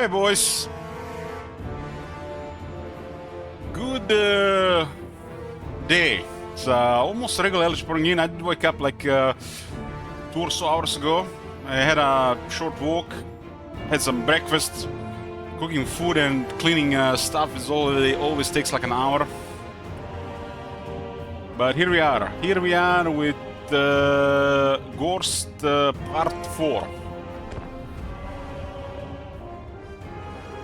Hey boys, good day. It's almost regular early spring in. I did wake up like 2 or so hours ago. I had a short walk, had some breakfast. Cooking food and cleaning stuff is always takes like an hour. But here we are. Here we are with Gorst Part 4.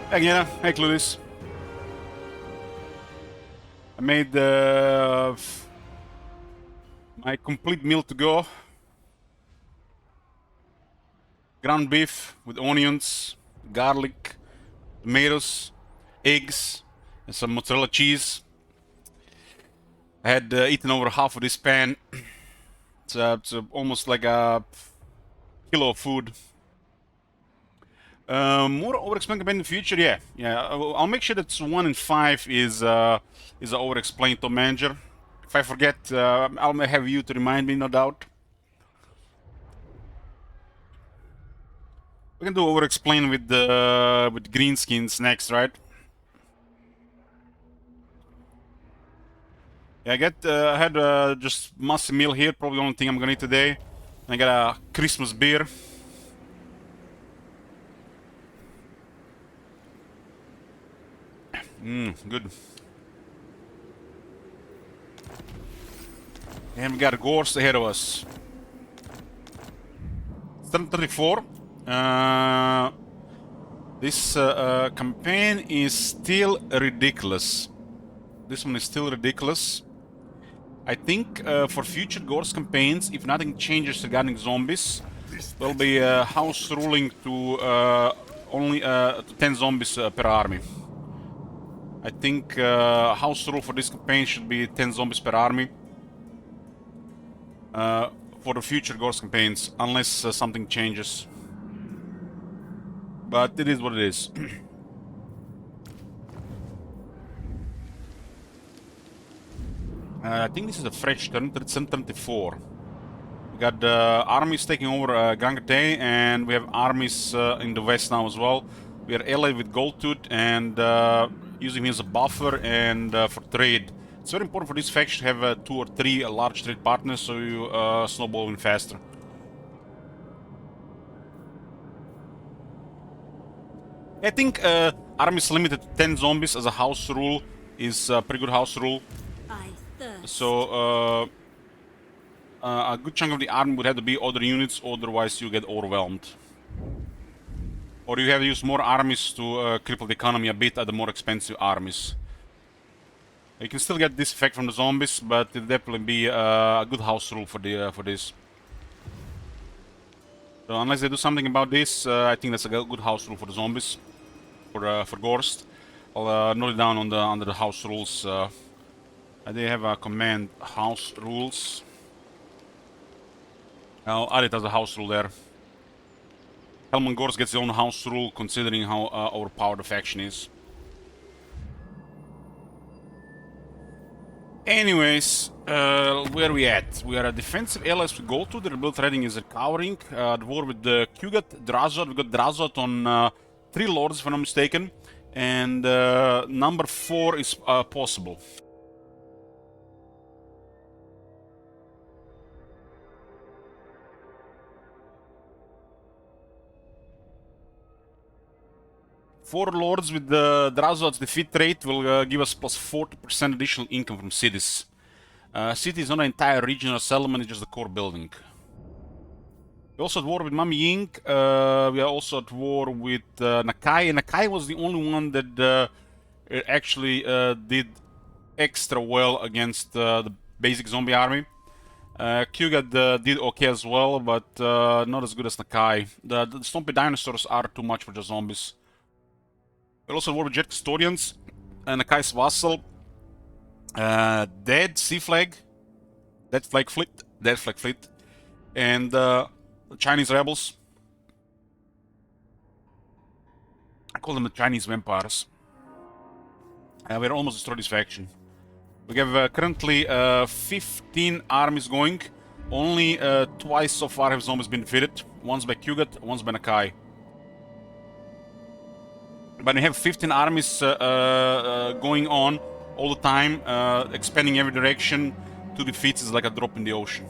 Hey Gina, hey Cludis. I made my complete meal to go. Ground beef with onions, garlic, tomatoes, eggs, and some mozzarella cheese. I had eaten over half of this pan. It's almost like a kilo of food. More over-explained in the future, yeah. I'll make sure that 1 in 5 is over-explained to manager. If I forget, I'll have you to remind me, no doubt. We can do over-explain with greenskins next, right? Yeah, I had just massive meal here. Probably the only thing I'm gonna eat today. I got a Christmas beer. Good. And we got a Gorst ahead of us. 734. This campaign is still ridiculous. This one is still ridiculous. I think for future Gorst campaigns, if nothing changes regarding zombies, there'll be house ruling to only 10 zombies per army. I think house rule for this campaign should be 10 zombies per army for the future Gorst campaigns, unless something changes. But it is what it is. I think this is a fresh turn, 734. We got armies taking over Gangate, and we have armies in the west now as well. We are allied with Goldtooth and using him as a buffer and for trade. It's very important for this faction to have 2 or 3 large trade partners, so you snowball in faster. I think armies limited to 10 zombies as a house rule is a pretty good house rule. So a good chunk of the army would have to be other units, otherwise you get overwhelmed. Or you have to use more armies to cripple the economy a bit at the more expensive armies. You can still get this effect from the zombies, but it'll definitely be a good house rule for this. So unless they do something about this, I think that's a good house rule for the zombies, for Gorst. I'll note it down under the house rules. They have a command house rules. I'll add it as a house rule there. Helmand Gorst gets his own house rule, considering how overpowered the faction is. Anyways, where are we at? We are a defensive allies with Goldtooth. The rebuild trading is recovering. The war with the Kugat, Drazot. We got Drazot on 3 lords, if I'm not mistaken. And number 4 is possible. Four lords with the Drazot's defeat rate will give us plus 40% additional income from cities. City is not an entire region or settlement, it's just the core building. We're also at war with Mami Ying. We are also at war with Nakai. And Nakai was the only one that actually did extra well against the basic zombie army. Kugat did okay as well, but not as good as Nakai. The Stompy dinosaurs are too much for the zombies. We also war with Jet Custodians, Nakai's vassal, Dead Sea Flag, Dead Flag Fleet, and the Chinese rebels. I call them the Chinese vampires. We're almost destroyed this faction. We have currently 15 armies going. Only twice so far have zombies been defeated. Once by Kugat, once by Nakai. But you have 15 armies going on all the time, expanding every direction. 2 defeats is like a drop in the ocean.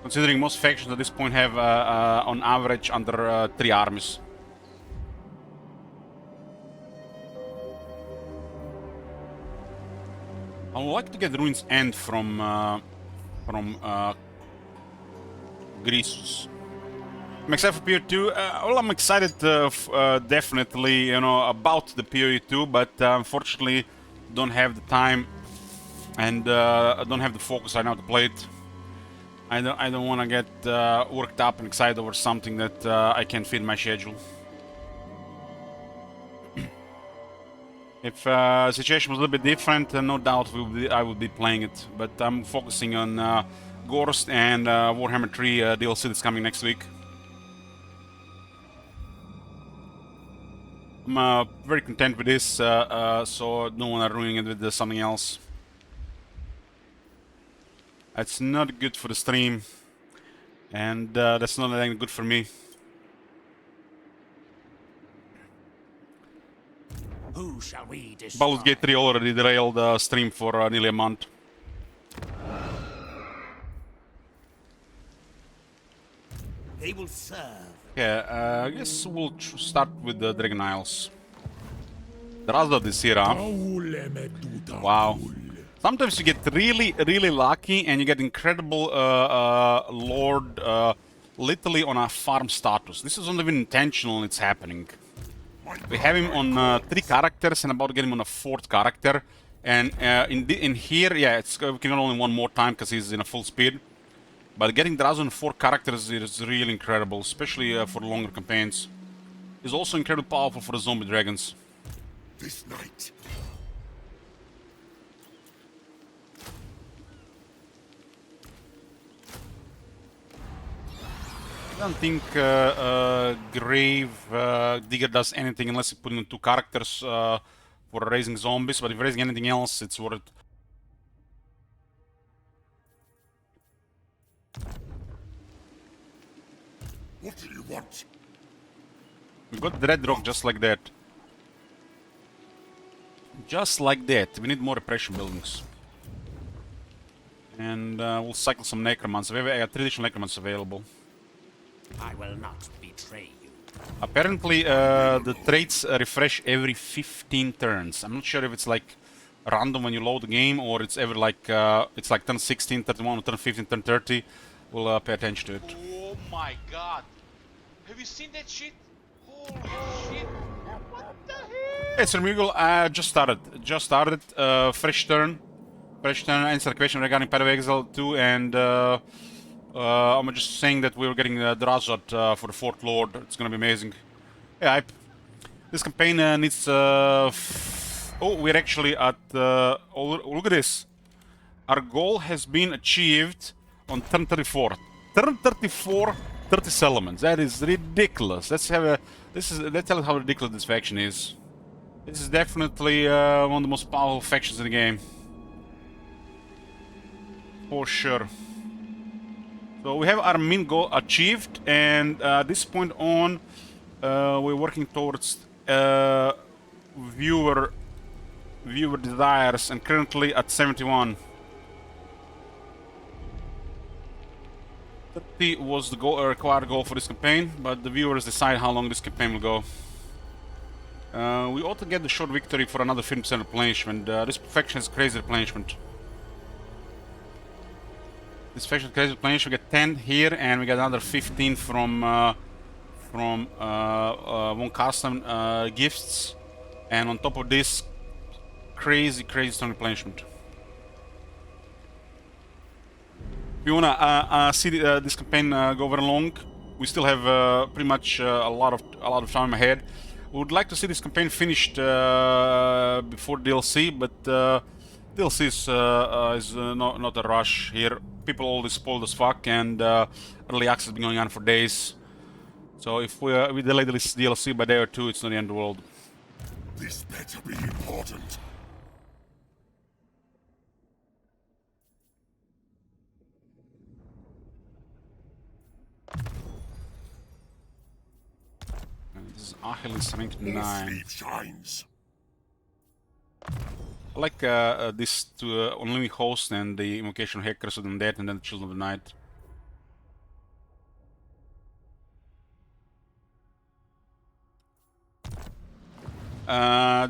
Considering most factions at this point have, on average, under 3 armies. I would like to get Ruins End from Grisus. I'm excited for PoE2. Well, I'm excited, definitely, you know, about the PoE2, but unfortunately, don't have the time and I don't have the focus right now to play it. I don't want to get worked up and excited over something that I can't fit in my schedule. If the situation was a little bit different, no doubt I would be playing it. But I'm focusing on Gorst and Warhammer 3 DLC that's coming next week. I'm very content with this, so I don't want to ruin it with something else. It's not good for the stream, and that's not anything good for me. Who shall we destroy? Baldur's Gate 3 already derailed the stream for nearly a month. They will serve. Yeah, I guess we'll start with the Dragon Isles. Drazda this year, huh? Wow. Sometimes you get really lucky and you get incredible Lord literally on a farm status. This is not even intentional, it's happening. We have him on 3 characters and about to get him on a 4th character. And in here, yeah, we can only one more time because he's in a full speed. But getting Drazda on 4 characters is really incredible, especially for longer campaigns. He's also incredibly powerful for the zombie dragons. This night. I don't think Grave Digger does anything unless you put in 2 characters for raising zombies, but if raising anything else, it's worth it. What do you want? We got Dread Rock just like that. Just like that. We need more repression buildings. And we'll cycle some necromants. We have 3 additional necromants available. I will not betray you. Apparently, the traits refresh every 15 turns. I'm not sure if it's like random when you load the game or it's ever like it's like turn 16, 31, or turn 15, turn 30. We'll pay attention to it. Oh my god! Have you seen that shit? Holy shit! What the hell? Hey, Sir Muggle, just started. Fresh turn. Answer the question regarding Path of Exile 2, and I'm just saying that we're getting Drazot for the 4th Lord. It's gonna be amazing. Yeah, this campaign needs. Oh, we're actually at. Oh, look at this. Our goal has been achieved on turn 34. Turn 34, 30 settlements. That is ridiculous. Let's have a. Let's tell us how ridiculous this faction is. This is definitely one of the most powerful factions in the game. For sure. So we have our main goal achieved, and at this point on, we're working towards viewer desires, and currently at 71. 30 was the required goal for this campaign, but the viewers decide how long this campaign will go. We ought to get the short victory for another 50% replenishment. This faction has crazy replenishment. This faction has crazy replenishment. We get 10 here, and we get another 15 from one custom gifts, and on top of this, crazy strong replenishment. If you wanna see this campaign go very long, we still have pretty much a lot of time ahead. We would like to see this campaign finished before DLC, but DLC is not a rush here. People always spoiled as fuck, and early access has been going on for days. So if we delay this DLC by a day or 2, it's not the end of the world. This better be important. Achel is rank More 9. sleeve shines. I like this to Unlimited Host and the Invocation of Hackers of the Undead and then the Children of the Night.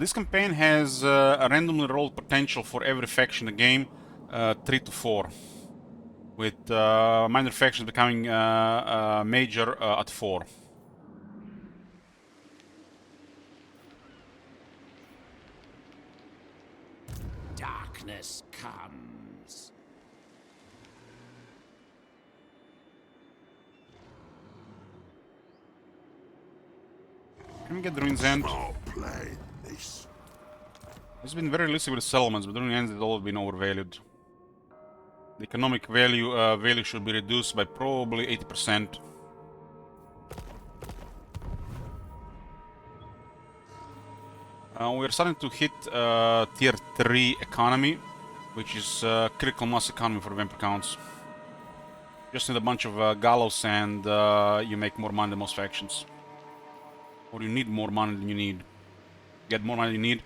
This campaign has a randomly rolled potential for every faction in the game, 3 to 4. With minor factions becoming major at 4. Darkness comes. Can we get the Ruin's End? Small play this. It's been very elusive with the settlements, but the Ruin's End has always been overvalued. The economic value should be reduced by probably 80%. We're starting to hit tier 3 economy, which is critical mass economy for vampire counts. Just need a bunch of gallows and you make more money than most factions. Or you need more money than you need. Get more money than you need.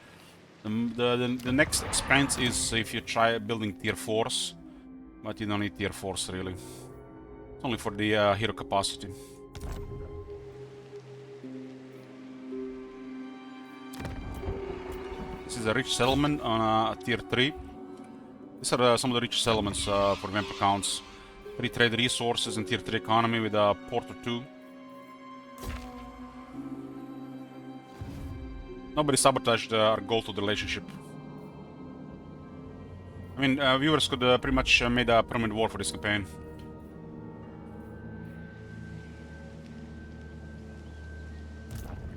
The next expense is if you try building tier 4s. But you don't need tier 4s really. It's only for the hero capacity. This is a rich settlement on tier 3. These are some of the rich settlements for vampire counts. Free trade resources and tier 3 economy with a port or 2. Nobody sabotaged our goal to the relationship. I mean, viewers could pretty much made a permanent war for this campaign.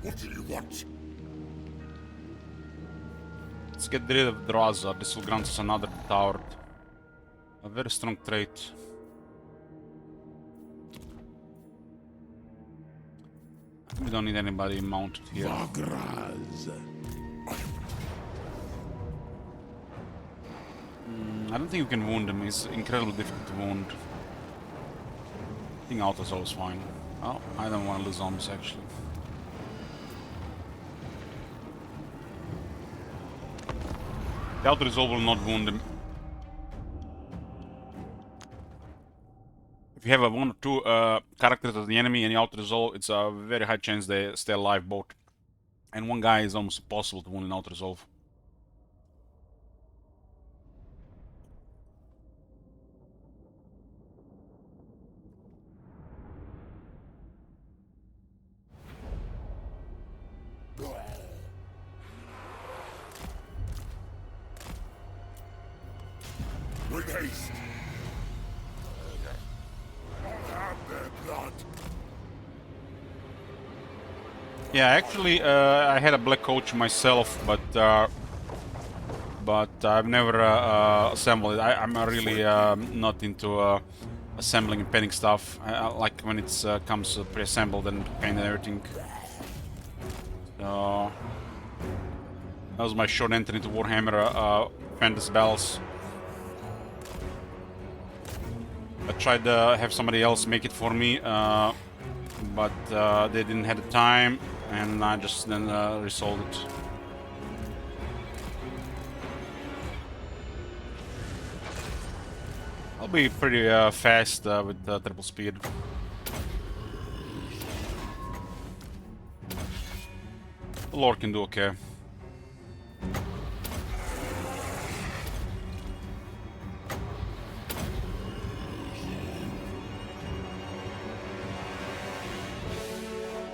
What do you want? Let's get rid of Draza. This will grant us another tower. A very strong trait. We don't need anybody mounted here. I don't think you can wound him. He's incredibly difficult to wound. I think Auto's always fine. Oh, I don't want to lose zombies actually. The auto resolve will not wound him. If you have a 1 or 2 characters as the enemy and you auto resolve, it's a very high chance they stay alive both. And one guy is almost impossible to wound in auto resolve. With haste. Have their blood. Yeah, actually, I had a black coach myself, but I've never assembled it. I'm really not into assembling and painting stuff. I like when it comes pre-assembled and painted and everything. So that was my short entry into Warhammer Fantasy Battles. I tried to have somebody else make it for me, but they didn't have the time, and I just then resold it. I'll be pretty fast with triple speed. The Lord can do okay.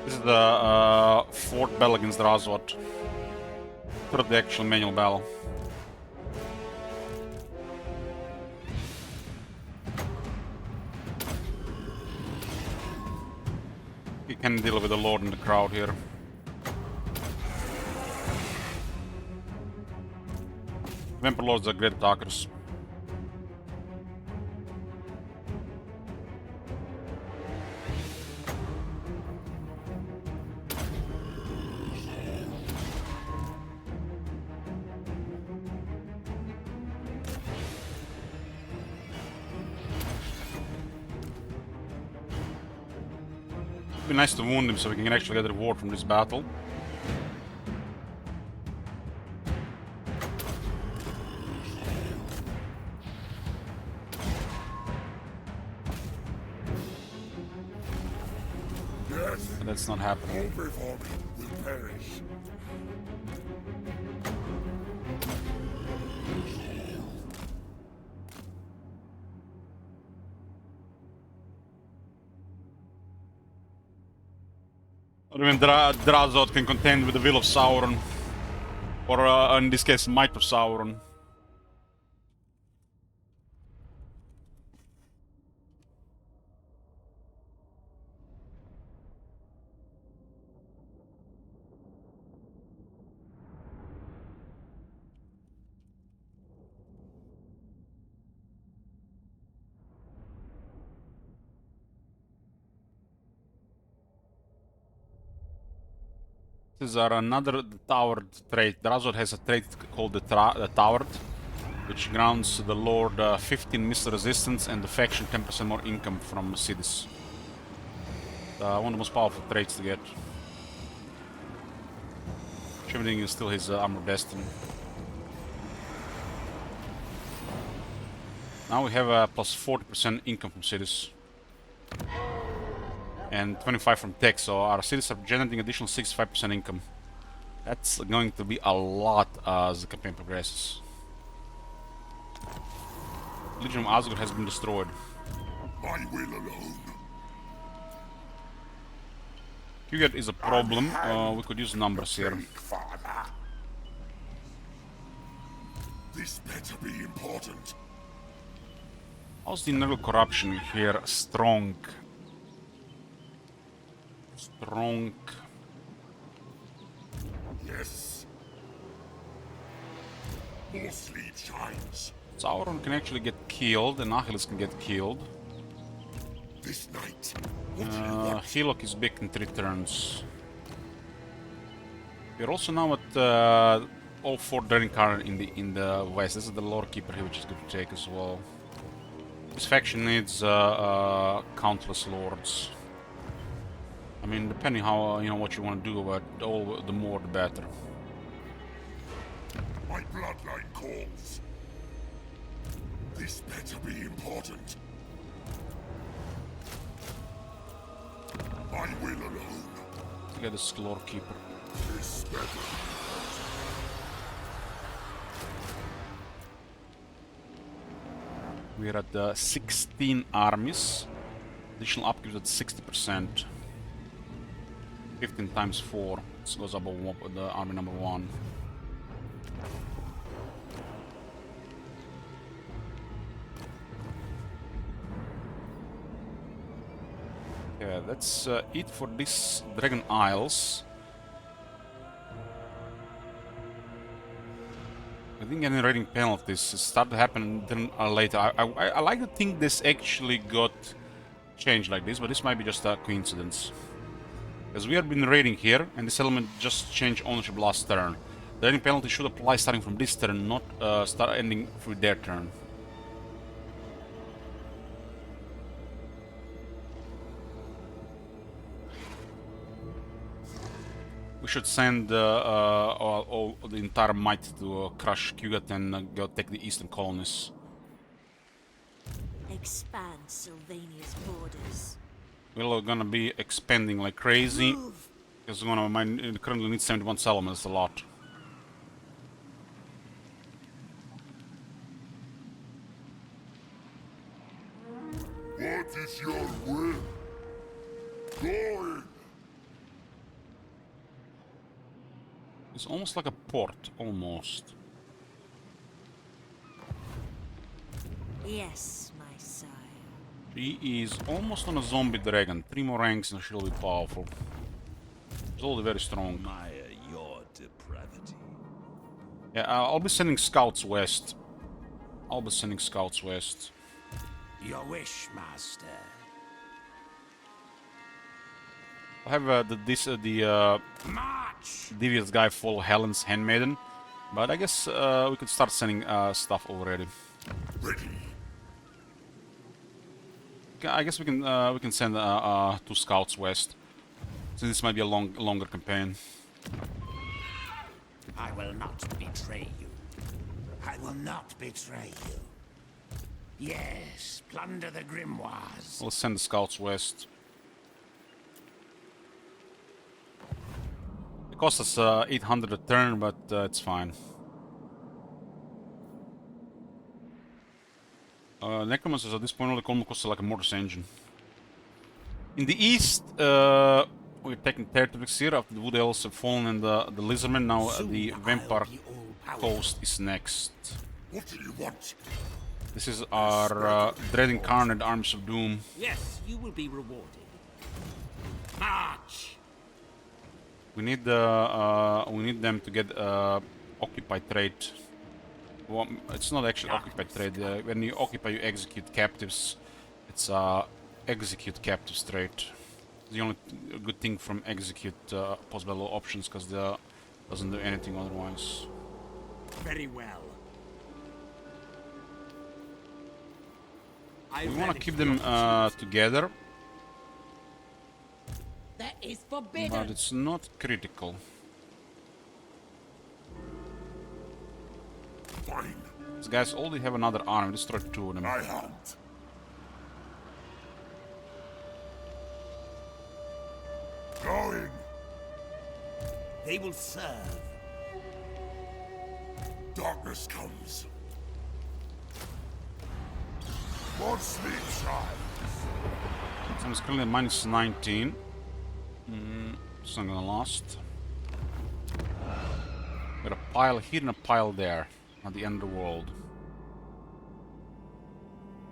This is the fourth battle against Razvat. Third the actual manual battle. You can deal with the Lord in the crowd here. Vampire Lords are great attackers. It'd be nice to wound him so we can actually get a reward from this battle. Yes, But that's not happening. all before me will perish. Or even Drazod can contend with the will of Sauron. Or in this case, might of Sauron. These are another towered trait. Drazod has a trait called the towered, which grants the Lord 15 missile resistance and the faction 10% more income from cities. One of the most powerful traits to get. Everything is still his armor destiny. Now we have a plus 40% income from cities. And 25 from tech, so our cities are generating additional 65% income. That's going to be a lot as the campaign progresses. Legion of Asgard has been destroyed. My will alone. Kuget is a problem. We could use numbers here. Take, Father. This better be important. How's the internal corruption here? Strong. Strong. Yes. More sleep shines. Sauron can actually get killed, and Achilles can get killed. This night. What do you want? Hilok is big in 3 turns. We're also now at all 4 Draining Caravan in the west. This is the lore keeper here, which is good to take as well. This faction needs countless lords. I mean, depending how what you want to do, but the more the better. My bloodline calls. This better be important. My will alone. To get this lore keeper. This better. We're at 16 armies. Additional upgrades at 60%. 15 times 4. This goes above the army number 1. Yeah, that's it for this Dragon Isles. I think any raiding penalties start to happen then later. I like to think this actually got changed like this, but this might be just a coincidence. Because we have been raiding here, and this element just changed ownership last turn. The raiding penalty should apply starting from this turn, not start ending with their turn. We should send all the entire might to crush Kugat and go take the eastern colonies. Expand Sylvania's borders. We're gonna be expanding like crazy. Because it currently needs 71 settlements, a lot. What is your will? Going. It's almost like a port, almost. Yes, my sire. She is almost on a zombie dragon. 3 more ranks and she'll be powerful. She's already very strong. Admire your depravity. Yeah, I'll be sending scouts west. Your wish, master. I have the March! devious guy follow Helen's handmaiden, but I guess we could start sending stuff already. Ready. I guess we can send 2 scouts west. So this might be a longer campaign. I will not betray you. I will not betray you. Yes, plunder the grimoires. Let's send the scouts west. It costs us 800 a turn, but it's fine. Necromancers at this point only cost like a mortis engine. In the east, we're taking territories here after the Wood Elves have fallen and the Lizardmen. Now the Soon Vampire I'll be all-powerful. Coast is next. What do you want? This is our Dread Incarnate Armies of Doom. Yes, you will be rewarded. March! We need them to get Occupy trade. Well, it's not actually Occupy trade. When you occupy, you execute captives. It's execute captives trade. The only good thing from execute post-battle options, because they doesn't do anything otherwise. Very well. We want to keep them together, That is forbidden. but it's not critical. Fine. These guys already have another army. Destroy 2 of them. I hunt. Going. They will serve. Darkness comes. Watch me shine. So it's currently minus 19. It's not gonna last. Got a pile here and a pile there, at the end of the world.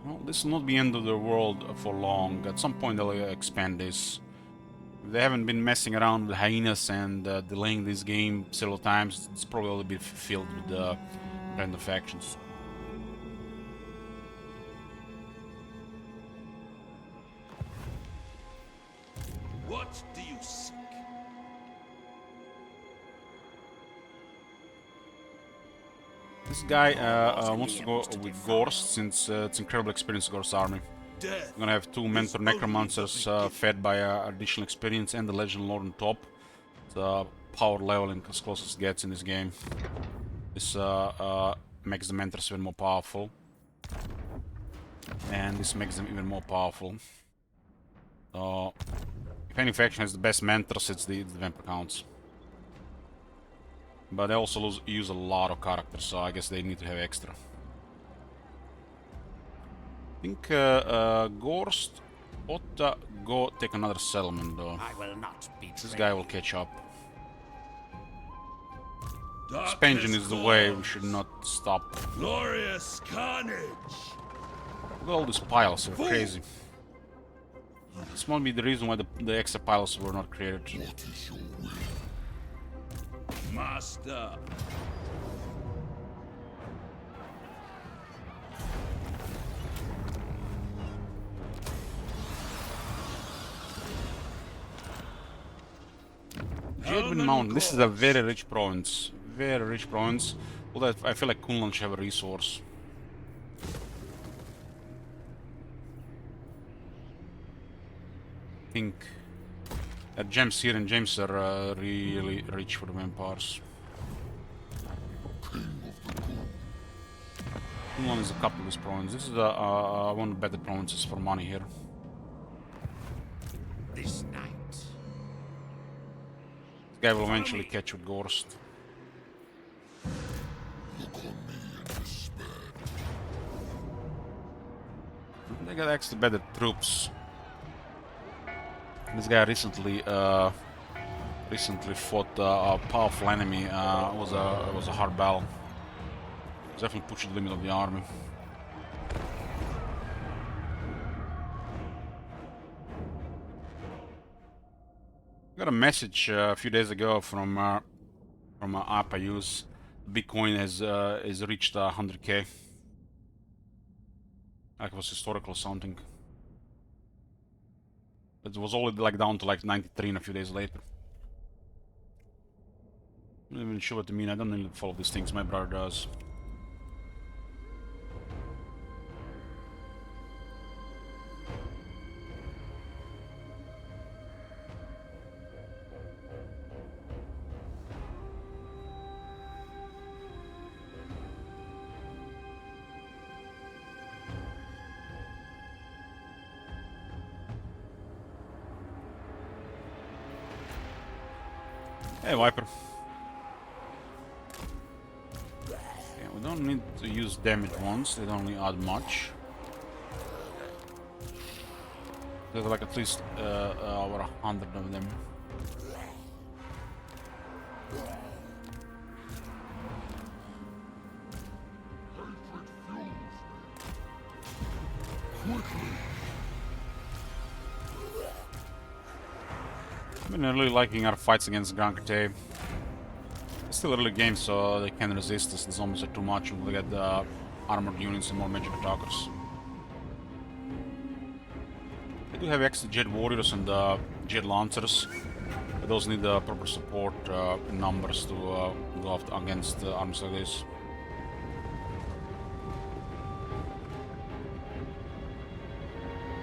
Well, this will not be end of the world for long. At some point they'll expand this. If they haven't been messing around with hyenas and delaying this game several times, it's probably will be filled with random factions. What do you seek? This guy wants to go with Gorst, since it's incredible experience Gorst army. Death. We're gonna have 2 mentor necromancers fed by additional experience and the legend lord on top. The power leveling as close as it gets in this game. This makes the mentors even more powerful, and this makes them even more powerful. If any faction has the best mentors, it's the vampire counts. But they also use a lot of characters, so I guess they need to have extra. I think Gorst ought to go take another settlement though. I will not betray. This guy will catch up. Darkness Expansion is the way, we falls. should not stop. Glorious carnage. Look at all these piles, they're crazy. This might be the reason why the extra piles were not created. What is your will? Master. Jadwin Mountain, this is a very rich province. Very rich province. Although I feel like Kunlan should have a resource. I think gems here and gems are really rich for the vampires. Kunlan is a capitalist province. This is one of the better provinces for money here. This night. This guy will eventually catch with Gorst. Look on me in despair. They got actually better troops. This guy recently fought a powerful enemy. It was a hard battle. Definitely pushed the limit of the army. Got a message a few days ago from app I use. Bitcoin has reached 100k. Like it was historical or something. It was already like down to like 93 and a few days later. I'm not even sure what to mean. I don't really follow these things. My brother does. Hey, Viper. Yeah, we don't need to use damage ones, they don't really add much. There's like at least over 100 of them. I've been really liking our fights against Grand Crate. It's still early game, so they can resist us. The zombies are too much. We'll get the armored units and more magic attackers. I do have extra jet warriors and jet lancers. But those need proper support in numbers to go after against armies like this.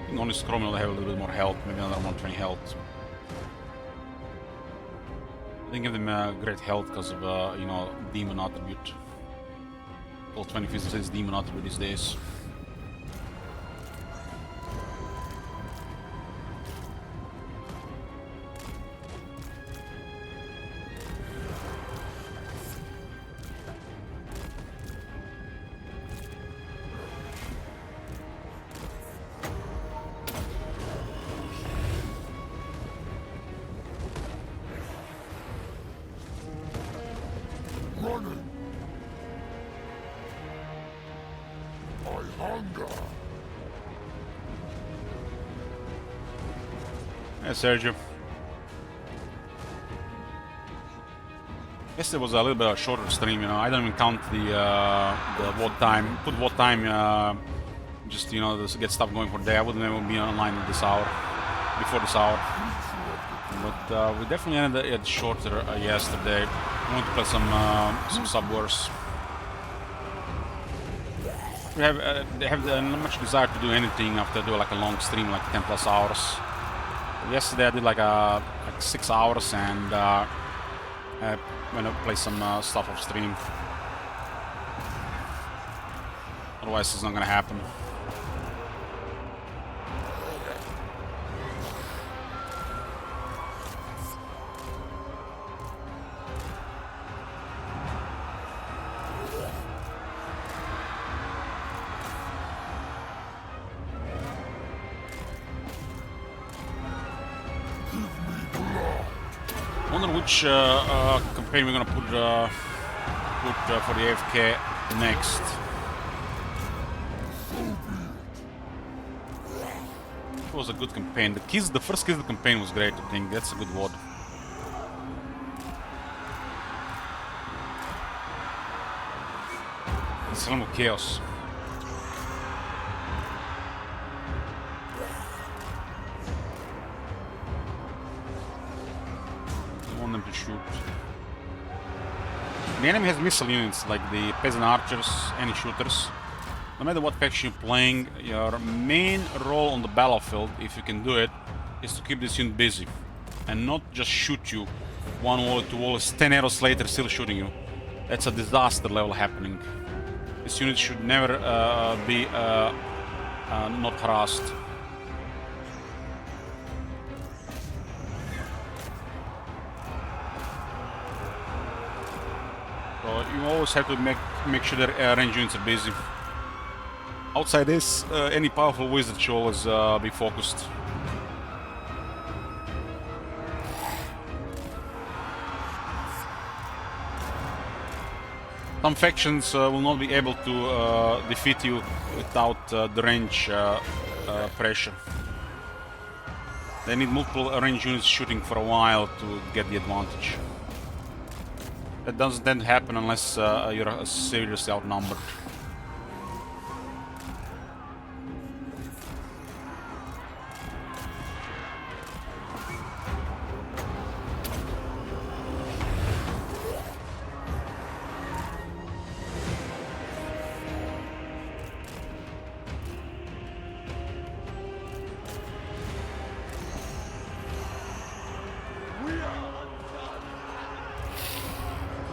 I think only Scrum will have a little bit more health, maybe another 120 health. I didn't give them great health because of, you know, demon attribute. All 20 physics is demon attribute these days. Running. I hunger. Yeah, Sergio. Guess it was a little bit of a shorter stream, you know. I don't even count the what time. Put what time, just, you know, to get stuff going for the day. I wouldn't ever be online at this hour, before this hour. But we definitely ended it shorter yesterday. I want to play some Subwars. We have not much desire to do anything after I do like a long stream, like 10 plus hours. Yesterday I did like 6 hours and I'm gonna play some stuff off stream. Otherwise it's not gonna happen. I wonder which campaign we're gonna put for the AFK next. It was a good campaign. The first Kiss the campaign was great. I think that's a good word. It's a lot of chaos. Them to shoot. The enemy has missile units like the peasant archers, any shooters. No matter what faction you're playing, your main role on the battlefield, if you can do it, is to keep this unit busy and not just shoot you one wall to wall, 10 arrows later still shooting you. That's a disaster level happening. This unit should never be not harassed. You always have to make sure that range units are busy. Outside this, any powerful wizard should always be focused. Some factions will not be able to defeat you without the range pressure. They need multiple range units shooting for a while to get the advantage. That doesn't tend to happen unless you're seriously outnumbered.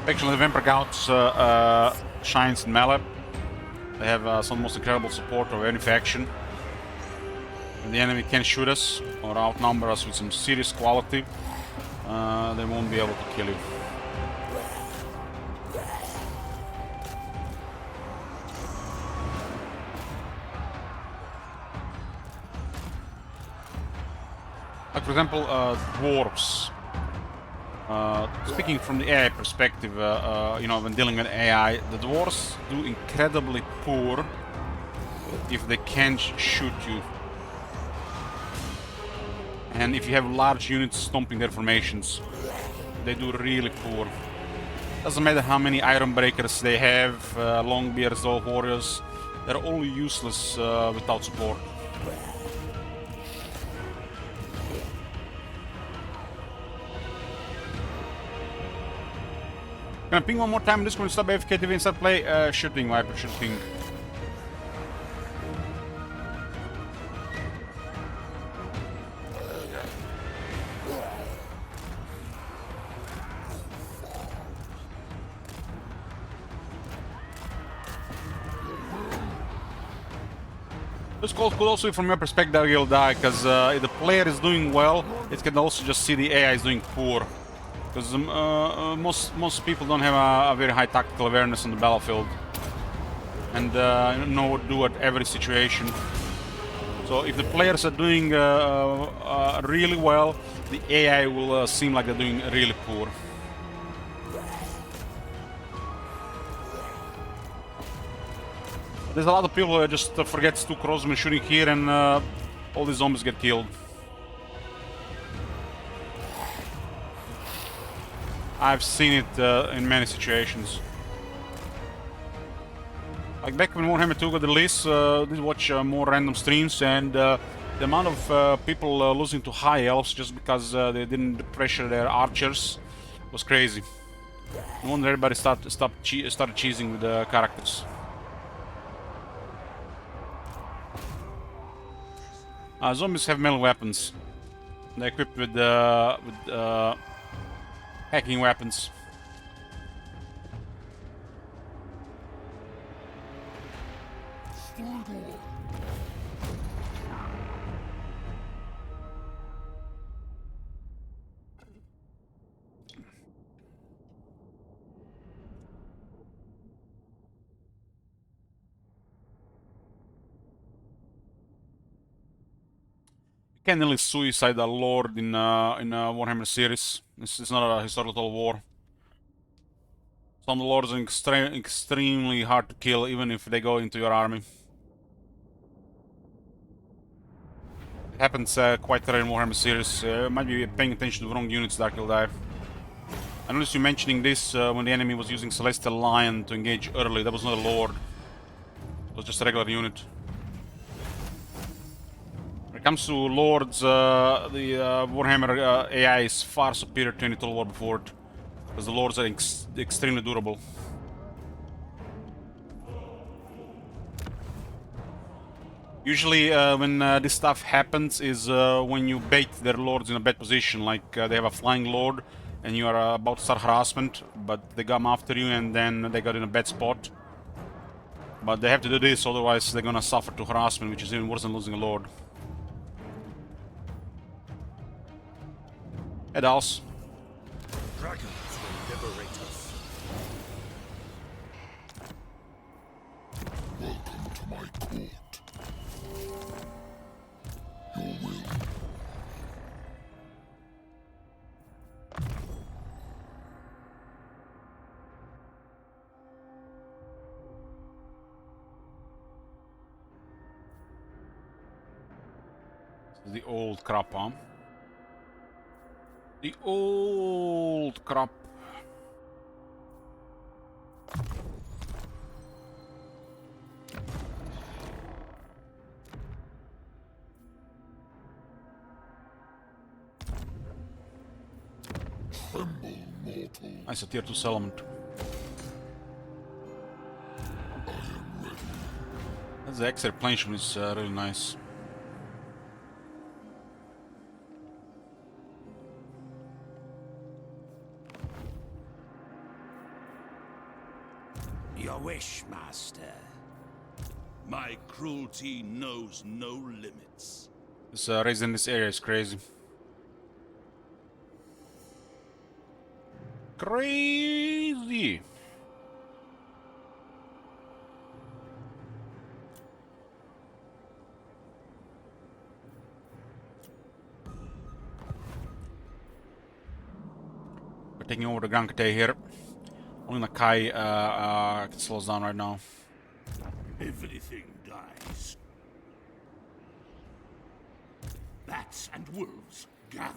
Actually, the Vampire Scouts shines in melee. They have some of the most incredible support of any faction. And the enemy can shoot us or outnumber us with some serious quality. they won't be able to kill you. Like for example, dwarves. Speaking from the AI perspective, you know, when dealing with AI, the dwarves do incredibly poor if they can't shoot you. And if you have large units stomping their formations, they do really poor. Doesn't matter how many iron breakers they have, longbeards or warriors, they're all useless without support. Can I ping one more time on Discord and stop AFK TV and start play? Shooting, Viper, shooting. This call could also be from your perspective you'll die, because if the player is doing well, it can also just see the AI is doing poor. Because most people don't have a very high tactical awareness on the battlefield. And know what to do at every situation. So if the players are doing really well, the AI will seem like they're doing really poor. There's a lot of people who just forgets to crossbow shooting here and all the zombies get killed. I've seen it in many situations. Like back when Warhammer 2 got released, did watch more random streams, and the amount of people losing to high elves just because they didn't pressure their archers was crazy. No wonder everybody started cheesing with the characters. Zombies have melee weapons. They're equipped with hacking weapons. You can't really suicide a lord in Warhammer series. This is not a historical war. Some lords are extremely hard to kill, even if they go into your army. It happens quite rare in Warhammer series. Might be paying attention to the wrong units, Dark will die. I noticed you mentioning this when the enemy was using Celestial Lion to engage early. That was not a lord. It was just a regular unit. When it comes to lords, the Warhammer AI is far superior to any Total War before it. Because the lords are extremely durable. Usually when this stuff happens is when you bait their lords in a bad position, like they have a flying lord and you are about to start harassment, but they come after you and then they got in a bad spot. But they have to do this, otherwise they're gonna suffer to harassment, which is even worse than losing a lord. Hey, Dals. Dragons will liberate us. Welcome to my court. Your will. The old crap, huh? The old crap. Tremble, mortal. Nice, a tier 2 settlement. I am ready. That's the extra replenishment is really nice. Your wish, master. My cruelty knows no limits. This raise in this area is crazy. Crazy! We're taking over the Grand Kate here. Only Nakai can slow us down right now. Everything dies. Bats and wolves gather.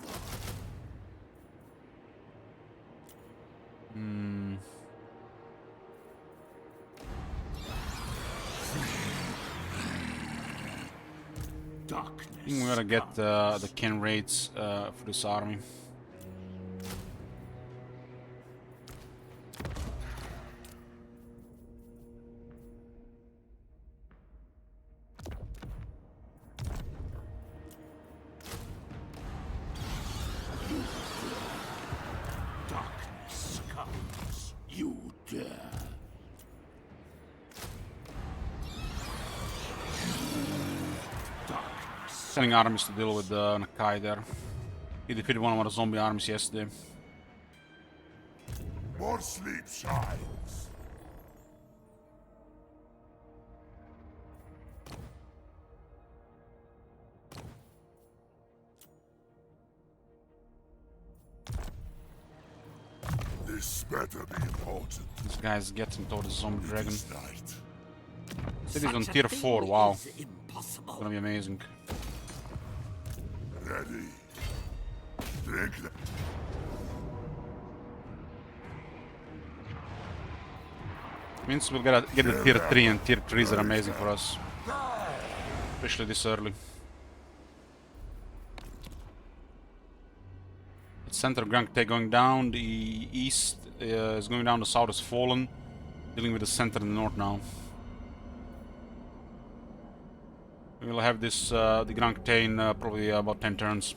Darkness. I think we gotta get the Ken raids for this army. Darkness comes. You dare. Darkness. Sending armies to deal with Nakai there. He defeated one of our zombie armies yesterday. More sleep, child. This better be important. This guy's getting toward the zombie dragon. This night. City's on Such a tier thing 4, wow. is impossible. Gonna be amazing. Ready. Drink that. Means we'll get a tier 3, and tier 3s are amazing for us. Especially this early. The center of Grand Kate going down, the east is going down, the south has fallen. Dealing with the center and the north now. We will have this, the Grand Kate in probably about 10 turns.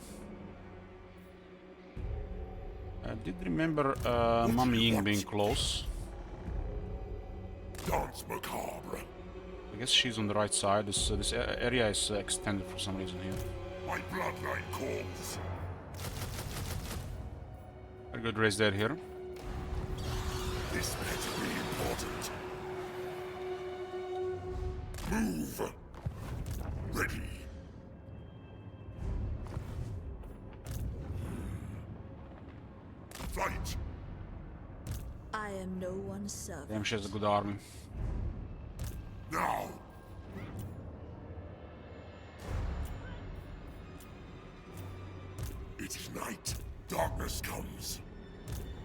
I did remember Mami Ying being close. Dance macabre. I guess she's on the right side. This area is extended for some reason here. My bloodline calls. Very good race there here. This better be important. Move. Ready. Fight. I am no one's servant. Damn, she has a good army. Now. It is night. Darkness comes.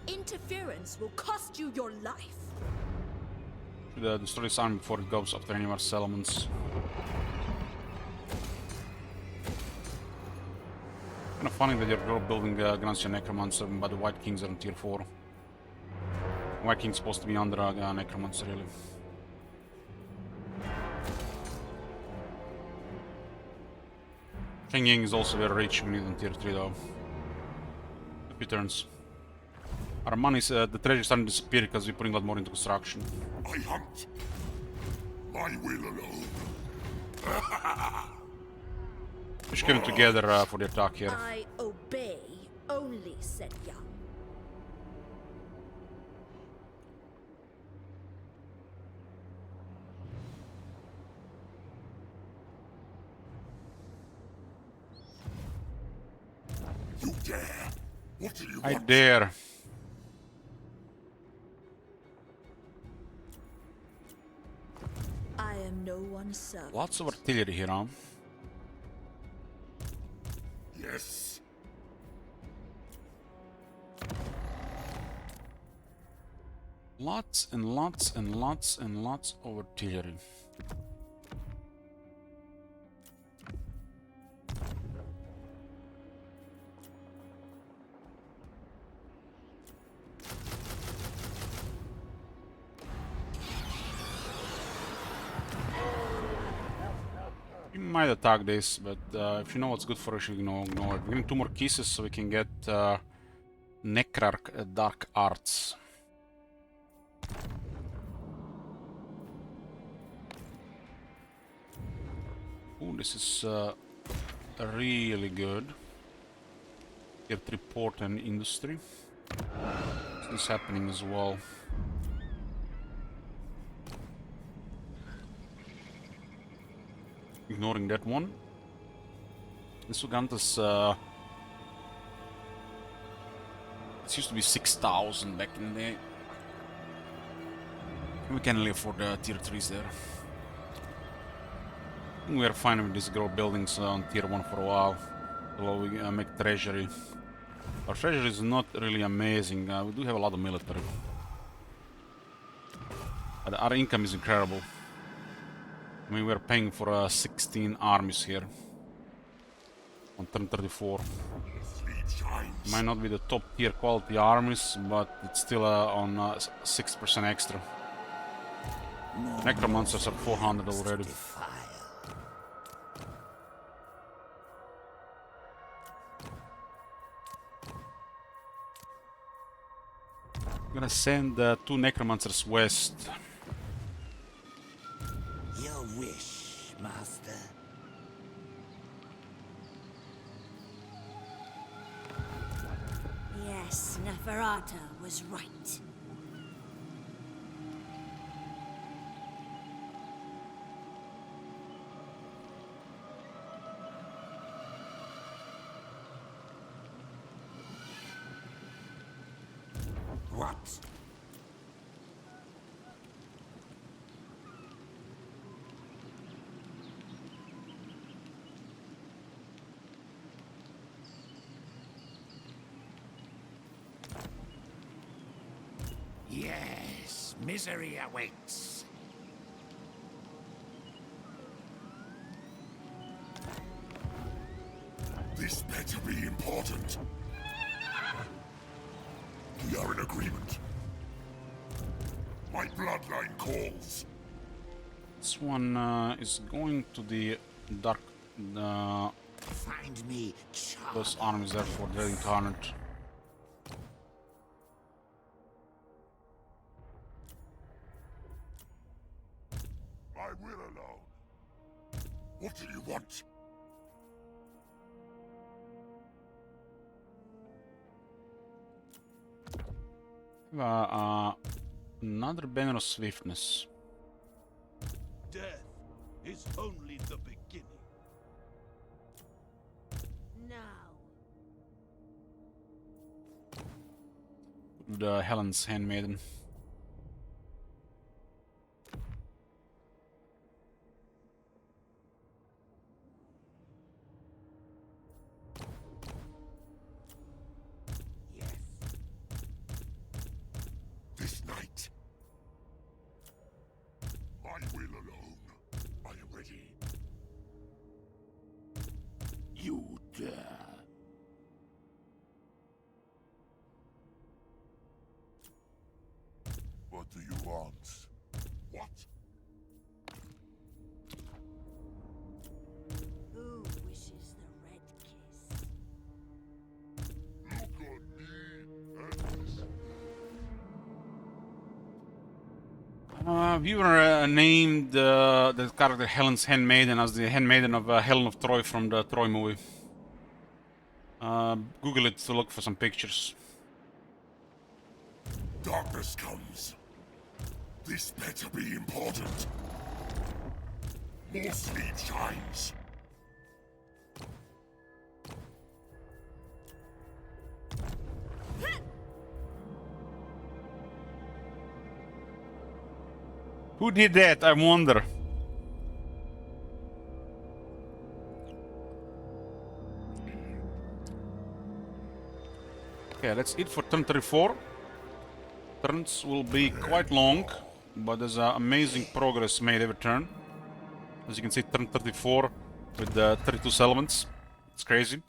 Interference will cost you your life. Should destroy this army before it goes after any more settlements. Kind of funny that you're building Grantia Necromancer, but the White Kings are on tier 4. White King's supposed to be under Necromancer, really. Feng Ying is also very rich, we need on tier 3 though. A few turns. Our money's, the treasure's starting to disappear because we're putting a lot more into construction. I hunt. My will alone. We should get it together for the attack here. I obey only, said Young. You dare? What do you I want? dare. I am no one's servant. Lots of artillery here, huh? Yes. Lots and lots and lots and lots of artillery. We might attack this, but if you know what's good for us, you can ignore it. We're getting 2 more kisses so we can get Necrarch Dark Arts. Ooh, this is really good. Tier 3 port and industry. is happening as well. Ignoring that one. This Uganda's it used to be 6,000 back in the day. We can live for the tier 3s there. I think we are fine with these grow buildings on tier 1 for a while. Although we make treasury. Our treasury is not really amazing. We do have a lot of military. But our income is incredible. I mean, we're paying for 16 armies here. On turn 34. Might not be the top tier quality armies, but it's still on 6% extra. Necromancers are 400 already. I'm gonna send 2 necromancers west. Your wish, master. Yes, Neferata was right. What? Yes, misery awaits. This better be important. We are in agreement. My bloodline calls. This one is going to the dark. Find me Those armies there for the incarnate. I will alone. What do you want? Another banner of swiftness. Death is only the beginning. Now. The Helen's handmaiden. Yes. This night. My will alone. I am ready. You dare. What do you want? What? Who wishes the red kiss? Look on me and listen. Viewer named the character Helen's handmaiden as the handmaiden of Helen of Troy from the Troy movie. Google it to look for some pictures. Darkness comes. This better be important. More sleep shines. Who did that? I wonder. Okay, that's it for turn 34. Turns will be quite long, but there's amazing progress made every turn. As you can see, turn 34 with the 32 settlements. It's crazy.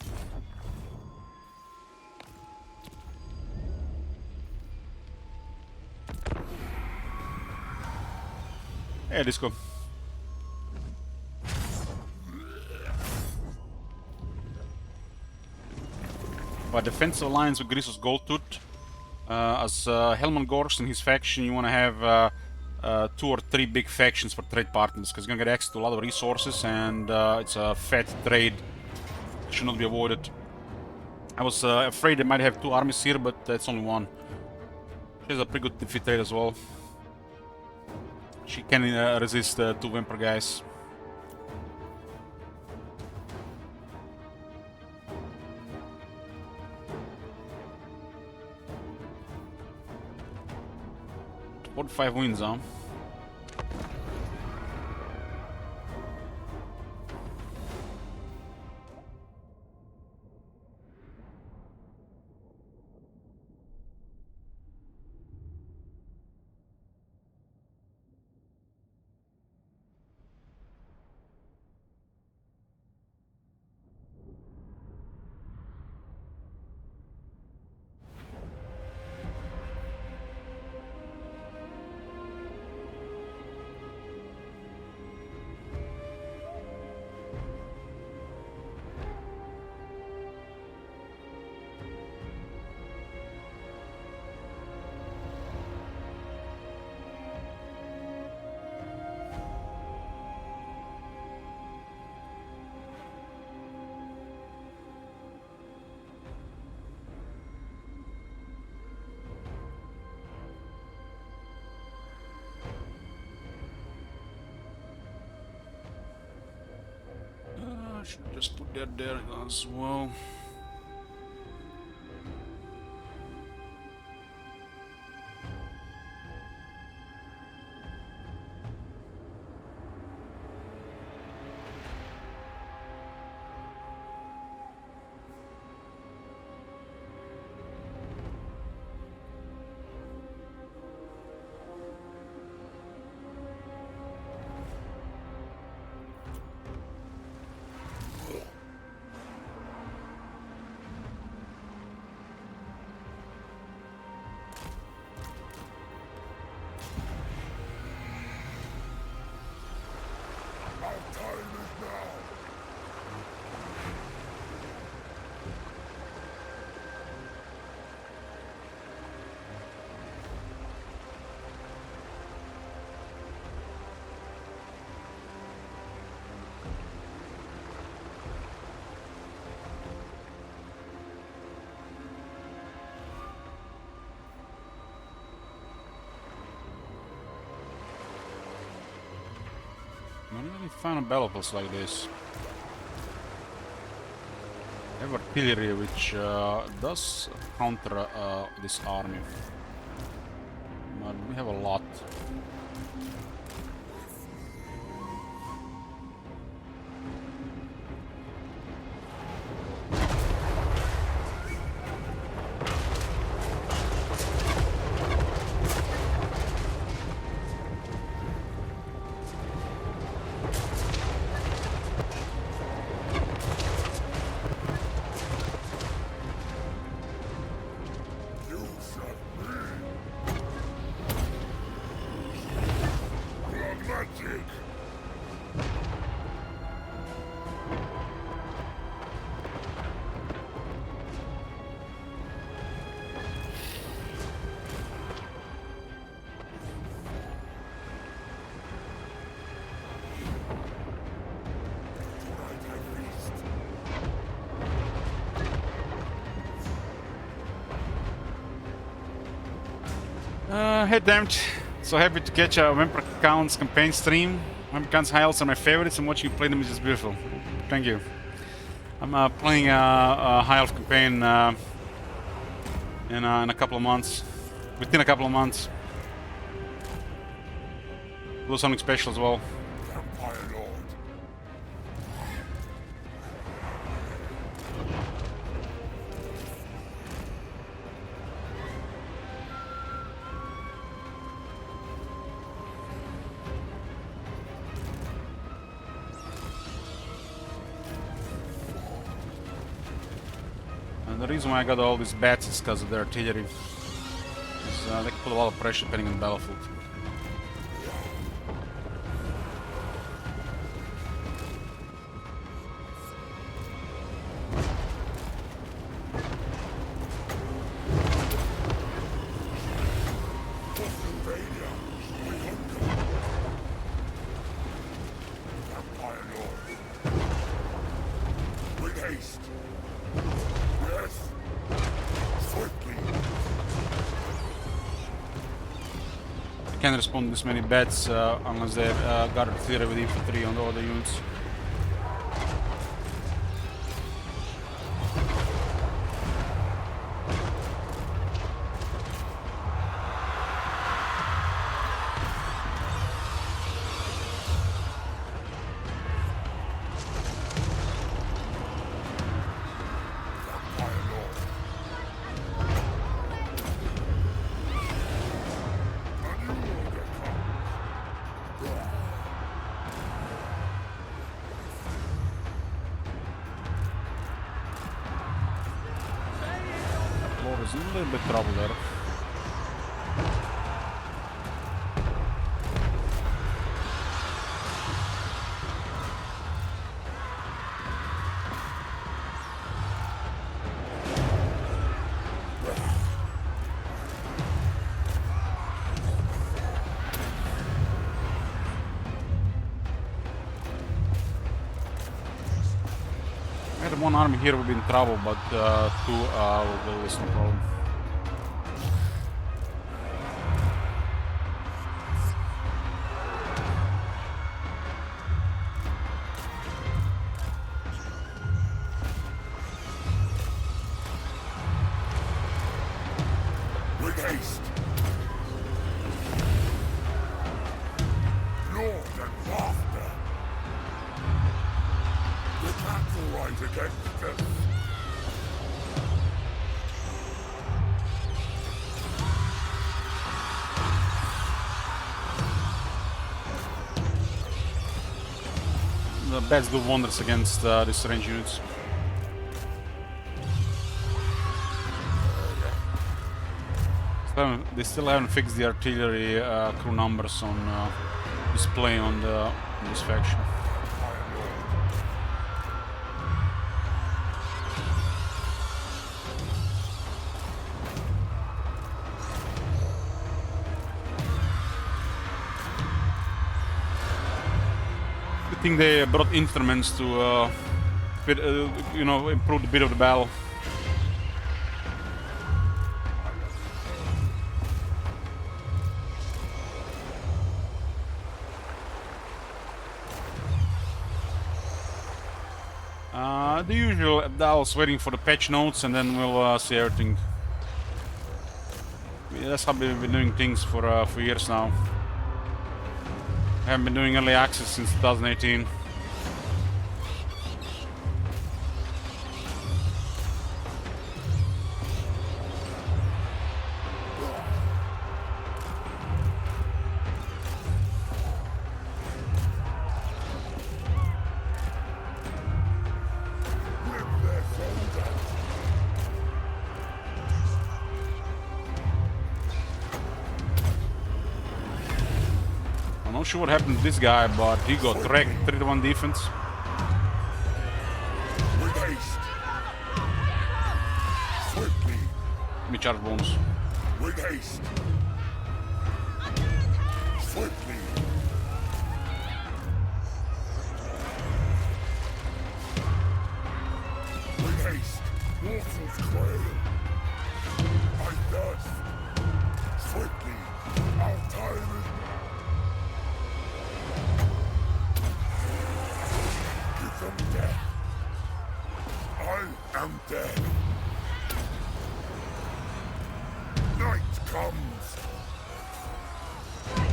Hey, Disco. But defensive alliance with Grissos Goldtooth. As Helman Gorst and his faction, you want to have 2 or 3 big factions for trade partners, because you're gonna get access to a lot of resources, and it's a fat trade. Should not be avoided. I was afraid they might have 2 armies here, but it's only 1. She has a pretty good defeat rate as well. She can resist 2 Vampire guys. What 5 wins, huh? I should just put that there as well. Our time is now. I'm not really a fan of battlefields like this. I have artillery which does counter this army. But we have a lot. You shot me. Blood magic. Tonight I feast. Hey damned. So happy to catch a Vampire Counts campaign stream. Vampire Counts highlights are my favorites and watching you play them is just beautiful. Thank you. I'm playing a High Elf campaign in a couple of months. Within a couple of months. Do something special as well. Vampire Lord. And the reason why I got all these bats is because of the artillery. 'Cause, they can put a lot of pressure depending on the battlefield. Pennsylvania. We hunger. Vampire Lord. With haste. Yes. Swiftly. can't respond this many bats unless they're guarded clear with infantry on the other units. There's a little bit trouble there. I had one army here would be in trouble, but two will deal with no problem. With haste. Lord and laughter. The cattle rise against us. The bats do wonders against these range units. They still haven't fixed the artillery crew numbers on display on this faction. I think they brought instruments to, you know, improve the bit of the battle. The usual Abdal's waiting for the patch notes, and then we'll see everything. Yeah, that's how we've been doing things for years now. I haven't been doing early access since 2018. I'm not sure what happened to this guy, but he got wrecked. 3-1 defense. With haste. Swiftly. Give me charge bonus. With haste. Swiftly. With haste. Waters quail. I thirst. Swiftly. Our time is... Give them death. I am dead. Night comes.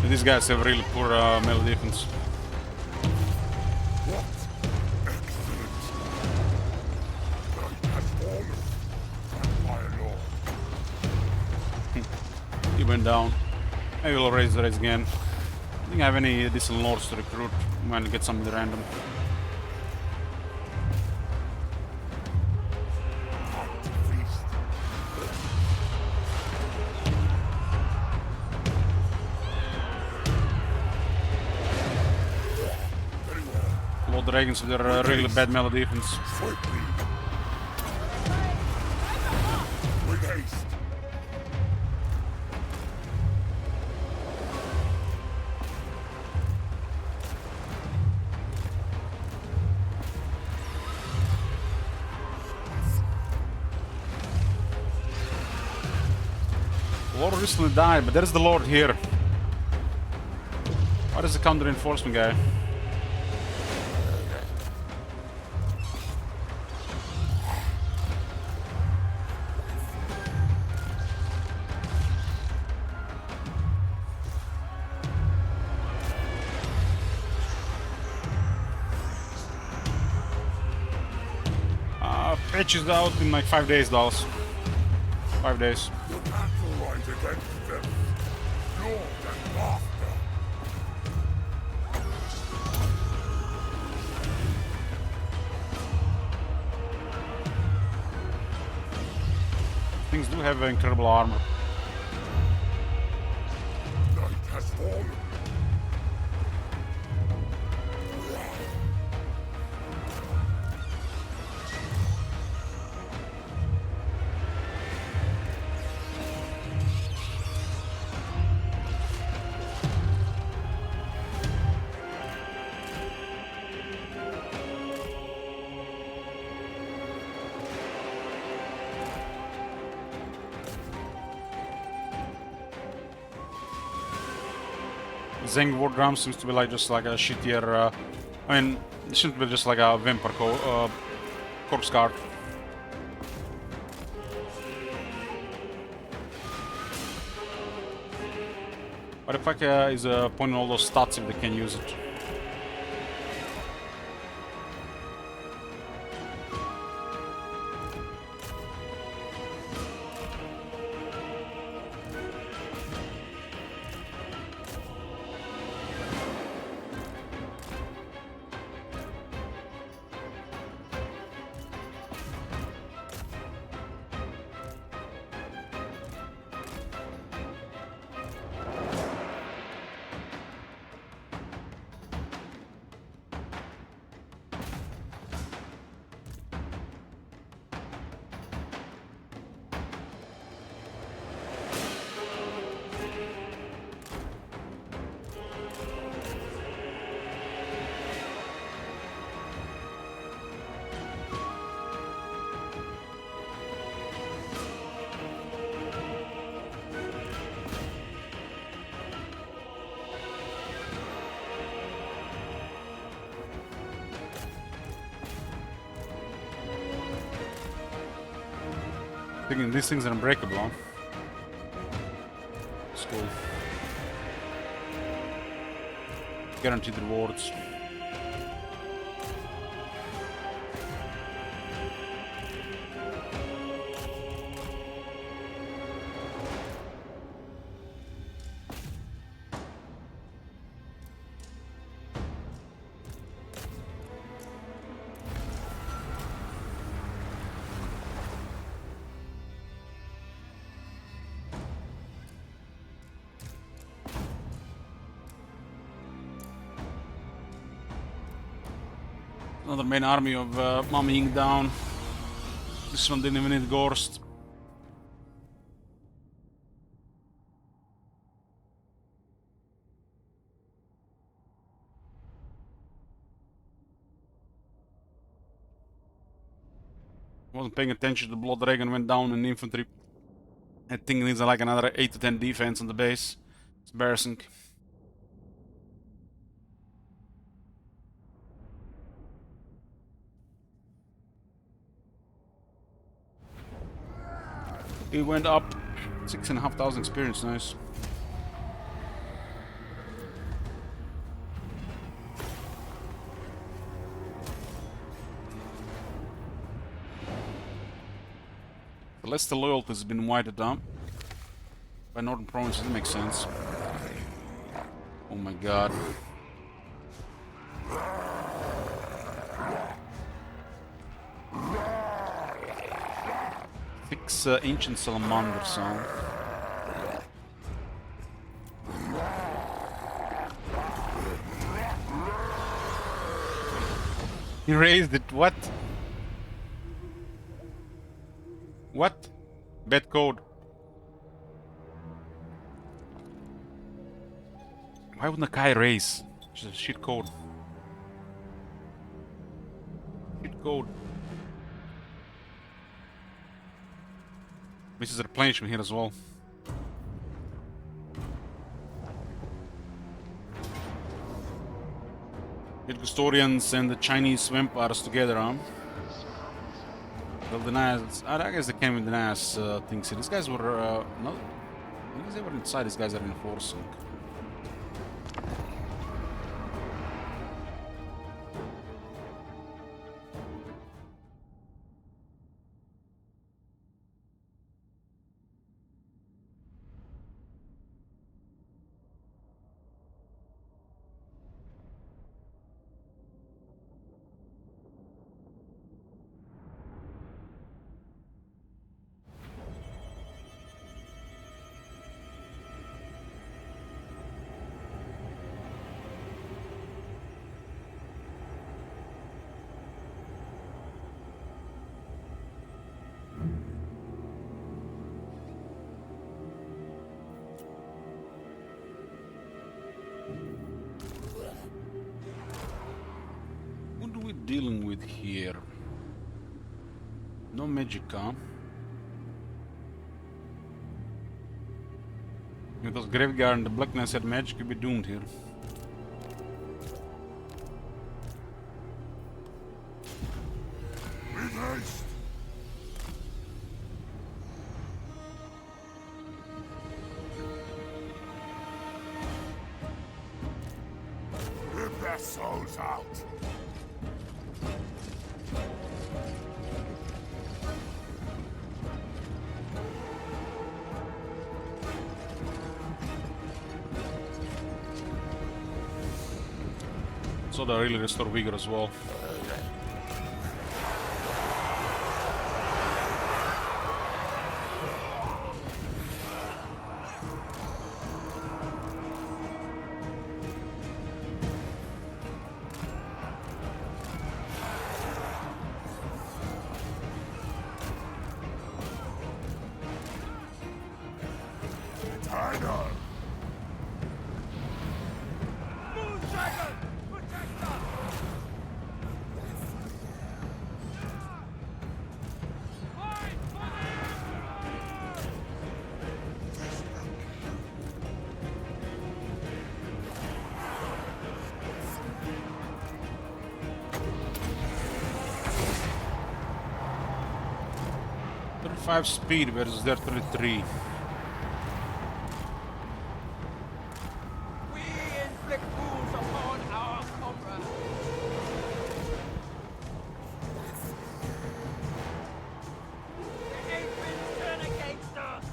These guys have really poor melee defense. What? Excellent. Night has fallen. My lord. He went down. Maybe we'll raise the race again. I think I have any decent lords to recruit. I'm going to get somebody random. Time to feast. Very well. Lord Dragons with their really bad melee defense. Swiftly. With haste. Lord recently died, but there's the Lord here. What is the counter reinforcement guy? Patch is out in like 5 days, dolls. 5 days. You can't fight against them. You're the master. Things do have incredible armor. Night has fallen. Zeng War Drum seems to be like just like a shittier. I mean, it shouldn't be just like a Vampire corpse card. What the fuck is pointing all those stats if they can use it? Thinking these things are unbreakable, huh? It's cool. Guaranteed rewards. Another main army of mummying down. This one didn't even need Gorst. Wasn't paying attention. The Blood Dragon went down in infantry. I think it needs like another 8 to 10 defense on the base. It's embarrassing. It went up 6,500 experience, nice. The Leicester loyalty has been widened down by Northern Provinces, that makes sense. Oh my god. Six ancient salamanders, huh? He raised it, what? What? Bad code. Why wouldn't Nakai raise? It's a shit code. Shit code. This is a replenishment here as well. Get custodians and the Chinese vampires together, huh? They'll deny us. I guess they can't even deny us things here. These guys were no. I guess they were inside. These guys are enforcing. What are we dealing with here? No magic, huh? With those graveyard and the blackness said magic could be doomed here. With haste. Rip their souls out. So they really restore vigor as well. Tiger. Five speed versus their 33. We inflict wounds upon our comrades. The Aphids turn against us.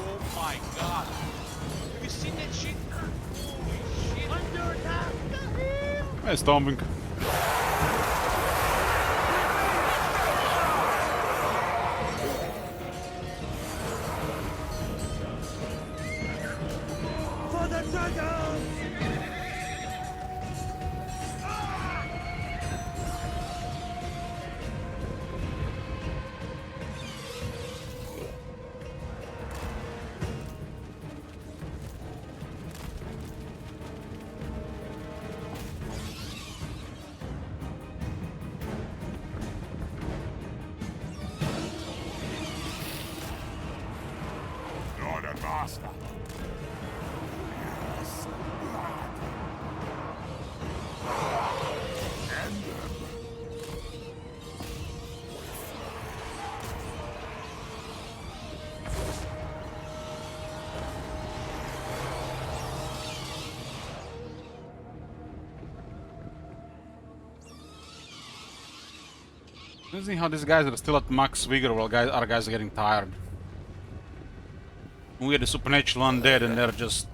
Oh my god. Have you seen that shit? Holy shit. Under attack. Hey, stomping. For the dragons. Lord and Master. Yes, blood. End them. Amazing how these guys are still at max vigor while our guys are getting tired. We are the supernatural undead and they're just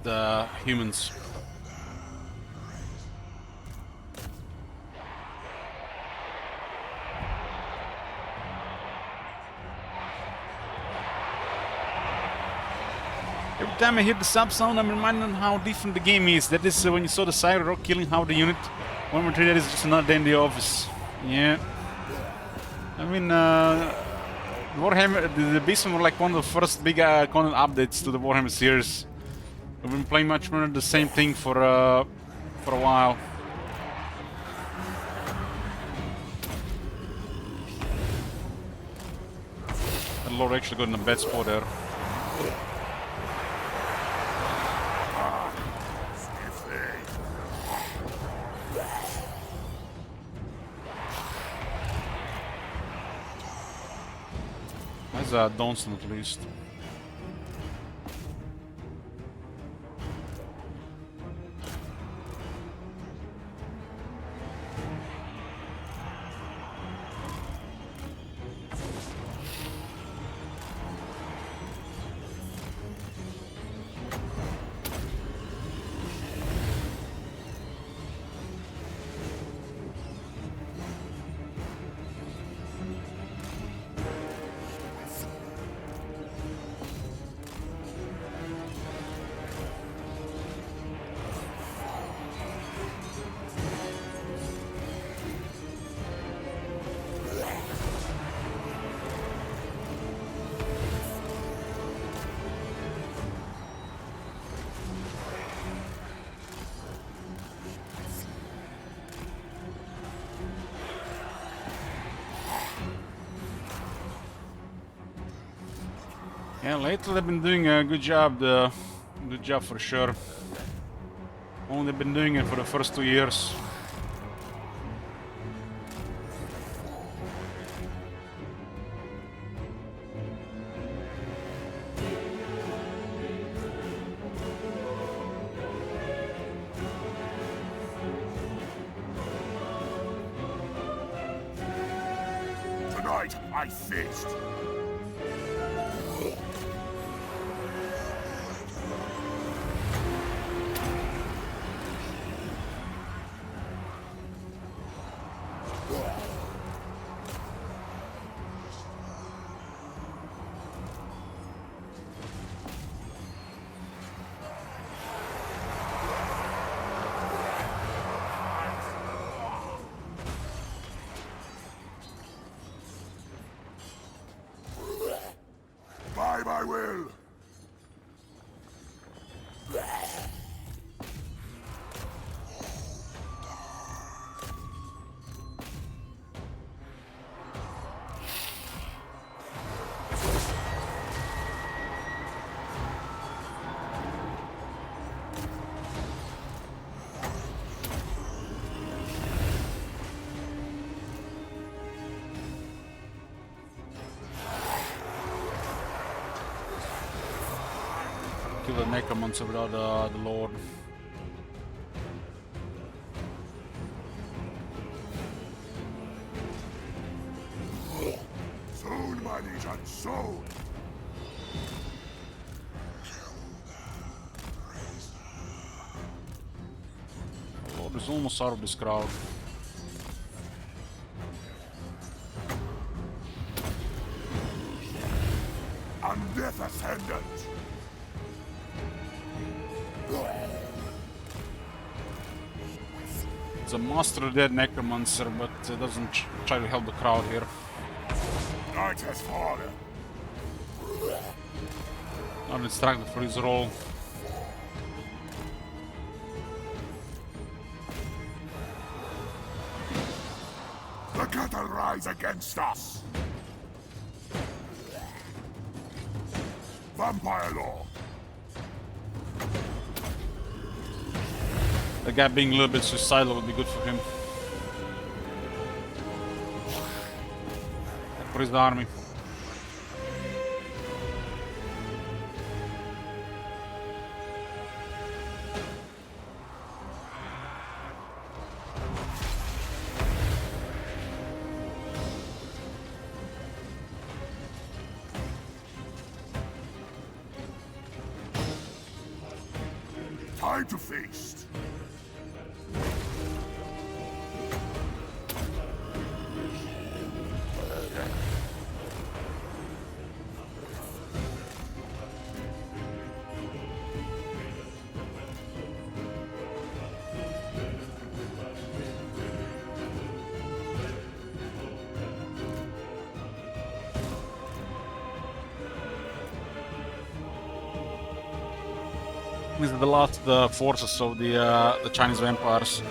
humans. Every time I hear the sub sound, I'm reminded of how different the game is. That is when you saw the Siren Rock killing half the unit. 1.3, that is just another day in the office. Yeah. I mean, Warhammer, the Beastmen were like one of the first big content updates to the Warhammer series. We've been playing much more the same thing for a while. The Lord actually got in a bad spot there. That's Dawson at least. Yeah, lately they've been doing a good job. Good job for sure. Only been doing it for the first 2 years. Tonight, I feast. By my will. Kill the necromancer without the Lord. Soon, my legion, soon. The Lord is almost out of this crowd. And death ascendant. It's a master dead necromancer, but it doesn't try to help the crowd here. Night has fallen. Not distracted for his role. The cattle rise against us. Vampire law. The guy being a little bit suicidal would be good for him. And for his army. Time to feast. These are the last forces of the Chinese vampires.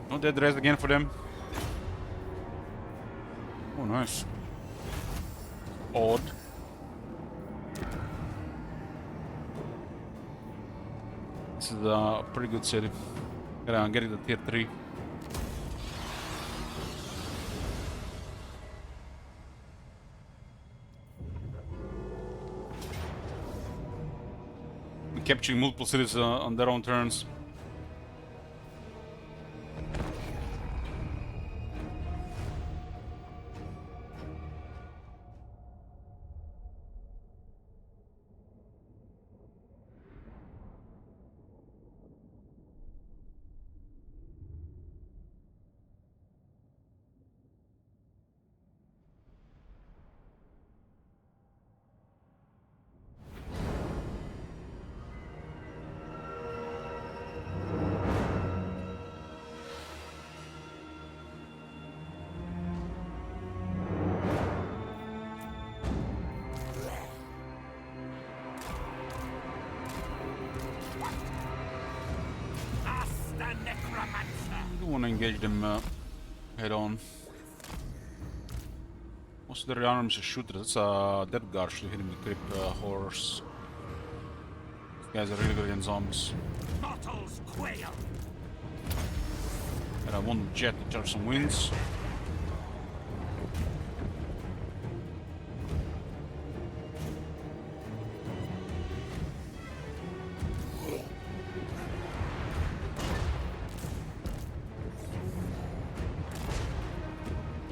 No dead rest again for them. Oh, nice. Odd. This is a pretty good city. Gotta get it to tier 3. We're capturing multiple cities on their own turns. I don't want to engage them head on. Most of their arms are shooters. That's a dead guard actually hitting the creep horse. These guys are really good against zombies. Mortals quail. And I want Jet to charge some wins.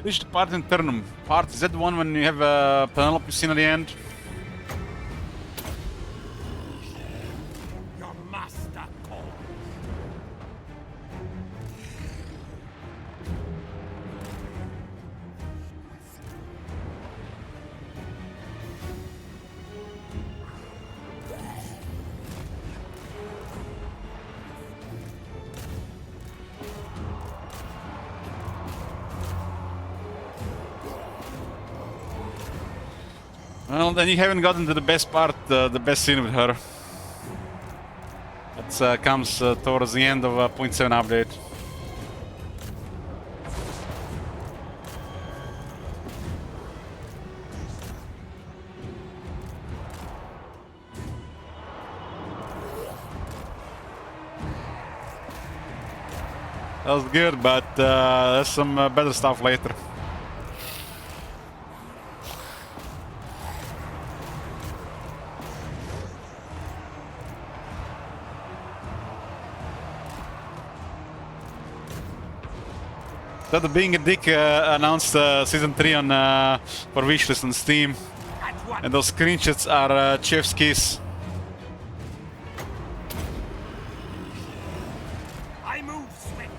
Reach the part in Turnham. Part, is that the one when you have Penelope scene at the end? Your master calls. Well, then you haven't gotten to the best part, the best scene with her. That comes towards the end of 0.7 update. That was good, but there's some better stuff later. That being a dick announced season 3 on for wishlist on Steam, and those screenshots are chef's kiss. I move swift.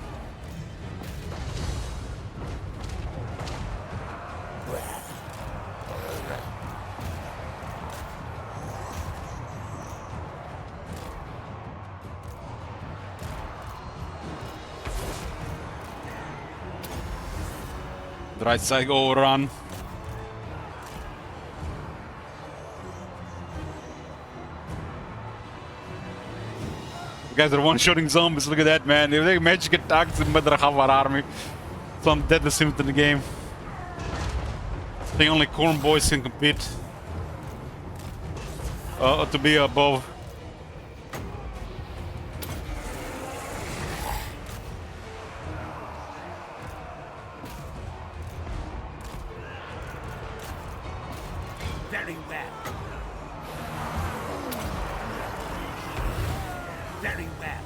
The right side overrun. guys are one-shotting zombies. Look at that, man. If they magic attacks in Madraghavar army, some deadly simp in the game. I think only corn boys can compete. To be above. Very well. Very well.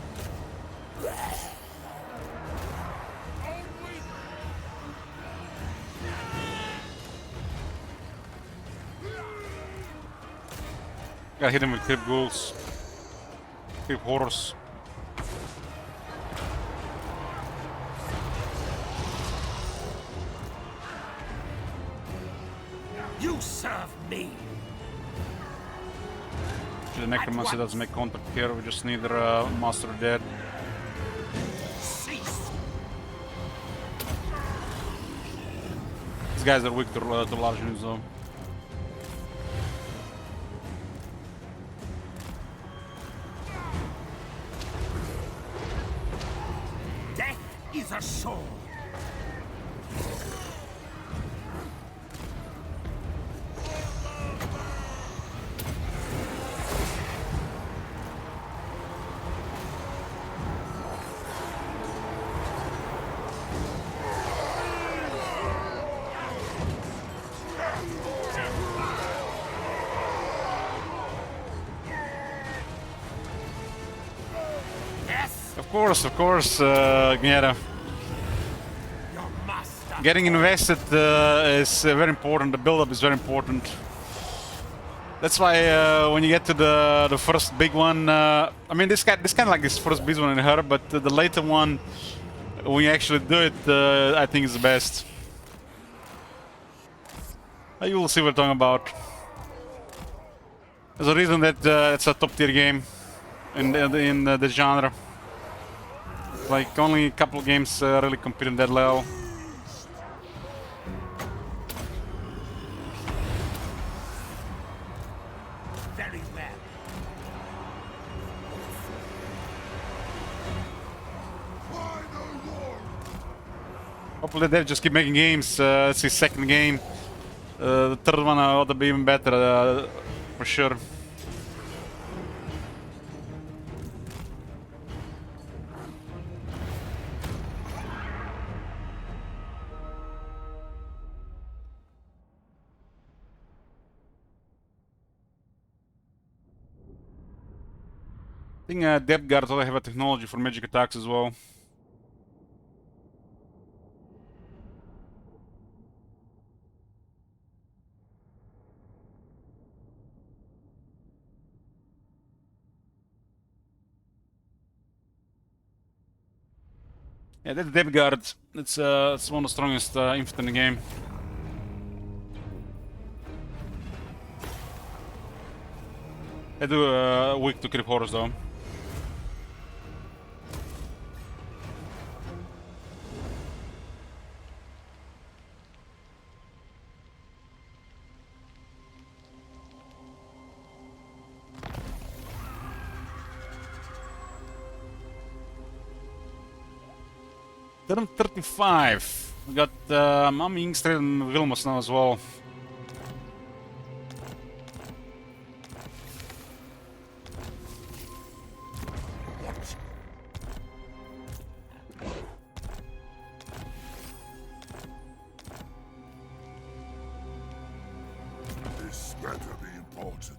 Gotta hit him with creep ghouls. Creep horrors. You serve me. The necromancy doesn't make contact here. We just need master dead. Cease. These guys are weak to large units though. Death is a sword. Of course, Gnera. Your master. Getting invested is very important. The build-up is very important. That's why when you get to the first big one, I mean this kind of like this first big one in her, but the later one, when you actually do it, I think is the best. You will see what I'm talking about. There's a reason that it's a top tier game in the genre. Like only a couple games really compete on that level. Very well. Hopefully they just keep making games. It's his second game. The third one ought to be even better, for sure. I think Depth Guards also have a technology for magic attacks as well. Yeah, that's Depth Guard. It's one of the strongest infantry in the game. They do weak to creep horrors though. Turn 35. We got Mami Ingstred and Vilmos now as well. This better be important.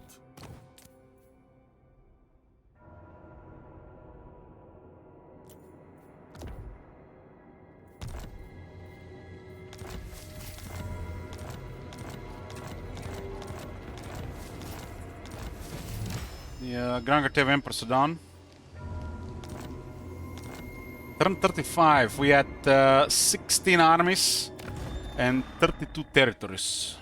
The Grand Gatev Empress are done. Turn 35. We had 16 armies and 32 territories.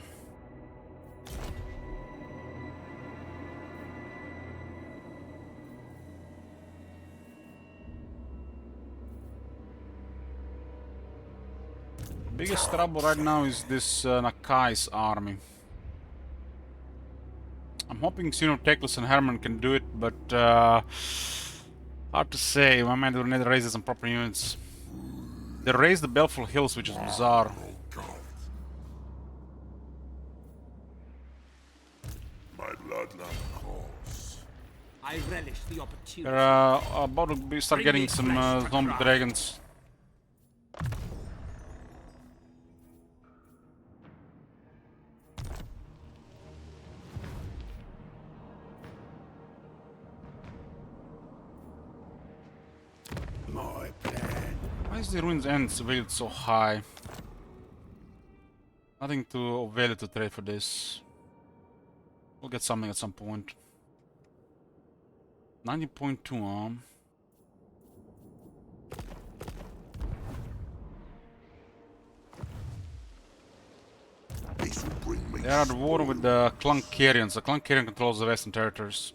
Biggest trouble right now is this Nakai's army. I'm hoping Teklis and Herman can do it, but Hard to say. My man will need to raise some proper units. They raised the Belful Hills, which is bizarre. Oh God. My bloodline calls. I relish the opportunity. They're about to start Bring getting me some flesh for zombie Caravan. dragons. My plan. Why is the ruins end valued so high? Nothing to value to trade for this. We'll get something at some point. 90.2 arm. This will bring me. They are at war with the Clunkarians. The Clunkarian controls the western territories.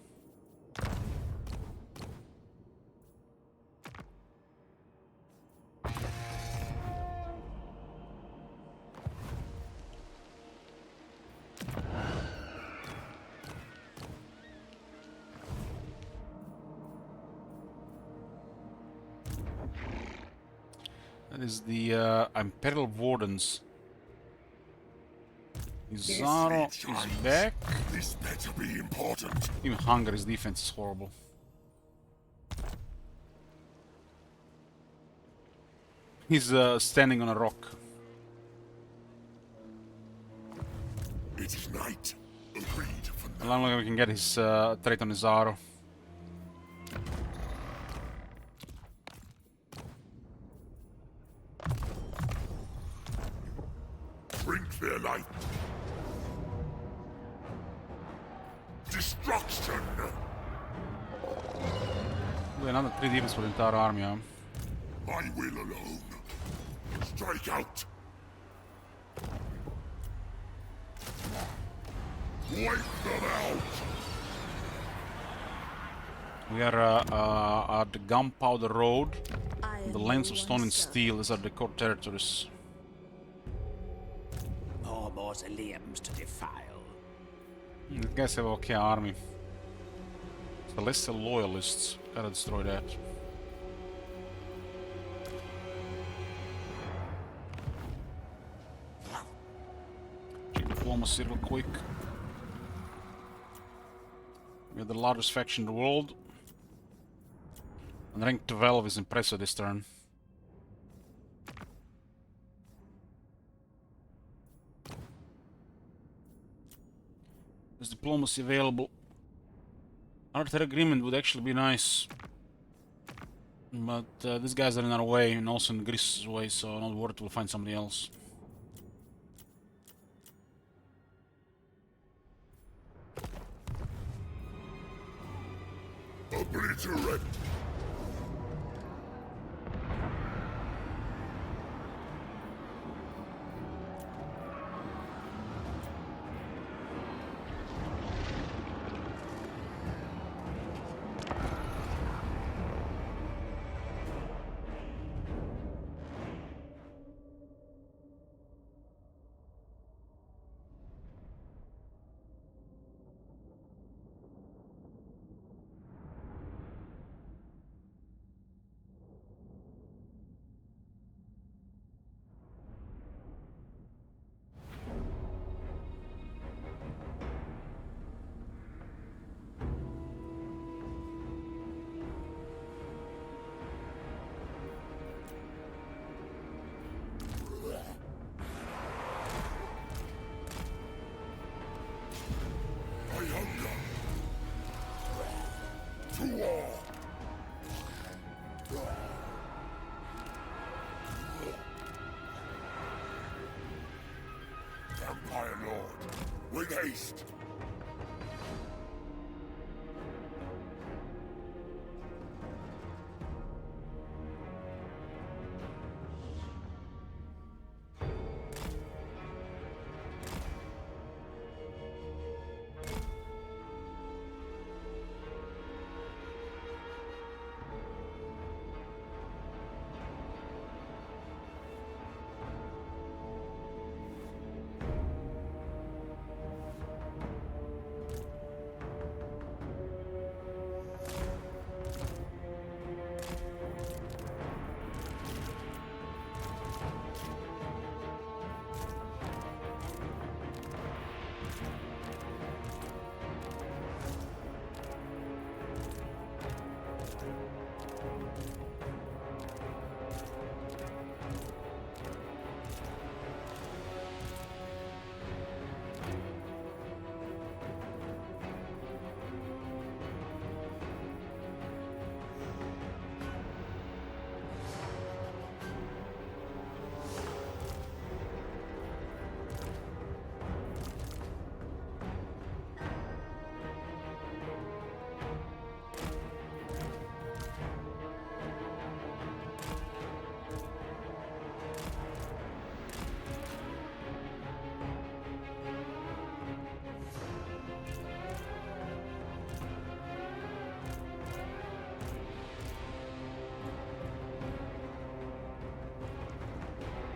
That is the Imperial Wardens. Zaro is back. This better be important. Even Hungary's defense is horrible. He's standing on a rock. It is night. Agreed for How now. long we can get his trait on his Zaro? Bring their light. Destruction. Do another 3 defense for the entire army, huh? My will alone. Strike out. Wipe them out. We are at the Gunpowder Road. I am The no Lands of Stone and one's servant. Steel. These are the core territories. More mausoleums to defile. These guys have okay army. Celestial Loyalists. Gotta destroy that. Check diplomacy real quick. We're the largest faction in the world. And rank 12 is impressive this turn. There's diplomacy available. Arthur agreement would actually be nice. But these guys are in our way and also in Greece's way, so not worth it, we'll find somebody else. Obliterate. I hunger. To war. Vampire Lord, with haste.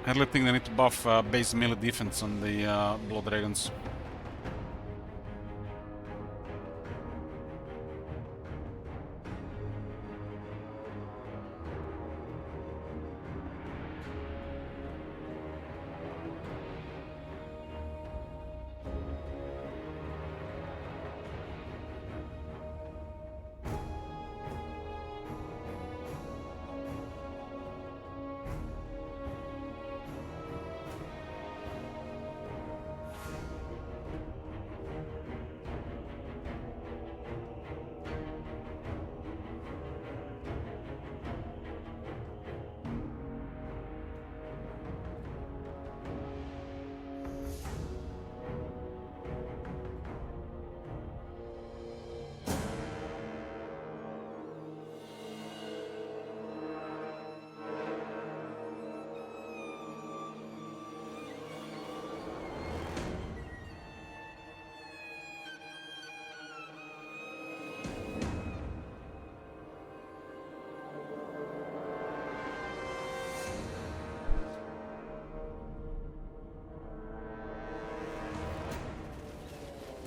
I really think they need to buff base melee defense on the Blood Dragons.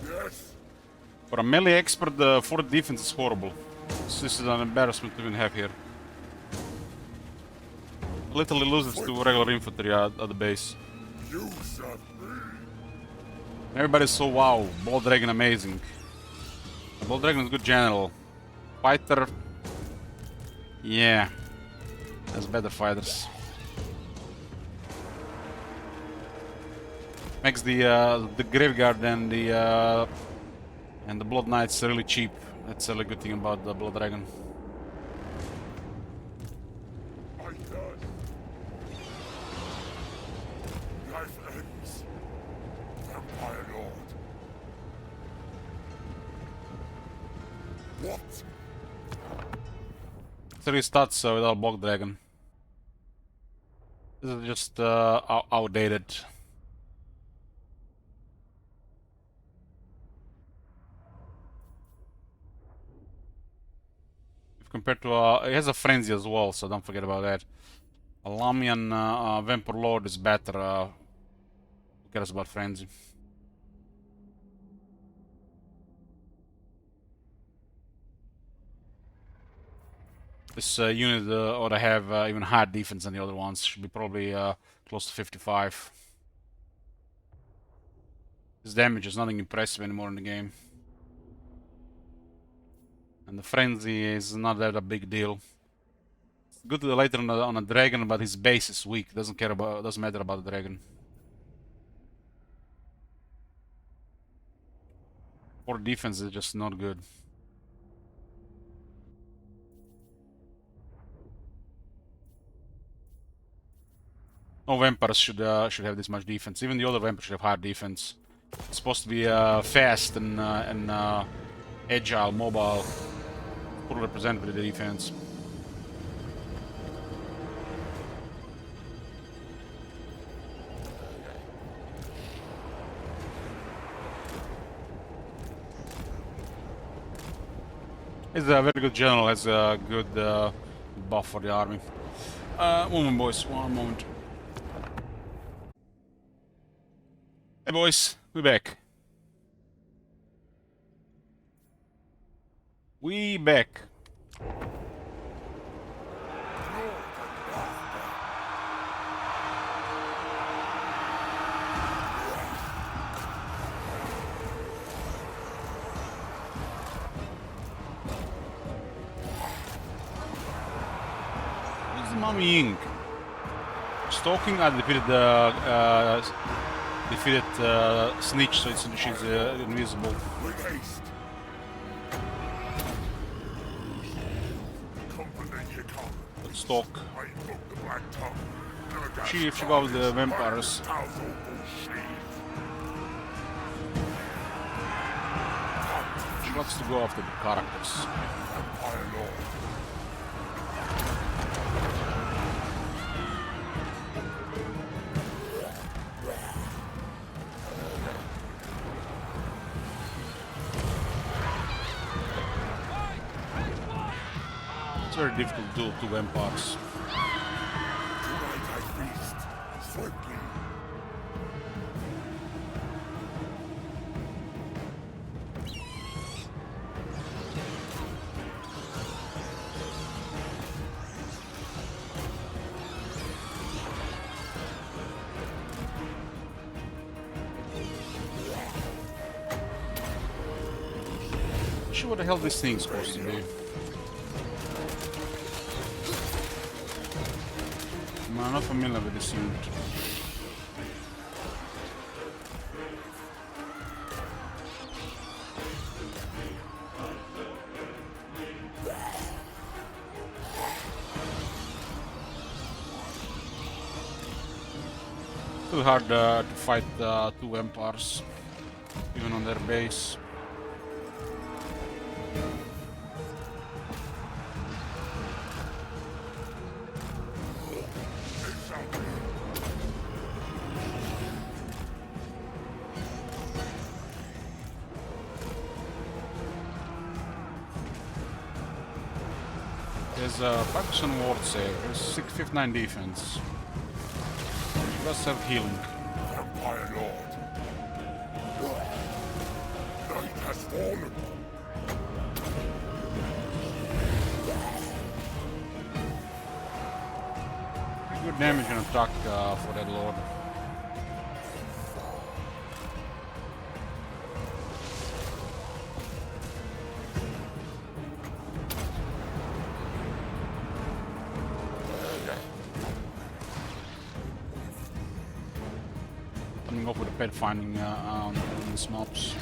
Yes. For a melee expert, the fort defense is horrible. So this is an embarrassment to even have here. Literally loses to regular infantry at the base. You serve me. Everybody's so wow, Blood Dragon amazing. Blood Dragon is good general. Fighter, yeah, has better fighters. Makes the graveyard and the Blood Knights really cheap. That's a really good thing about the Blood Dragon. I thirst. Life ends. Vampire Lord. What? 3 stats without Blood Dragon. This is just outdated. Compared to it has a frenzy as well, so don't forget about that. A Lamian Vampire Lord is better. Who cares about frenzy? This unit ought to have even higher defense than the other ones. Should be probably close to 55. His damage is nothing impressive anymore in the game. And the frenzy is not that a big deal. It's good later on a dragon, but his base is weak. Doesn't matter about the dragon. For defense is just not good. No vampires should have this much defense. Even the other vampires should have higher defense. It's supposed to be fast and agile, mobile. Poorly represented with the defense. He's a very good general. Has a good buff for the army. One moment, boys. One moment. Hey, boys. We're back. We back. Who's the Mommy Ink? Stalking. I defeated Snitch, so she's invisible. With haste. Company you come. But Stalk. I invoke the Black Tongue. She got the vampires. She wants to go after the characters. Vampire Lord. It's very difficult to do two vampires. Tonight I feast. sure what the hell this thing's supposed to be. I'm not familiar with this unit. Too hard to fight two empires, even on their base. There's a 5% ward save, there's 659 defense. Let's have healing. Vampire Lord. Night has fallen. Pretty good damage on attack for that lord. Coming up with a pet finding on these mobs.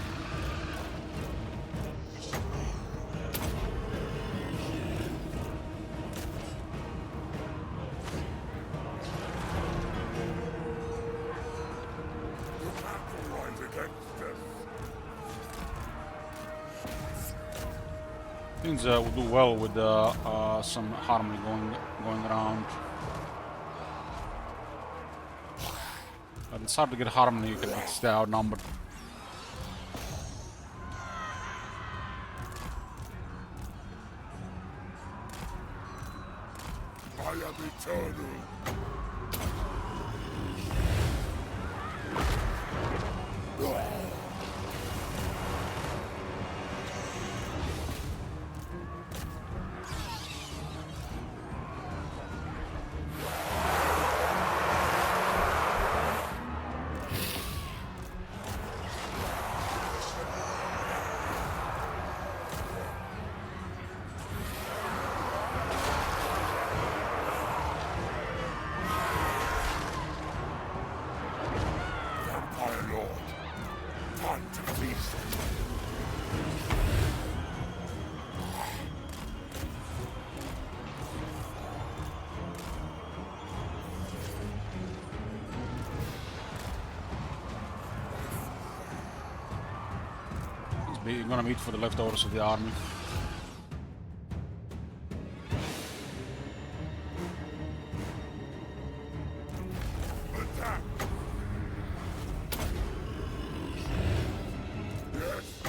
You can't rise against them. Things will do well with some harmony going around. But it's hard to get harmony if it's outnumbered. I am eternal. Vampire Lord. Time to feast. He's gonna meet for the leftovers of the army. Attack. Yes.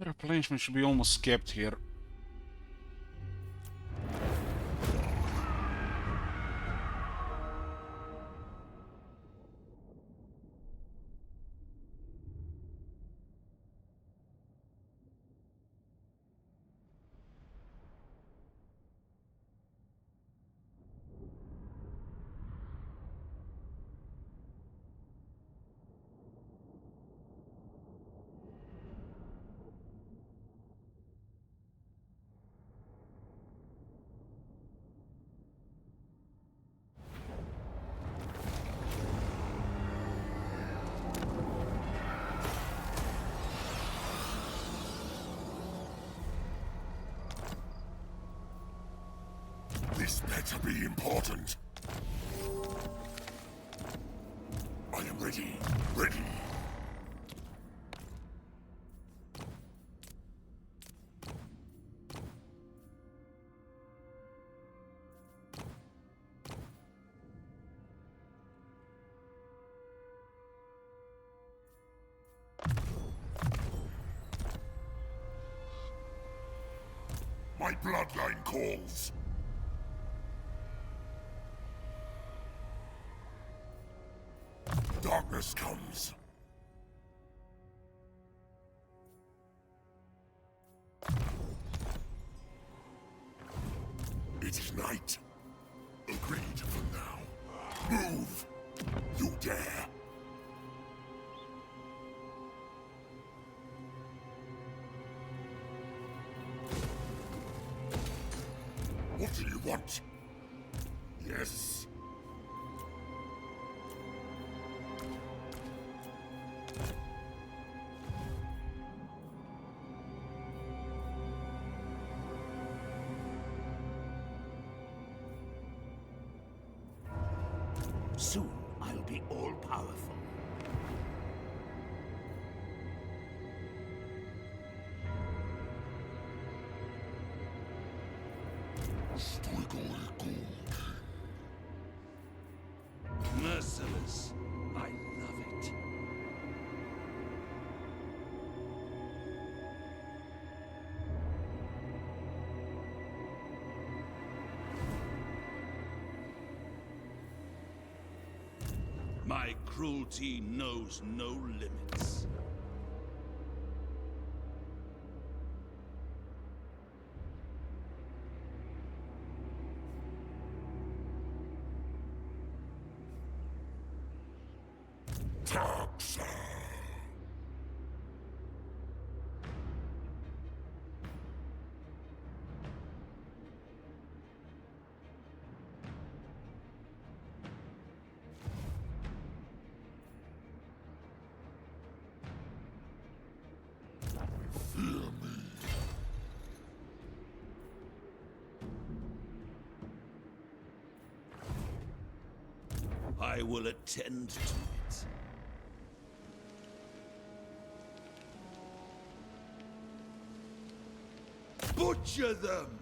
The replenishment should be almost kept here. This better be important. I am ready. Ready. My bloodline calls. Darkness comes. It is night. Agreed for now. Move! You dare! What do you want? Yes. Soon I'll be all-powerful. Merciless. I love it. My cruelty knows no limits. I will attend to it. Butcher them!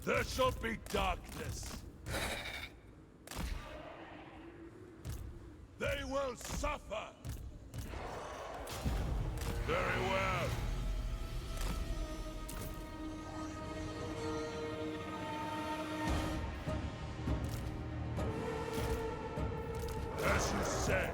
There shall be darkness. They will suffer. Very well. As you said.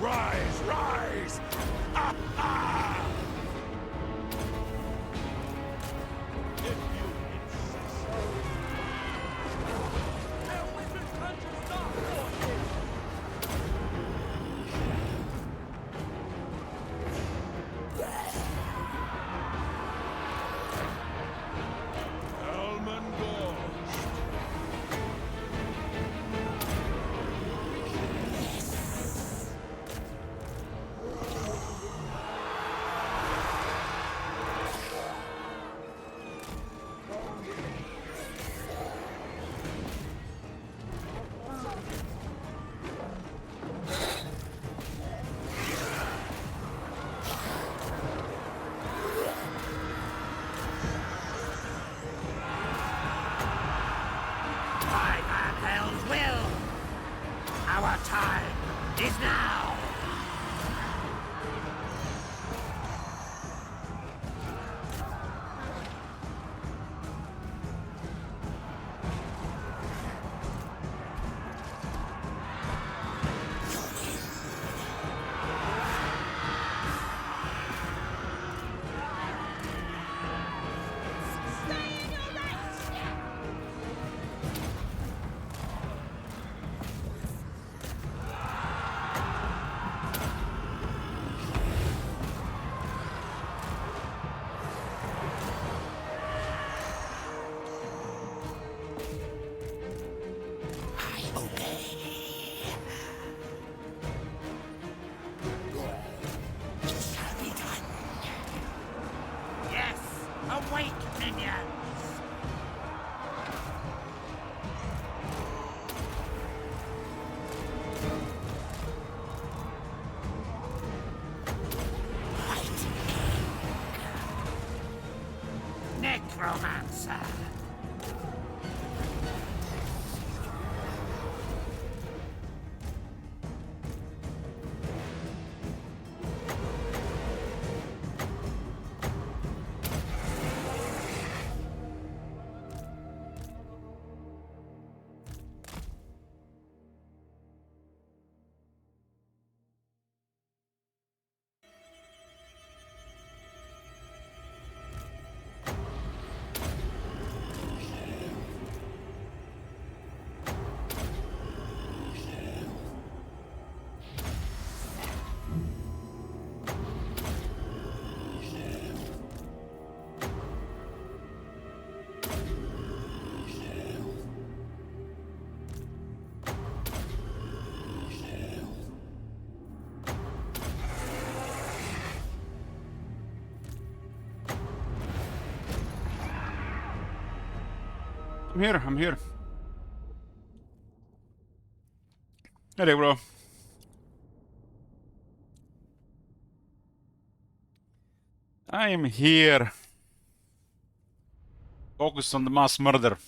Rise, rise! Ah, ah! If you insist. Their wizard hunters dark forces! Elman Gorge. By the hell's will! Our time is now! I obey. It shall be done. Yes, awake, minions! White egg. Necromancer! I'm here. Hey there, bro. I am here. Focus on the mass murder.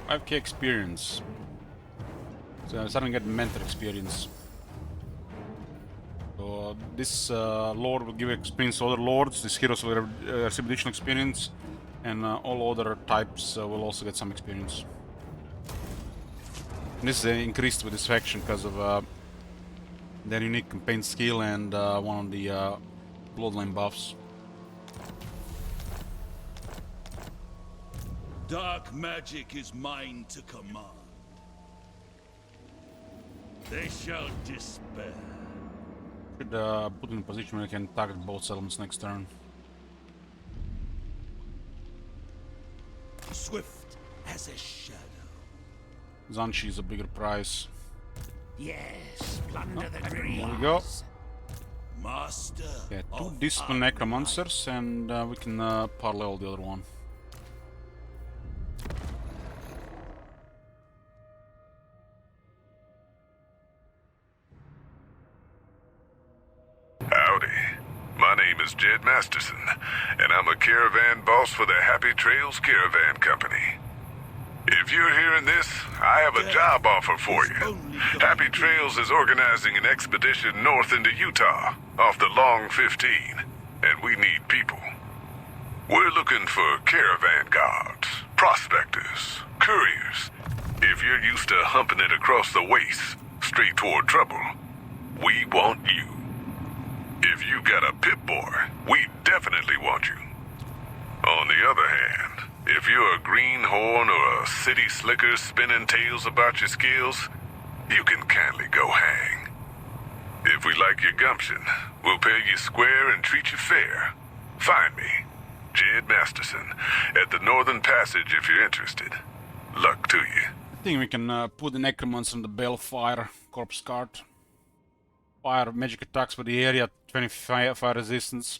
$5K experience. So I'm starting to get mentor experience. So this lord will give experience to other lords. These heroes will receive additional experience, and all other types will also get some experience. And this is increased with this faction because of their unique campaign skill and one of the bloodline buffs. Dark magic is mine to command. They shall despair. Should put in a position where I can target both settlements next turn. Swift as a shadow. Zanchi is a bigger price. Yes, plunder the green. There we go. Master. Yeah, 2 of discipline necromancers, and we can parallel the other one. Howdy. My name is Jed Masterson, and I'm a caravan boss for the Happy Trails Caravan Company. If you're hearing this, I have a job offer for you. Happy Trails is organizing an expedition north into Utah, off the Long 15, and we need people. We're looking for caravan guards, prospectors, couriers. If you're used to humping it across the waste, straight toward trouble, we want you. If you got a pip-boy, we definitely want you. On the other hand, if you're a greenhorn or a city slicker spinning tales about your skills, you can kindly go hang. If we like your gumption, we'll pay you square and treat you fair. Find me, Jed Masterson, at the Northern Passage if you're interested. Luck to you. I think we can put the necromants on the Balefire corpse cart. Fire magic attacks for the area, 25 fire resistance.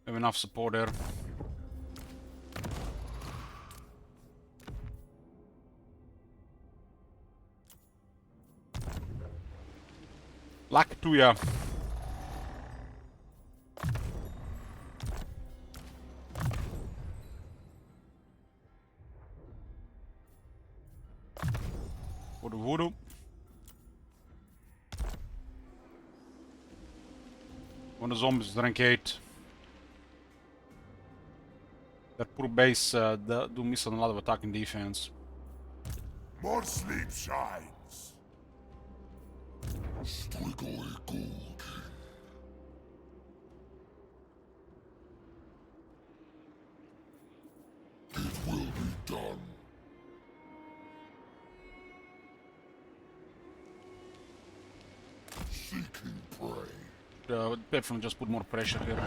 Have enough support there. Luck to ya. For the voodoo. One of the zombies, rank 8. That poor base do miss on a lot of attacking defense. More sleep shines. Strigoi Gold. It will be done. Seeking prey. Definitely just put more pressure here.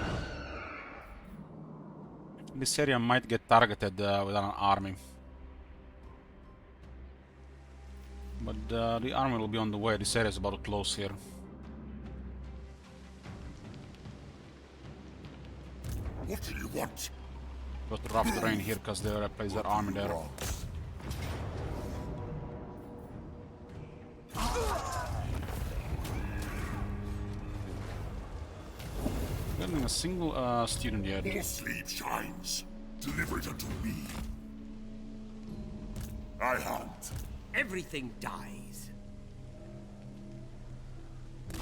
This area might get targeted without an army. But the army will be on the way. This area is about to close here. What do you want? Got rough terrain here because they placed their army there. Getting a single student yet. More sleep shines. Deliver it unto me. I hunt. Everything dies.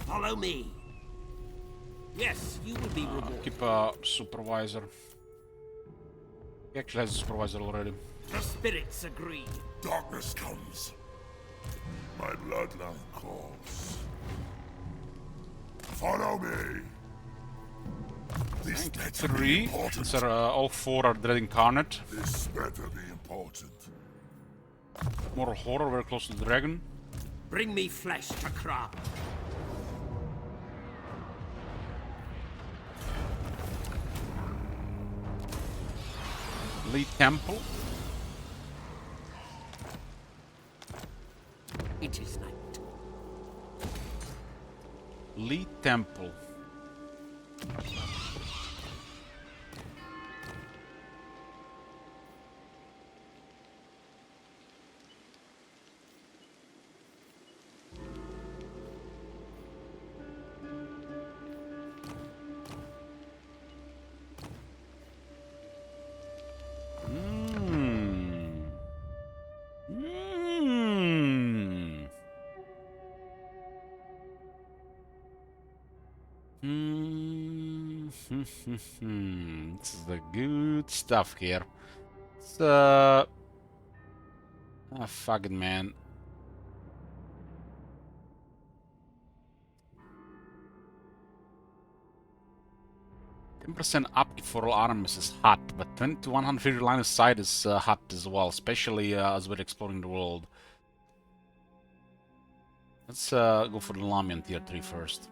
Follow me. Yes, you will be rewarded. Keep a supervisor. He actually has a supervisor already. The spirits agree. Darkness comes. My bloodline calls. Follow me. This better be 3. important. These are all 4 are Dread Incarnate. This better be important. Moral Horror, very close to the dragon. Bring me flesh to crop. Lee Temple. It is night. Lee Temple. This is the good stuff here. It's fuck it, man. %10 upkeep for all armies is hot, but 20 to 150 line of sight is hot as well, especially as we're exploring the world. Let's go for the Lamian tier 3 first.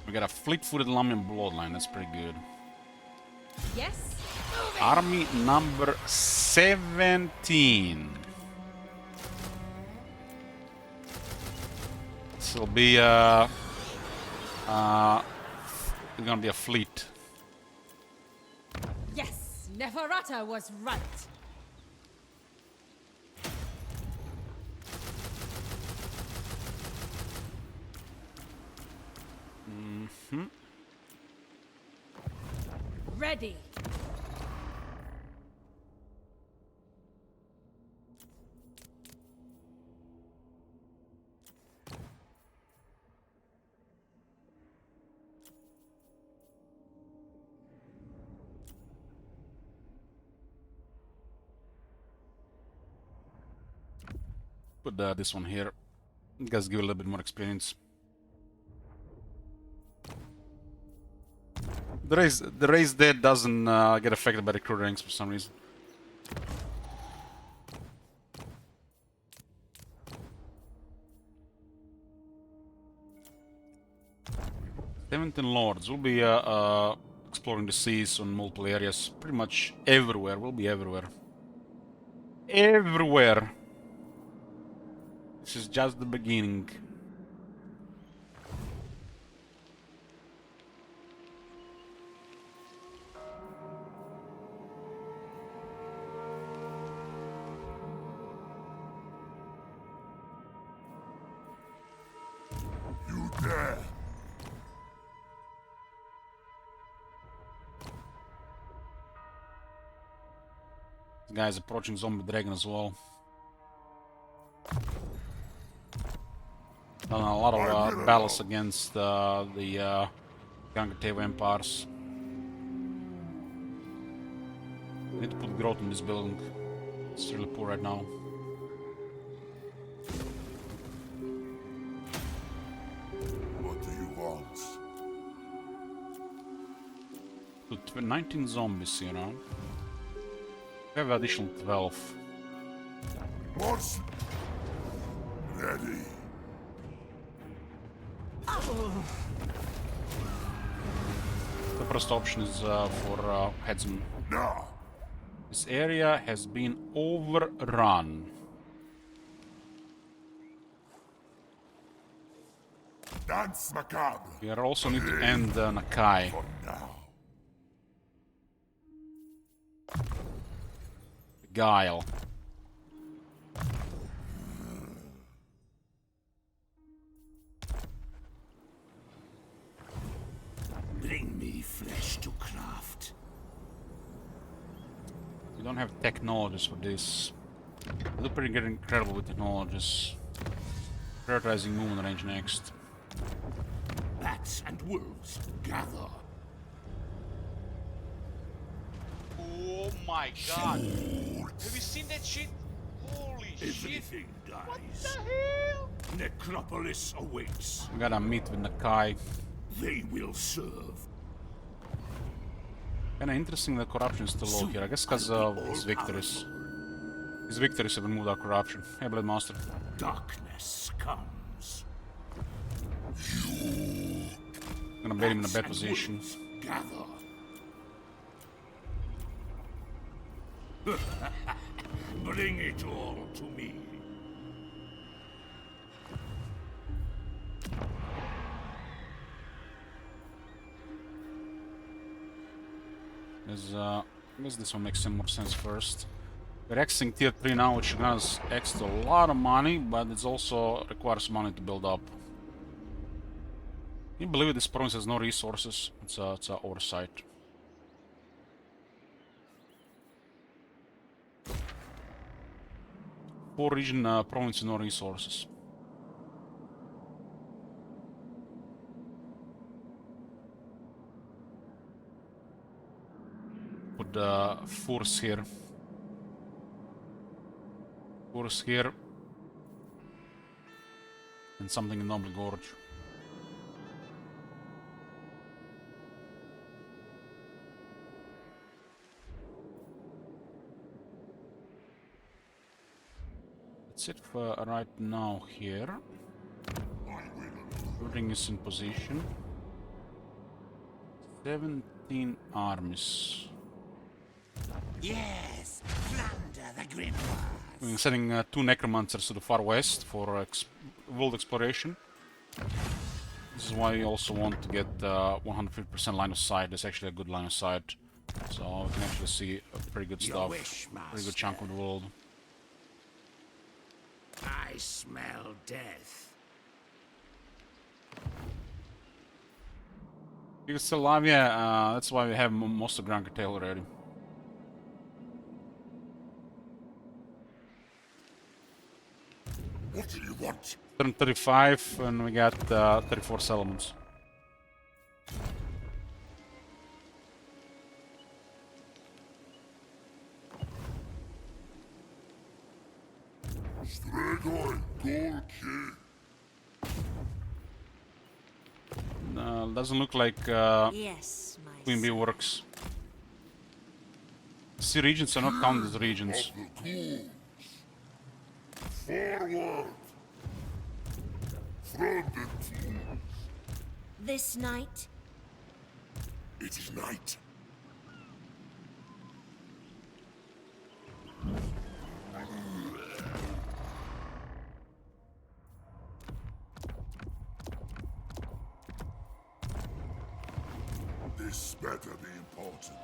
We got a fleet-footed Lamian bloodline, that's pretty good. Yes? Army number 17. This will be gonna be a fleet. Yes, Neferata was right. ready. Put this one here. You guys give a little bit more experience. The race dead doesn't get affected by the crew ranks for some reason. "17 Lords." We'll be exploring the seas on multiple areas. Pretty much everywhere. We'll be everywhere. Everywhere! This is just the beginning. You dare! This guy's approaching zombie dragon as well. Done a lot of battles against the Gangatev empires. Need to put growth in this building. It's really poor right now. What do you want? Put 19 zombies here now. We have additional 12. What's ready? The first option is for headsman. Now! This area has been overrun. Dance macabre! We are also need to end Nakai. For now. Guile. Bring me flesh to craft. We don't have technologies for this. We look pretty incredible with technologies. Prioritizing movement range next. Bats and wolves, gather. Oh my god. Have you seen that shit? Holy shit. Everything dies. What the hell? Necropolis awaits. We gotta meet with Nakai. They will serve. Kinda interesting that corruption is still low here. I guess because of his victories. His victories have removed our corruption. Hey, Blade Master. Darkness comes. I'm gonna bait him in a bad position. Gather. Bring it all to me. I guess this one makes some more sense first. We're Xing tier 3 now, which has extra a lot of money, but it also requires money to build up. Can you believe it? This province has no resources? It's a oversight. Poor region province, no resources. Put the force here. Force here. And something in Noble Gorge. That's it for right now here. Everything is in position. 17 armies. Yes, plunder the grimoires. We're sending 2 necromancers to the far west for world exploration. This is why we also want to get 150% line of sight. That's actually a good line of sight. So we can actually see pretty good Your stuff. wish, Pretty good chunk of the world. I smell death. You're still alive, yeah. That's why we have most of Grand Curtail already. What do you want? Turn 35, and we got 34 settlements. Stregoi, Gol King. Doesn't look like Yes, my Queen Bee son. works. See, regions are not counted as regions. Of the ghouls. Forward. From the tombs. This night, It is night. This better be important.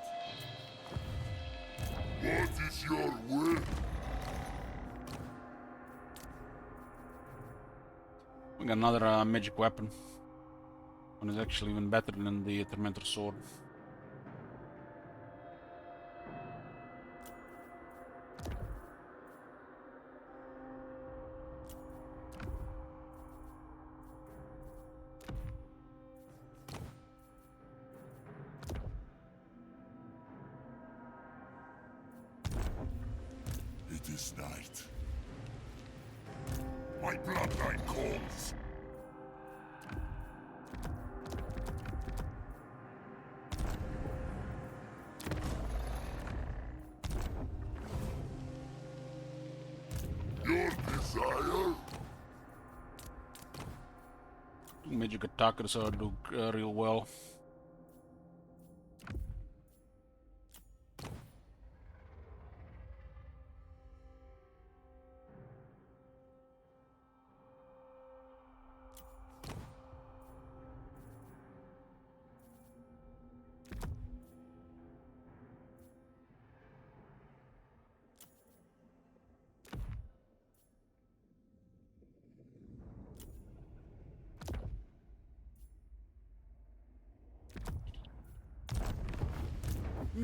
What is your will? We got another magic weapon. One is actually even better than the Tormentor sword. It is night. My bloodline calls. Your desire? Two magic attackers do real well.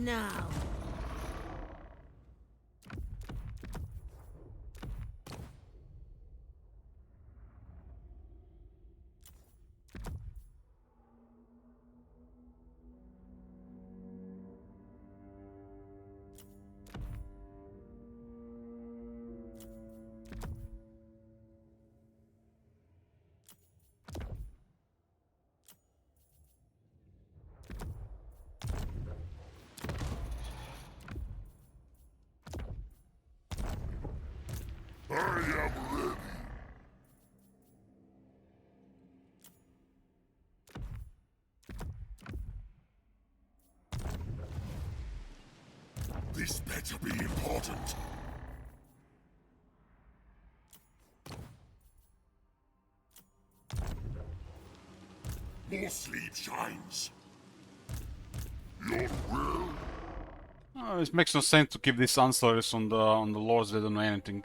now. I am ready. This better be important. More sleep shines. Your will? It makes no sense to keep these ancillaries on the lords that don't know anything.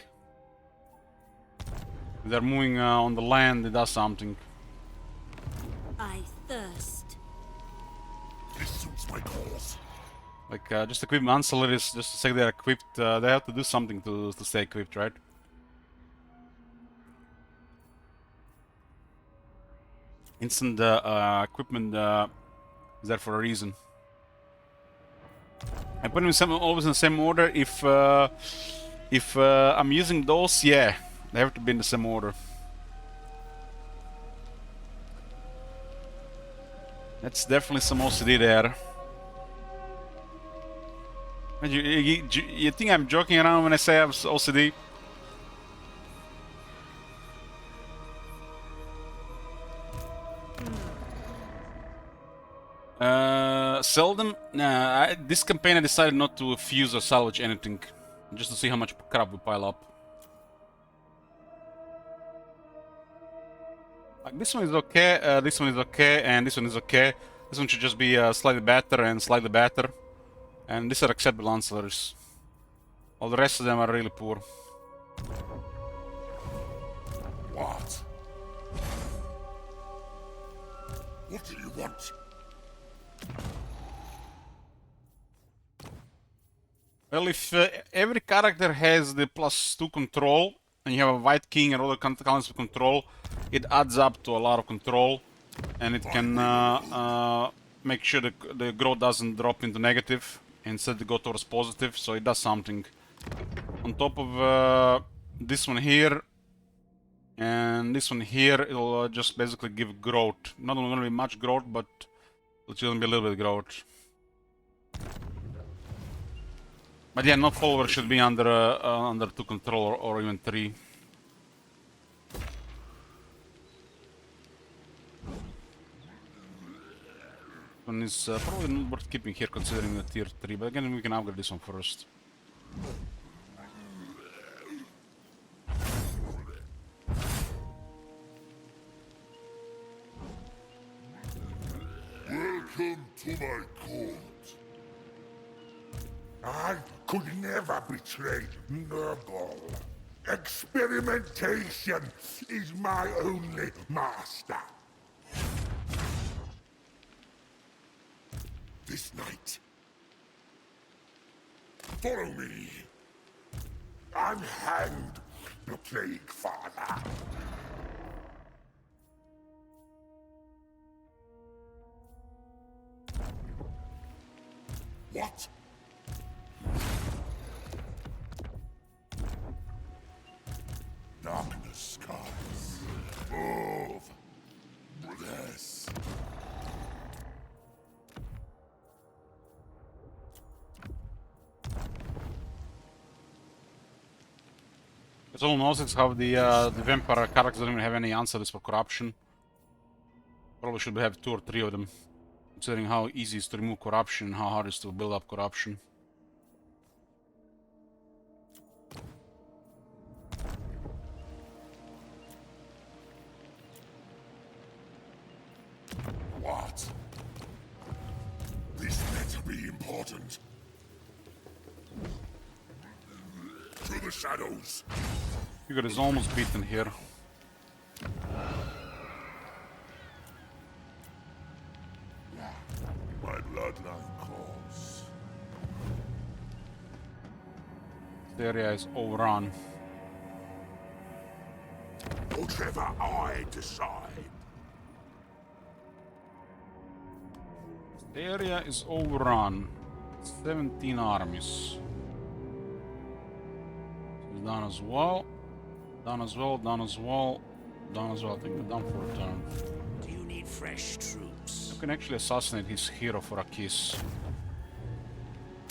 If they're moving on the land, it does something. I thirst. This suits my cause. Like just equip ancillaries just to say they're equipped. They have to do something to stay equipped, right? Instant equipment is there for a reason. I put them always in the same order. If I'm using those, yeah, they have to be in the same order. That's definitely some OCD there. And you think I'm joking around when I say I have OCD? Seldom. Nah, this campaign I decided not to fuse or salvage anything, just to see how much crap we pile up. Like this one is okay, this one is okay, and this one is okay. This one should just be slightly better and slightly better. And these are acceptable ancillaries. All the rest of them are really poor. What? What do you want? Well, if every character has the +2 control, and you have a white king and other kinds of control, it adds up to a lot of control, and it can make sure the growth doesn't drop into negative, instead go towards positive, so it does something. On top of this one here, and this one here, it'll just basically give growth. Not gonna be much growth, but it's gonna be a little bit growth. But yeah, no follower should be under 2 control or even 3. One is probably not worth keeping here considering the tier 3, but again we can upgrade this one first. Welcome to my court. I could never betray Nurgle. Experimentation is my only master. This night, follow me. I'm hanged, the Plague Father. What? Darkness skies. Move. Bless. It's all nonsense how the vampire characters don't even have any answers for corruption. Probably should have 2 or 3 of them, considering how easy it is to remove corruption and how hard it is to build up corruption. What? This better be important. To the shadows. Figure is almost beaten here. My bloodline calls. The area is overrun. Whatever I decide. The area is overrun. 17 armies. It's done as well. Done as well, done as well, done as well. I think we're done for a turn. Do you need fresh troops? You can actually assassinate his hero for a kiss.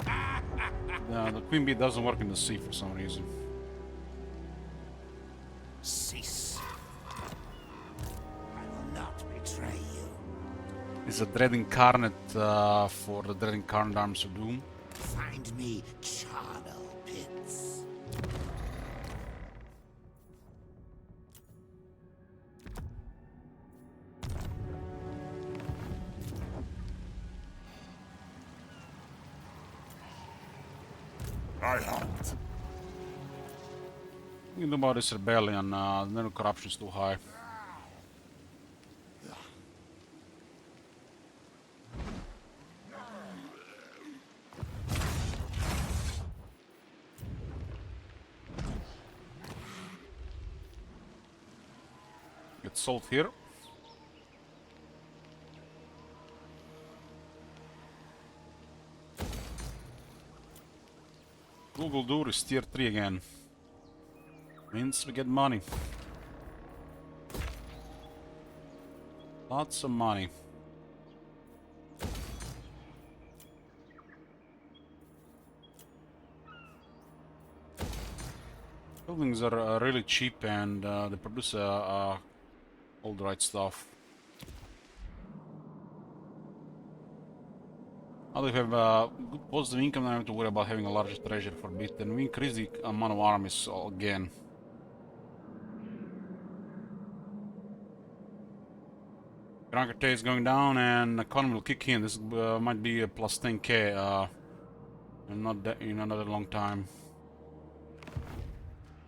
The Queen Bee doesn't work in the sea for some reason. Cease. I will not betray you. It's a Dread Incarnate for the Dread Incarnate Arms of Doom. Find me charnel pits. I hunt. You can do about this rebellion, the corruption is too high. Get salt here. Google Door is tier 3 again. Means we get money. Lots of money. Buildings are really cheap and they produce all the right stuff. Now they have good positive income, I don't have to worry about having a larger treasure for a bit, and we increase the amount of armies again. Ranked is going down and economy will kick in. This might be a plus 10k in another long time.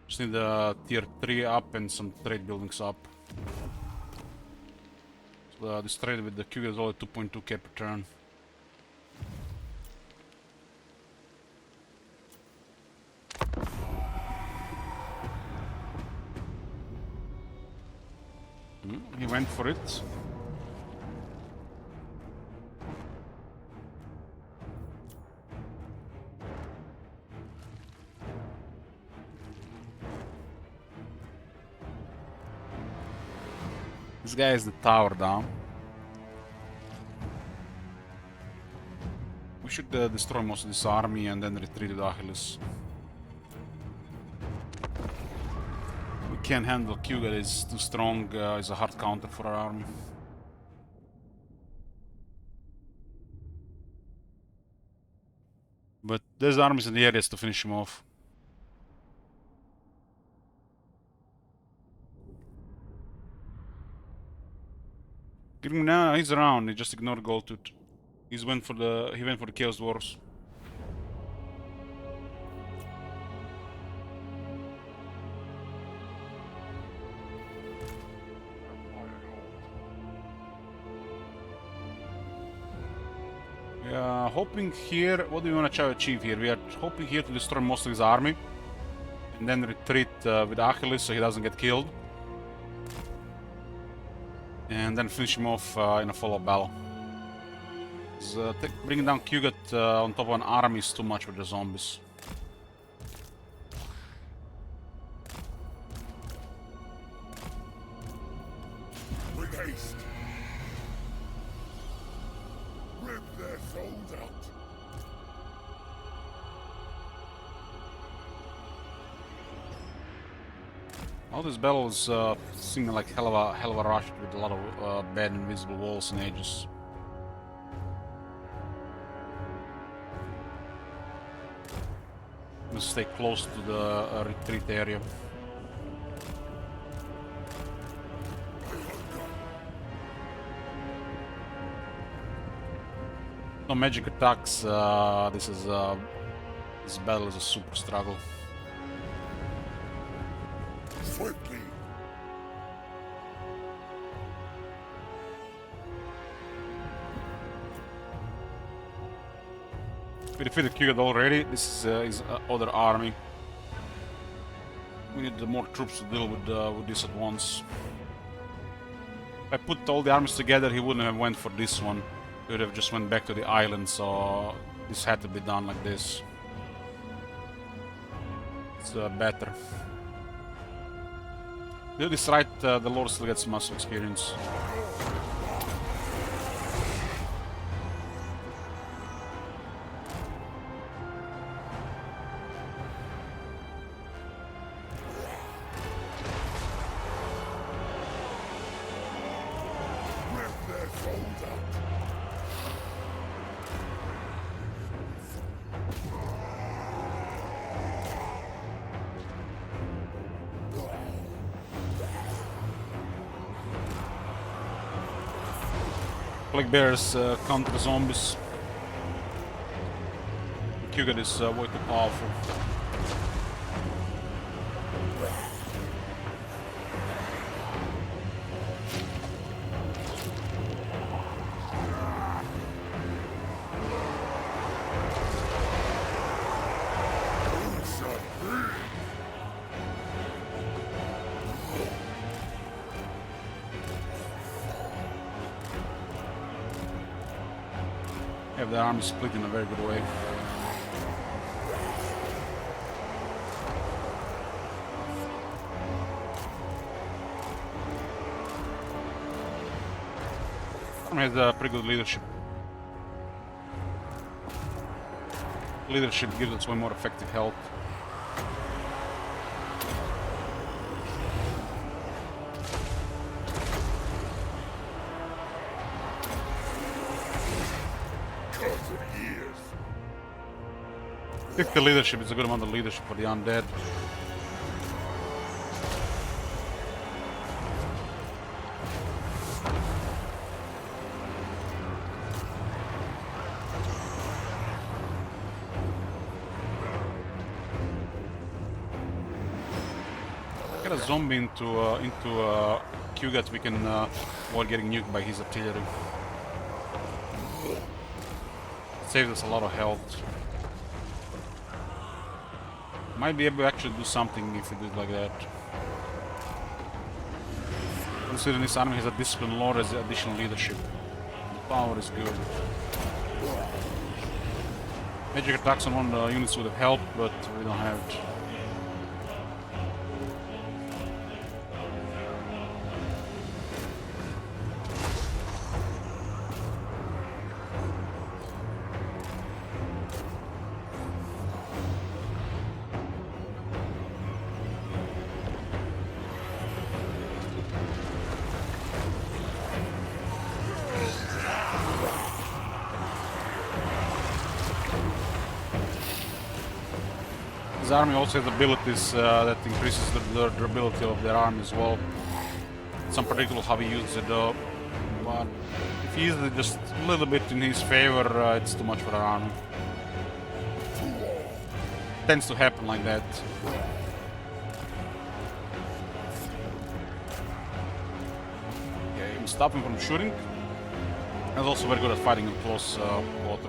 Just need the tier 3 up and some trade buildings up. So, this trade with the Q is only 2.2k per turn. for it. This guy is the tower down. We should destroy most of this army and then retreat to Achilles. We can't handle Kuga, it's too strong, it's a hard counter for our army. But there's armies in the areas to finish him off. Get him now, he's around, he just ignored Goldtooth. He went for the Chaos Dwarves. We are hoping here, what do we want to try to achieve here? We are hoping here to destroy most of his army and then retreat with Achilles so he doesn't get killed. And then finish him off in a follow-up battle. Bringing down Kugat on top of an army is too much with the zombies. With haste. Rip their souls out. All this battle is seeming like hell of a rush with a lot of bad invisible walls and edges. Let's stay close to the retreat area. No magic attacks. This battle is a super struggle. Swiftly. We defeated Kugat already. This is his other army. We need more troops to deal with this at once. If I put all the armies together, he wouldn't have went for this one. He would have just went back to the island, so this had to be done like this. It's better. Do this right, the Lord still gets muscle experience. Rip their souls out. Plague Bears counter zombies. Kugat is way too powerful. Have the army split in a very good way. Army has pretty good leadership. Leadership gives us way more effective help. I think the leadership is a good amount of leadership for the undead. Get a zombie into Kugat, we can avoid getting nuked by his artillery. It saves us a lot of health. Might be able to actually do something if we do it like that. Considering this army has a discipline lord as additional leadership. The power is good. Magic attacks on one of the units would have helped, but we don't have it. His army also has abilities that increases the durability of their army as well. It's unpredictable how he uses it though, but if he uses it just a little bit in his favor, it's too much for our army. Tends to happen like that. Okay, stop him from shooting. He's also very good at fighting in close quarter.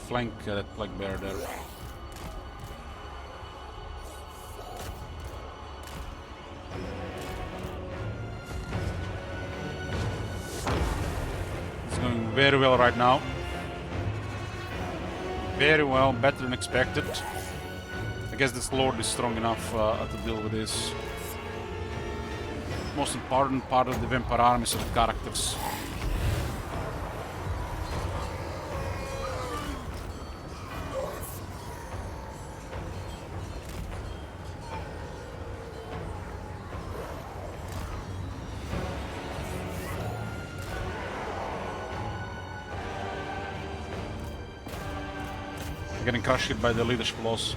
Flank that plague bear there. It's going very well right now. Very well, better than expected. I guess this lord is strong enough to deal with this. Most important part of the vampire armies are the characters. Getting crushed by the leadership loss.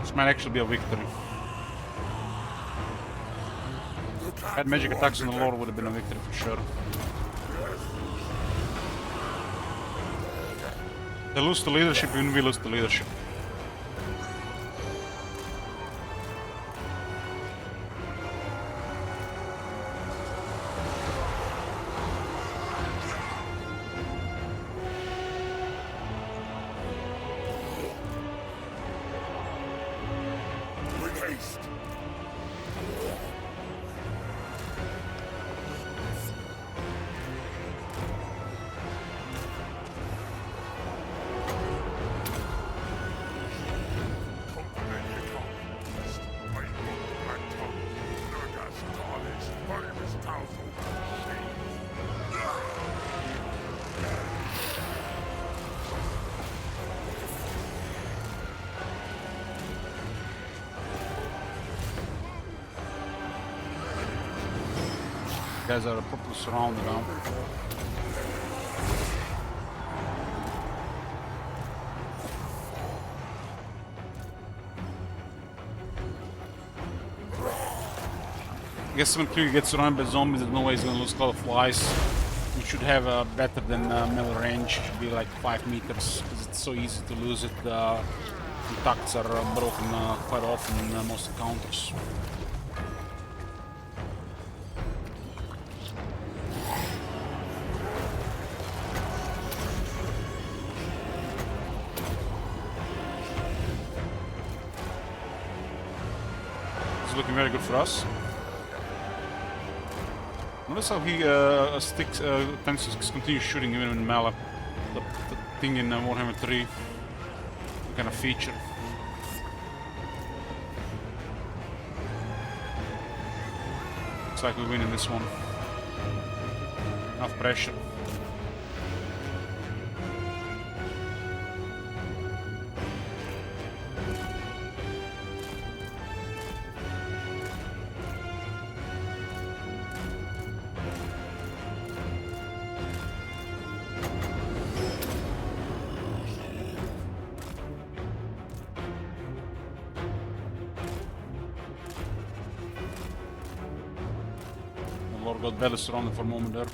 This might actually be a victory. Had magic attacks on the lord would have been a victory for sure. They lose the leadership, even we lose the leadership. Guys are properly surrounded now. I guess when Krieger gets surrounded by zombies, there's no way he's gonna lose Call of Flies. You should have a better than melee range. It should be like 5 meters, because it's so easy to lose it. Contacts are broken quite often in most encounters. It's looking very good for us. Notice how he tends to continue shooting even in melee. The thing in Warhammer 3 kind of feature. Looks like we win in this one. Enough pressure. Lord got belly surrounded for a moment there.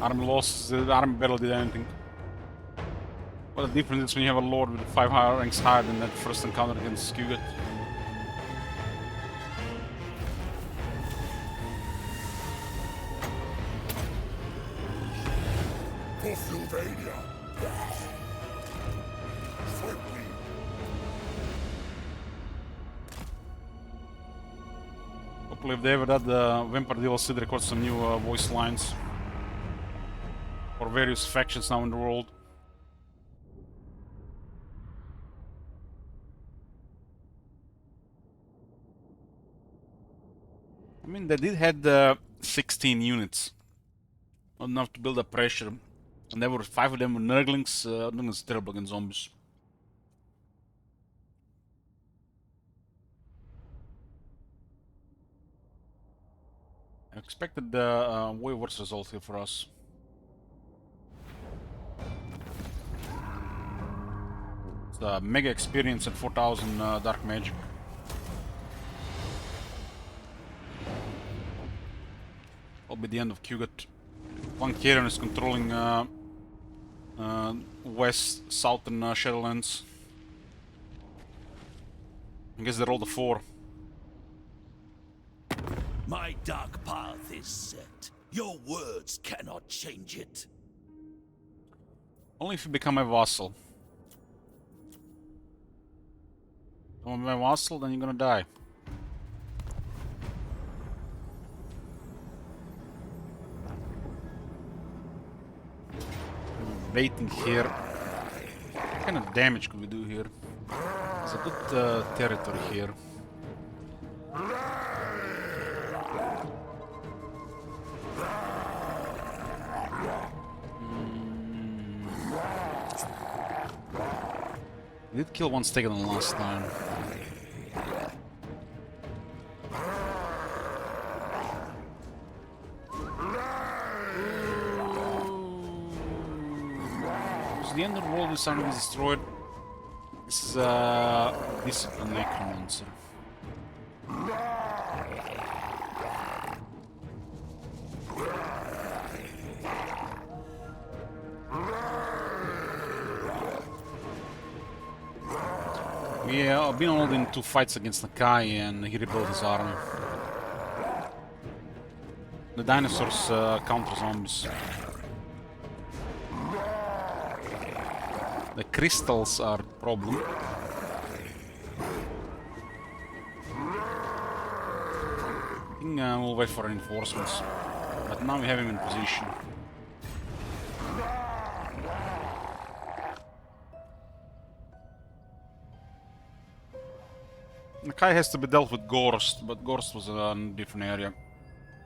Army lost, the army barely did anything. What a difference is when you have a lord with 5 ranks higher than that first encounter against Skuget. For Sylvania! Swiftly! Hopefully if they ever add the Vampire DLC, they record some new voice lines for various factions now in the world. I mean, they did had 16 units. Not enough to build up pressure. And there were 5 of them were Nurglings. I think it's terrible against zombies. I expected the way worse result here for us. It's a mega experience at 4000 dark magic. Will be the end of Kugat. One Caravan is controlling west, southern Shadowlands. I guess they rolled a 4. My dark path is set. Your words cannot change it. Only if you become a vassal. Don't be my vassal, then you're gonna die. Waiting here. What kind of damage could we do here? It's a good territory here. We did kill one Stegadon last time. The end of the world is starting to be destroyed. This is Discipline Necromancer. Yeah, I've been only in 2 fights against Nakai and he rebuilt his army. The dinosaurs counter zombies. The crystals are the problem. I think we'll wait for reinforcements. But now we have him in position. Nakai has to be dealt with Gorst, but Gorst was a different area.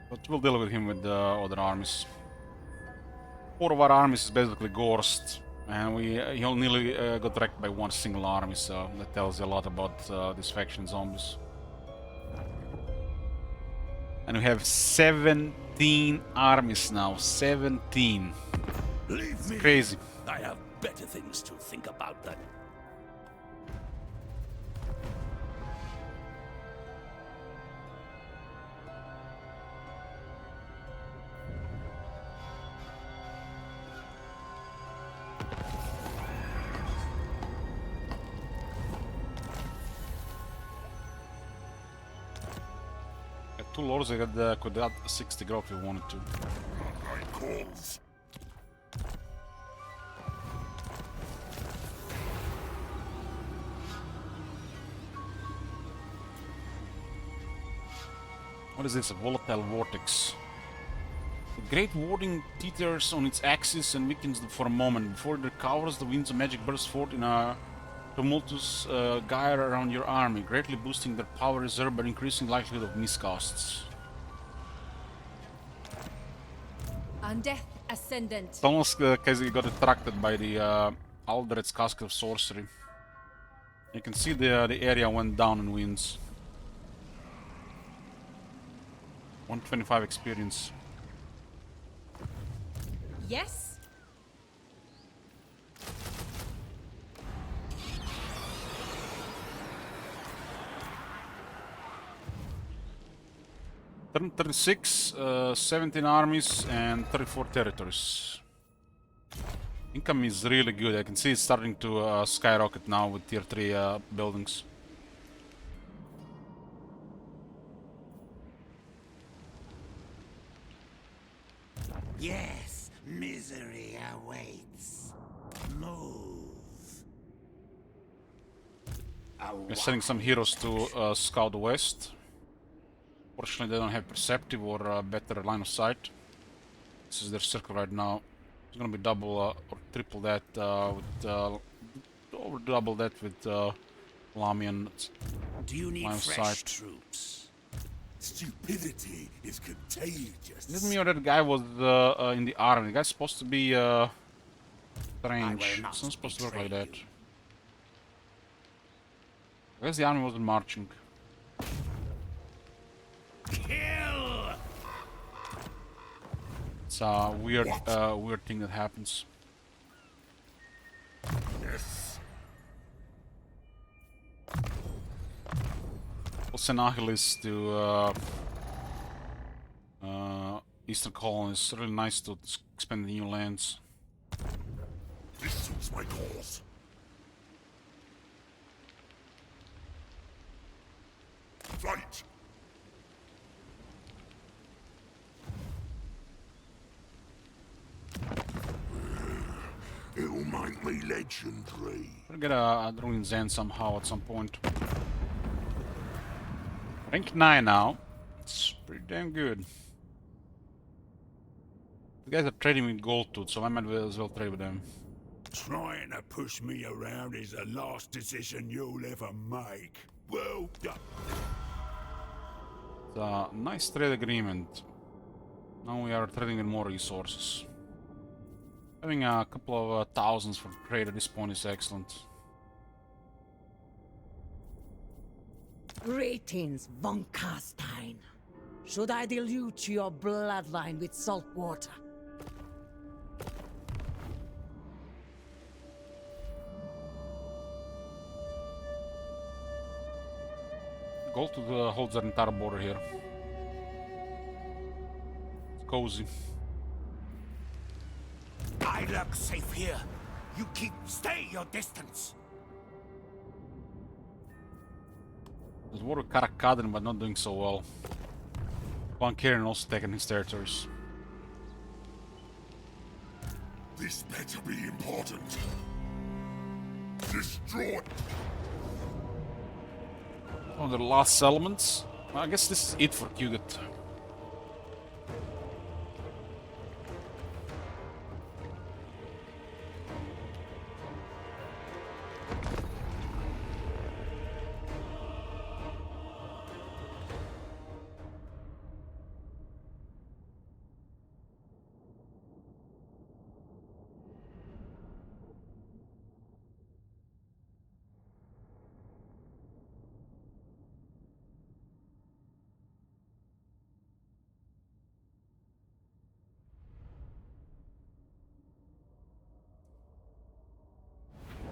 But we'll deal with him with the other armies. 4 of our armies is basically Gorst. And he nearly got wrecked by one single army, so that tells you a lot about this faction zombies. And we have 17 armies now. 17. Leave me. Crazy. I have better things to think about than... Got 2 lords that could add 60 growth if we wanted to. Calls. What is this? A volatile vortex. The great warding teeters on its axis and weakens for a moment. Before it recovers, the winds of magic burst forth in a tumultuous gyre around your army, greatly boosting their power reserve but increasing likelihood of miscasts. Undeath Ascendant. It's almost because he got attracted by the Aldred's Casket of Sorcery. You can see the area went down in winds. 125 experience. Yes? 36, 17 armies, and 34 territories. Income is really good. I can see it's starting to skyrocket now with tier 3 buildings. Yes, misery awaits. Move. We're sending some heroes to scout the west. Fortunately, they don't have perceptive or better line of sight. This is their circle right now. It's gonna be double or triple that with or double that with Lamian Do you need line of fresh sight. troops? Stupidity is contagious. This me or that guy was in the army. The guy's supposed to be strange. not It's not supposed to look like betray that. you. I guess the army wasn't marching. Kill! It's a weird, weird thing that happens. Yes. We'll send Achilles to Eastern Colonies. It's really nice to expand the new lands. This suits my cause. Fight! It'll make me legendary. We'll get a Ruin Zen somehow at some point. Rank 9 now. It's pretty damn good. The guys are trading with gold tooth, so I might as well trade with them. Trying to push me around is the last decision you'll ever make. Well done. It's a nice trade agreement. Now we are trading with more resources. Having a couple of thousands for trade at this point is excellent. Greetings, von Carstein. Should I dilute your bloodline with salt water? Gold to holds our entire border here. It's cozy. I look safe here. You stay your distance. There's war with Karakadrin, but not doing so well. Van Karen also taking his territories. This better be important. Destroy. One of the last settlements. I guess this is it for Kuget.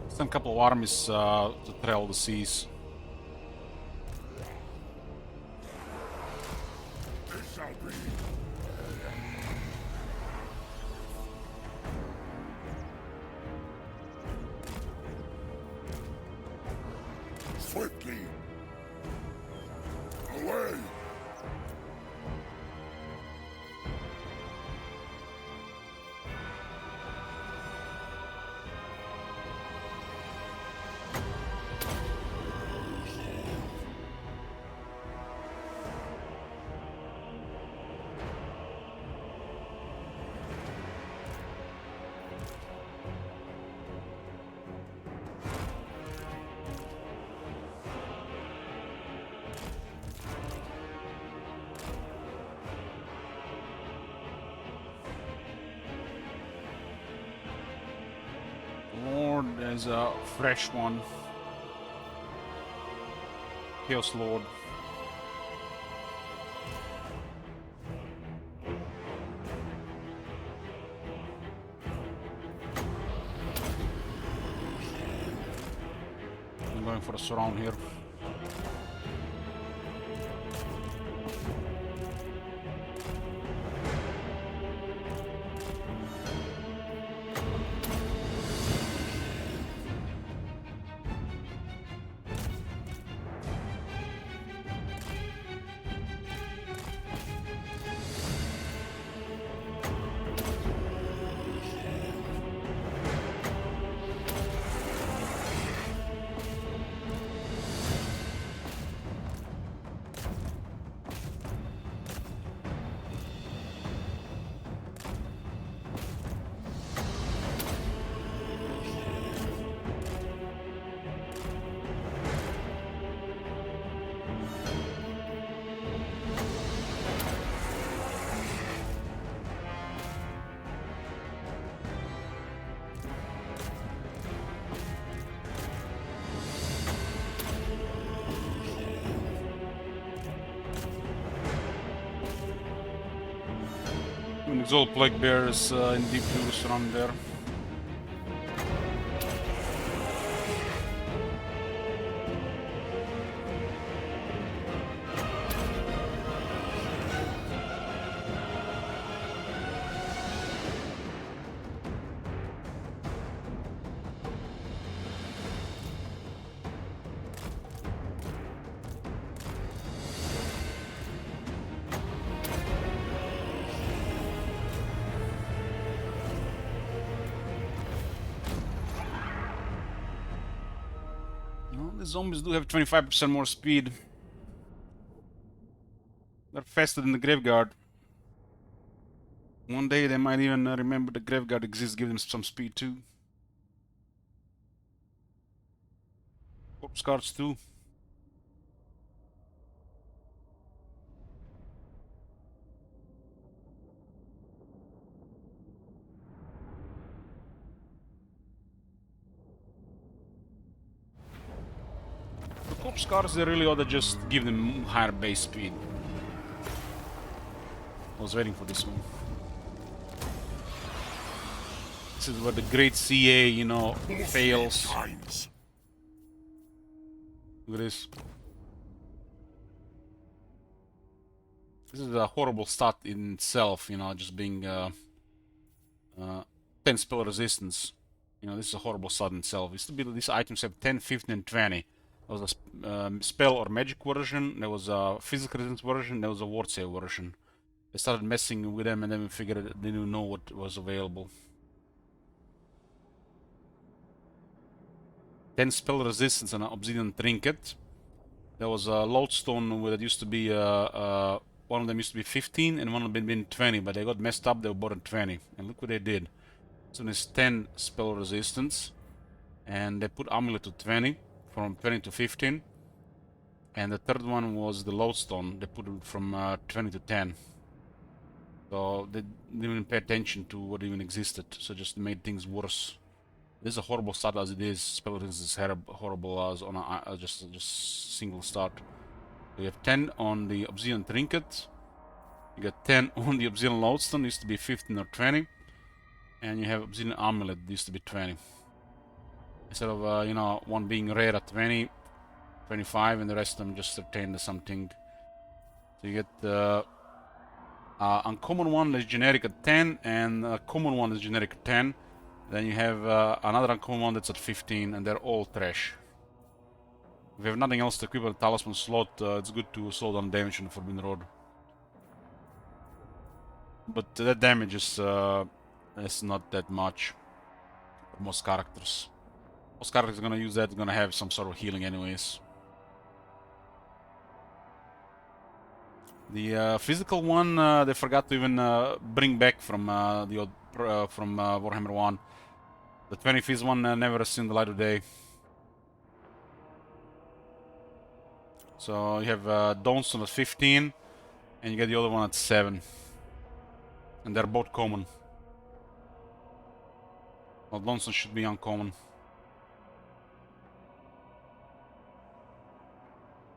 Send a couple of armies to trail the seas. This shall be. Swiftly. Away. Lord, there's a fresh one. Chaos Lord. I'm going for a surround here. Even Exalt Plague Bears in deep use around there. Well, the zombies do have 25% more speed. They're faster than the Graveguard. One day they might even remember the Graveguard exists, give them some speed too. Corpse cards too. The corpse cards, they really ought to just give them higher base speed. I was waiting for this one. This is where the great CA, you know, fails. Times. Look at this. This is a horrible stat in itself, you know, just being 10 spell resistance. You know, this is a horrible stat in itself. Used to be these items have 10, 15, and 20. There was a spell or magic version, there was a physical resistance version, there was a ward save version. They started messing with them and then we figured they didn't know what was available. 10 spell resistance and an obsidian trinket. There was a lodestone where it used to be one of them used to be 15 and one of them been 20, but they got messed up, they were bought at 20. And look what they did. So there's 10 spell resistance and they put amulet to 20, from 20 to 15. And the third one was the lodestone, they put it from 20 to 10. So they didn't even pay attention to what even existed, so just made things worse. This is a horrible start as it is. Spell resistance is horrible as on a just single start. So you have 10 on the obsidian trinket. You got 10 on the obsidian lodestone. Used to be 15 or 20, and you have obsidian amulet. Used to be 20. Instead of you know, one being rare at 20, 25, and the rest of them just retained as something. So you get the uncommon one that's generic at 10, and a common one is generic at 10. Then you have another uncommon one that's at 15, and they're all trash. If you have nothing else to equip a talisman slot, it's good to slow down damage in the Forbidden Road. But that damage is not that much for most characters. Most characters are gonna use that, gonna have some sort of healing anyways. The physical one, they forgot to even bring back from Warhammer 1. The 20 phys one never seen the light of day. So you have Dawnstone at 15, and you get the other one at 7. And they're both common. Well, Dawnstone should be uncommon.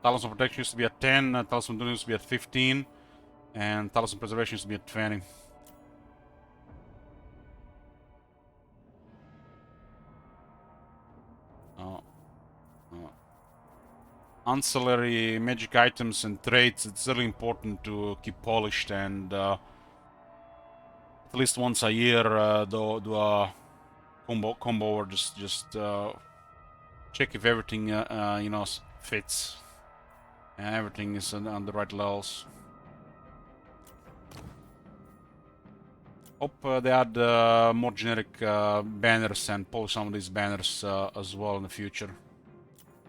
Talisman Protection used to be at 10, Talisman Duty used to be at 15, and Talisman Preservation used to be at 20. Ancillary magic items and traits, it's really important to keep polished and at least once a year do a combo or just check if everything you know, fits and everything is on the right levels. Hope they add more generic banners and polish some of these banners as well in the future.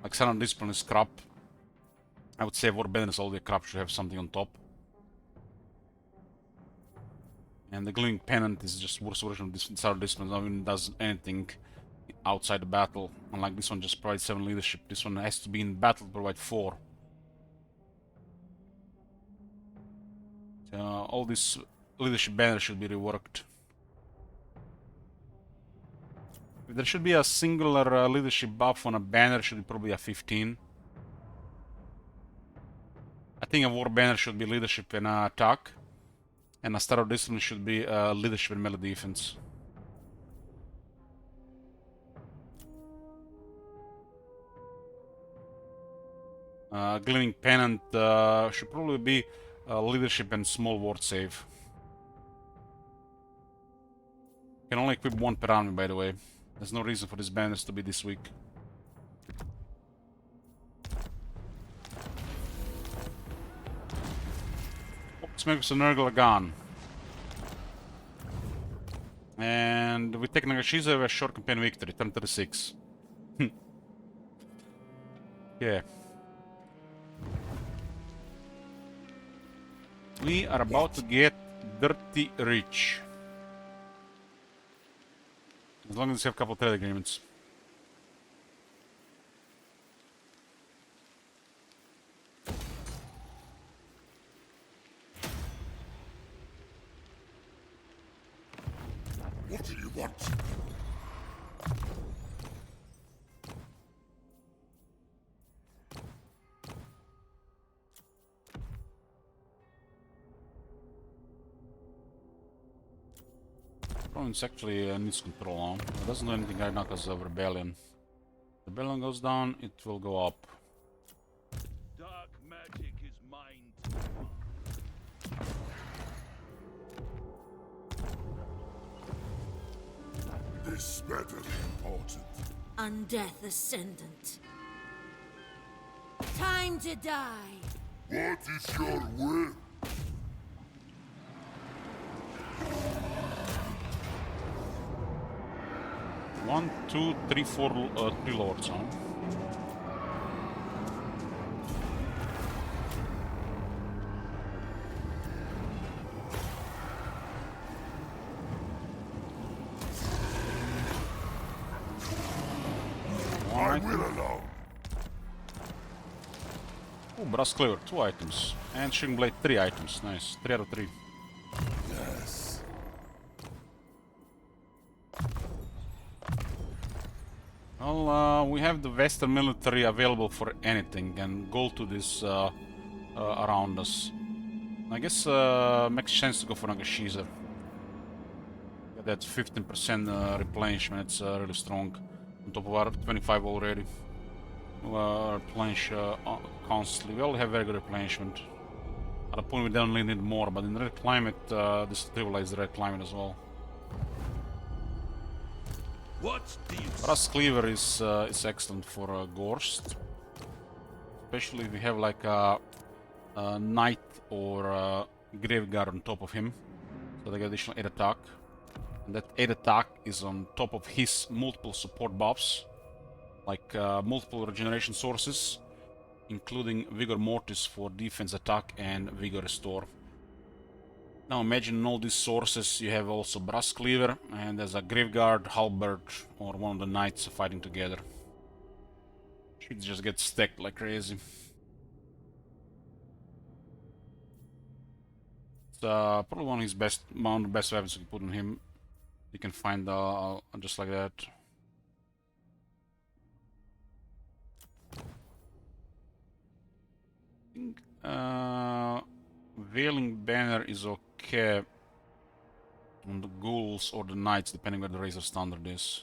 Like Sun Discipline is crap. I would say war banners all the crap should have something on top. And the Gleaming Pennant is just worse version of this Sun Discipline. Not even does anything outside the battle. Unlike this one, just provides 7 leadership. This one has to be in battle to provide 4. So, all these leadership banners should be reworked. If there should be a singular leadership buff on a banner, it should be probably a 15. I think a war banner should be leadership and attack. And a star of discipline should be leadership and melee defense. Gleaming Pennant should probably be leadership and small ward save. Can only equip one per army, by the way. There's no reason for these banners to be this weak. Let's make us a Nurgle gun. And we take Nagashiza, we have a short campaign victory, turn 36. Yeah. We are about to get dirty rich. As long as we have a couple of trade agreements. What do you want? Province actually needs control now. It doesn't do anything right now because of rebellion. Rebellion goes down, it will go up. Dark magic is mine. This better be important. Undeath Ascendant. Time to die. What is your will? One, two, three, four, three lords, huh? I will alone. Oh, Brass Cleaver, 2 items. And Shring Blade, 3 items. Nice. 3 out of 3. Yes. Well, we have the Western military available for anything and go to this around us. I guess makes sense to go for Nagashiza. Get that 15% replenishment, it's really strong. On top of our 25 already. Replenish constantly. We all have very good replenishment. At a point we don't really need more, but in red climate, this trivializes the red climate as well. What do you Brass Cleaver is excellent for Gorst. Especially if we have like a Knight or a Graveguard on top of him. So they get additional 8 attack. And that 8 attack is on top of his multiple support buffs. Like multiple regeneration sources. Including Vigor Mortis for defense attack and Vigor Restore. Now imagine in all these sources you have also Brass Cleaver and there's a Graveguard, Halberd or one of the Knights fighting together. Shit just gets stacked like crazy. It's probably one of his best weapons you can put on him. You can find just like that. I think Veiling Banner is okay on the ghouls or the knights, depending where the Razor Standard is.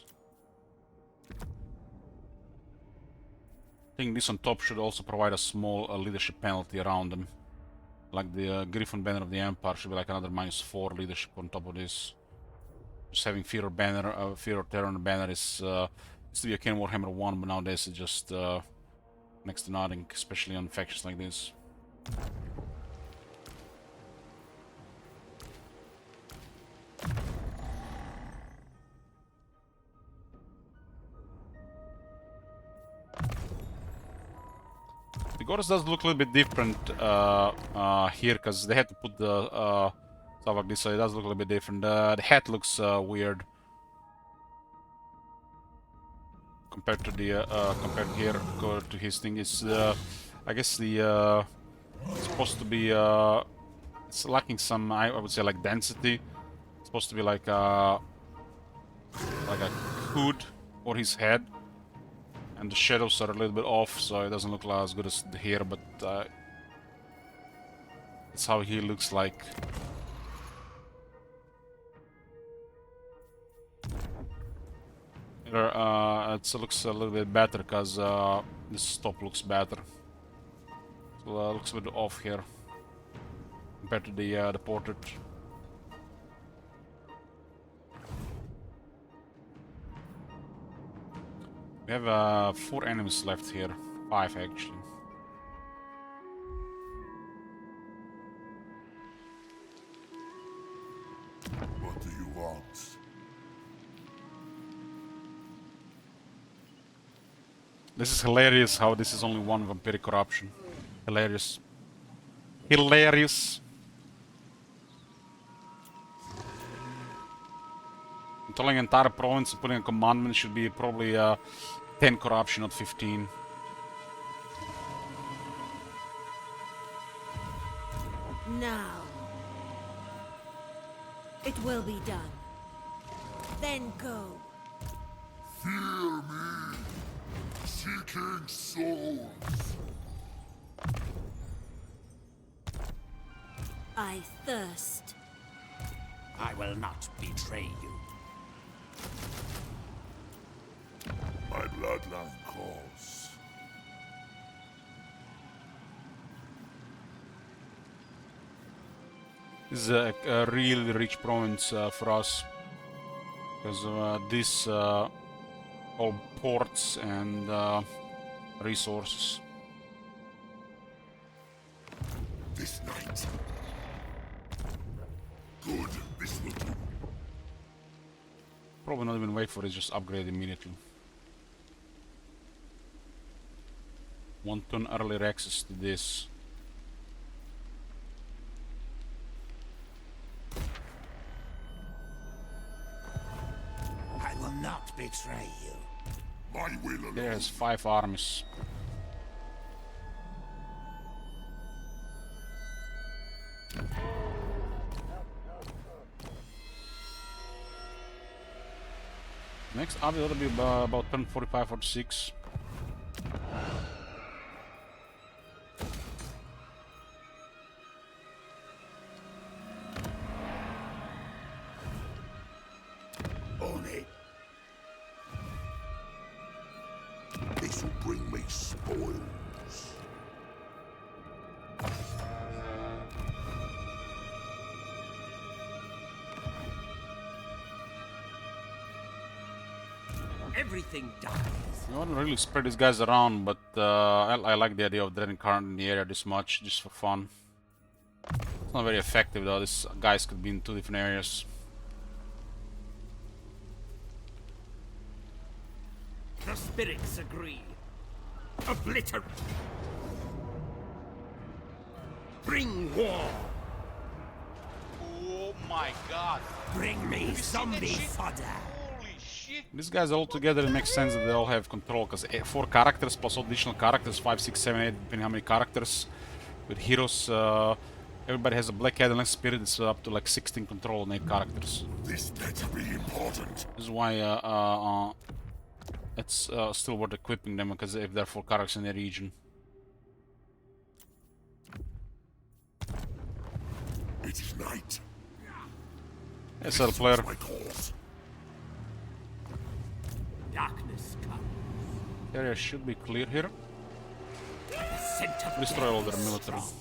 I think this on top should also provide a small leadership penalty around them. Like the Griffin Banner of the Empire should be like another -4 leadership on top of this. Just having Fear or Banner, Fear or Terror on the banner is used to be a Ken Warhammer 1, but nowadays it's just next to nothing, especially on factions like this. The Goddess does look a little bit different here, because they had to put the stuff like this, so it does look a little bit different. The hat looks weird compared to the compared here to his thing. It's I guess the it's supposed to be it's lacking some, I would say, like density. It's supposed to be like a hood for his head. And the shadows are a little bit off, so it doesn't look like as good as here, but it's how he looks like. It looks a little bit better because this stop looks better. So looks a bit off here compared to the portrait. We have 4 enemies left here, 5 actually. What do you want? This is hilarious how this is only one vampiric corruption. Hilarious. Hilarious. Controlling an entire province and putting a commandment should be probably 10 corruption, not 15. Now. It will be done. Then go. Fear me, seeking souls. I thirst. I will not betray you. My bloodline calls. This is a really rich province for us. Because of this all ports and resources. This night. Good, this will do. Probably not even wait for it, just upgrade immediately. 1 turn earlier access to this. I will not betray you. My will alone. There's 5 armies. Next army ought to be about turn 45 or 6. On it. This will bring me spoils. Everything dies. You don't really spread these guys around, but I like the idea of dreading current in the area this much, just for fun. It's not very effective though, these guys could be in 2 different areas. The spirits agree. Obliterate. Bring war. Oh my god. Bring me Have you seen that zombie shit? fodder. Holy shit. These guys all together, it makes sense that they all have control, because 4 characters plus additional characters, 5, 6, 7, 8, depending how many characters. With heroes, everybody has a black head and less spirit, it's up to like 16 control and 8 characters. This better be important. This is why it's still worth equipping them, because if there are 4 characters in the region. It is night. Yes, sir, player. My cause. Darkness comes. Area should be clear here. The scent of Destroy death all their is military. strong.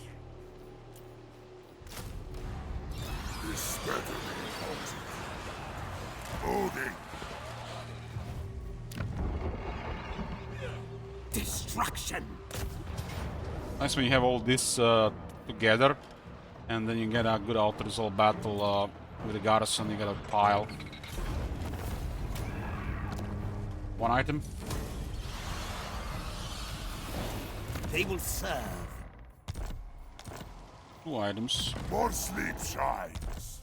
This better be important. Odin. Destruction. Nice when you have all this together, and then you get a good out-result battle with the garrison. You get a pile. 1 item. They will serve. 2 items. More sleep shines.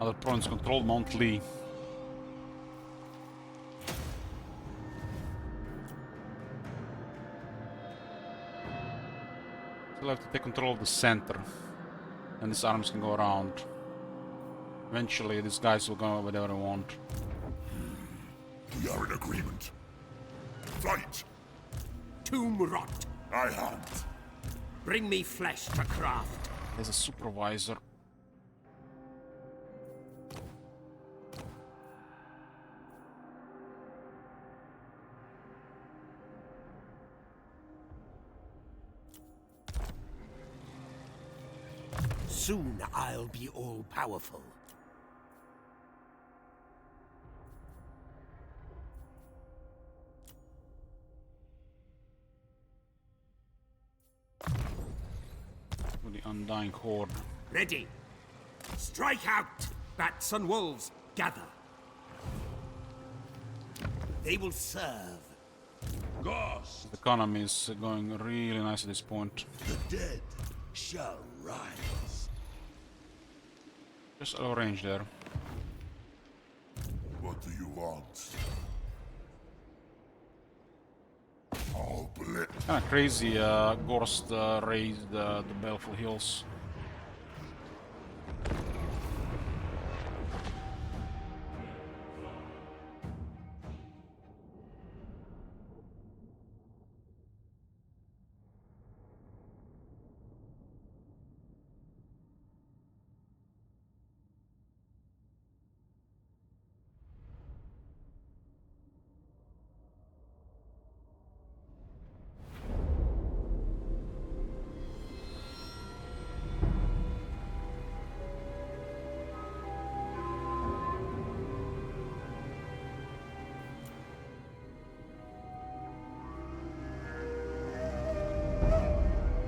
Other province controlled, Mount Lee. Still have to take control of the center, and these arms can go around. Eventually, these guys will go wherever they want. We are in agreement. Fight. Tomb rot. I hunt. Bring me flesh to craft. There's a supervisor. Soon I'll be all-powerful. For the Undying Horde. Ready. Strike out! Bats and wolves, gather. They will serve. Ghost, The economy is going really nice at this point. the dead shall rise. Just low range there. What do you want? I'll blitz. Kinda crazy, Gorst raised the Baleful Hills.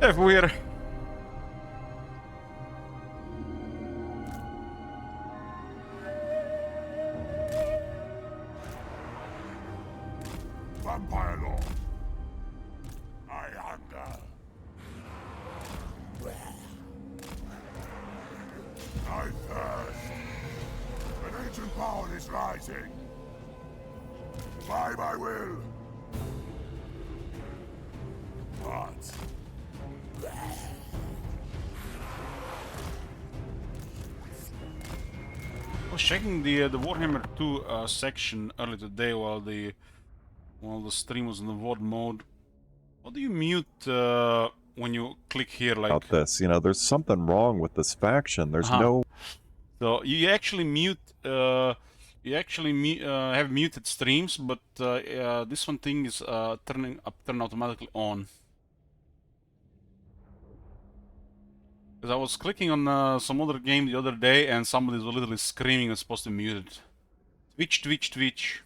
If we're Vampire Lord. I hunger. I thirst. An ancient power is rising. By my will. But I was checking the Warhammer 2 section earlier today while the stream was in the VOD mode. How do you mute when you click here? Like About this, you know, there's something wrong with this faction. There's no. so you actually mute have muted streams, but this one thing is turn automatically on. Because I was clicking on some other game the other day and somebody was literally screaming and supposed to mute it. Twitch, Twitch, Twitch.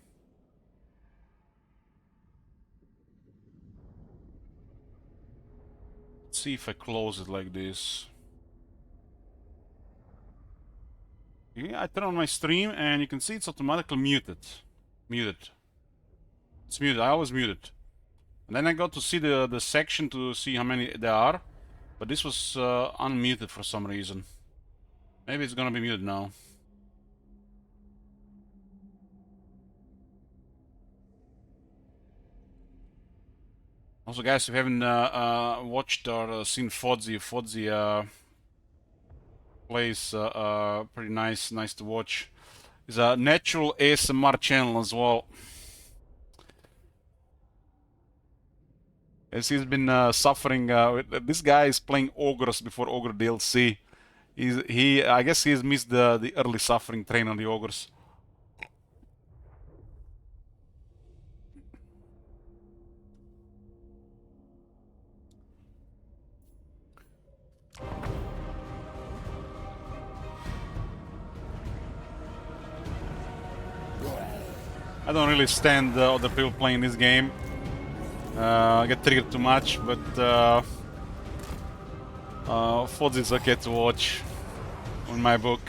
Let's see if I close it like this. Yeah, I turn on my stream and you can see it's automatically muted. Muted. It's muted, I always mute it. And then I got to see the section to see how many there are. But this was unmuted for some reason. Maybe it's gonna be muted now. Also, guys, if you haven't watched or seen Fodzy plays pretty nice to watch. It's a natural ASMR channel as well. As he's been suffering, this guy is playing Ogres before Ogre DLC. I guess he's missed the early suffering train on the Ogres. I don't really stand other people playing this game. I get triggered too much, but Fodz is okay to watch in my book.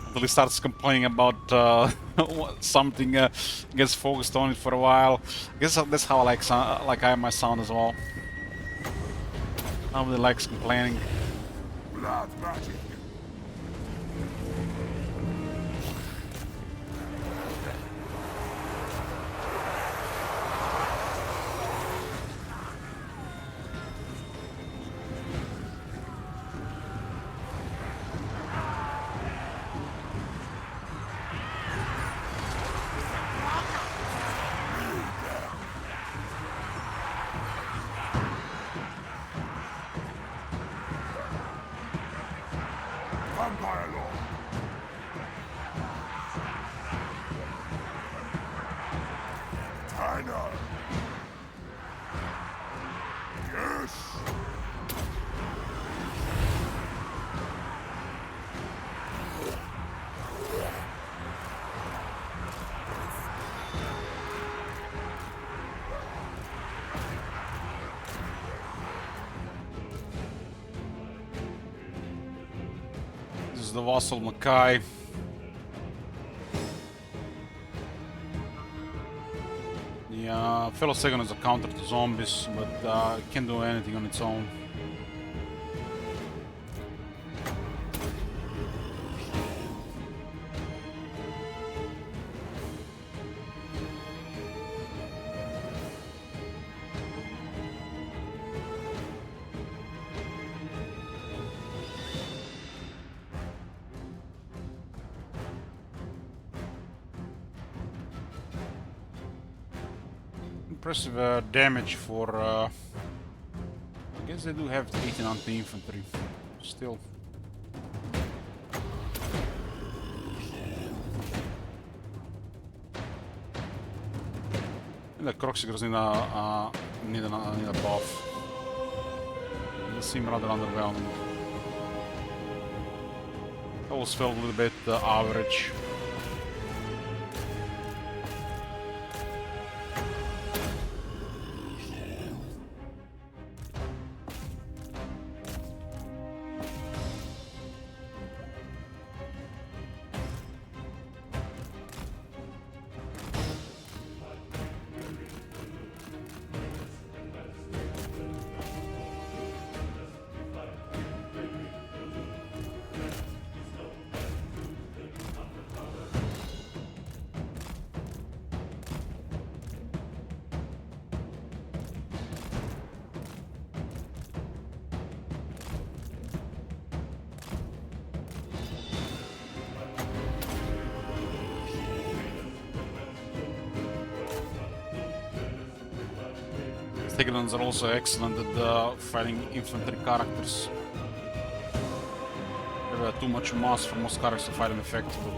Until he starts complaining about something, gets focused on it for a while. I guess that's how I like I my sound as well. Nobody likes complaining. blood magic. know. Yes. This is the vassal Mackay. The fellow second is a counter to zombies, but it can't do anything on its own. Impressive damage for. I guess they do have 18 anti-infantry. Still. The Croxigers need a buff. They seem rather underwhelming. Always felt a little bit average. Stigans are also excellent at fighting infantry characters. They have too much mass for most characters to fight them effectively.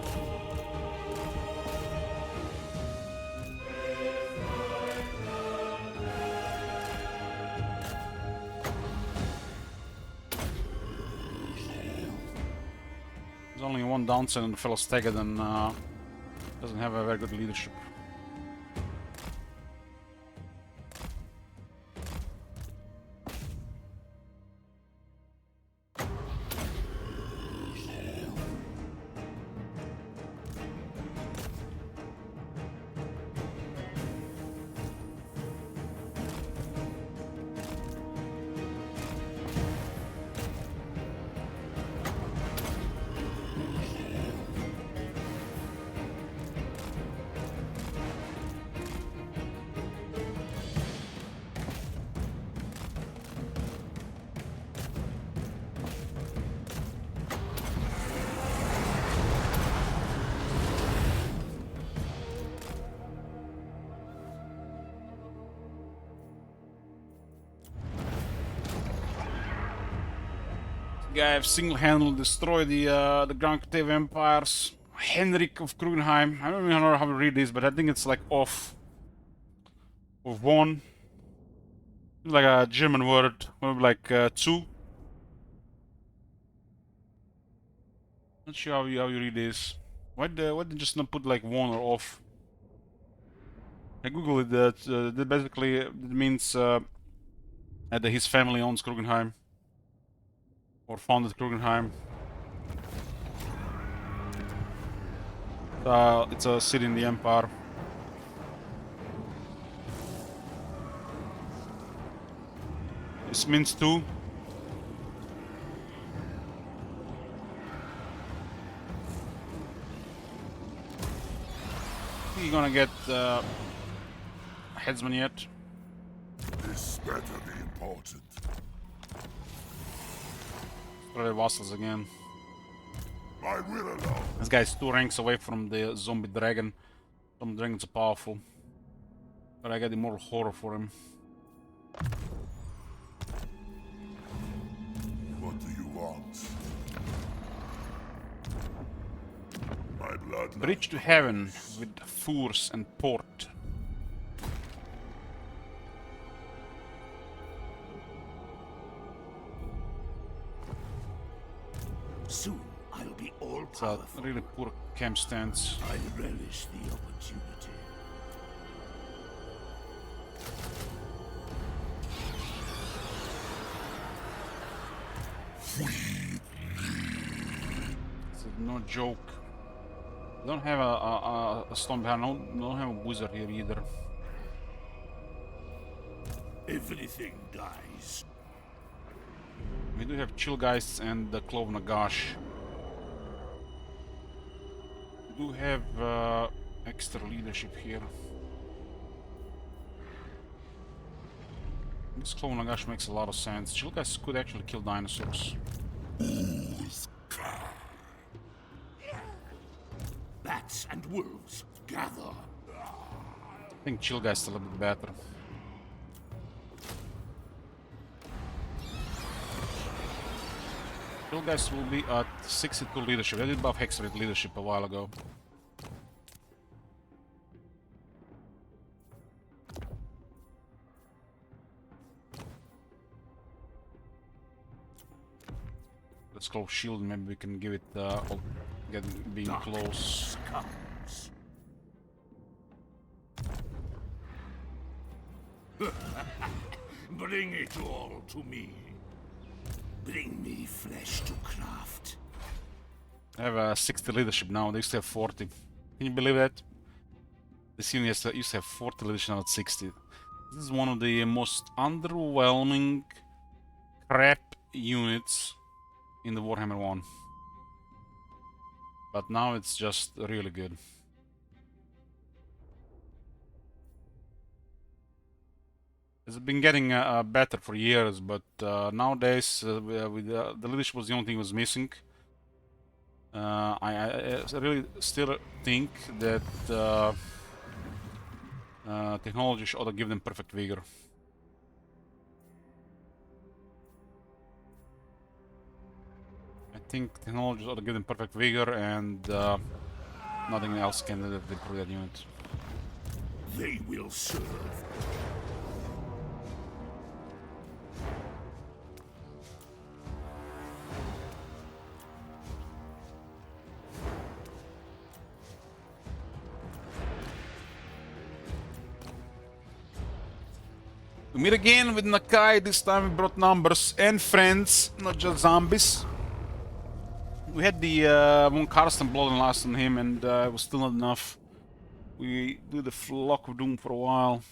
There's only one downside on the fellow Stegad and doesn't have a very good leadership. Guy have single-handedly destroyed the Grand Crave empires. Henrik of Krugenheim. I don't even know how to read this, but I think it's like off of one. It's like a German word, maybe like two. Not sure how you read this. Why did just not put like one or off? I googled it. That basically it means that his family owns Krugenheim. Or founded Krugenheim. It's a city in the Empire. This means two. You're gonna get headsman yet? This better be important. Probably vassals again. My will alone. This guy's 2 ranks away from the zombie dragon. Some dragons are powerful. But I got the moral horror for him. What do you want? My blood. Bridge to heaven with Fours and Port. Soon I'll be all It's a powerful. really poor camp stance. I relish the opportunity. It's no joke. Don't have a storm behind. Don't have a wizard here either. Everything dies. We do have Chillgeists and the Clove Nagash. We do have extra leadership here. This Clove Nagash makes a lot of sense. Chillgeists could actually kill dinosaurs. Bats and wolves, gather. I think Chillgeist a little bit better. Chillgeist will be at 62 leadership. I did buff Hexerate leadership a while ago. Let's close shield. Maybe we can give it being close. Comes. Bring it all to me. Bring me flesh to craft. I have 60 leadership now. They used to have 40. Can you believe that? This unit used to have 40 leadership, now at 60. This is one of the most underwhelming crap units in the Warhammer 1. But now it's just really good. It's been getting better for years, but nowadays with the leadership was the only thing was missing. I really still think that technology ought to give them perfect vigor. I think technology ought to give them perfect vigor, and nothing else can improve that unit. They will serve. We meet again with Nakai. This time we brought numbers and friends, not just zombies. We had the Von Karsten blood and last on him, and it was still not enough. We do the Flock of Doom for a while.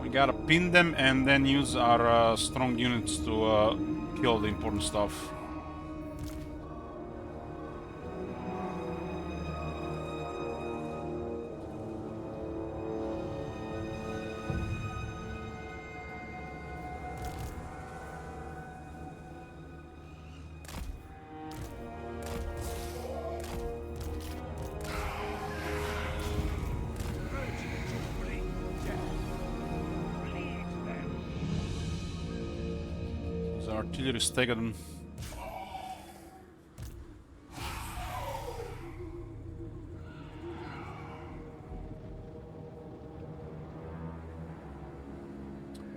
We gotta pin them and then use our strong units to kill the important stuff. Artillery staggered them.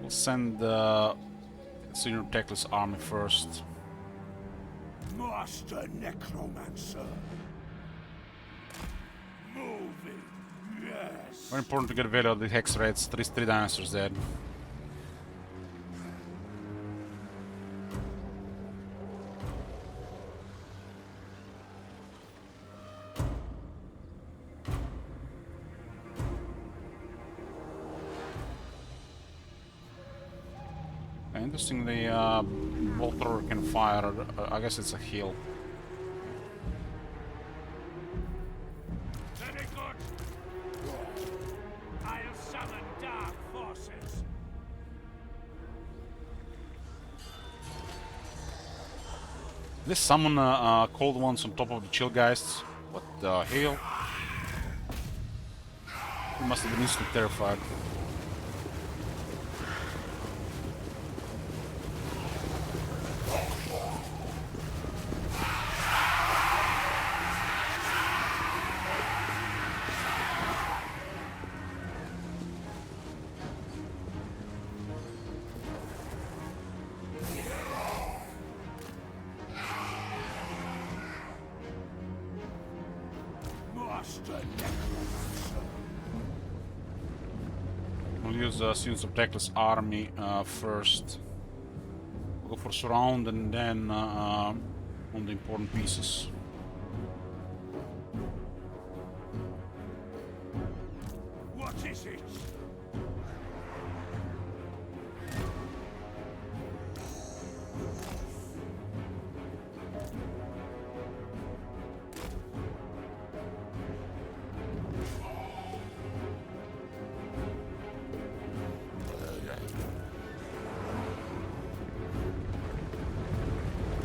We'll send the Senior Techless army first. Master Necromancer. Moving. Yes. Very important to get rid of the hex rates. Three dinosaurs dead. Interestingly, bolt thrower can fire. I guess it's a heal. Very good. I'll summon dark forces. Let's summon cold ones on top of the Chillgeists. What the hell? He must have been instantly terrified. Master Necromancer. We'll use students of Teclis army first. We'll go for surround and then on the important pieces. What is it?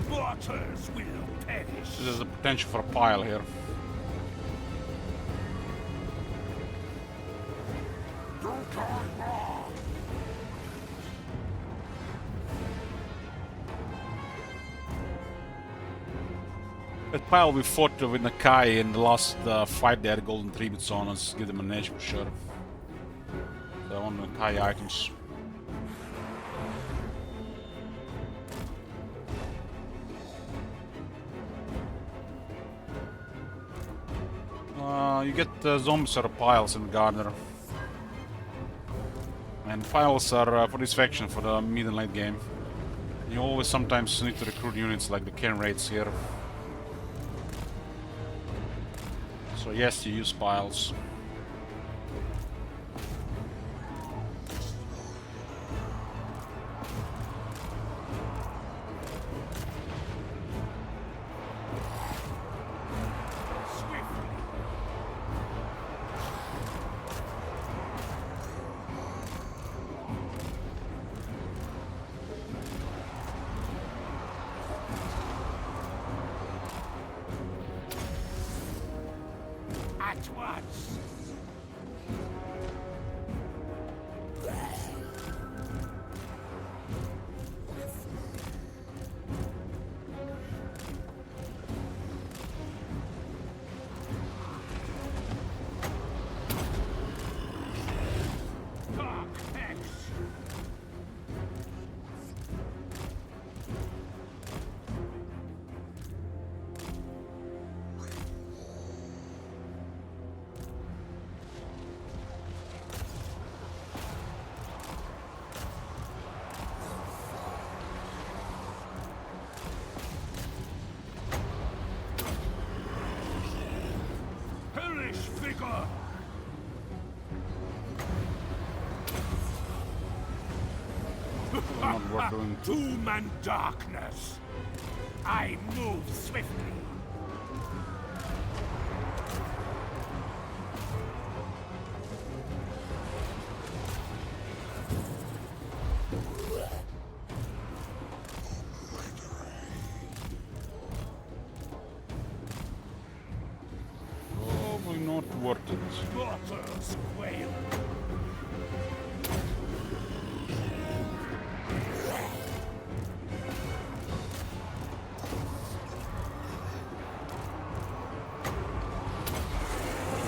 Mortals will perish. There's a potential for a pile here. That pile we fought with Nakai in the last fight, they had golden tributes on us, give them an edge for sure. So I want Nakai items. You get zombies or piles in Gardener. And piles are for this faction for the mid and late game. You always sometimes need to recruit units like the Cairn raids here. So yes, you use piles. At once. Dark X. Hellish figure. Not worth doing. Doom and darkness. I move swiftly. Probably not worth it. Mortals quail.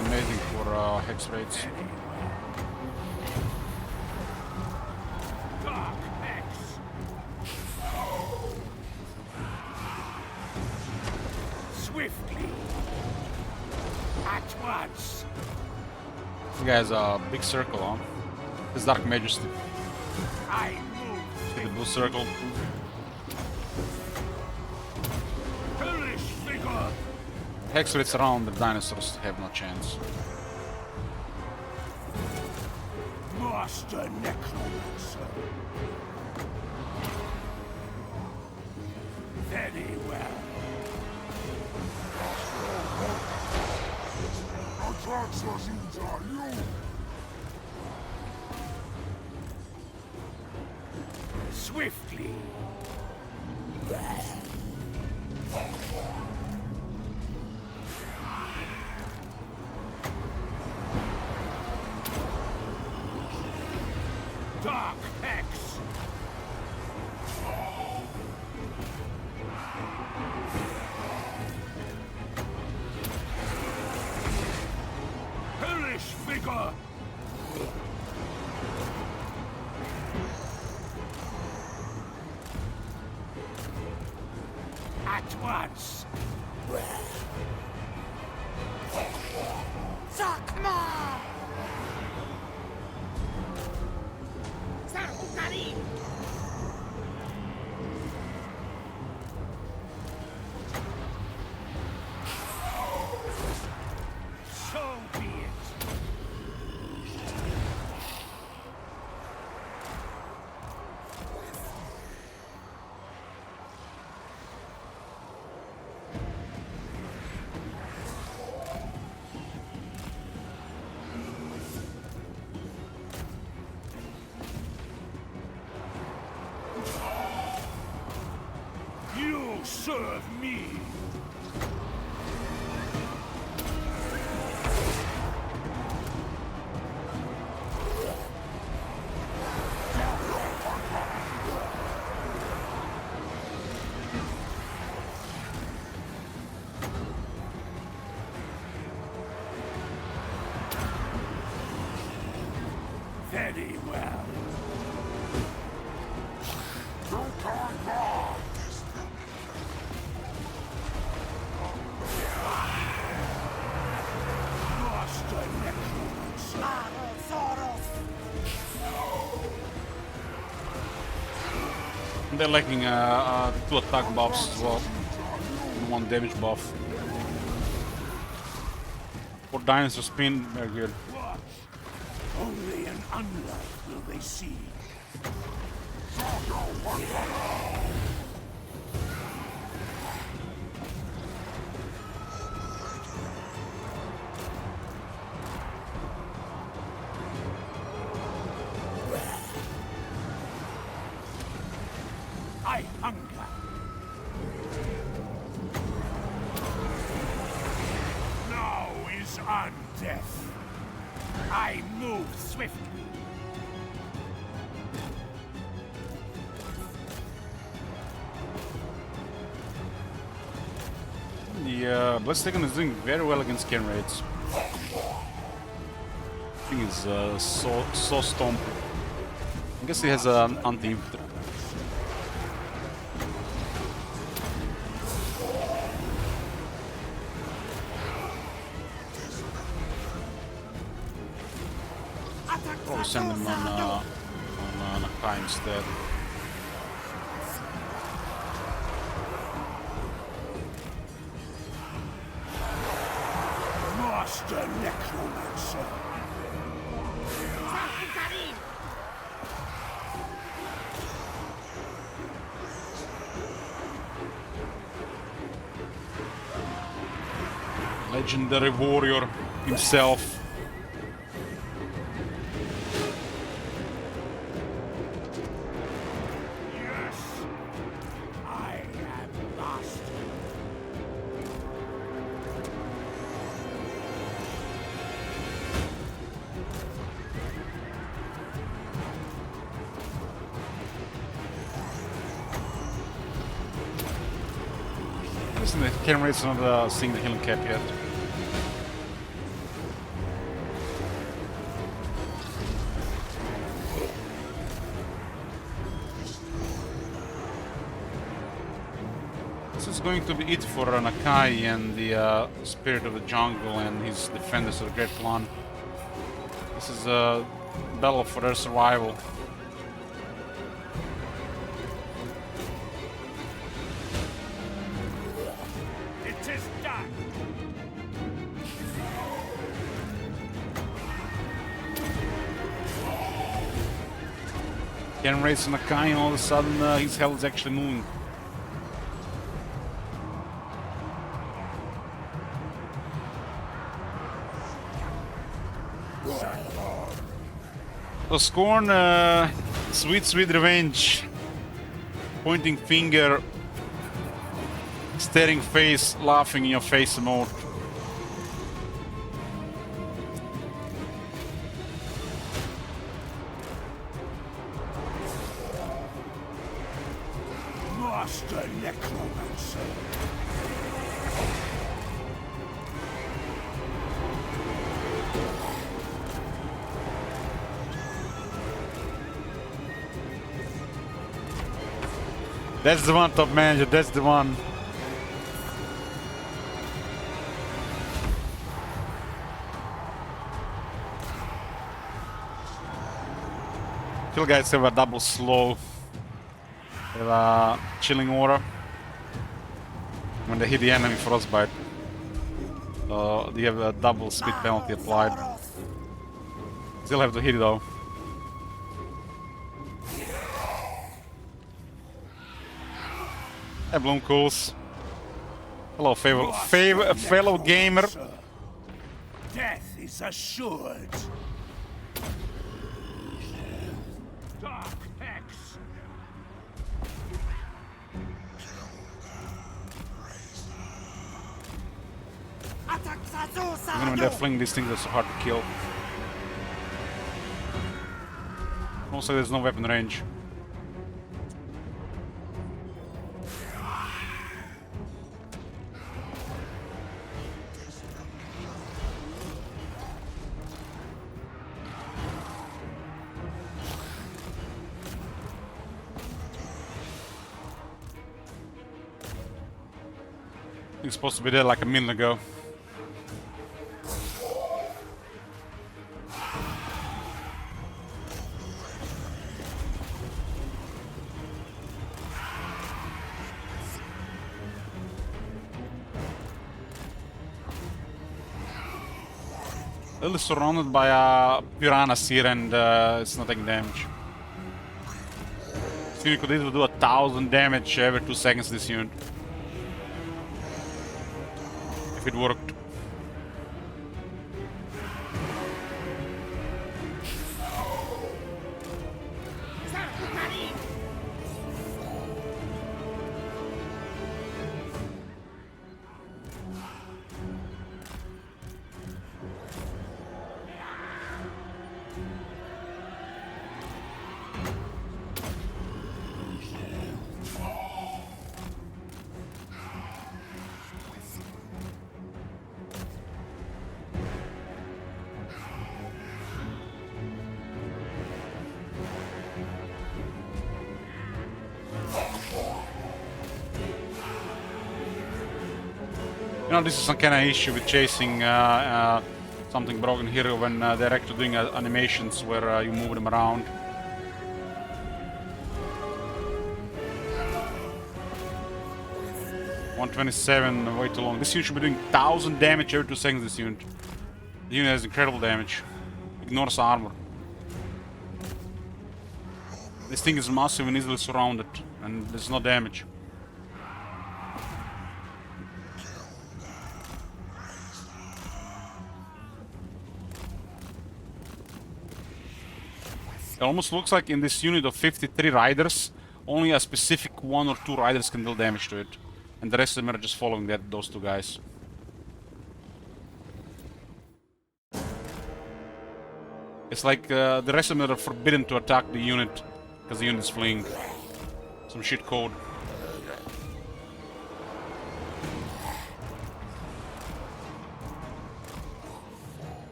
Amazing for hex rates. Dark X. Swiftly. At once. This guy has a big circle on. This Dark Majesty. I move See the blue circle? hellish figure. Hex rates around the dinosaurs have no chance. Master Necromancer. Very well. Swiftly. Dark X. Hellish figure. At once. well. Master Necromancer. They're lacking 2 attack buffs as well, and 1 damage buff. For dinosaur spin, very good. Watch. Only an unlife will they see. I hunger. Now is on death. I move swiftly. The Blastoon is doing very well against scan rates. I think he's so stomp. I guess he has an anti-infantry. Probably send him on Nakai instead. Master Necromancer. Legendary warrior himself. Yes, I am lost. Listen, the camera rate's not seeing the healing cap yet. This is going to be it for Nakai and the Spirit of the Jungle and his Defenders of the Great Plan. This is a battle for their survival. It is done. Can raise Nakai and all of a sudden his health is actually moving. So Scorn, sweet, sweet revenge. Pointing finger, staring face, laughing in your face emote. Master Necromancer. That's the one, top manager, that's the one. Kill guys have a double slow. They have a chilling aura. When they hit the enemy frostbite. They have a double speed penalty applied. Still have to hit it though. Hey, Bloom Cools. Hello, fellow gamer. Death is assured. Dark Hex. Even when they're flinging these things, they're so hard to kill. Also, there's no weapon range. Something's supposed to be there like a minute ago. Lily surrounded by piranhas here and it's not taking damage. So you could easily do 1,000 damage every 2 seconds this unit. If it worked. You know, this is some kind of issue with chasing something broken hero when they're actually doing animations where you move them around. $127, way too long. This unit should be doing 1,000 damage every 2 seconds, this unit. The unit has incredible damage. Ignores armor. This thing is massive and easily surrounded, and there's no damage. It almost looks like in this unit of 53 riders, only a specific 1 or 2 riders can deal damage to it. And the rest of them are just following those 2 guys. It's like the rest of them are forbidden to attack the unit because the unit is fleeing. Some shit code.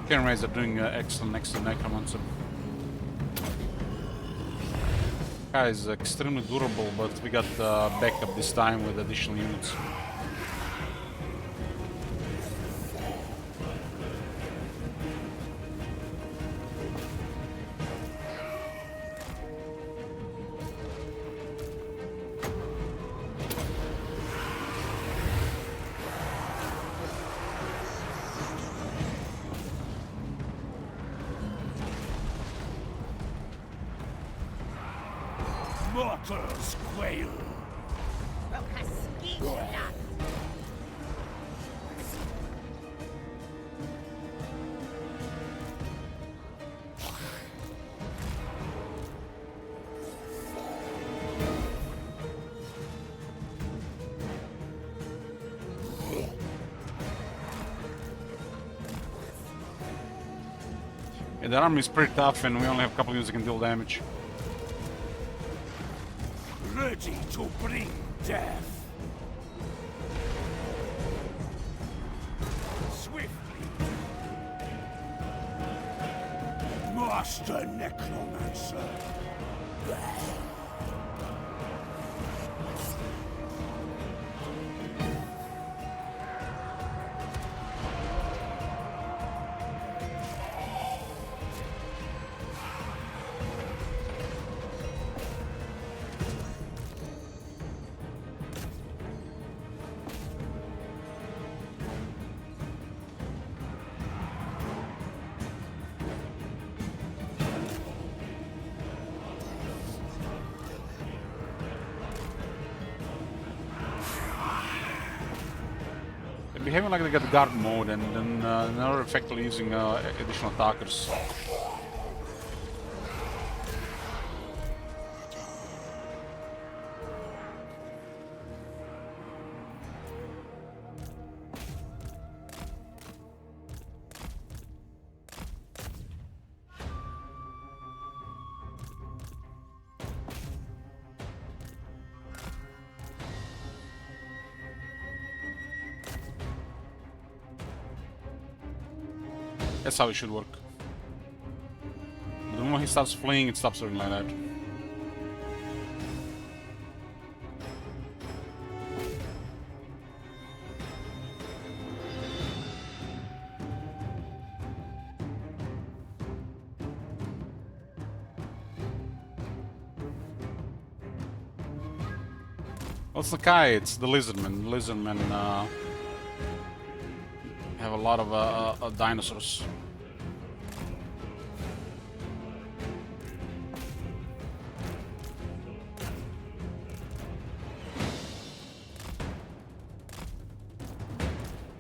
Caravans are doing excellent next to Necromancer. Guy is extremely durable, but we got backup this time with additional units. Mortals quail. Yeah, the army is pretty tough and we only have a couple units that can deal damage. Ready to bring death. Swiftly. Master Necromancer. Behaving like they got guard mode and then they're effectively using additional attackers. That's how it should work. The moment he starts fleeing, it stops working like that. What's the guy? It's the lizardmen. Lizardmen have a lot of dinosaurs.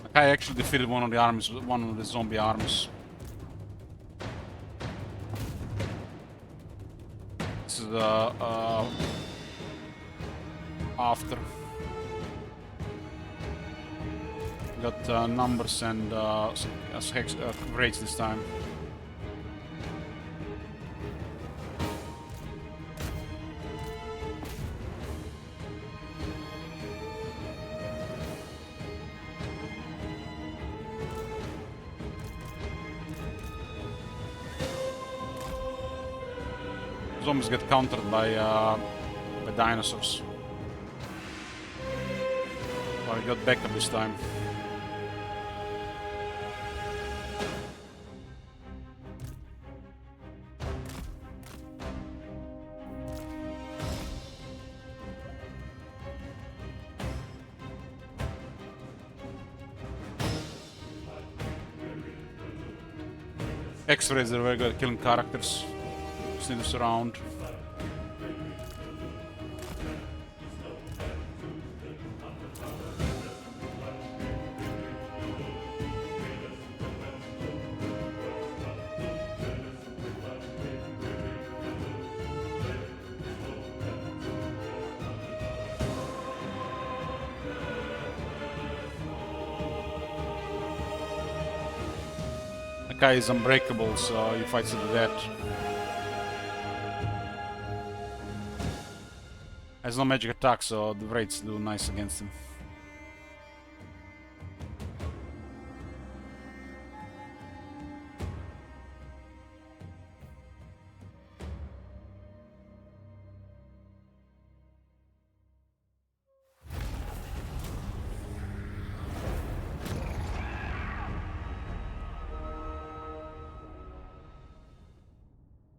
The guy actually defeated one of the armies, one of the zombie armies. This is the after. Got numbers and rates this time. Zombies get countered by dinosaurs. But I got backup this time. X-rays are very good at killing characters. Just need to surround. The guy is unbreakable, so he fights to the death. Has no magic attack, so the raids do nice against him.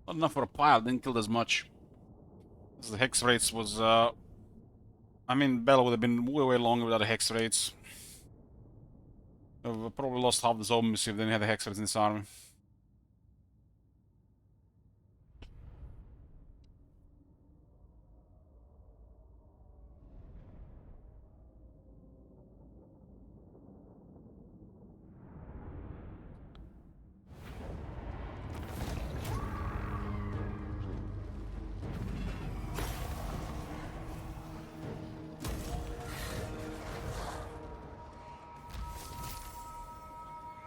Not enough for a pile, didn't kill as much. The hex rates was, I mean, battle would have been way longer without the hex rates. We've probably lost half the zombies if they didn't have the hex rates in this army.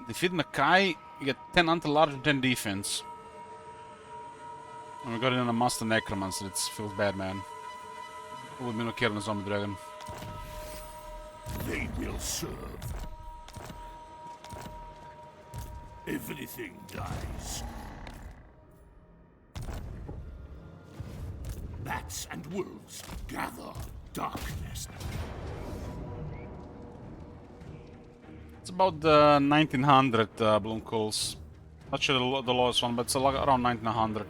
Defeat Mackay, you get 10 anti-large and 10 defense. And we got it on a Master Necromancer, it feels bad, man. Who would be no killing a zombie dragon? They will serve. Everything dies. Bats and wolves gather darkness. It's about 1900 bloom calls. Not sure the lowest one, but it's around 1900.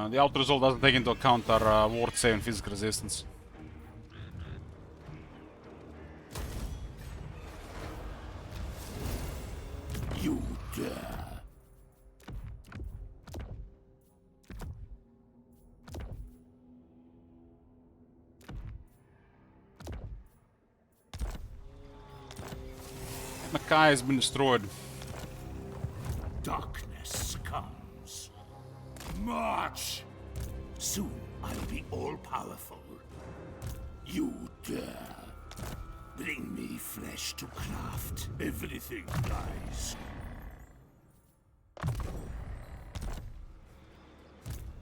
The out result doesn't take into account our ward save and physical resistance. You dare. Mackay has been destroyed. Darkness comes. March! Soon I'll be all-powerful. You dare. Bring me flesh to craft. Everything dies.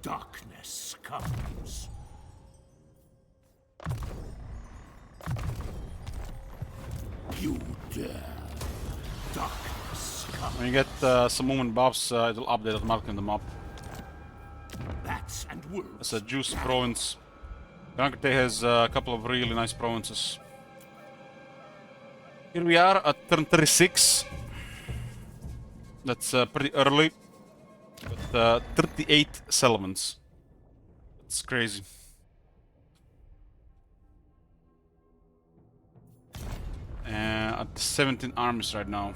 Darkness comes. You dare. Darkness comes. When you get some movement buffs, it'll update automatically on the map. Bats and wolves. It's a juicy province. Gran Carte has a couple of really nice provinces. Here we are at turn 36. That's pretty early. But 38 settlements. That's crazy. At 17 armies right now.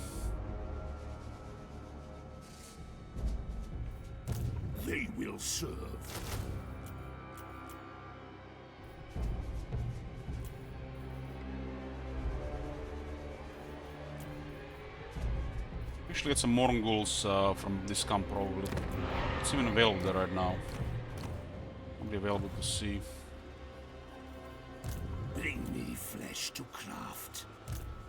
They will serve. Actually get some Mongols from this camp probably. It's even available there right now. Probably available to see. Bring me flesh to craft.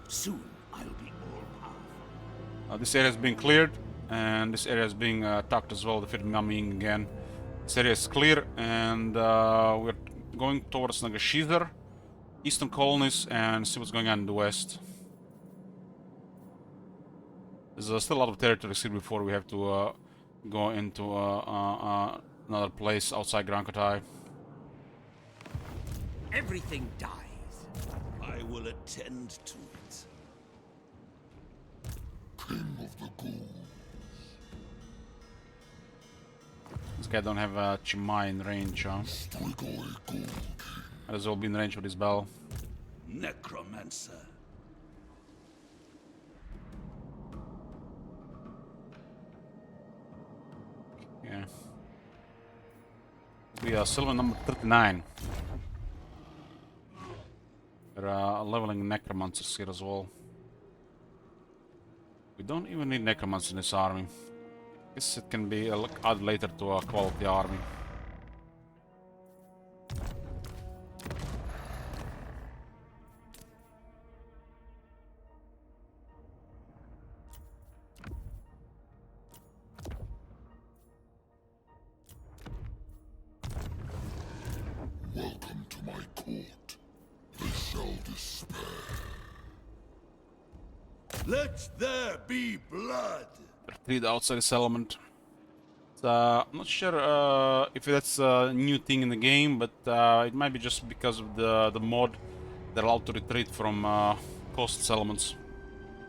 Soon I'll be all powerful. This area is being cleared, and this area is being attacked as well, defeated Maming again. This area is clear, and we're going towards Nagashizar, eastern colonies, and see what's going on in the west. There's still a lot of territory still before we have to go into another place outside Gran Carte. Everything dies. I will attend to it. King of the Ghouls. This guy don't have a Chimai in range, huh? Might as well be in range with his bell. Necromancer. Yeah. We are silver number 39. We're leveling necromancers here as well. We don't even need necromancers in this army. Guess it can be added later to a quality army. Welcome to my court. They shall despair. Let there be blood. Retreat outside the settlement. I'm not sure if that's a new thing in the game, but it might be just because of the mod that allowed to retreat from coast settlements.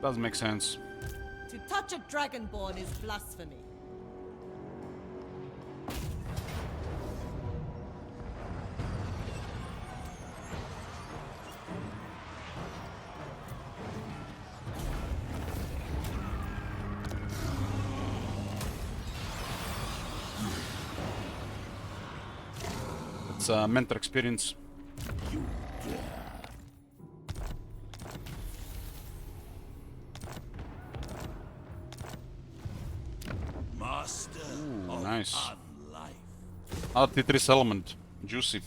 Doesn't make sense. To touch a dragonborn is blasphemy. It's a mentor experience. Master of Nice. unlife. Another T3 settlement. Juicy.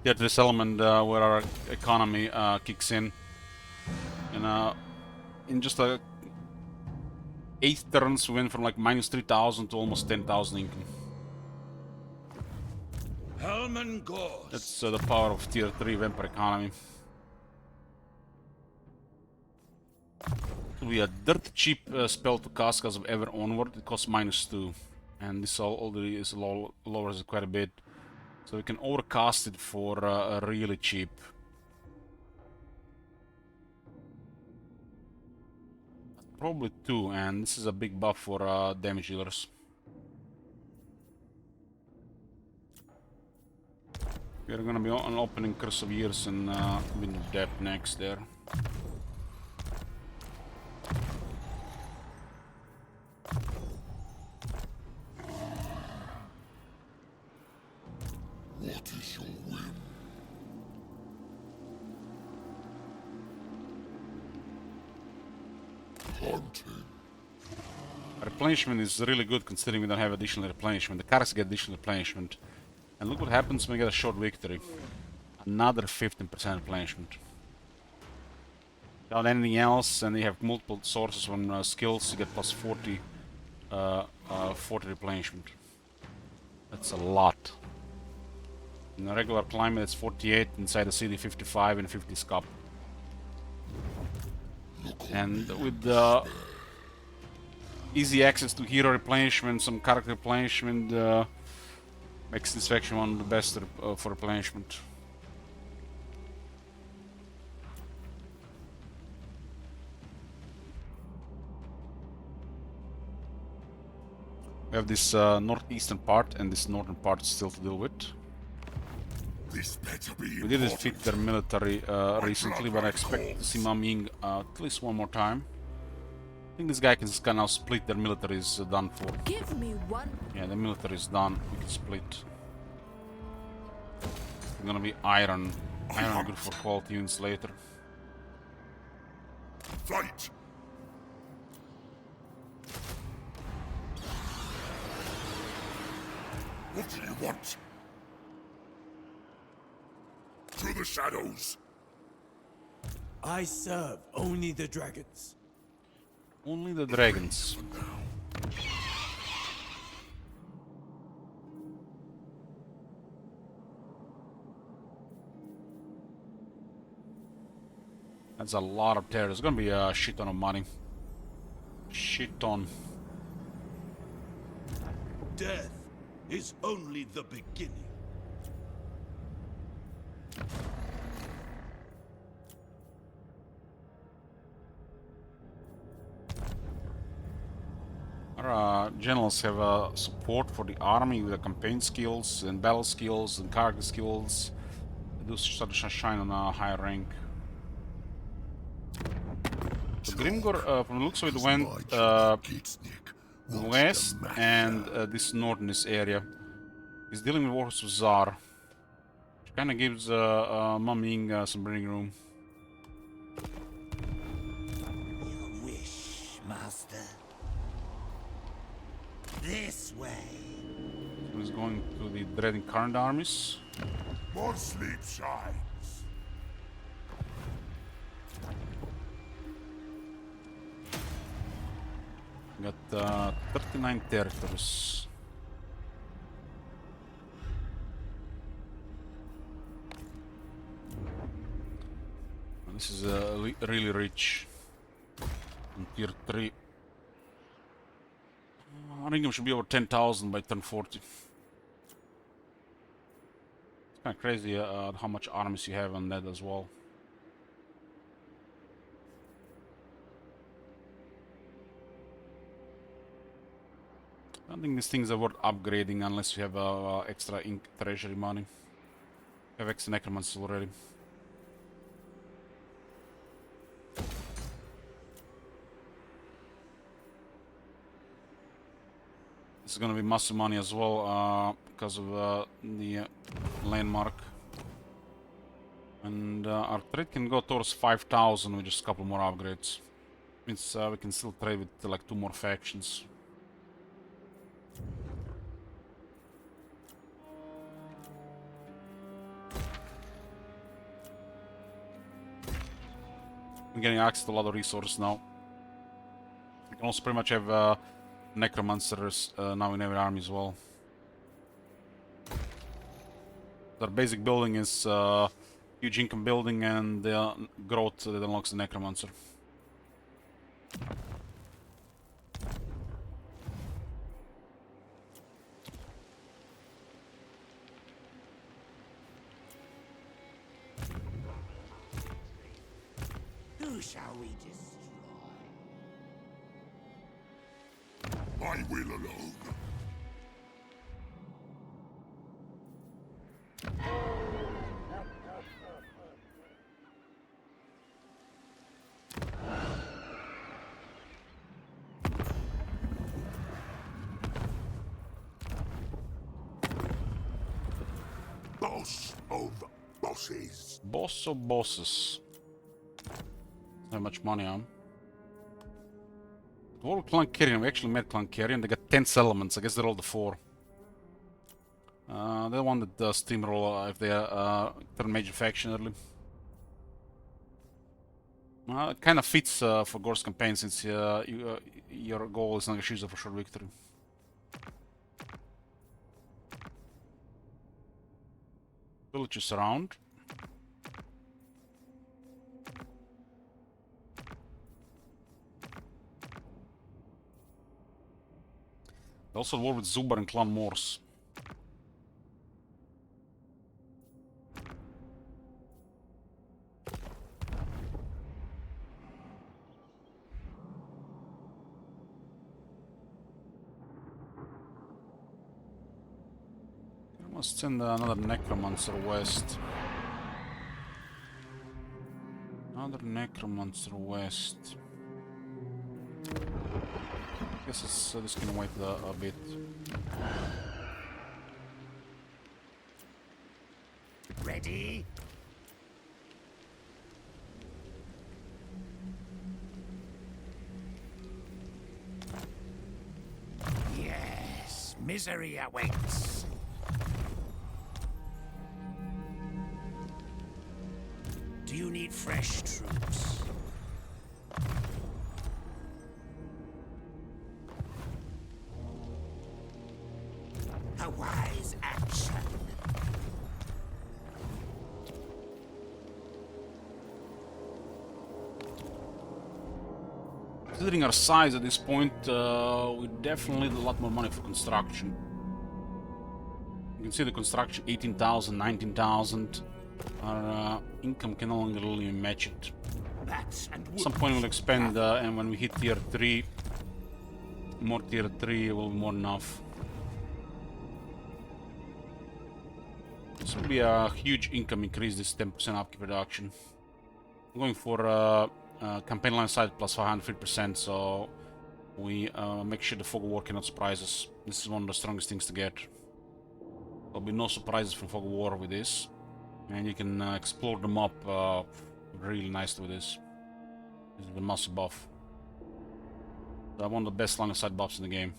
Tier 3 settlement where our economy kicks in. And in just 8 turns we went from like minus 3,000 to almost 10,000 income. Helman Gors. That's the power of tier 3 vampire economy. It'll be a dirt cheap spell to cast because of Ever Onward. It costs -2. And this already is lowers it quite a bit. So we can overcast it for really cheap. Probably 2, and this is a big buff for damage dealers. We're gonna be on opening Curse of Years and Wind of Depth next there. What is your whim? Hunting. Replenishment is really good considering we don't have additional replenishment. The cars get additional replenishment. And look what happens when we get a short victory. Another 15% replenishment. Without anything else, and you have multiple sources on skills, you get plus 40, 40 replenishment. That's a lot. In a regular climate, it's 48, inside the city 55 and 50 scop. And with the easy access to hero replenishment, some character replenishment, makes this faction one of the best for replenishment. We have this northeastern part and this northern part still to deal with. This better be We did defeat their military recently, but I expect to see Maming at least one more time. I think this guy can now split. Their military is done for. Give me one. Yeah, the military is done. We can split. It's gonna be iron. Iron good for quality units later. Fight! What do you want? To the shadows! I serve only the dragons. Only the dragons. That's a lot of terror. There's gonna be a shit ton of money. Shit ton. Death is only the beginning. Our generals have support for the army with the campaign skills and battle skills and cargo skills. They do start to shine on a higher rank. So Grimgor, from the looks of it, went west and this north in this area. He's dealing with Warhorse Czar, which kind of gives Maming some breathing room. Your wish, master. This way. So he's going to the dreading current armies. More sleep shines. Got 39 territories. And this is really rich. On tier 3. I think it should be over 10,000 by turn 40. It's kind of crazy how much armies you have on that as well. I don't think these things are worth upgrading unless you have extra ink treasury money. You have extra necromancers already. This is gonna be massive money as well because of the landmark. And our trade can go towards 5,000 with just a couple more upgrades. Means we can still trade with like 2 more factions. I'm getting access to a lot of resources now. You can also pretty much have necromancers now in every army as well. Their basic building is huge income building and the growth that unlocks the necromancer. Who shall we destroy? My will alone. Boss of bosses. Boss of bosses. How much money on? Dwarf Clan Carrion, we actually met Clan Carrion, they got 10 settlements, I guess they're all the 4. They wanted the steamroll if they turn major faction early. It kind of fits for Gore's campaign since your goal is Nagashima for short victory. Villages around. They also war with Zubar and Clan Morse. I must send another Necromancer west. Another Necromancer west. Guess this can wait a bit. Ready? Yes, misery awaits. Do you need fresh troops? A wise action. Considering our size at this point, we definitely need a lot more money for construction. You can see the construction 18,000, 19,000. Our income can no longer really match it. At some point we'll expand, and when we hit tier 3, more tier 3 will be more than enough. This will be a huge income increase, this 10% upkeep reduction. I'm going for campaign line size plus 550%, so we make sure the fog of war cannot surprise us. This is one of the strongest things to get. There'll be no surprises from fog of war with this. And you can explore the map really nicely with this. This is the massive buff. So one of the best line of sight buffs in the game.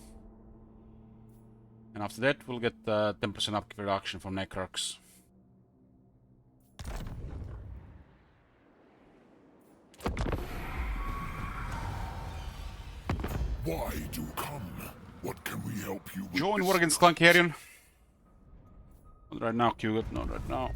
And after that, we'll get 10% upkeep reduction from Necrox. Why do come? What can we help you with? Join war against Clan Carrion. Not right now, Q. Not right now.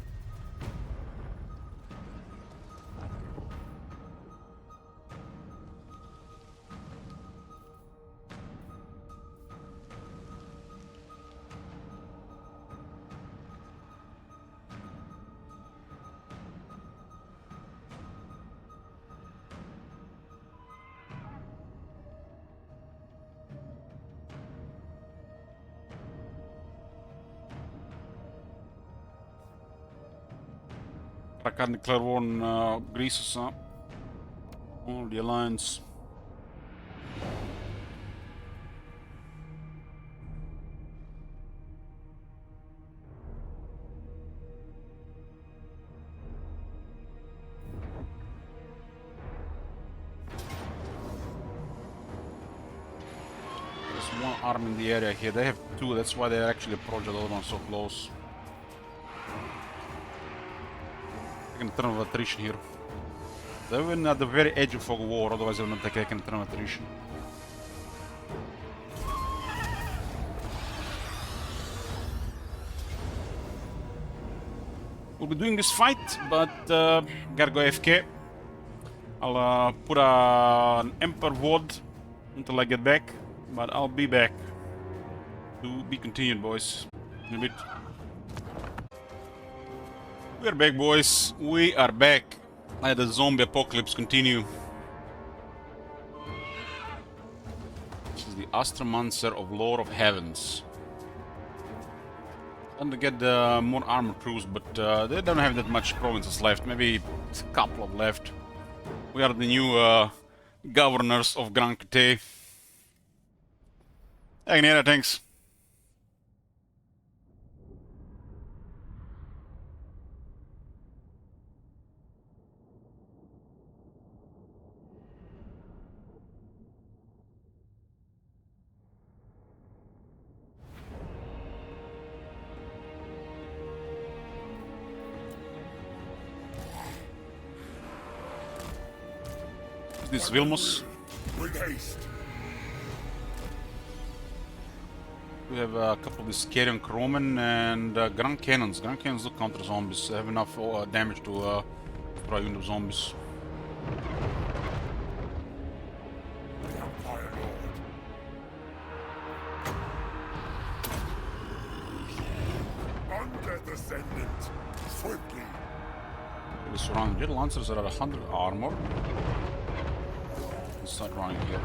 I can't declare war on Greece, huh? All the alliance. There's one arm in the area here. They have two, that's why they actually approach the other one so close. I can turn of attrition here. They're even at the very edge of fog of war, otherwise they will not take a turn of attrition. We'll be doing this fight, but gotta go AFK. I'll put an Emperor WOD until I get back, but I'll be back. To be continued, boys. In a bit. We're back, boys. We are back. Let the zombie apocalypse continue. This is the Astromancer of Lord of Heavens. And to get more armor troops, but they don't have that much provinces left. Maybe a couple of left. We are the new governors of Grand Crete. Hey, Nera, thanks. This is Vilmos. With haste. We have a couple of these Caravan Crowmen and Grand Cannons. Grand Cannons do counter zombies. They have enough damage to destroy a unit of zombies. Empire Lord. Undeath Ascendant. Swiftly. We surround Jet Lancers are at 100 armor. Let's start running here.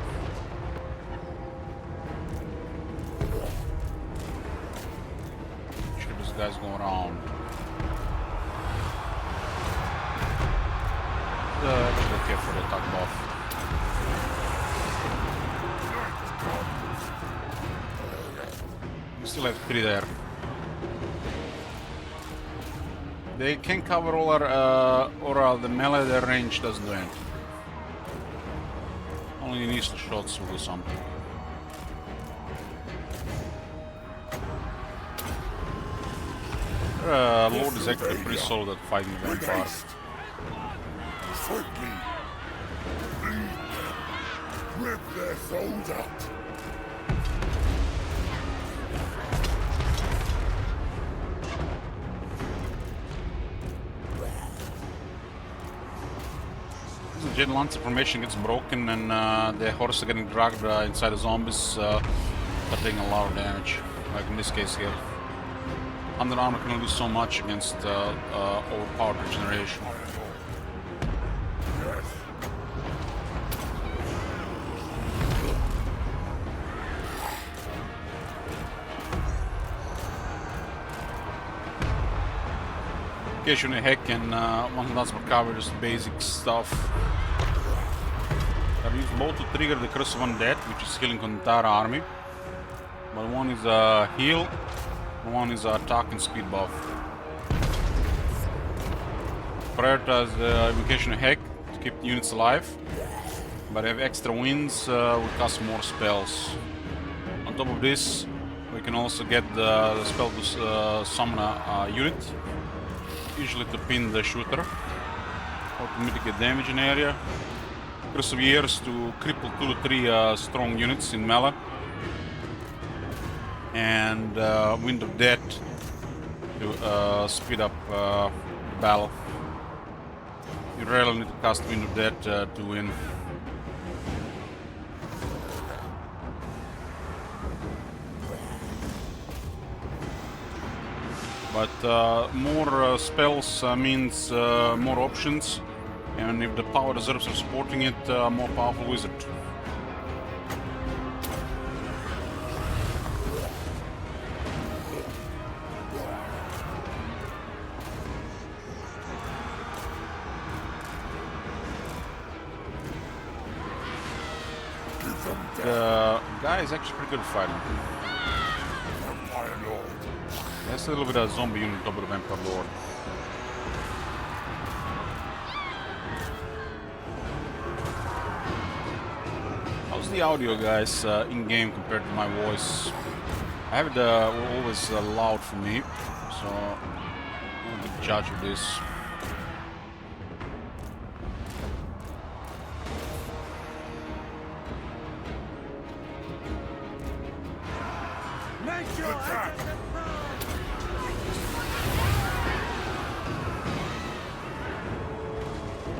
Sure, this guy's going around. Actually, care for the attack buff. We still have 3 there. They can cover all our the melee. Their range doesn't do anything. Only initial shots will do something. Lord is actually pretty solid at fighting Vampire. Swiftly. Bleed them. Rip their souls out. The Jet Lancer formation gets broken and the horses are getting dragged inside the zombies. They're taking a lot of damage, like in this case here. Under armor can only do so much against overpowered regeneration. Occasionally heck and one does recover just basic stuff. I've used both to trigger the Curse of Undead, which is healing the entire army. But one is a heal, and one is a attack and speed buff. Prioritize Invocation of Heck to keep units alive. But have extra wins, we cast more spells. On top of this, we can also get the spell to summon a unit. Usually to pin the shooter or to mitigate damage in area. Curse of Years to cripple 2 to 3 strong units in melee. And Wind of Death to speed up the battle. You rarely need to cast Wind of Death to win. But more spells means more options, and if the power reserves are supporting it, more powerful wizard. The guy is actually pretty good at fighting. That's a little bit of zombie unit on top of the Vampire Lord. How's the audio, guys, in-game compared to my voice? I have it always loud for me, so I'm not the judge of this.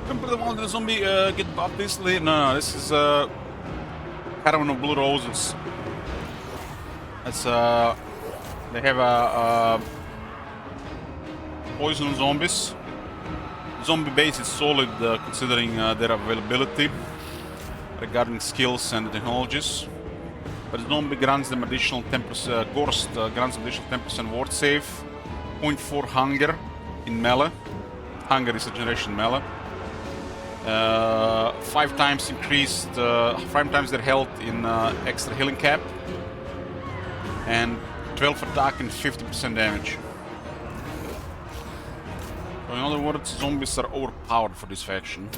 Completely one of the zombie get buffed easily. No, this is Caravan of Blue Roses. It's they have a poison zombies. Zombie base is solid considering their availability regarding skills and technologies. But zombie grants them additional 10%. Ghost grants additional 10% ward save, 0.4 hunger in melee. Hunger is a generation melee. 5 times increased, 5 times their health in extra healing cap, and 12 attack and 50% damage. So in other words, zombies are overpowered for this faction,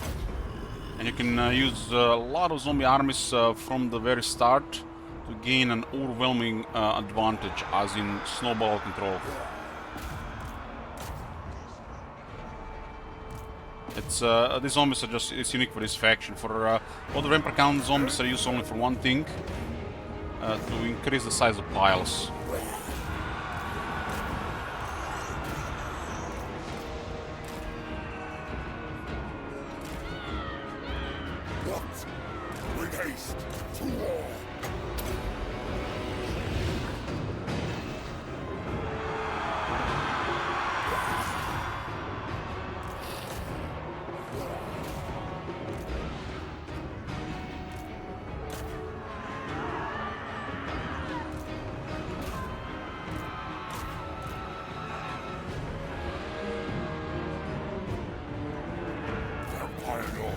and you can use a lot of zombie armies from the very start to gain an overwhelming advantage, as in snowball control. It It's these zombies are just it's unique for this faction. For other vampire count zombies are used only for one thing, to increase the size of piles. With haste to war. Vampire Lord.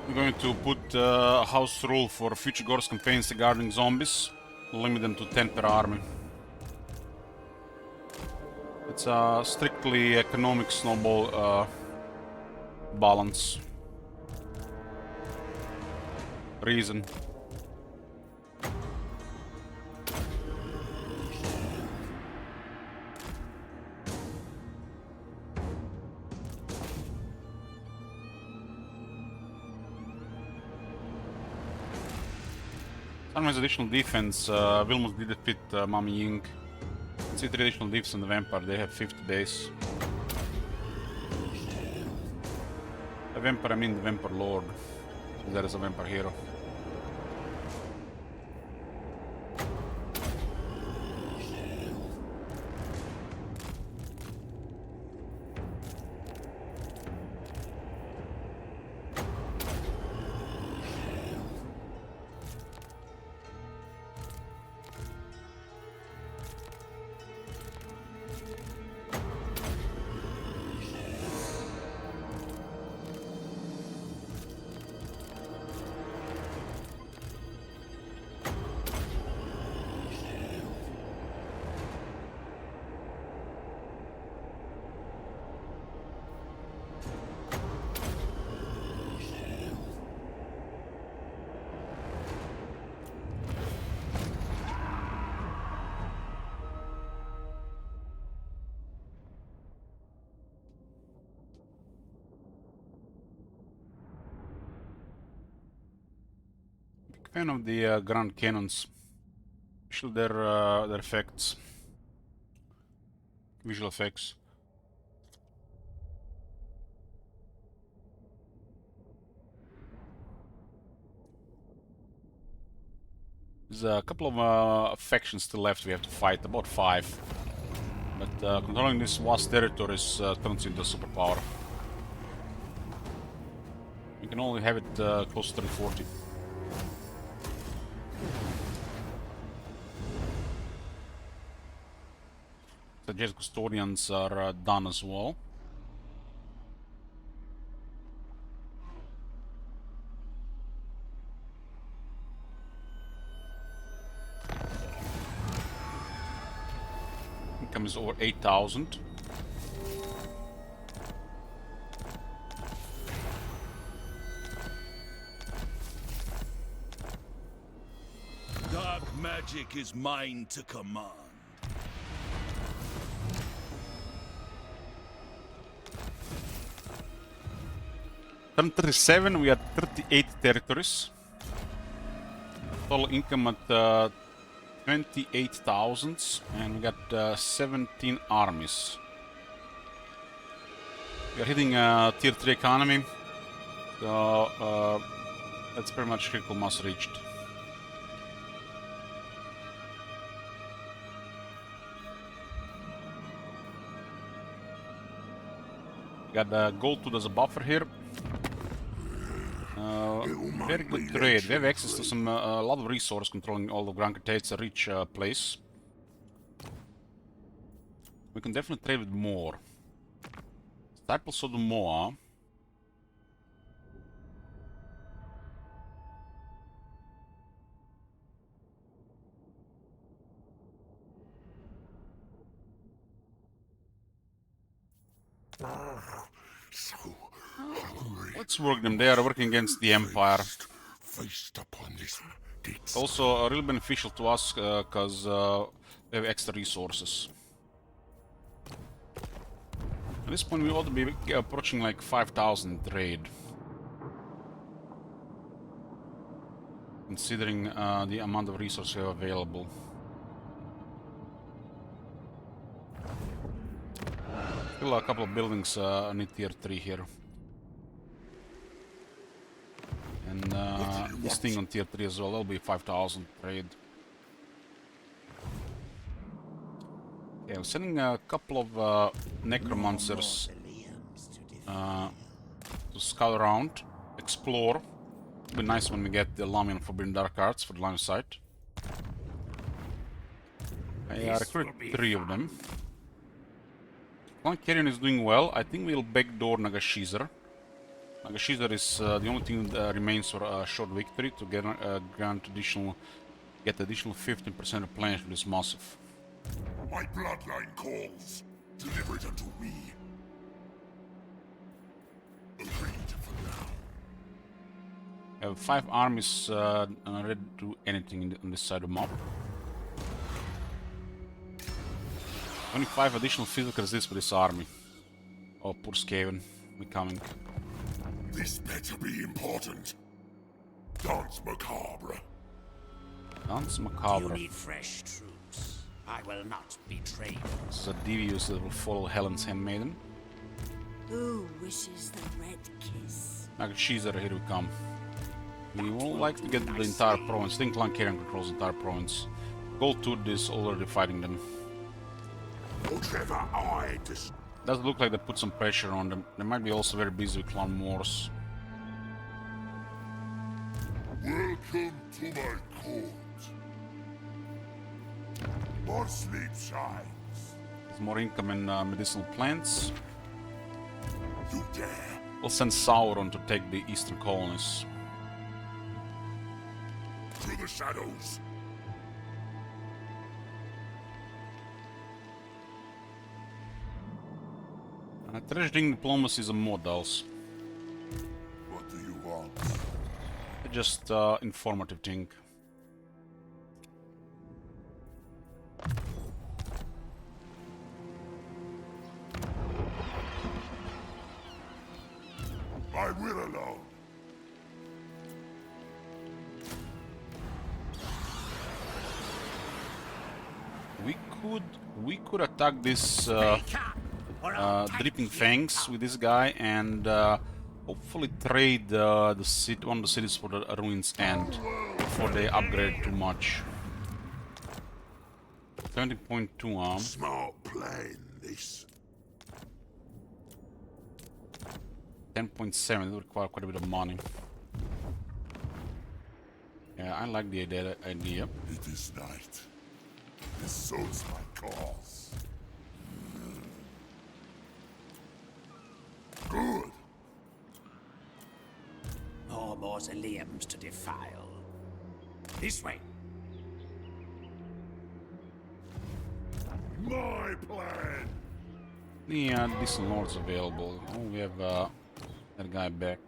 I'm going to put house rule for future Ghost campaigns regarding zombies. Limit them to 10 per army. It's a strictly economic snowball balance. Reason. Sometimes additional defense, Wilmot did defeat Mami Ying. See 3 additional defense on the vampire, they have 50 base. A vampire, I mean the vampire lord. So that is a vampire hero. Fan of the Grand Cannons, especially their effects, visual effects. There's a couple of factions still left we have to fight, about 5. But controlling this vast territories turns into a superpower. You can only have it close to 30-40. The Jazz Custodians are done as well. Income is over 8,000. Dark magic is mine to command. 37, we had 38 territories. Total income at 28,000, and we got 17 armies. We are hitting tier 3 economy, so that's pretty much critical mass reached. Got gold tooth as a buffer here. Very good trade. We have access to some a lot of resource controlling all the Grand Cretaceous rich place. We can definitely trade with more. type also do more. So hungry. Let's work them. They are working against the Empire. Feast upon this ditch. Also really beneficial to us because we have extra resources. At this point we ought to be approaching like 5,000 trade. Considering the amount of resources we have available. Still a couple of buildings need tier 3 here. And this thing on tier 3 as well, that'll be 5,000 trade. Okay, I'm sending a couple of necromancers to scout around, explore. It'll be nice when we get the Lamian Forbidden Dark Arts for the line of sight. I recruit 3 of them. Caravan is doing well. I think we'll backdoor Nagashizar. Nagashizar is the only thing that remains for a short victory to get additional 15% replenishment is massive. My bloodline calls. Deliver it unto me. Agreed for now. I have 5 armies ready to do anything on this side of the map. Only 5 additional physical resist for this army. Oh, poor Skaven. Becoming. This better be important. Dance Macabre. Dance Macabre. You need fresh troops. I will not betray you. This is a devious that will follow Helen's Handmaiden. Who wishes the red kiss? Nagashizar, here we come. We would like to get the entire province. I think Caravan controls the entire province. Goldtooth is already fighting them. Whatever I Does look like they put some pressure on them. They might be also very busy with clan wars. Welcome to my court. More sleep shines. There's more income in medicinal plants. You dare? We'll send Sauron to take the eastern colonies. To the shadows. Treasuring diplomacy is a modals. What do you want? Just informative thing. I will alone. We could attack this Dripping Fangs with this guy and hopefully trade one of the cities for the Ruins End before they upgrade too much. 20.2 arm. Smart plan, this. 10.7, it would require quite a bit of money. Yeah, I like the idea. It is night. This suits my cause. Good. More mausoleums to defile. This way. My plan. Yeah, decent lords available. Oh, we have that guy back.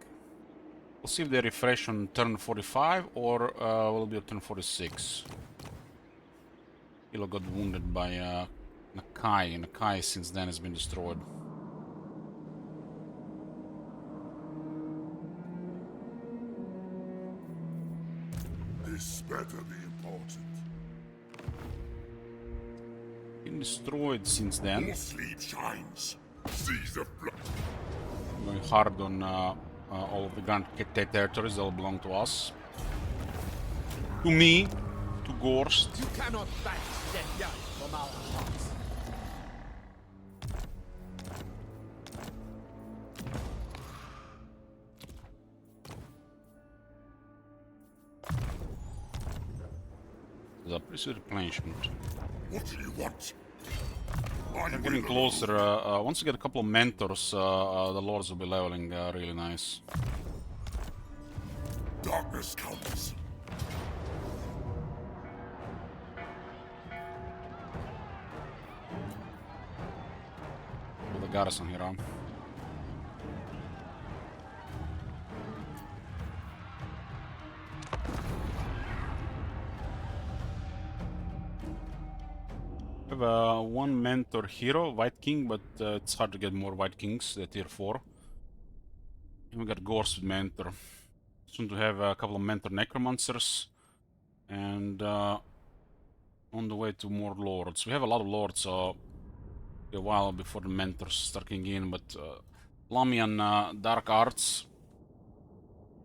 We'll see if they refresh on turn 45 or will it be on turn 46. Hilo got wounded by Nakai, and Nakai since then has been destroyed. This better be important. Been destroyed since then. More sleep shines. Seize the blood. Going hard on all of the Grand territories that will belong to us. To me, to Gorst. You cannot banish dead young from our hearts. There's a pretty replenishment. What do you want? They're getting closer. Once you get a couple of mentors, the lords will be leveling really nice. Darkness comes. With the garrison here, huh? We have one mentor hero, White King, but it's hard to get more White Kings, tier 4. And we got Gorse with mentor. Soon to have a couple of mentor necromancers. And on the way to more lords. We have a lot of lords, so a while before the mentors start kicking in, but Lamian Dark Arts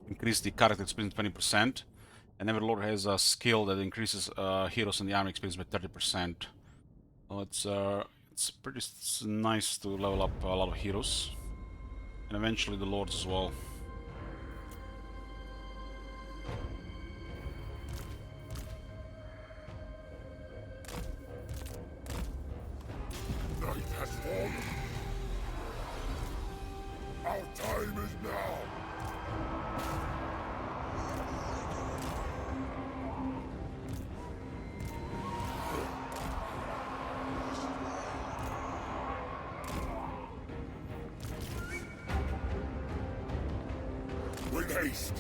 increase the character experience 20%, and every lord has a skill that increases heroes in the army experience by 30%. So it's pretty nice to level up a lot of heroes, and eventually the lords as well. Night has fallen. Our time is now. With haste.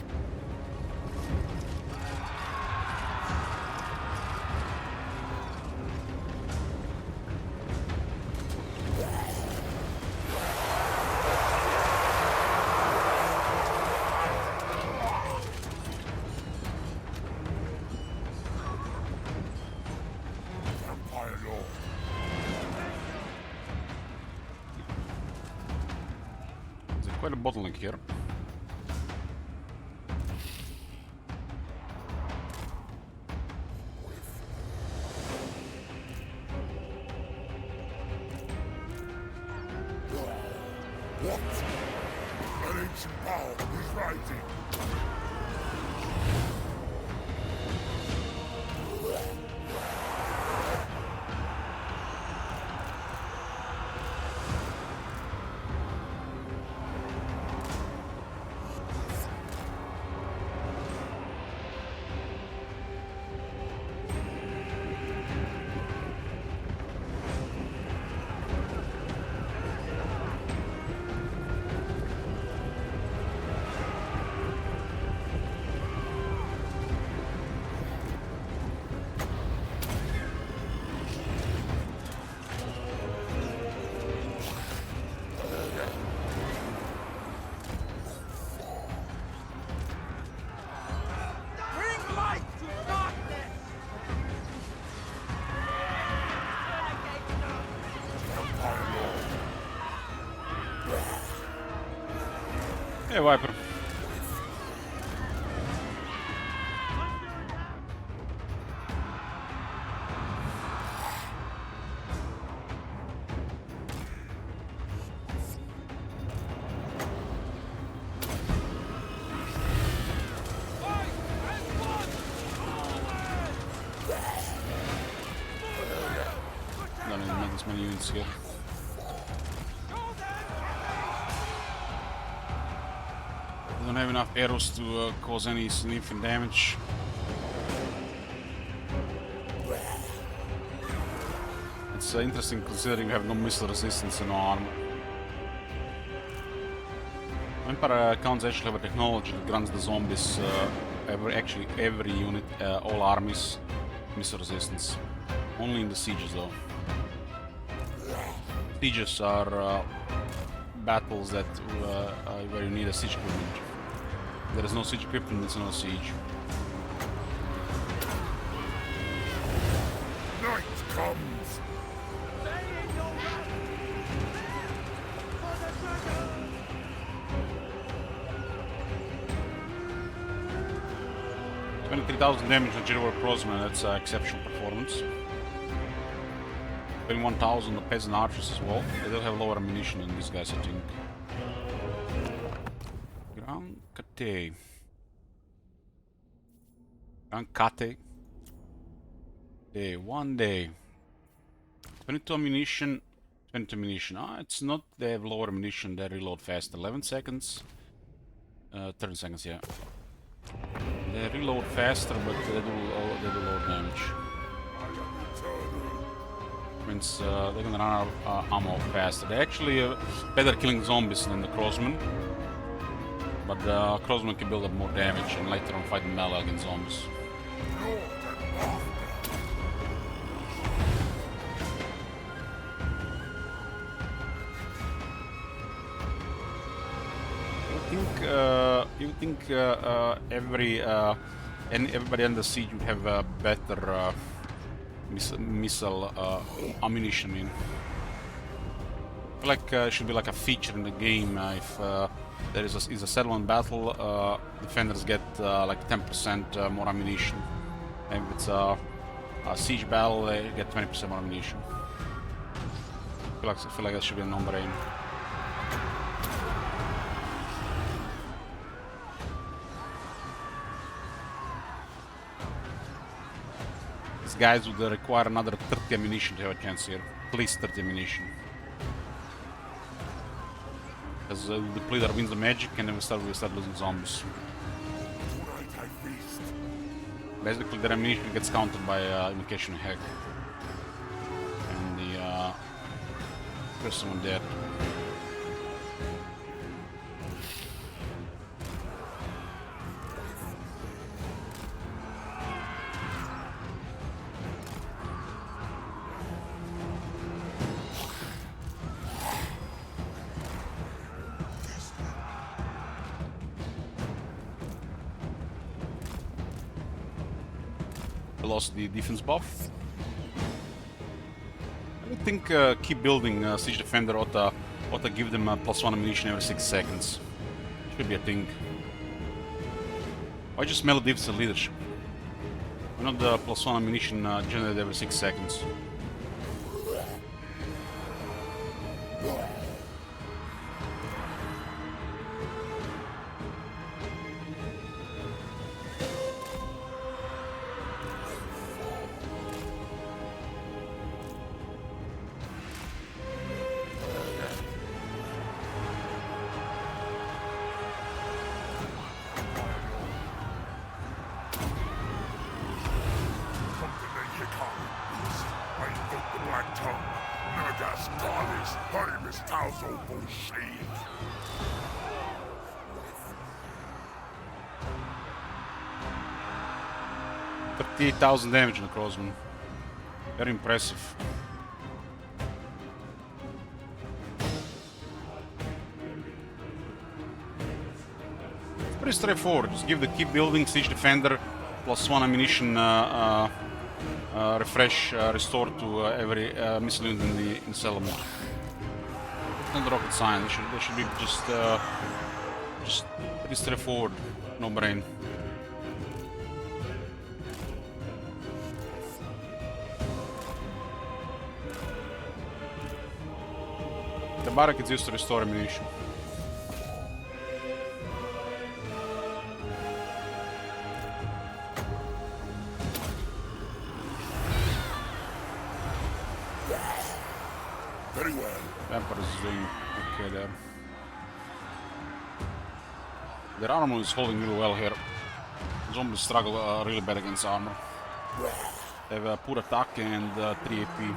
Vampire Lord. There's quite a bottleneck here. What? An ancient power is rising. Bring light to darkness! Hey, Viper. Don't even make this many units here. We don't have enough arrows to cause any significant damage. It's interesting considering we have no missile resistance and no armor. Empire accounts actually have a technology that grants the zombies every unit, all armies, missile resistance. Only in the sieges though. Sieges are battles that where you need a siege equipment. There is no siege equipment, there's no siege. Night comes. 23,000 damage on General Crossman, that's exceptional performance. 21,000 the peasant archers as well. They do have lower ammunition than these guys, I think. Grand Kate. Grand Kate. Day, 1 day. 22 ammunition, 20 ammunition. It's not, they have lower ammunition, they reload fast. 11 seconds. 30 seconds, yeah. They reload faster, but they do low damage. Means they're gonna run out of ammo faster. They're actually better killing zombies than the Crossmen. But the Crossmen can build up more damage and later on fight melee against zombies. You think everybody under siege would have a better missile ammunition in. I feel like it should be like a feature in the game if there is a settlement battle, defenders get like 10% more ammunition. And if it's a siege battle, they get 20% more ammunition. I feel like that should be a no-brainer. These guys would require another 30 ammunition to have a chance here. At least 30 ammunition. Because the depleter wins the magic and then we start losing zombies. Basically their ammunition gets countered by invocation hack. And the first one dead. Lost the defense buff. I would think keep building Siege Defender ought to give them +1 ammunition every 6 seconds. Should be a thing. Why just melee defense leadership? Why not the +1 ammunition generated every 6 seconds? Bullshit. 38,000 damage on the Crossman. Very impressive. It's pretty straightforward. Just give the keep building Siege Defender +1 ammunition refresh restore to every missile unit in the settlement. Not rocket science. They should be just pretty straightforward. No brain. The barrack is used to restore ammunition. Very well. Vampire is doing okay there. Their armor is holding really well here. Zombies struggle really bad against armor. They have poor attack and 3 AP.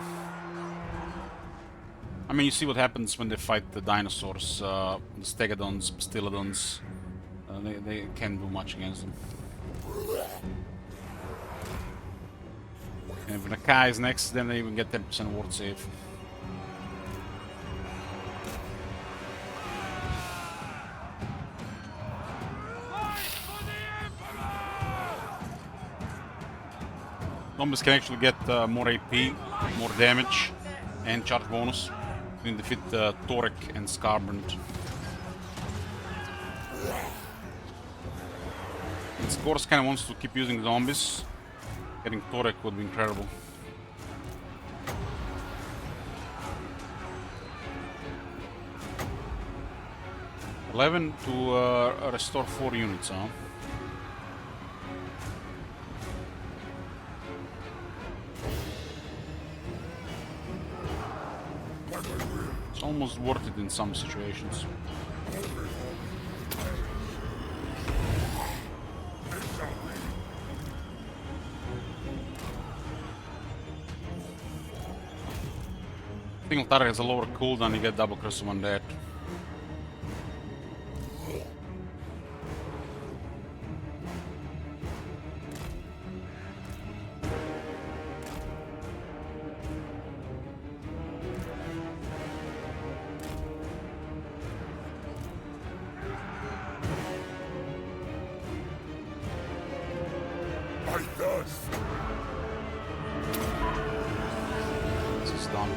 I mean, you see what happens when they fight the dinosaurs, the stegodons, stylodons. They can't do much against them. And if the Kai is next to them, they even get 10% ward save. Zombies can actually get more AP, more damage, and charge bonus. You can defeat Torek and Scarbrand. And Skors kinda wants to keep using zombies. Getting Torek would be incredible. $11 to restore 4 units, huh? It's almost worth it in some situations. Single target has a lower cooldown, you get double cross when dead. I thirst. This is done.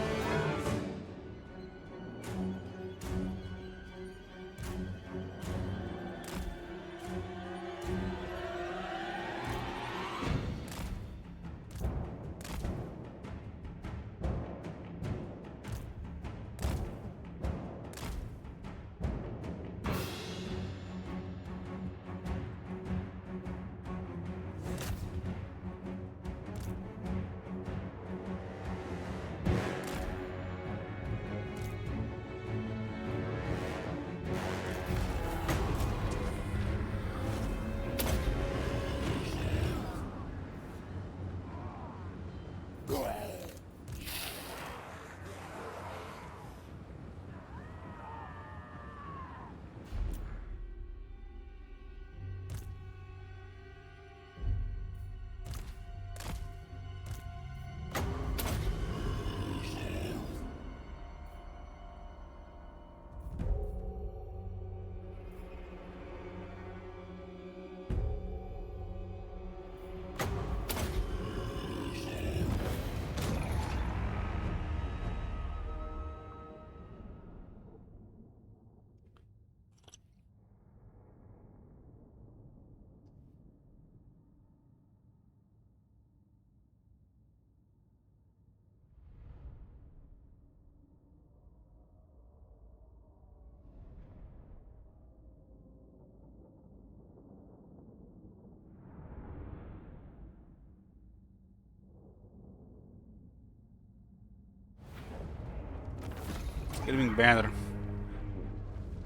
Giving banner.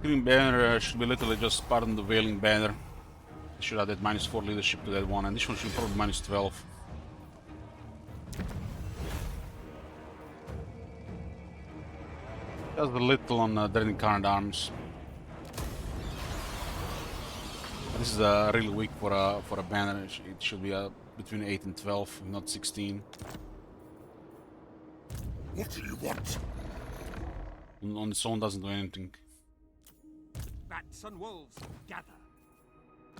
Giving banner should be literally just pardon the wailing banner. They should add that -4 leadership to that one, and this one should probably -12. Just a little on Dreading Current Arms. This is really weak for a banner. It should be between 8 and 12, not 16. What do you want? On its own doesn't do anything. Bats and wolves, gather.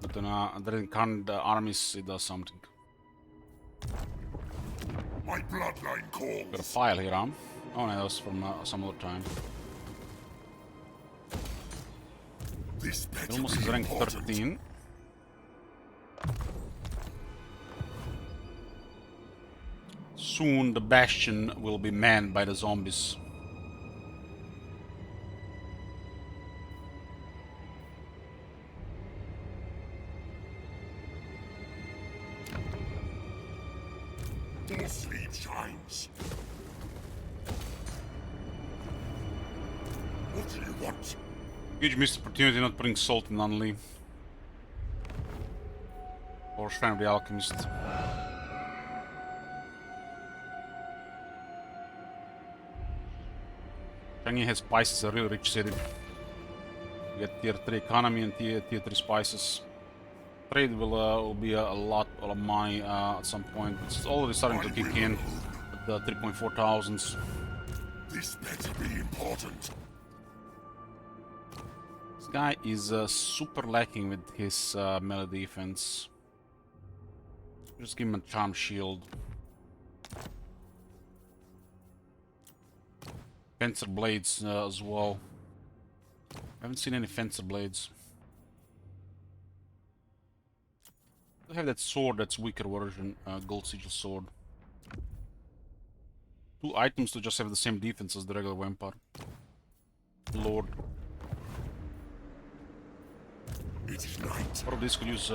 But on Dreading Current Armies, it does something. My bloodline calls. Got a file here, huh? Oh no, that was from some other time. This better Almost be is rank important. 13. Soon the bastion will be manned by the zombies. More sleep shines. What do you want? Huge missed opportunity not putting salt in Unli. Or Shrine of the Alchemist. Changi has spices, a really rich city. You get tier 3 economy and tier 3 spices. Trade will be a lot of money at some point. It's already starting to kick in at the 3.4 thousands. This better be important. This guy is super lacking with his melee defense. Just give him a charm shield. Fencer blades as well. I haven't seen any fencer blades. I have that sword that's weaker version, gold sigil sword. 2 items to just have the same defense as the regular vampire. Lord. It is night. Or this could use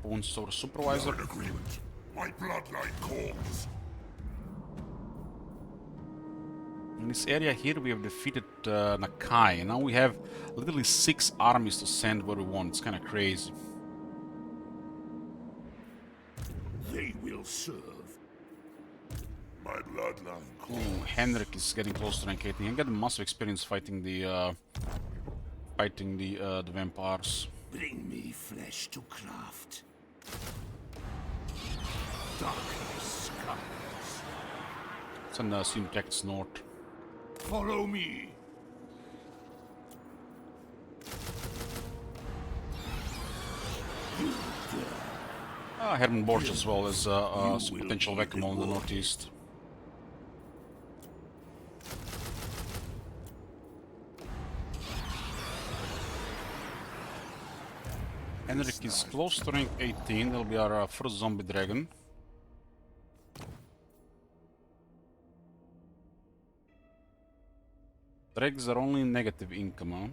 Bones Sword Supervisor. An agreement. My bloodline calls. In this area here we have defeated Nakai, and now we have literally 6 armies to send where we want. It's kind of crazy. They will serve. My bloodline. Ooh, Henrik is getting close to rank 18. He got massive experience fighting the vampires. Bring me flesh to craft. Darkness comes. Send Syntax north. Follow me. Herman Borch as well as some potential whack-a-mole in the northeast. Henrik is close to rank 18. That'll be our first zombie dragon. Dregs are only negative income, huh?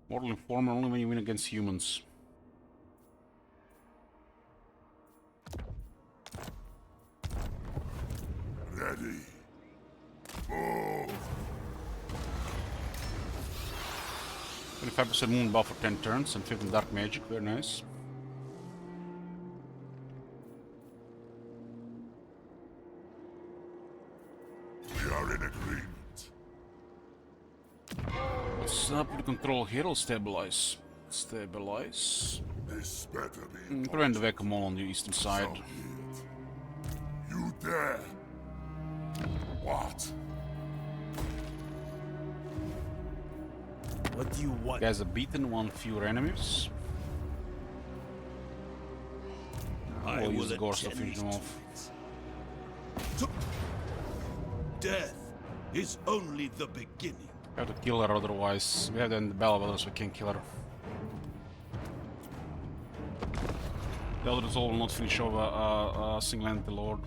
Mortal Informer only when you win against humans. Ready. Move. 25% moon buff for 10 turns and 15 dark magic, very nice. We are in agreement. What's up with control here? I'll stabilize. Stabilize. This better be. Prevent the whack-a-mole on the eastern side. You dare? What? What do you want? Guys have beaten one fewer enemies. We'll use the Ghost to finish them off. Death is only the beginning. We have to kill her, otherwise we have to end the battle, otherwise we can't kill her. The other soul will not finish over a single entity lord.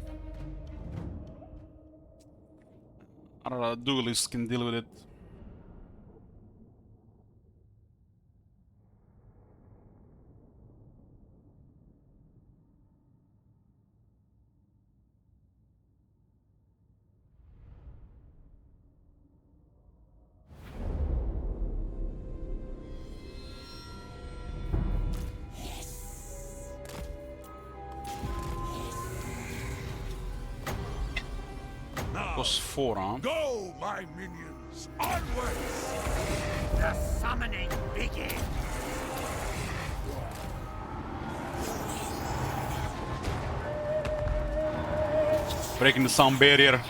Our duelists can deal with it. Plus 4, huh? Go, my minions! Onwards! The summoning begins. Breaking the sound barrier.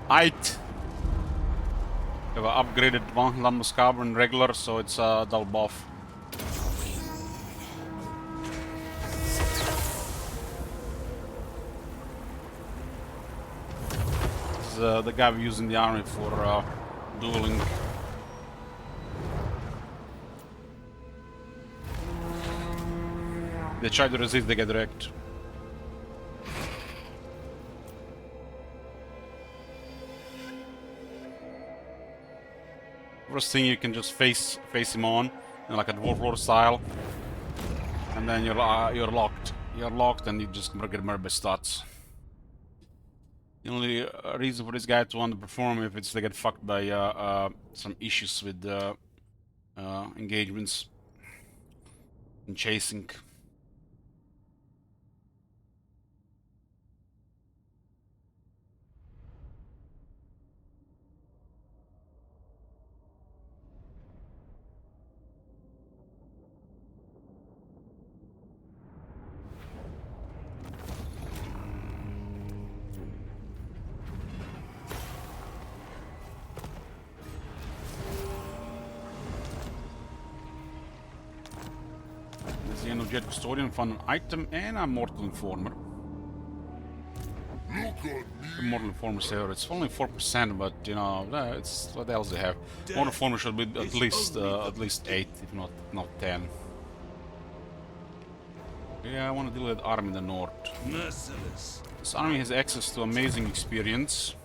Height. We have an upgraded one Lambus Carbon regular, so it's a double buff. This is the guy we use in the army for dueling. They try to resist, they get wrecked. First thing, you can just face him on, like a dwarf lord style, and then you're locked. You're locked, and you just get murdered by stats. The only reason for this guy to underperform if it's they get fucked by some issues with engagements and chasing. Jet Custodian found an item and a Mortal Informer. The Mortal Informer saver, it's only 4%, but you know, it's what else they have. Mortal Informer should be at least 8, if not 10. Yeah, I want to deal with that army in the north. Merciless. This army has access to amazing experience.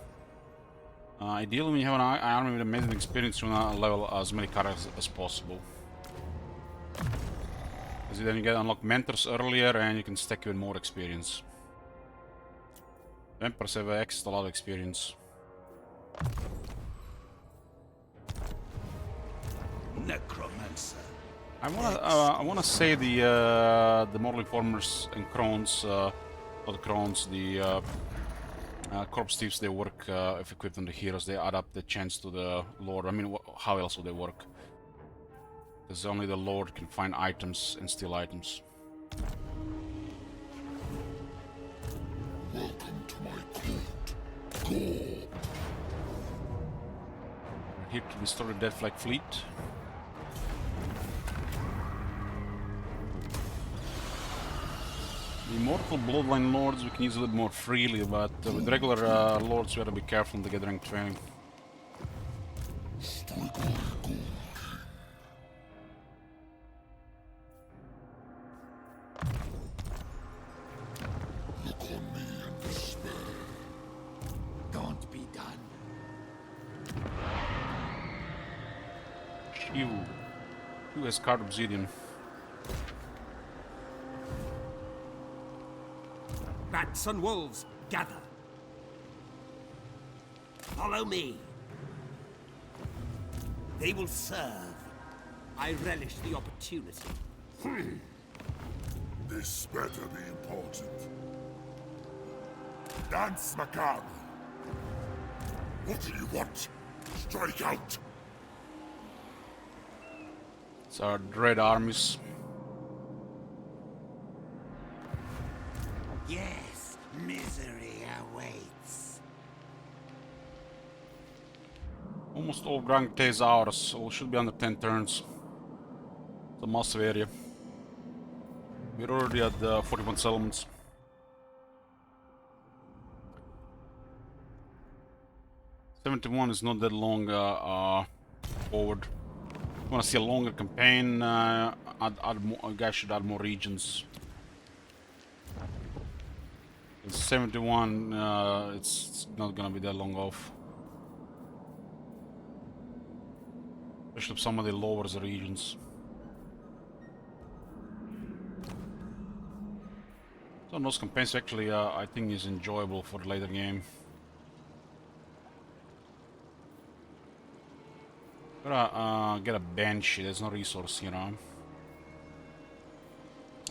Ideally, when you have an army with amazing experience, you want to level as many characters as possible. Then you get unlock mentors earlier and you can stack even more experience. Vampires have access to a lot of experience. Necromancer. I wanna say the Mortal Informers and Crones, not the Crones, the Corpse Thieves, they work if equipped on the heroes. They add up the chance to the Lord. I mean, how else would they work? Because only the Lord can find items and steal items. Welcome to my court. Go. We're here to restore the Dead Flag fleet. The Immortal Bloodline Lords we can use a little more freely, but with regular Lords we gotta be careful to get rank 20. Look on me in despair. Don't be done. Who has card obsidian? Bats and wolves, gather. Follow me. They will serve. I relish the opportunity. This better be important. Dance Macabre. What do you want? Strike out. It's our dread armies. Yes, misery awaits. Almost all Grand is ours, so we should be under 10 turns. It's a massive area. We're already at 41 settlements. '71 is not that long forward. If you want to see a longer campaign, add more, you guys should add more regions. In 71, it's not gonna be that long off. Especially if somebody lowers the regions. So those campaigns actually, I think, is enjoyable for the later game. Gotta get a Banshee. There's no resource, you know.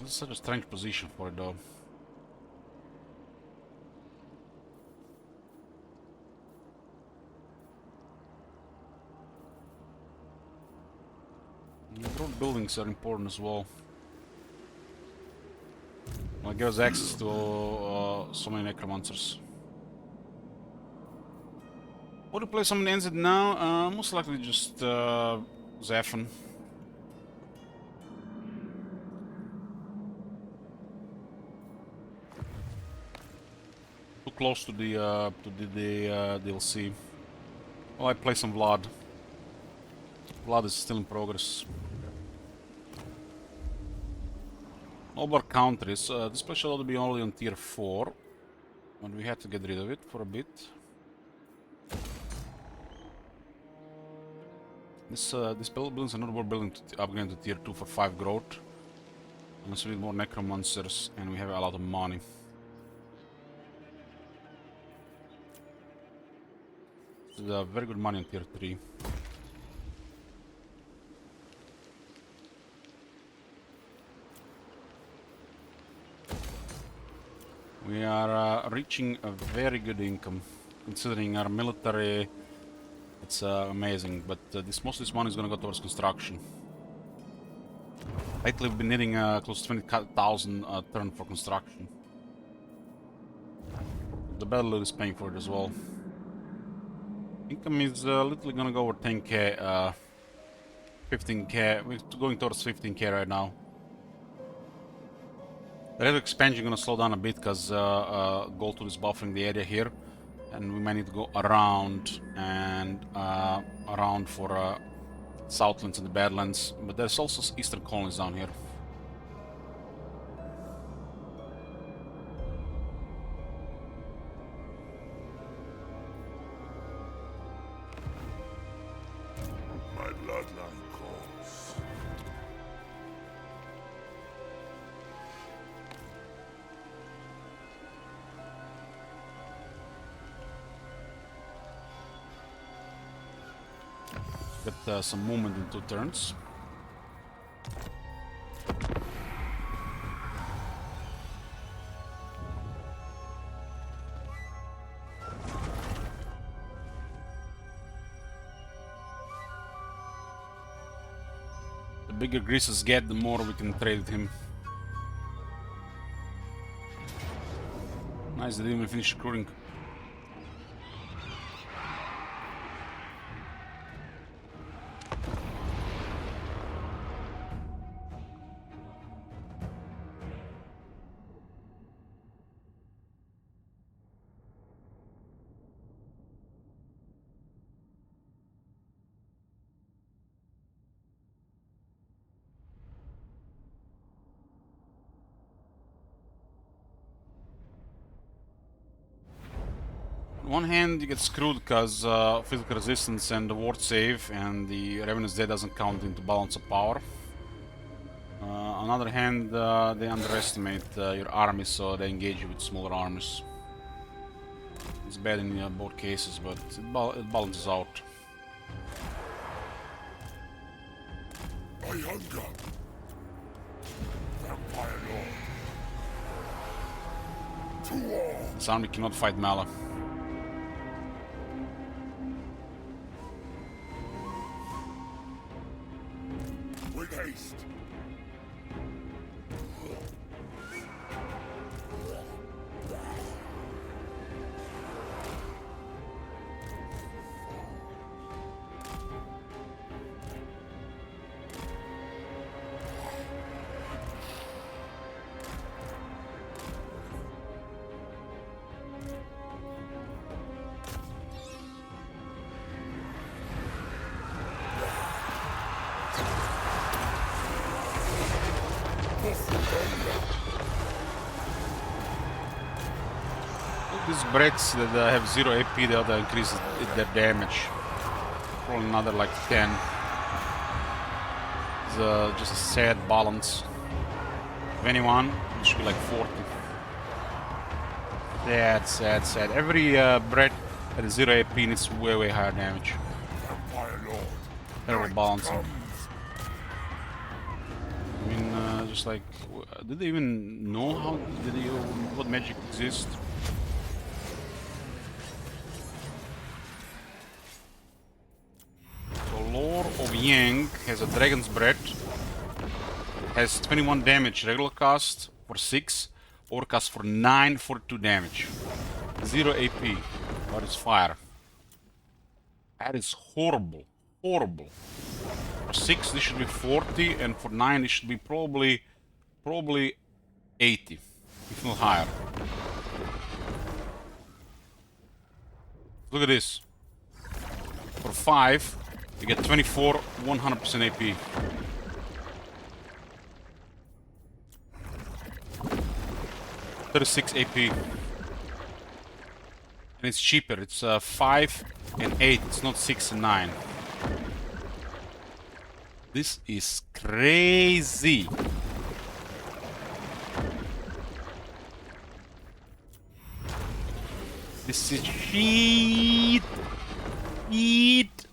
This is such a strange position for it, though. Road buildings are important as well. Well, it gives access to so many necromancers. Would you play someone ends it now? Most likely just Zephan. Too close to the DLC. Well, I play some Vlad. Vlad is still in progress. Over countries. This place should be only on tier 4. And we had to get rid of it for a bit. This buildings are not worth building to upgrade to tier 2 for 5 growth. Unless we need more necromancers and we have a lot of money. This is very good money on tier 3. We are reaching a very good income, considering our military. It's amazing, but most of this money is going to go towards construction. Lately, we've been needing close to 20,000 a turn for construction. The battle loot is paying for it as well. Income is literally going to go over 10k, 15k. We're going towards 15k right now. The rate of expansion is going to slow down a bit because Goldtooth is buffering the area here. And we might need to go around and around for Southlands and the Badlands. But there's also eastern colonies down here. My bloodline calls. Get some movement in 2 turns. The bigger Greases get, the more we can trade with him. Nice, they didn't even finish recruiting. On one hand, you get screwed because physical resistance and the ward save, and the Revenant's Dead doesn't count into balance of power. On the other hand, they underestimate your army, so they engage you with smaller armies. It's bad in both cases, but it balances out. I hunger. Vampire Lord. To war. This army cannot fight Mala. With haste. These Brets that have 0 AP, the other increases their damage. Probably another like 10. It's just a sad balance. 21, it should be like 40. Sad, sad, sad. Every Bret at 0 AP needs way higher damage. Vampire Lord. Terrible balancing. I mean, just like, did they even know how? What magic exists? Lore of Yang has a Dragon's Breath, has 21 damage regular cast for 6, or cast for 9 for 2 damage. 0 AP, but it's fire. That is horrible, horrible. For 6 this should be 40, and for 9 this should be probably 80, if not higher. Look at this. For 5, you get 24, 100% AP. $36 AP. And it's cheaper, it's 5 and 8, it's not 6 and 9. This is crazy. This is shit. Shit.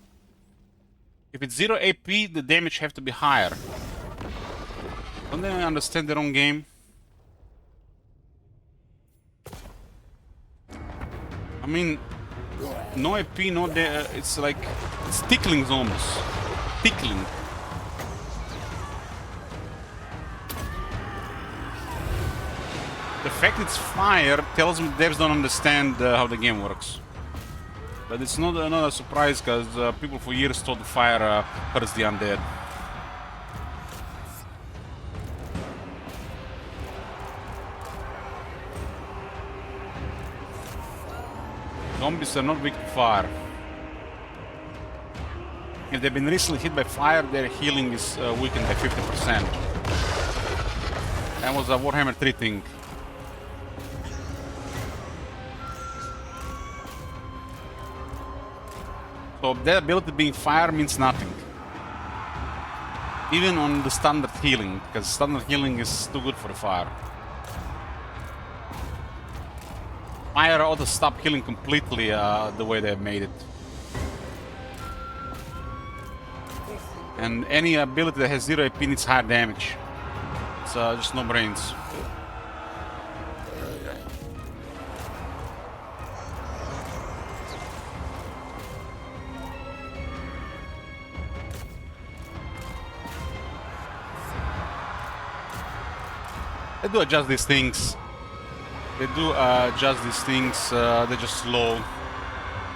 If it's 0 AP, the damage have to be higher. Don't they understand their own game? I mean, no AP, no it's like, it's tickling almost. Tickling. The fact it's fire tells me devs don't understand how the game works. But it's not a surprise, because people for years thought the fire hurts the undead. Zombies are not weak to fire. If they've been recently hit by fire, their healing is weakened by 50%. That was a Warhammer 3 thing. So their ability being fire means nothing. Even on the standard healing, because standard healing is too good for the fire. Fire ought to stop healing completely the way they've made it. And any ability that has 0 AP needs higher damage. It's just no brains. They do adjust these things. They're just slow.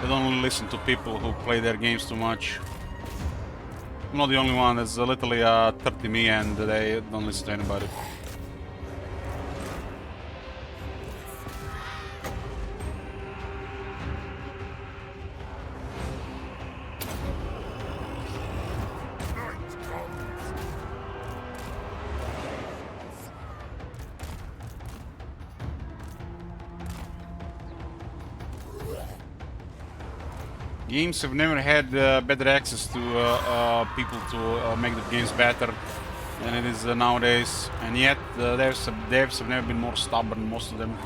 They don't listen to people who play their games too much. I'm not the only one. There's literally 30 me and they don't listen to anybody. Games have never had better access to people to make the games better than it is nowadays, and yet devs have never been more stubborn, most of them.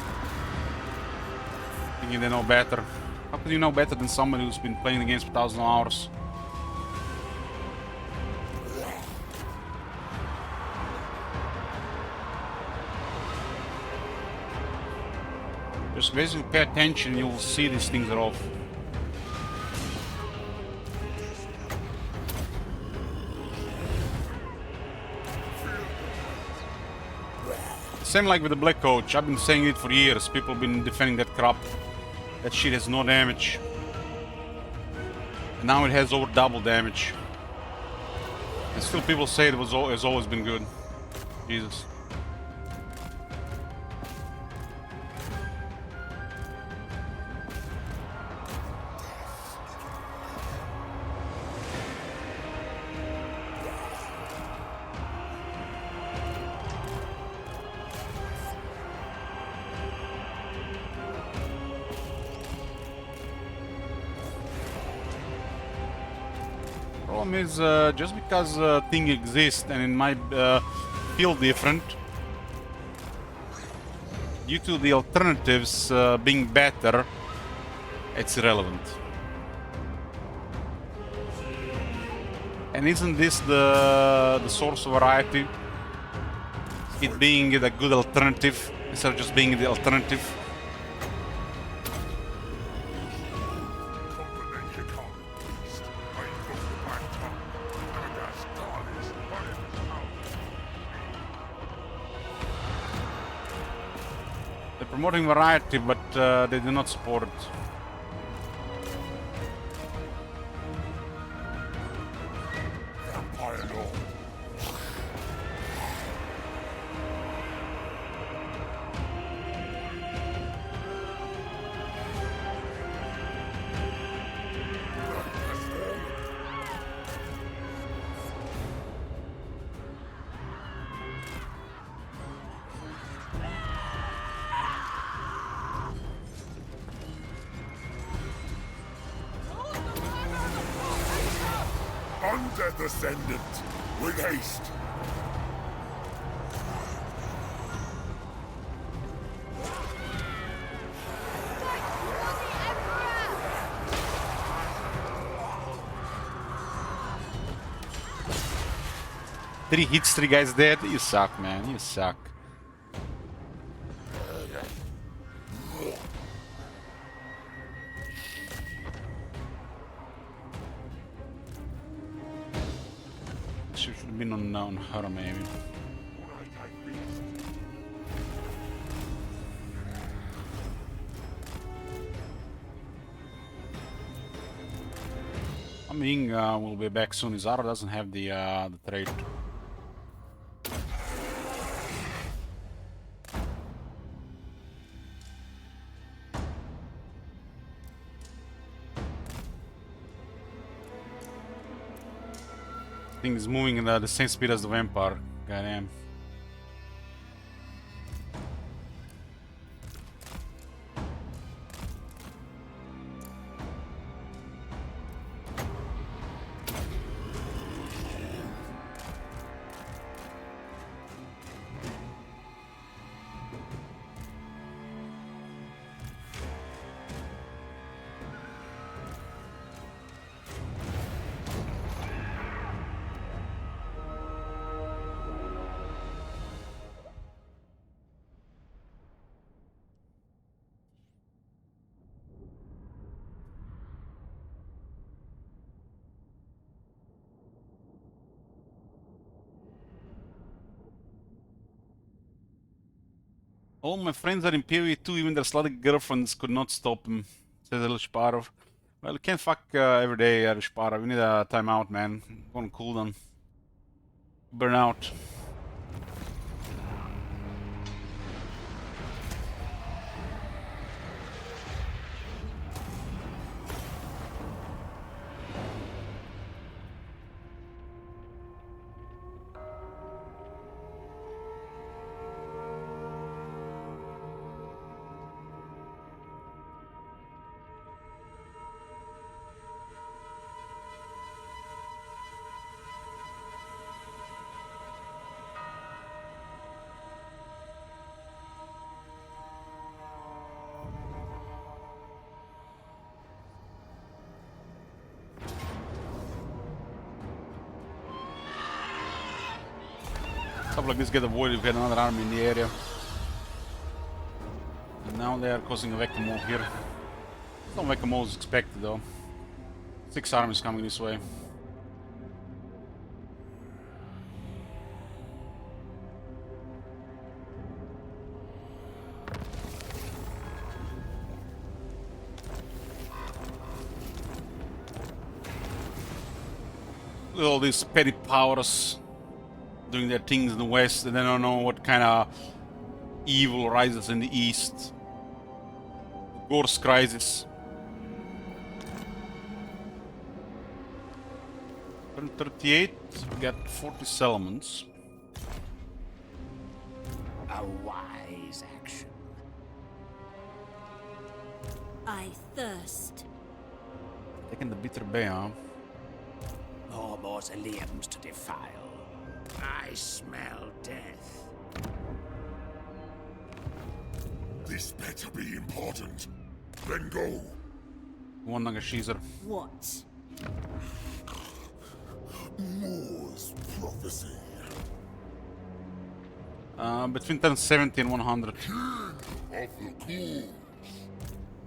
Thinking they know better. How could you know better than somebody who's been playing the games for thousands of hours? Just basically pay attention, you'll see these things are off. Same like with the Black Coach. I've been saying it for years. People have been defending that crap. That shit has no damage. And now it has over double damage. And still people say it has always been good. Jesus. Problem is, just because thing exists and it might feel different, due to the alternatives being better, it's irrelevant. And isn't this the source of variety? It being a good alternative instead of just being the alternative. They're promoting variety, but they do not support it. Undeath Ascendant, with haste. Three hits, 3 guys dead. You suck, man. You suck. Should have been on her, maybe. I mean, we'll be back soon. Zara doesn't have the trait. Thing is moving in the same speed as the vampire. Goddamn. All my friends are in PoE too, even their slutty girlfriends could not stop him, says Elishparov. Well, you can't fuck every day, Elishparov. We need a timeout, man. Go on cooldown. Burn out. Stuff like this get avoided if we had another army in the area. And now they are causing a vacuum move here. No vacuum move is expected though. 6 armies coming this way. Look at all these petty powers doing their things in the west, and they don't know what kind of evil rises in the east. Gorse crisis. Turn 38, we got 40 settlements. A wise action. I thirst. Taking the bitter bay, huh? More mausoleums to defile. I smell death. This better be important. Then go. One Nagashizer. What? Moore's prophecy. Between 1070 and 100. King of the ghouls.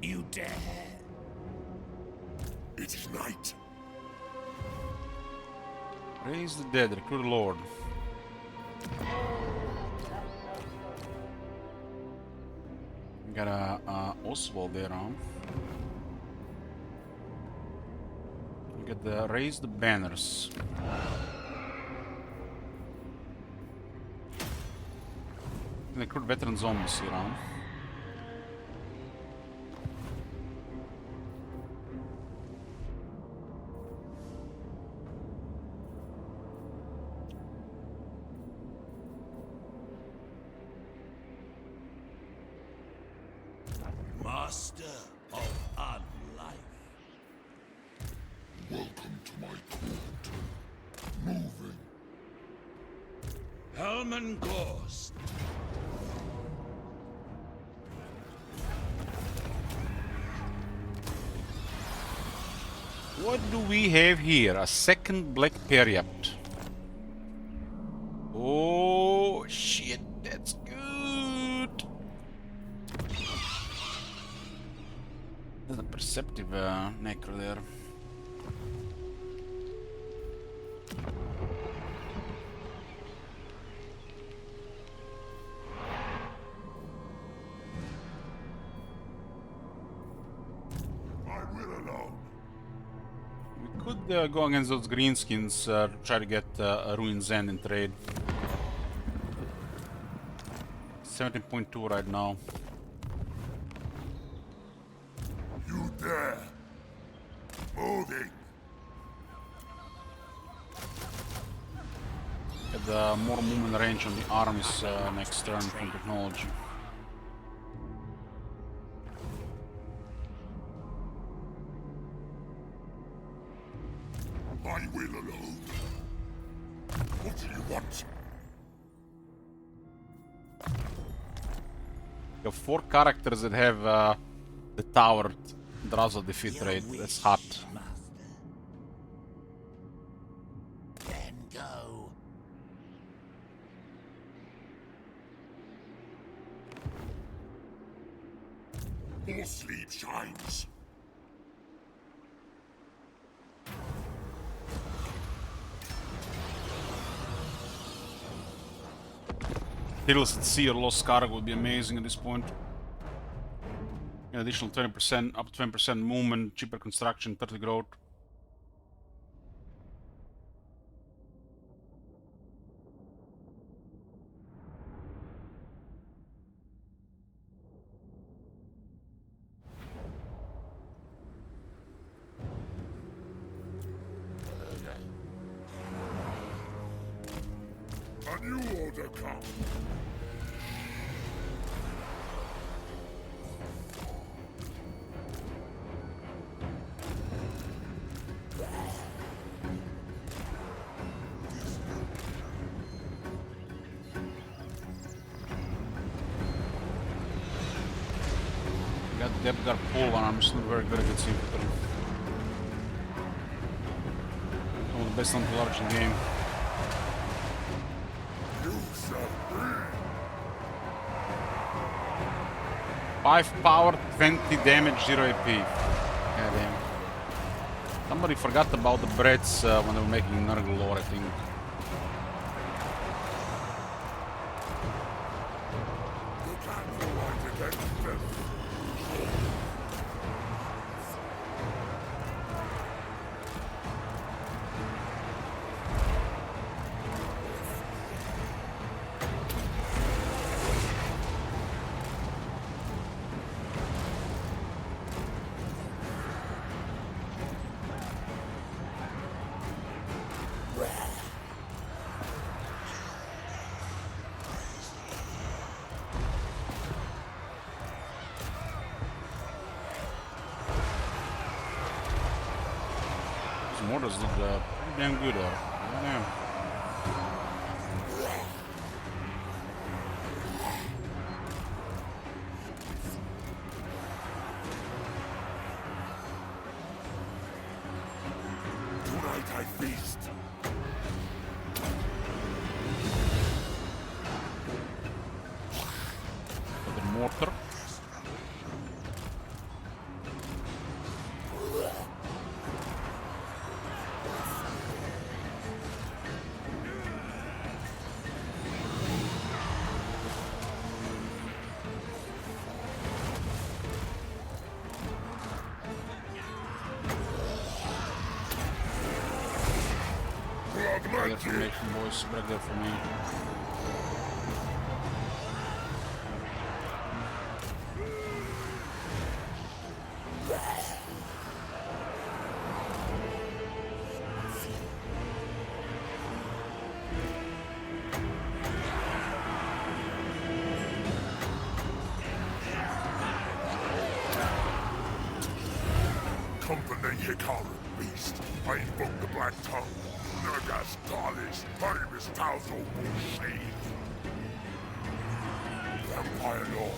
You dare? It is night. Raise the dead, recruit a lord. We got a Oswald there, huh? We got the raise the banners. Recruit veteran zombies here, huh? Master of unlife. Welcome to my court. Moving. Helman Ghost. What do we have here? A second Black Periapt. Oh shit, that's good. There's a perceptive necro there. I will alone. We could go against those greenskins, try to get a Ruin's End in trade. 17.2 right now. You there. Moving. Get more movement range on the armies next turn from technology. I will alone. What do you want? You have 4 characters that have the tower Drazo defeat rate. That's hot. Then go. More sleep shines. Hills at sea or lost cargo would be amazing at this point. An additional 20%, up to 20% movement, cheaper construction, 30 growth. A new order comes. Got the depth guard pull and I'm still very good against infantry. Some of the best anti-large in the game. You shall be. 5 power, 20 damage, 0 AP. Goddamn. Somebody forgot about the breads when they were making Nurgle lore, I think. You can't fight against them. These mortars did pretty damn good, damn. Tonight I feast. The mortar. Break that formation, boys. Break that for me. Come from the Yikaran beast. I invoke the Black Tongue. Nurgas Talis, Primus Tausol Bullshade. Vampire Lord.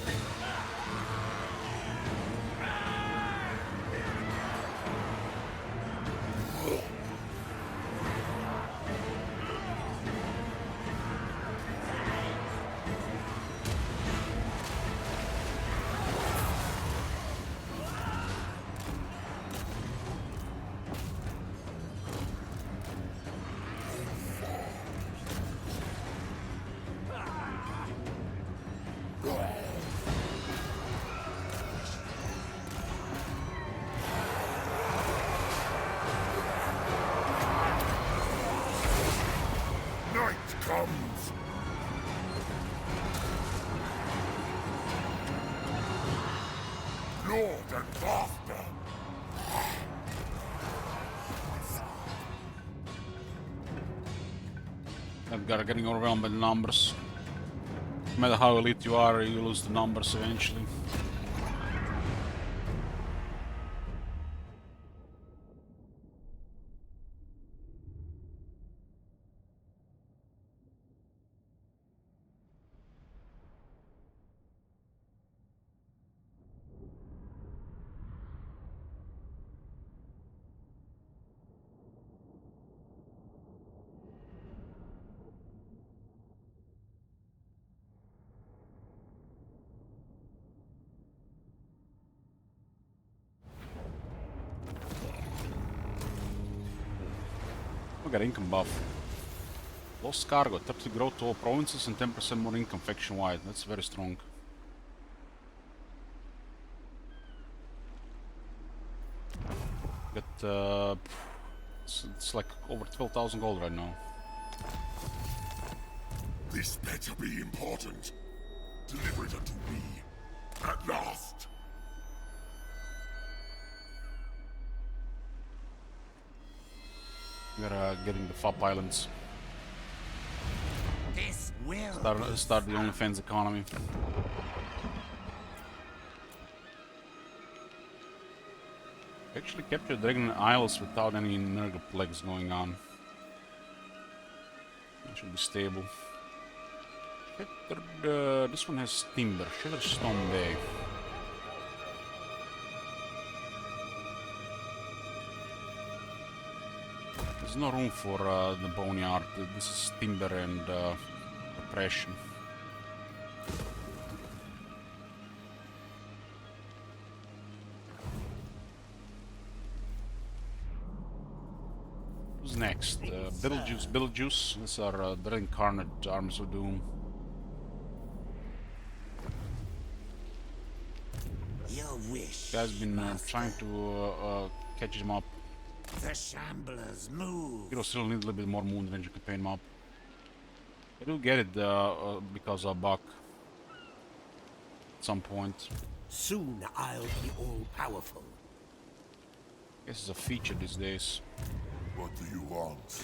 Night comes. Lord and Master. That guy getting overwhelmed by the numbers. No matter how elite you are, you lose the numbers eventually. We got income buff. Lost cargo, 30 growth to all provinces and 10% more income faction-wide. That's very strong. But it's like over 12,000 gold right now. This better be important. Deliver it unto me. At last. We're getting the FOP Islands. This will Start the OnlyFans economy. Actually captured Dragon Isles without any Nurgle plagues going on. It should be stable. This one has timber. Shattered Stone Bay. There's no room for the boneyard. This is timber and oppression. Who's next? Beetlejuice. These are the incarnate Arms of Doom. Your wish. Guy's been trying to catch him up. The Shamblers move. He'll still need a little bit more Moon Ranger campaign map. I do get it because of Buck. At some point. Soon I'll be all-powerful. Guess it's a feature these days. What do you want?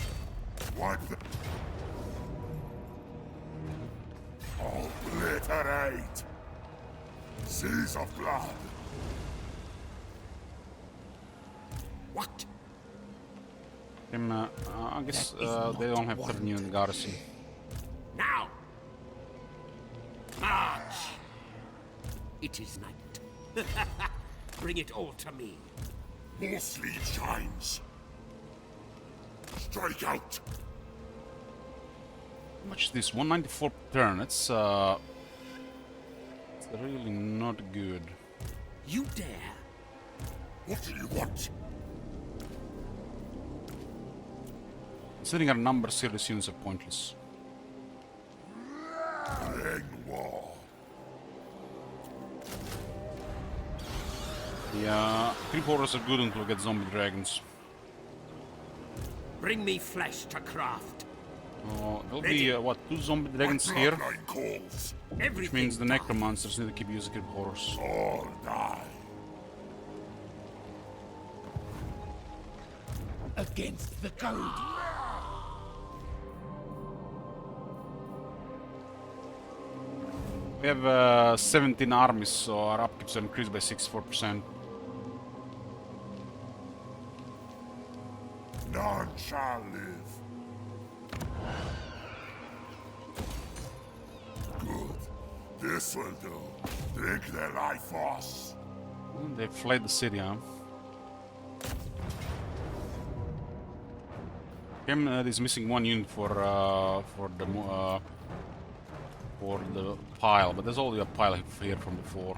Wipe the... Obliterate! Seas of blood! What? I guess they don't have 30 unit garrison. Now! March! It is night. Bring it all to me. More sleeve shines! Strike out! How much is this? 194 per turn. It's really not good. You dare? What do you want? Considering our numbers here, these units are pointless. War. Yeah, creep horrors are good until we get zombie dragons. Bring me flesh to craft. Oh, there'll be, what, 2 zombie dragons here? Calls. Which means the necromancers need to keep using creep horrors. All die. Against the code. We have 17 armies, so our upkeeps are increased by 64%. None shall live. Good. This will do. Drink their life force. They fled the city, huh? Him is missing 1 unit for the pile, but there's already a pile here from before.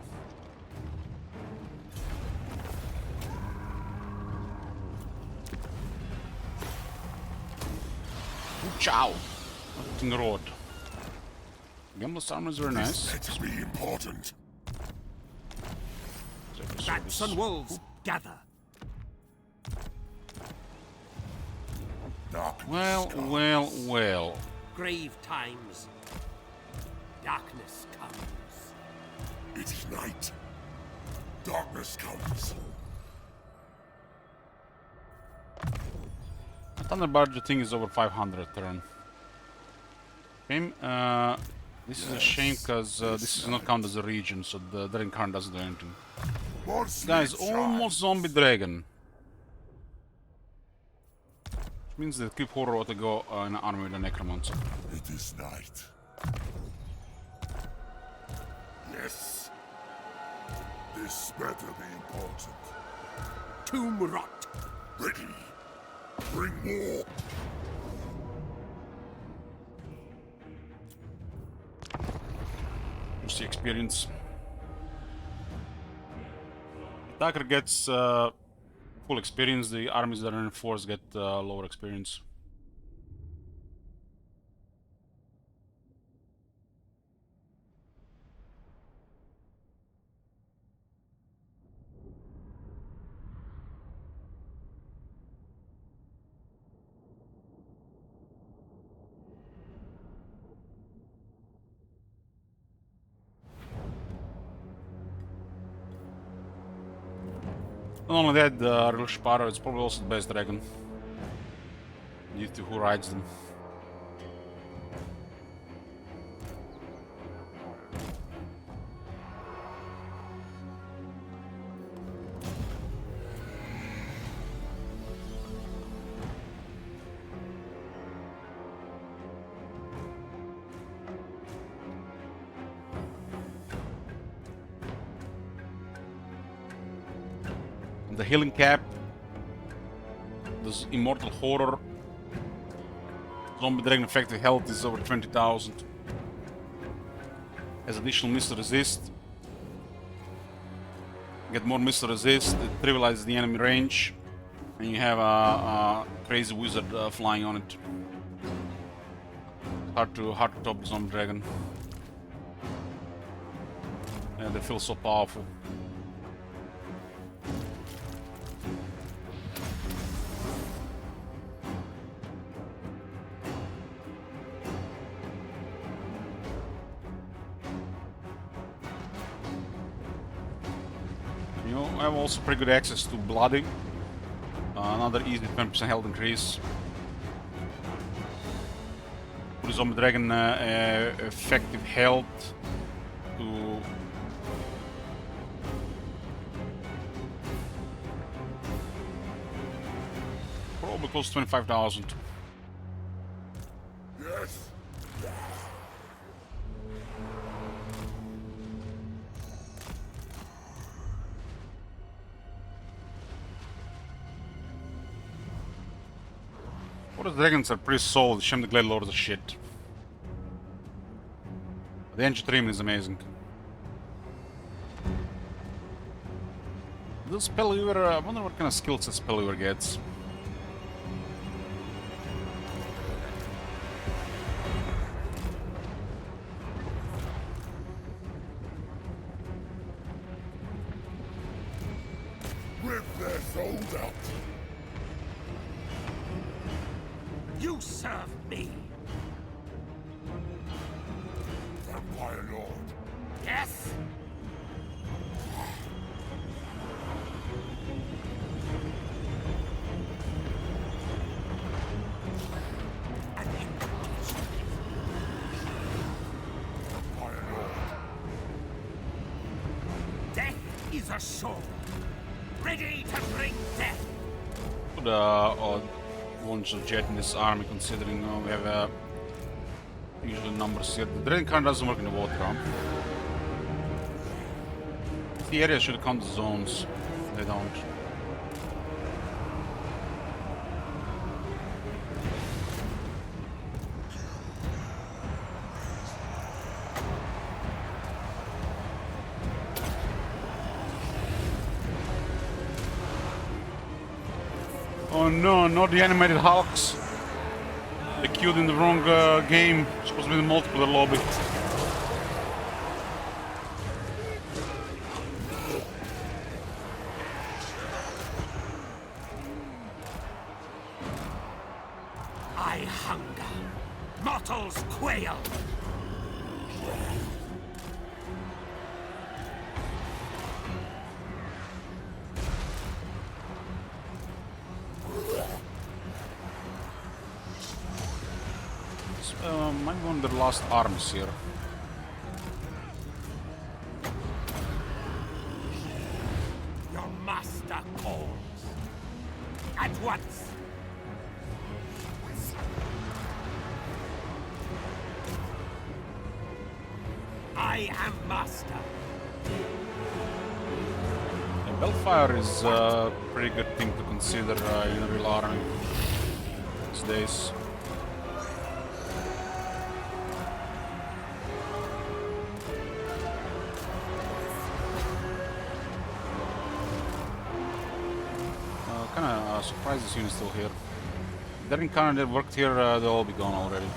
Ciao! Nothing road. Gambler's armor is very nice. Better be important. Bats and wolves, gather. Well. Grave times. Darkness comes. It is night. Darkness comes. Thunder Barge thing is over 500 a turn. Okay, this is a shame because this is not counted as a region, so the Dragon Khan doesn't do anything. Guys, almost zombie dragon. Which means the creep horror ought to go in an army with a necromancer. It is night. Yes. This better be important. Tomb rot. Ready. Bring more. What's the experience? Attacker gets full experience, the armies that are in force get lower experience. Not only that, Real Sparrow is probably also the best dragon. Due to who rides them. The healing cap, this immortal horror, zombie dragon effective health is over 20,000. Has additional missile resist. Get more missile resist, it trivializes the enemy range, and you have a crazy wizard flying on it. Hard to top the zombie dragon. Yeah, they feel so powerful. You have also pretty good access to Bloody. Another easy 10% health increase. Put the zombie dragon effective health to probably close to 25,000. Yes. Forest dragons are pretty solid, shame the glade lords are shit. The engine trim is amazing. This Spellweaver, I wonder what kind of skills this Spellweaver gets. Rip their souls out. You serve me. Vampire Lord. Yes? Vampire Lord. Death is a sword. Ready to bring death. Put launch of jet in this army, considering we have usually numbers here. The Dragon Cannon doesn't work in the water, huh? The area should count the zones. They don't. Oh no, not the animated Hulks. They queued in the wrong game. It's supposed to be the multiplayer lobby. I hunger. Mortals quail. Might be one of the last arms here. Your master calls. At once. I am master. Yeah, Bellfire is a pretty good thing to consider in a real army these days. Kinda surprised this unit's still here. If they're in Canada, worked here, they'll all be gone already.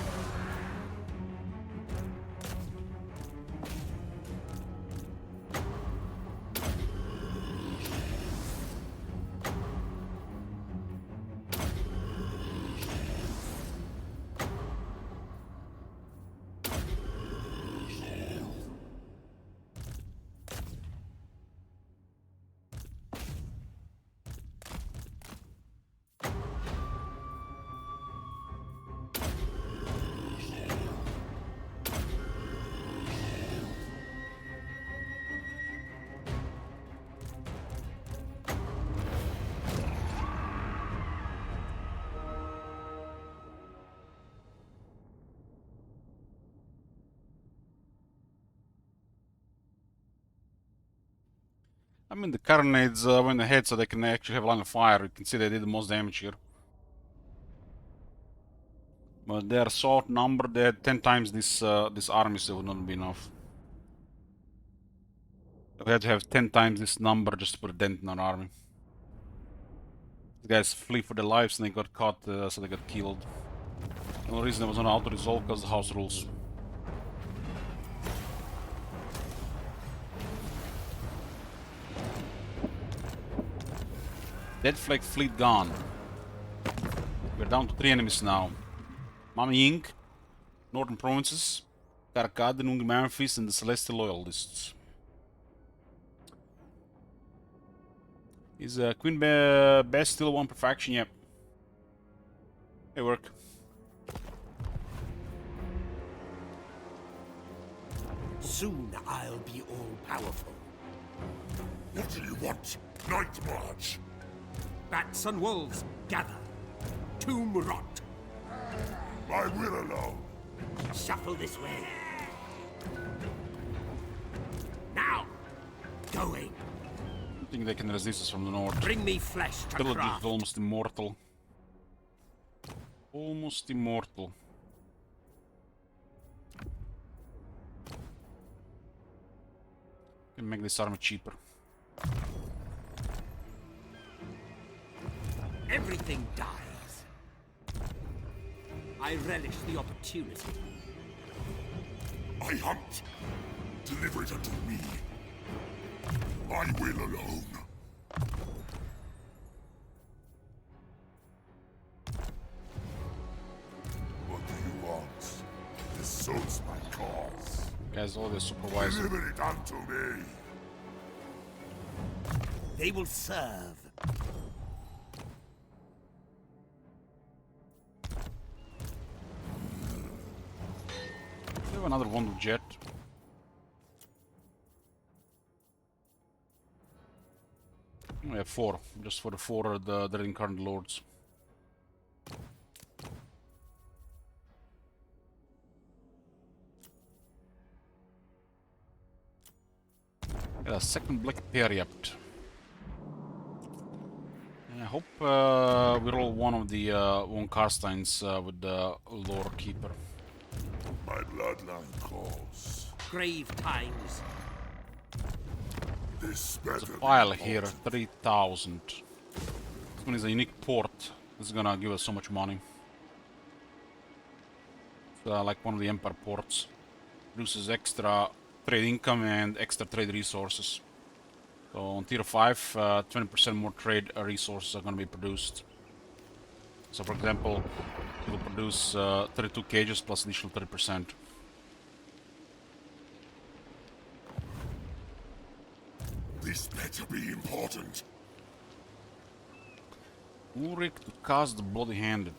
I mean, the carronades went ahead so they can actually have line of fire. You can see they did the most damage here. But they are so outnumbered, they had 10 times this army, so it would not be enough. We had to have 10 times this number just to put a dent in our army. These guys flee for their lives and they got caught, so they got killed. The only reason there was no auto-resolve because of the house rules. Dead Flag fleet gone. We're down to 3 enemies now. Mami Inc., Northern Provinces, Caravan, Nung Memphis, and the Celestial Loyalists. Is Queen Bess still one perfection? Yep. Hey, work. Soon I'll be all-powerful. What do you want? Night March? Bats and wolves, gather. Tomb rot. I will alone. Shuffle this way. Now! Going. I think they can resist us from the north. Bring me flesh to Trilogy craft. is almost immortal. Almost immortal. Can make this armor cheaper. Everything dies. I relish the opportunity. I hunt. Deliver it unto me. I will alone. What do you want? This suits my cause. Guys, all the supervisor. Deliver it unto me. They will serve. We have another one with jet. We have 4, just for the 4 the incarnate lords. Yeah, second black periapt. I hope we roll one of the one Karsteins with the lore keeper. My bloodline calls. Grave times. This There's a better pile be here, 3,000. This one is a unique port. This is gonna give us so much money. It's like one of the Empire ports. Produces extra trade income and extra trade resources. So on tier 5, 20% more trade resources are gonna be produced. So for example, it will produce 32 cages plus additional 30%. This better be important. Ulrich to cast the bloody-handed.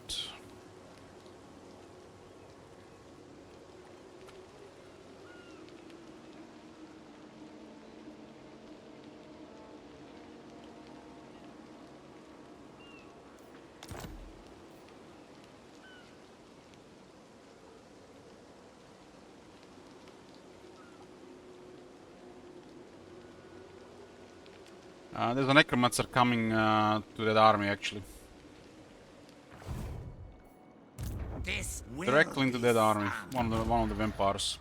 There's a necromancer coming to that army actually. This will Directly into be that army. fun. One of the vampires.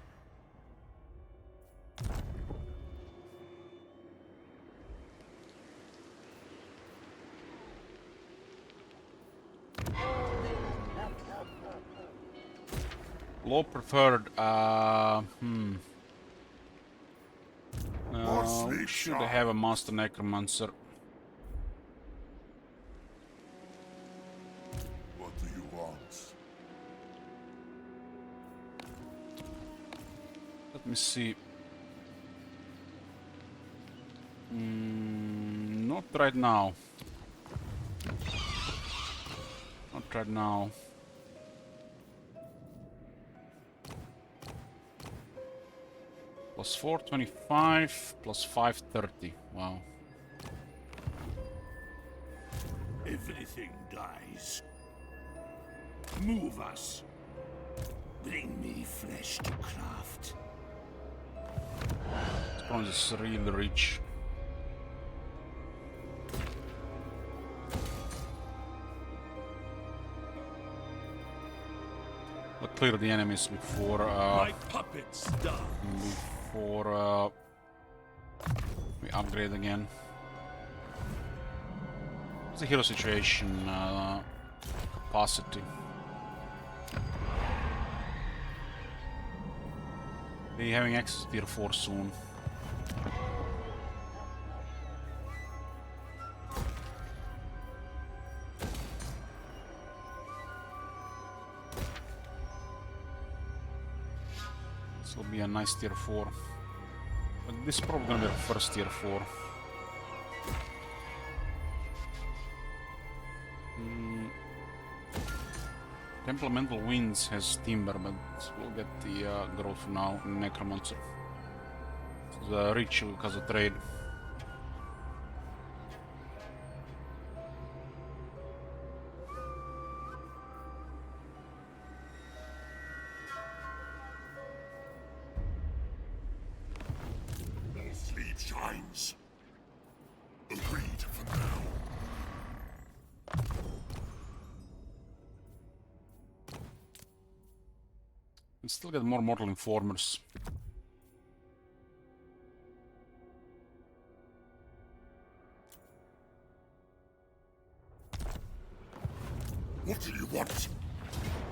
Low preferred. We should have a master necromancer. What do you want? Let me see. Not right now. Not right now. Plus 425, plus 530. Wow. Everything dies. Move us. Bring me flesh to craft. This bronze is really rich. But clear the enemies before My puppets die. we upgrade again. What's the hero situation? Capacity. Be having access to tier 4 soon. This will be a nice tier 4. But this is probably gonna be the first tier 4. Temperamental Winds has Timber, but we'll get the growth for now in Necromancer. The Rich because of trade. No sleep shines. Agreed for now. We still get more Mortal Informers. What do you want?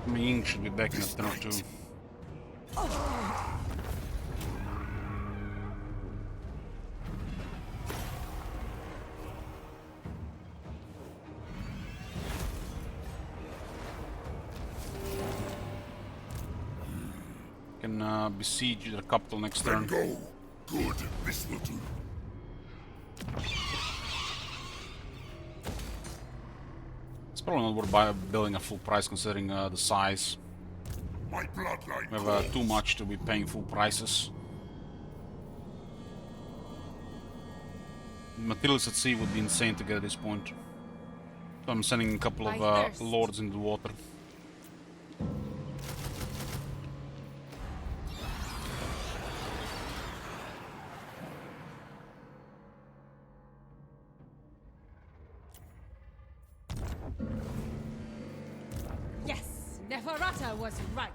Ming should be back in a turn or two. Can besiege the capital next Then turn. go. Good. This will do. It's probably not worth building a full price considering the size. My bloodline. We have too much to be paying full prices. Materials at sea would be insane to get at this point. So I'm sending a couple of lords into the water. Yes, Neferata was right.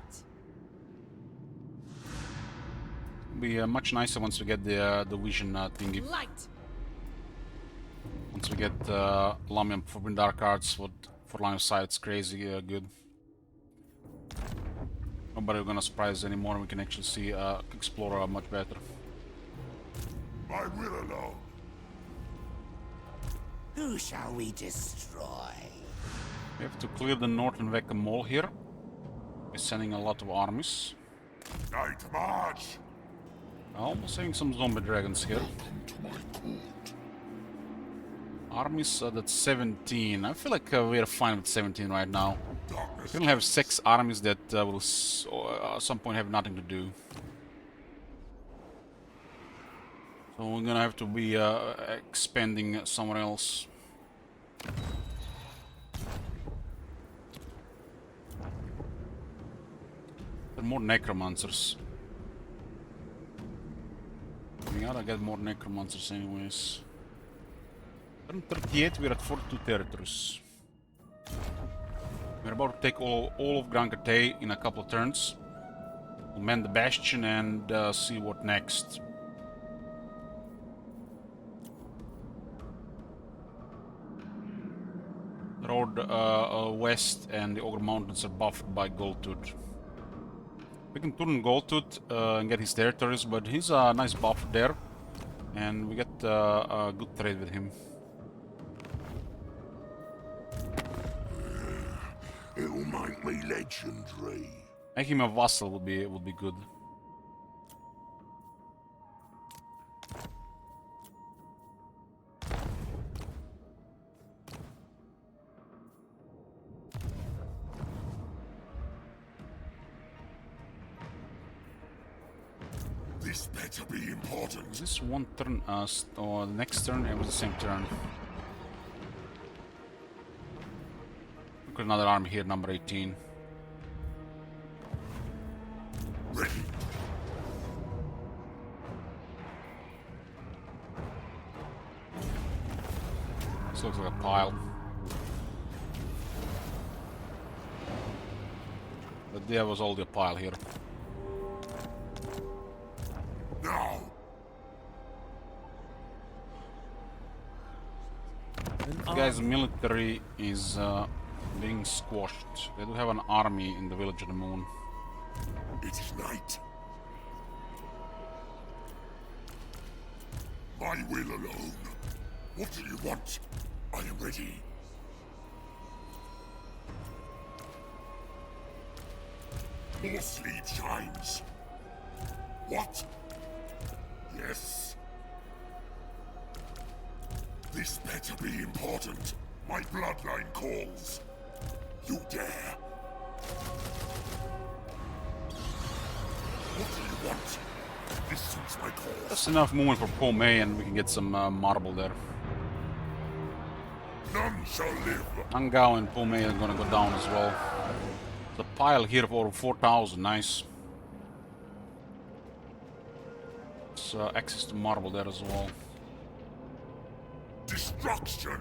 It'll be much nicer once we get the vision thingy. Light. Once we get Lamian Forbidden Dark Arts for line of sight, it's crazy good. Nobody gonna surprise us anymore. We can actually see explore much better. My will alone. Who shall we destroy? We have to clear the northern Vecca Mall here. We're sending a lot of armies. Night march. Almost having some zombie dragons here. Welcome to my court. Armies that's 17. I feel like we're fine with 17 right now. Darkness. We only have 6 armies that will at some point have nothing to do. So we're gonna have to be expanding somewhere else. There are more necromancers. We gotta get more necromancers anyways. Turn 38, we're at 42 territories. We're about to take all of Gran Cathay in a couple of turns. We'll mend the Bastion and see what next. The road west and the Ogre Mountains are buffed by Goldtooth. We can turn Goldtooth and get his territories, but he's a nice buffer there. And we get a good trade with him. It'll make me legendary. Making him a vassal would be good. This better be important. Is this one turn or the next turn? It was the same turn. We've got another army here, number 18. Ready. This looks like a pile. But there was already a pile here. Now! The guy's military is being squashed. They do have an army in the village of the moon. It is night. My will alone. What do you want? I am ready. More sleep shines. What? Yes. This better be important. My bloodline calls. You dare. What do you want? This suits my cause. That's enough movement for Pomei and we can get some marble there. None shall live. Angao and Pomei are gonna go down as well. The pile here for 4,000, nice. It's access to marble there as well. Destruction.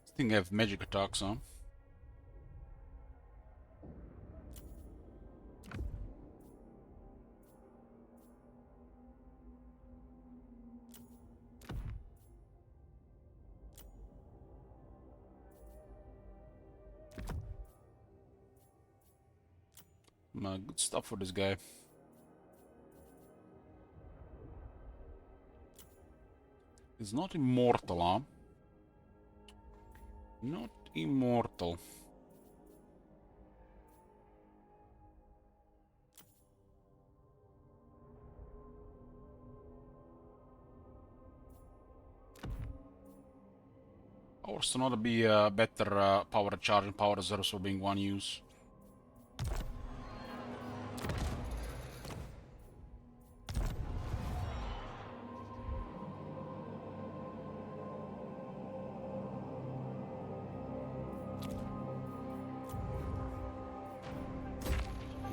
I think I have magic attacks, huh? Good stuff for this guy. He's not immortal, huh? Not immortal. Also not be better power charge and power reserves for being one use.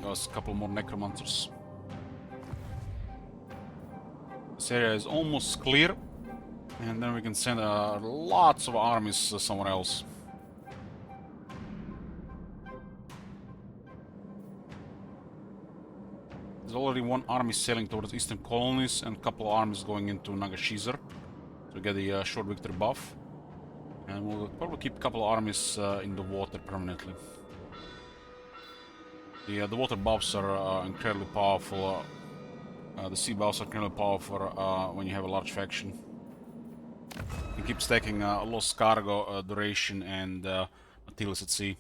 Got a couple more necromancers. This area is almost clear, and then we can send lots of armies somewhere else. There's already one army sailing towards eastern colonies and a couple of armies going into Nagashizar to get the short victory buff. And we'll probably keep a couple of armies in the water permanently. The water buffs are incredibly powerful. The sea buffs are incredibly powerful when you have a large faction. You keep stacking lost cargo, duration, and materials at sea,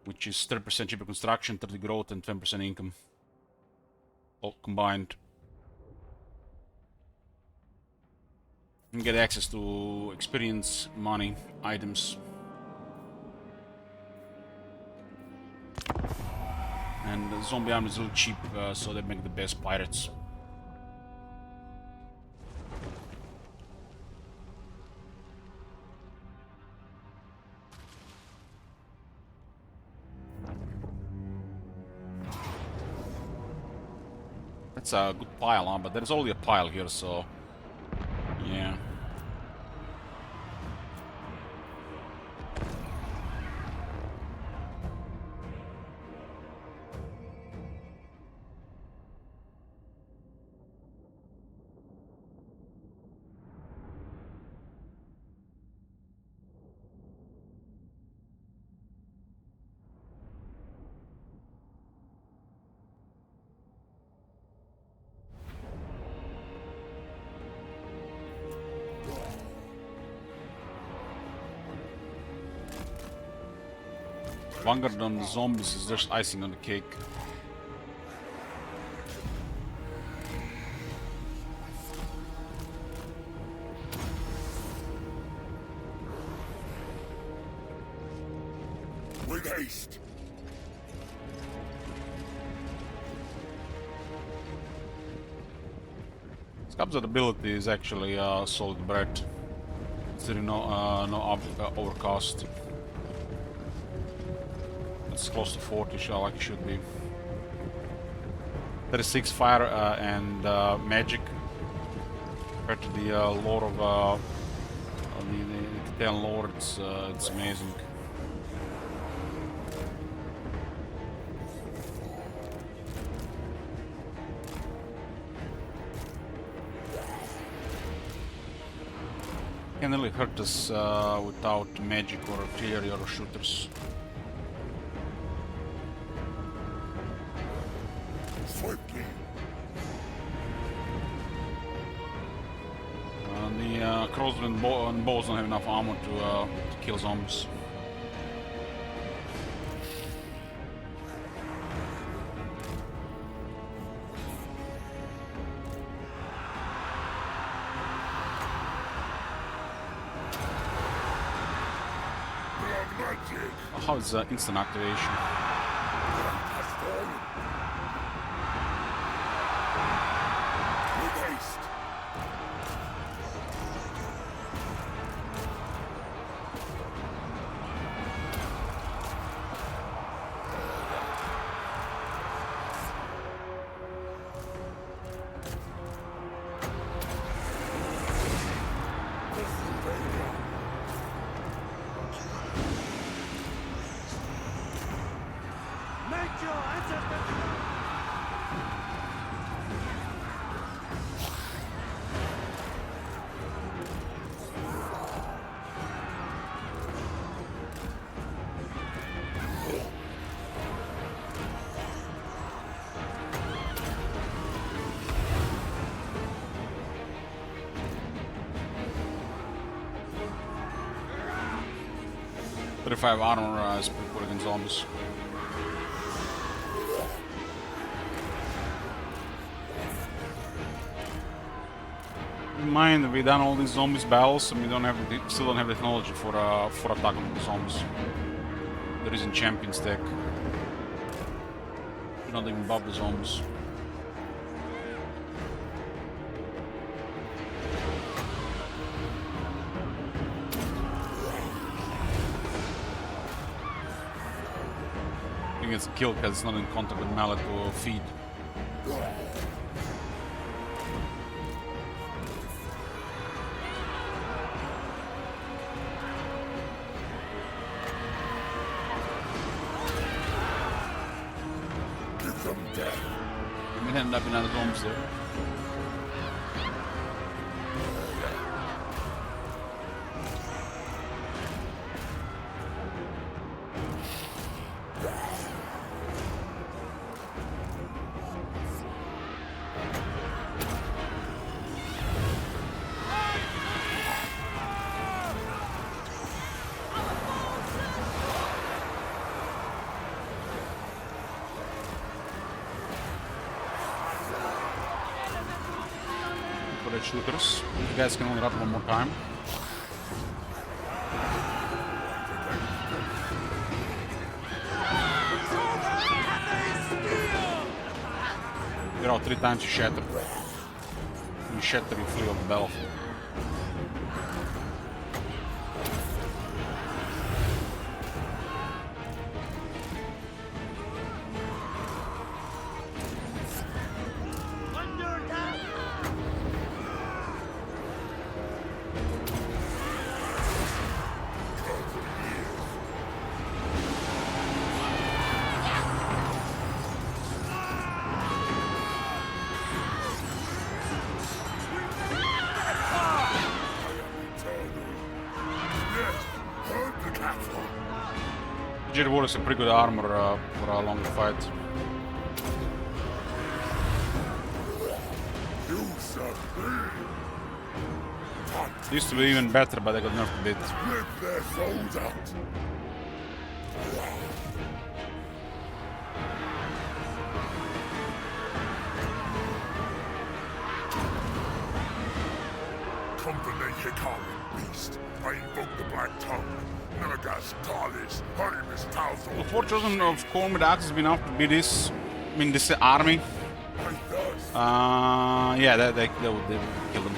which is 30% cheaper construction, 30 growth, and 10% income, all combined. You get access to experience, money, items. And the zombie army is really cheap, so they make the best pirates. That's a good pile, huh? But there's only a pile here, so yeah. Vanguard on the zombies is just icing on the cake. With haste. Scab's ability is actually solid bread, considering no overcast. it's close to 40, so like it should be. 36 fire and magic compared to the lore of the Catan lore. It's amazing. Can't really hurt us without magic or artillery or shooters. Swiftly. The crossbow and bows don't have enough armor to kill zombies. Oh, how is instant activation? With haste. 35 armor is pretty good against zombies. Mind, we done all these zombies battles and we don't have still don't have technology for attacking the zombies. There isn't champion stack. Not even buff the zombies. I think it's a kill because it's not in contact with mallet or feed. We ended up in other zombies there. Shooters. You guys can only run one more time. You're out 3 times, you shatter. You shatter, you flee off the battlefield. Wood is a pretty good armor for a longer fight. It used to be even better, but I got nerfed a bit. Rip their souls out. Come from the Hikaran beast. I invoke the Black Tongue. The 4 chosen of Corn with Axe has been enough to beat this. I mean, this army. Yeah, they would kill them.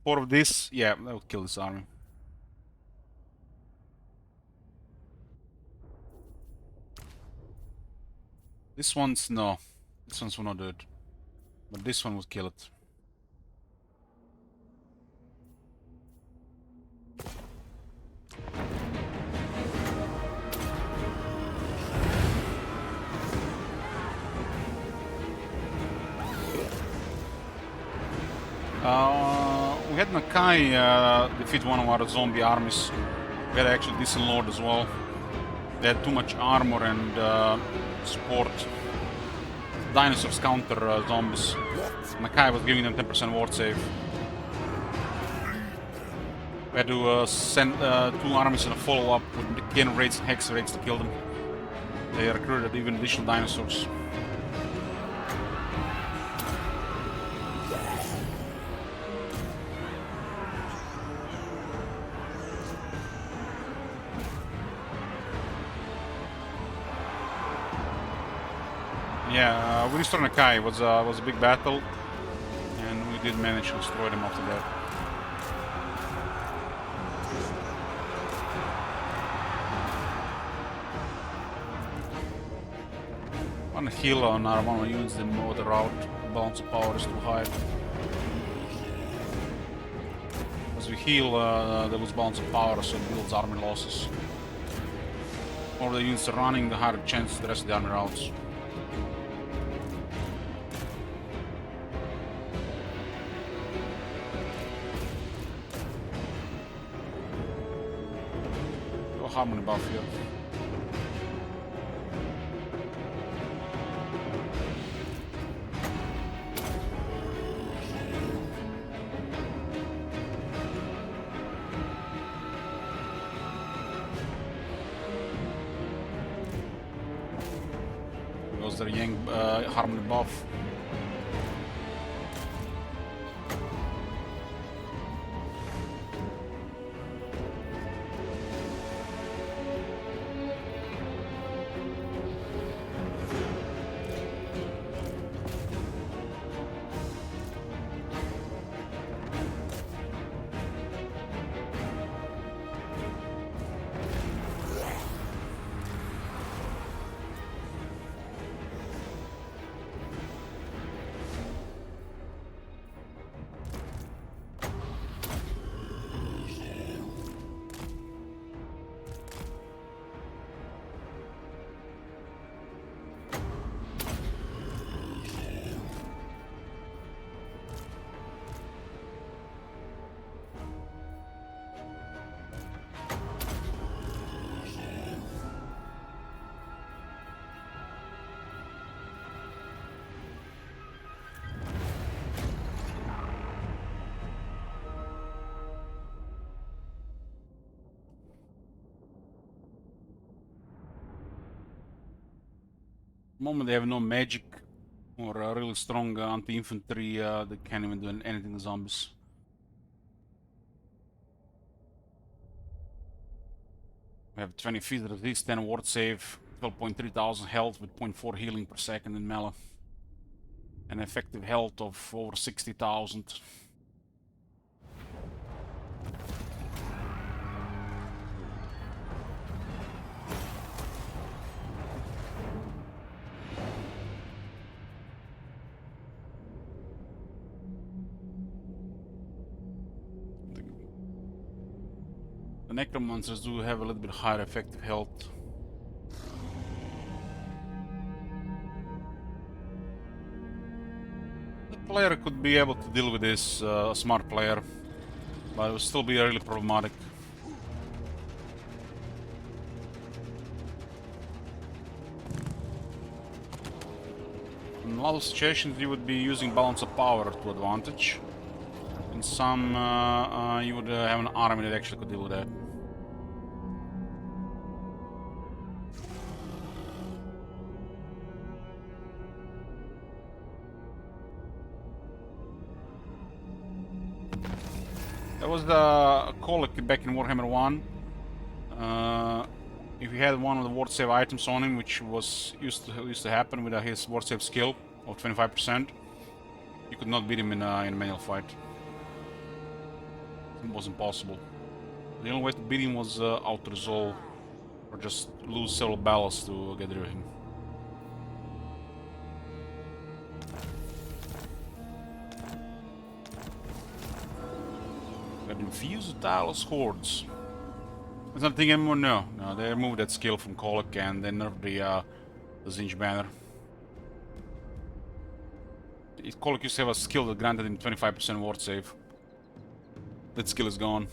4 of this, yeah, that would kill this army. This one's no. This one's will not do it. But this one would kill it. We had Nakai defeat one of our zombie armies. We had actually decent lord as well. They had too much armor and support. Dinosaurs counter zombies. Nakai was giving them 10% ward save. We had to send 2 armies in a follow-up with cannon raids and hex raids to kill them. They recruited even additional dinosaurs. Yeah, we destroyed Nakai. It was a big battle, and we did manage to destroy them after that. One heal on our one units, then mow the route. Balance of power is too high. As we heal, there was balance of power, so it builds army losses. The more the units are running, the higher chance the rest of the army routes. Harmony buff here. Goes the Yang harmony buff. At the moment they have no magic or really strong anti-infantry that can't even do anything to zombies. We have 20 feet resist, 10 ward save, 12.3 thousand health with 0.4 healing per second in melee. An effective health of over 60,000. The necromancers do have a little bit higher effective health. The player could be able to deal with this, a smart player, but it would still be really problematic. In a lot of situations you would be using balance of power to advantage. In some, you would have an army that actually could deal with that. There was the call back in Warhammer 1. If you had one of the ward save items on him, which was used to happen with his ward save skill of 25%, you could not beat him in a manual fight. It was impossible. The only way to beat him was out-resolve, or just lose several battles to get rid of him. Got infused with tireless hordes. There's nothing anymore. No, they removed that skill from Kolek and they nerfed the Zinj banner. Kolek used to have a skill that granted him 25% ward save. That skill is gone.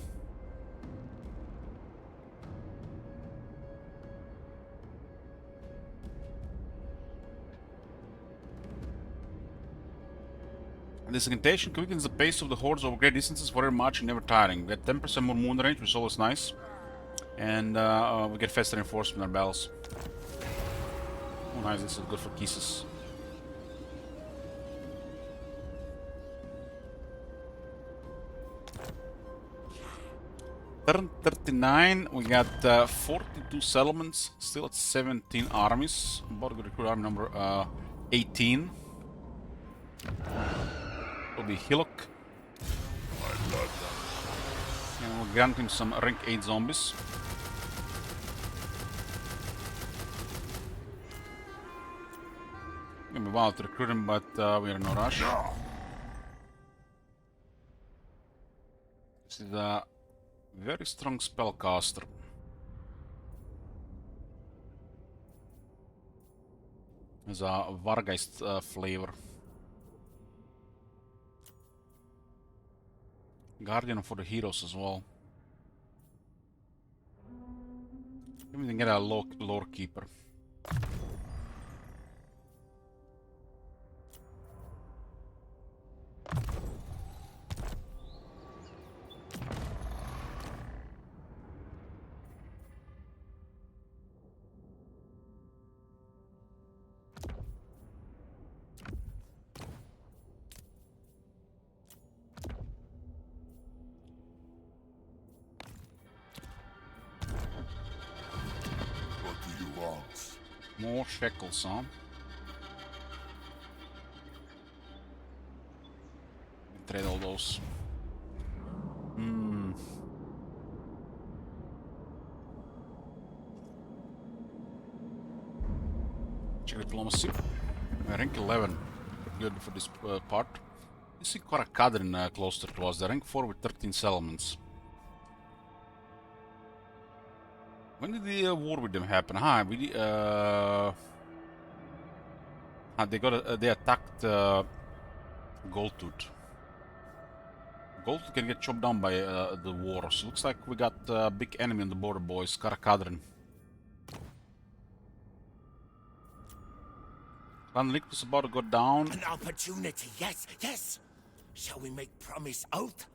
This incantation quickens the pace of the hordes over great distances, forever marching, never tiring. We get 10% more moon range, which is always nice. And we get faster reinforcement in our battles. Oh nice, this is good for Kisses. Turn 39, we got 42 settlements, still at 17 armies. About to recruit army number 18. Will be Hillock. And we'll grant him some rank 8 zombies. Gonna be a while to recruit him, but we are in no rush. This is a very strong spellcaster. Has a Vargeist flavor. Guardian for the heroes as well. Maybe we can get a lore keeper. More shekels, huh? Trade all those. Check diplomacy. Rank 11. Good for this part. You see Caravan closer to us. The rank 4 with 13 settlements. When did the war with them happen? They attacked Goldtooth. Goldtooth can get chopped down by the war. So looks like we got a big enemy on the border, boys. Caravan. Clan Lick is about to go down. An opportunity, yes, yes. Shall we make promise oath?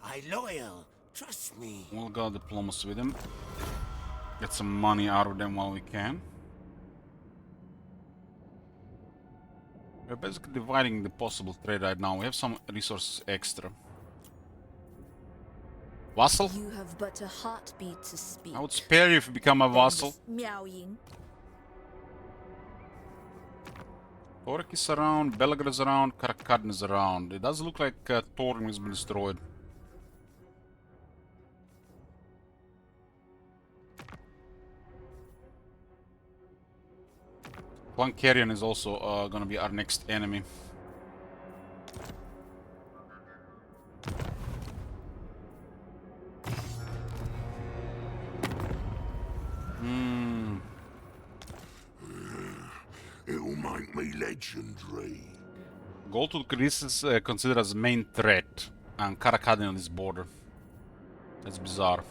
I loyal. Trust me. We'll go diplomacy with him. Get some money out of them while we can. We're basically dividing the possible trade right now. We have some resources extra. Vassal? You have but a heartbeat to speak. I would spare you if you become a vassal. Meowing. Torek is around, Belgrade is around, Caravan is around. It does look like Torm has been destroyed. Clankarian is also gonna be our next enemy. It'll make me legendary. Goldtooth is considered as main threat, and Caravan on this border. That's bizarre.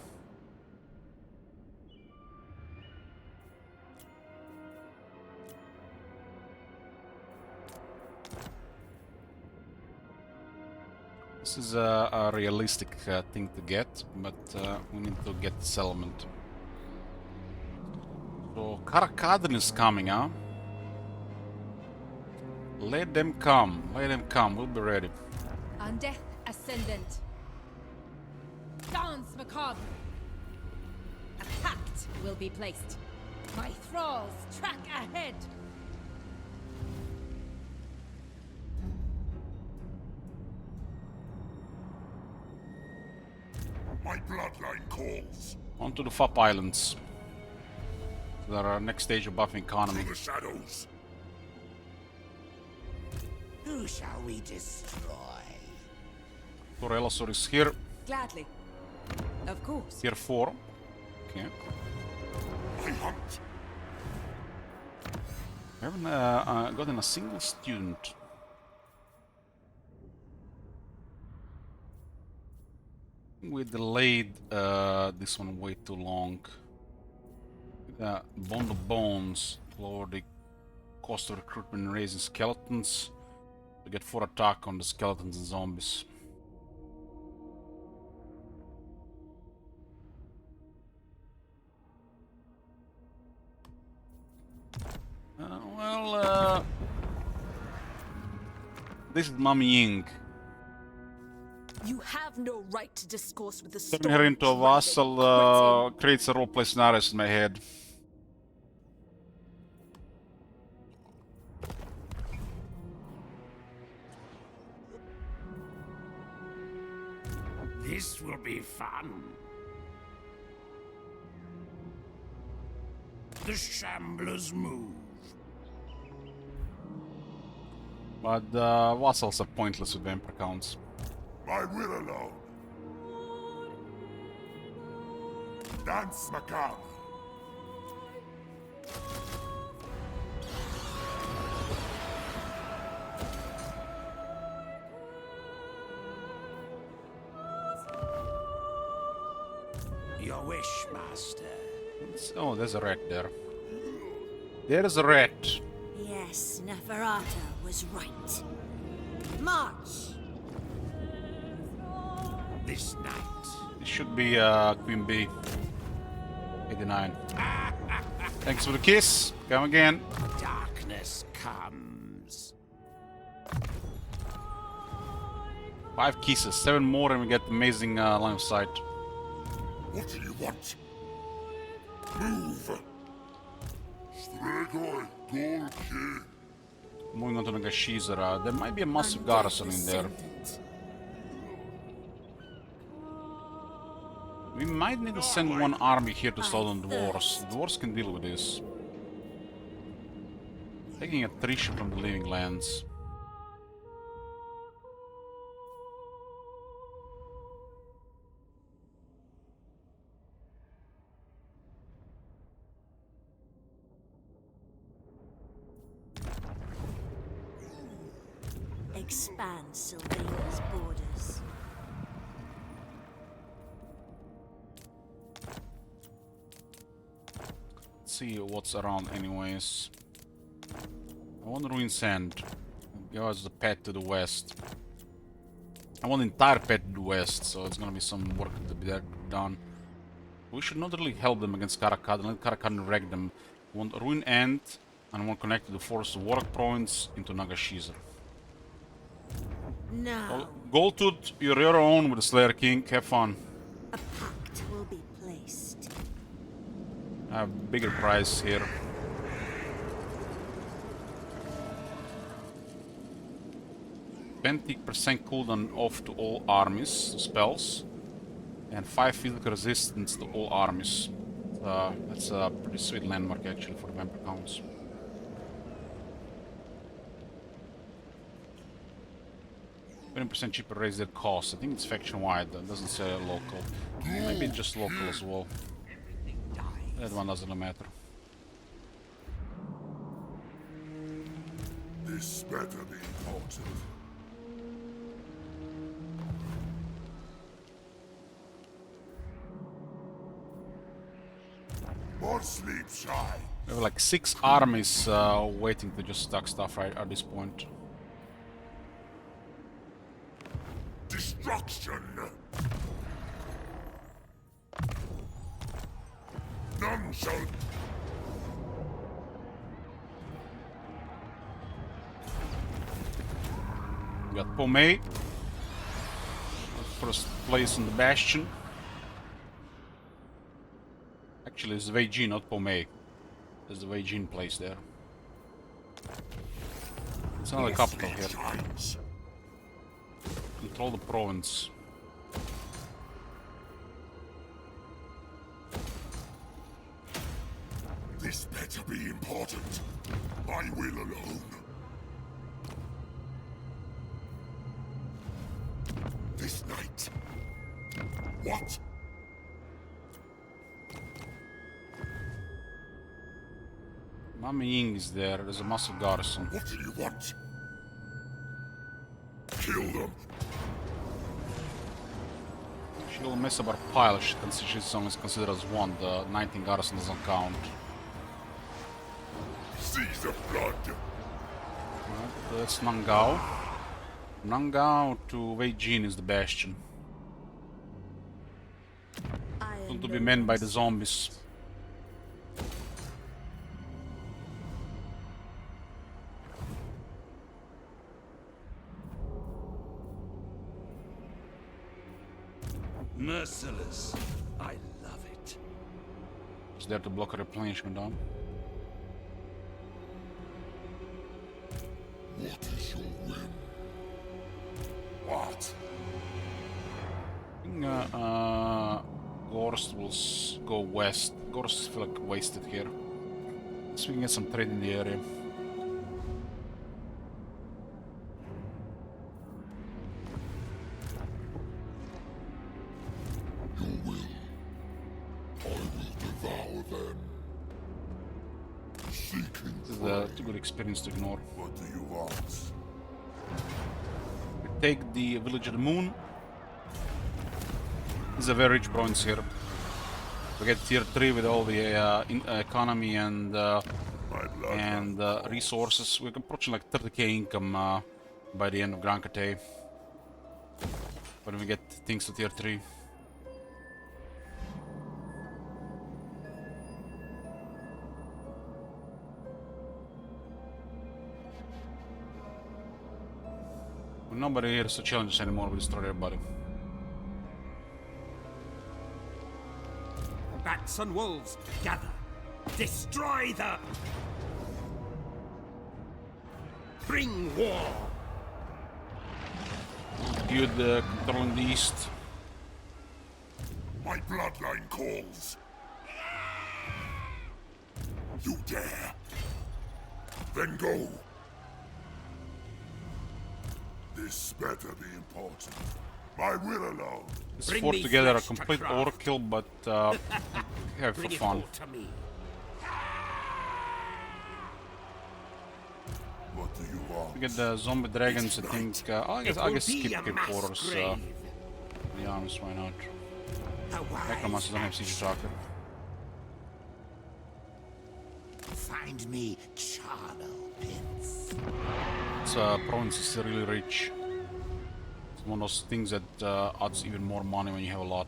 This is a realistic thing to get, but we need to get the settlement. So Caravan is coming, huh? Let them come, we'll be ready. On death ascendant. Dance macabre. A pact will be placed. My thralls track ahead. My bloodline calls. On to the FUP Islands. Our next stage of buffing economy. To the shadows. Who shall we destroy? Torellosaur is here. Gladly. Of course. Tier 4. Okay. I hunt. I haven't gotten a single student. We delayed this one way too long. Bond of Bones. Lower the cost of recruitment and raising skeletons. To get 4 attack on the skeletons and zombies. This is Mami Ying. You have no right to discourse with the Turning her into a vassal creates a roleplay scenario in my head. This will be fun. The Shamblers move. But vassals are pointless with vampire counts. My will alone. Dance macabre. Your wish, master. Oh, there's a rat there. There's a rat. Yes, Neferata was right. March! This night. It should be Queen Bee. 89. Thanks for the kiss. Come again. Darkness comes. 5 kisses. 7 more and we get amazing line of sight. What do you want? Move! Stregoi, Gorki. Moving on to Nagashizara. There might be a massive garrison in there. We might need to send one army here to slow down the dwarves. The dwarves can deal with this. Taking attrition from the living lands. Expand Sylvania's borders. Let's see what's around anyways. I want Ruin Sand. Give us the pet to the west. I want the entire pet to the west, so it's gonna be some work to be done. We should not really help them against Caravan and let Caravan wreck them. We want Ruin End and I want to connect to the forest of Warlock Province into Nagashizar. Now, Goldtooth, you're your own with the Slayer King. Have fun. a pact will be placed. I have a bigger prize here. %% cooldown off to all armies, spells, and 5 physical resistance to all armies. That's a pretty sweet landmark actually for the vampire counts. 20% cheaper raise their cost. I think it's faction wide, that doesn't say local. Maybe just local as well. That one doesn't matter. This better be important. More sleep shy. We have like 6 armies waiting to just stack stuff right at this point. Destruction. None shall. We got Pomei. First place in the Bastion. Actually, it's Weijin, not Pomei. There's the Weijin place there. It's another capital here. Control the province. This better be important. My will alone. This night. What? Mama Ying is there. There's a massive garrison. What do you want? Kill them. She'll mess up our pile. She's only considered as one. The 19 garrison doesn't count. Seize the blood. Right, that's Nangao. Nangao to Wei Jin is the bastion. Soon to be manned by the zombies. Merciless. I love it. Is there to block a replenishment down? What is your whim? What? I think Gorst will go west. Gorst feel like wasted here. So we can get some trade in the area. Your will. I will devour them. Seeking This is prey. too good experience to ignore. What do you want? We take the village of the moon. This is a very rich province here. We get tier 3 with all the economy and resources. We're approaching like 30k income by the end of Grand Cathay. When we get things to tier 3. Well, nobody here is to challenge us anymore. We destroy everybody. Bats and wolves, gather. Destroy them! Bring war! Good controlling the east. My bloodline calls. You dare? Then go. This better be important. My will alone. This four together a complete overkill, but have for fun. What do you want? We get the zombie dragons. I think. I guess skip quarters. To be honest, why not? Necromancers don't have siege attacker. Find me charnel pits. This province is really rich. It's one of those things that adds even more money when you have a lot.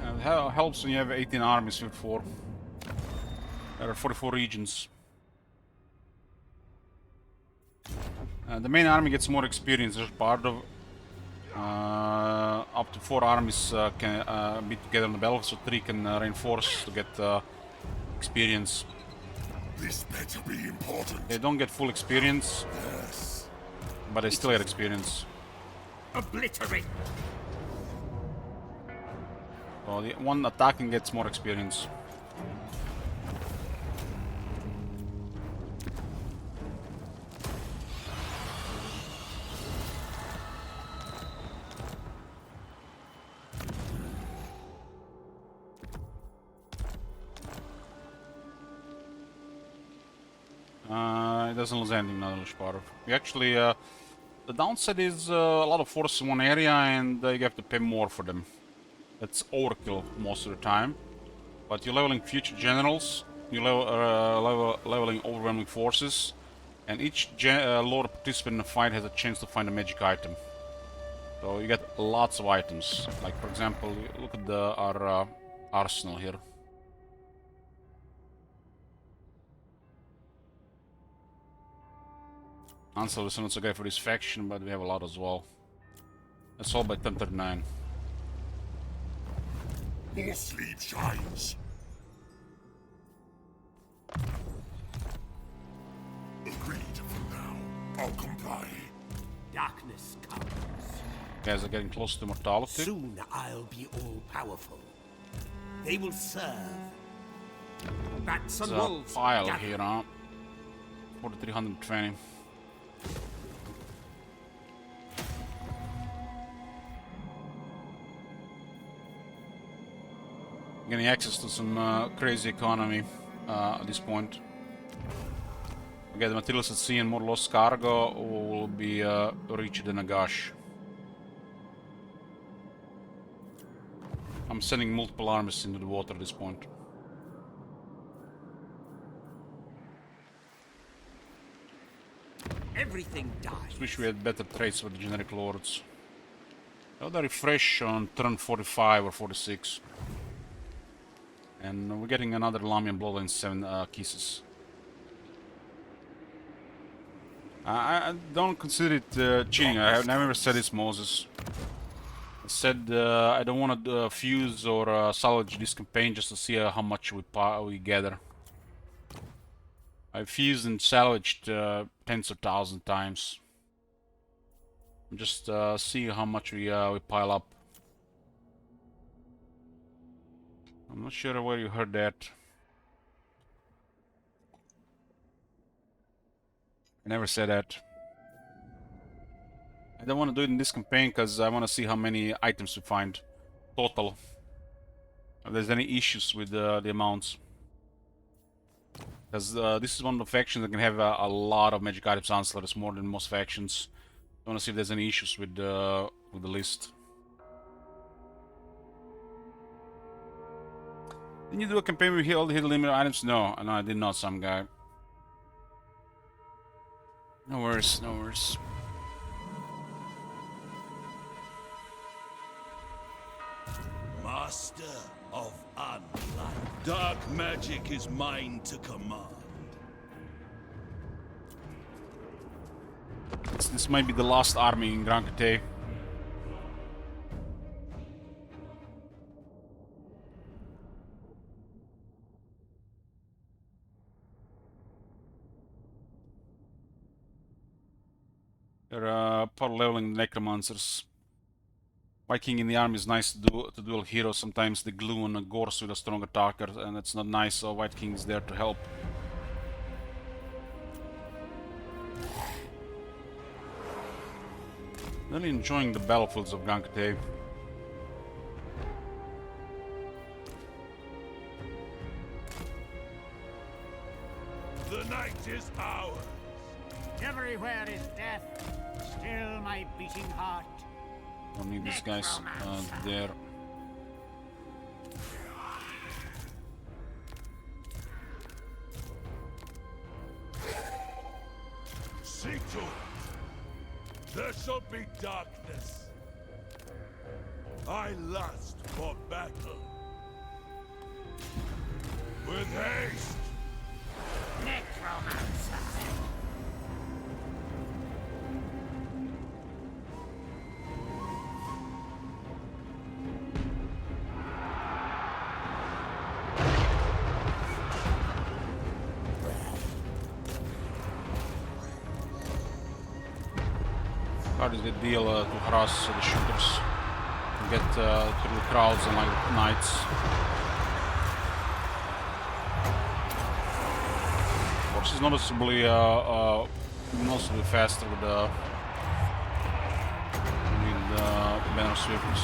Yeah, it helps when you have 18 armies with 4. There are 44 regions. The main army gets more experience. There's part of up to 4 armies can be together on the battlefield, so 3 can reinforce to get experience. This better be important. They don't get full experience, Yes. but they still get experience. Obliterate! So the one attacking gets more experience. It doesn't lose anything, not part of. We actually, the downside is a lot of forces in one area, and you have to pay more for them. That's overkill most of the time. But you're leveling future generals, you're leveling overwhelming forces, and each lord participant in the fight has a chance to find a magic item. So you get lots of items. Like for example, look at our arsenal here. Ansel is not so great for this faction, but we have a lot as well. That's all by 1039. More sleep shines. Agreed for now. I'll comply. darkness comes. Guys are getting close to mortality. Soon I'll be all-powerful. They will serve. Bats and There's a wolves. pile gather. here, huh? 4,320. Getting access to some crazy economy at this point. We get the materials at sea and more lost cargo will be reached in Nagash. I'm sending multiple armies into the water at this point. Everything dies. Wish we had better trades with the generic lords. Oh, they refresh on turn 45 or 46. And we're getting another Lamian Bloodline 7 kisses. I don't consider it cheating. I have never said this, Moses. I said I don't want to fuse or salvage this campaign just to see how much we gather. I've fused and salvaged tens of thousands times. Just see how much we pile up. I'm not sure where you heard that. I never said that. I don't want to do it in this campaign because I want to see how many items we find total. If there's any issues with the amounts. Because this is one of the factions that can have a lot of magic items ancillars, more than most factions. I want to see if there's any issues with the list. Didn't you do a campaign with all the hidden limited items? No, I did not, some guy. No worries, no worries. Master of Unlight. Dark magic is mine to command. This might be the last army in Grand Cate. They're power leveling necromancers. Viking in the army is nice to duel heroes. Sometimes they glue on a gorse with a strong attacker, and it's not nice, so White King is there to help. Really enjoying the battlefields of Grand Cate. The night is ours. Everywhere is death. Still my beating heart. Don't need these guys there. See to it. There shall be darkness. I lust for battle. With haste. Necromancer. How does it deal to harass the shooters? Get through the crowds and like knights. Horse is noticeably faster with banner sweepers.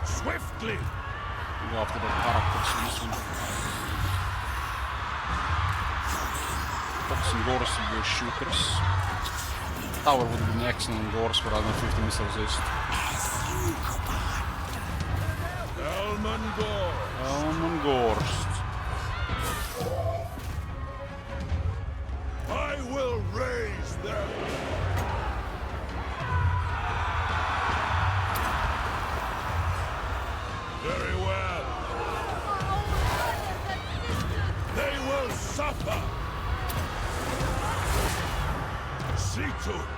Swiftly. Go after the characters in this one. Fox and Gorse will be shooters. Tower would have been excellent Gorse, but I don't know if 50 missile resist. Elman Gorst. I will raise them. Very well. They will suffer. See to it.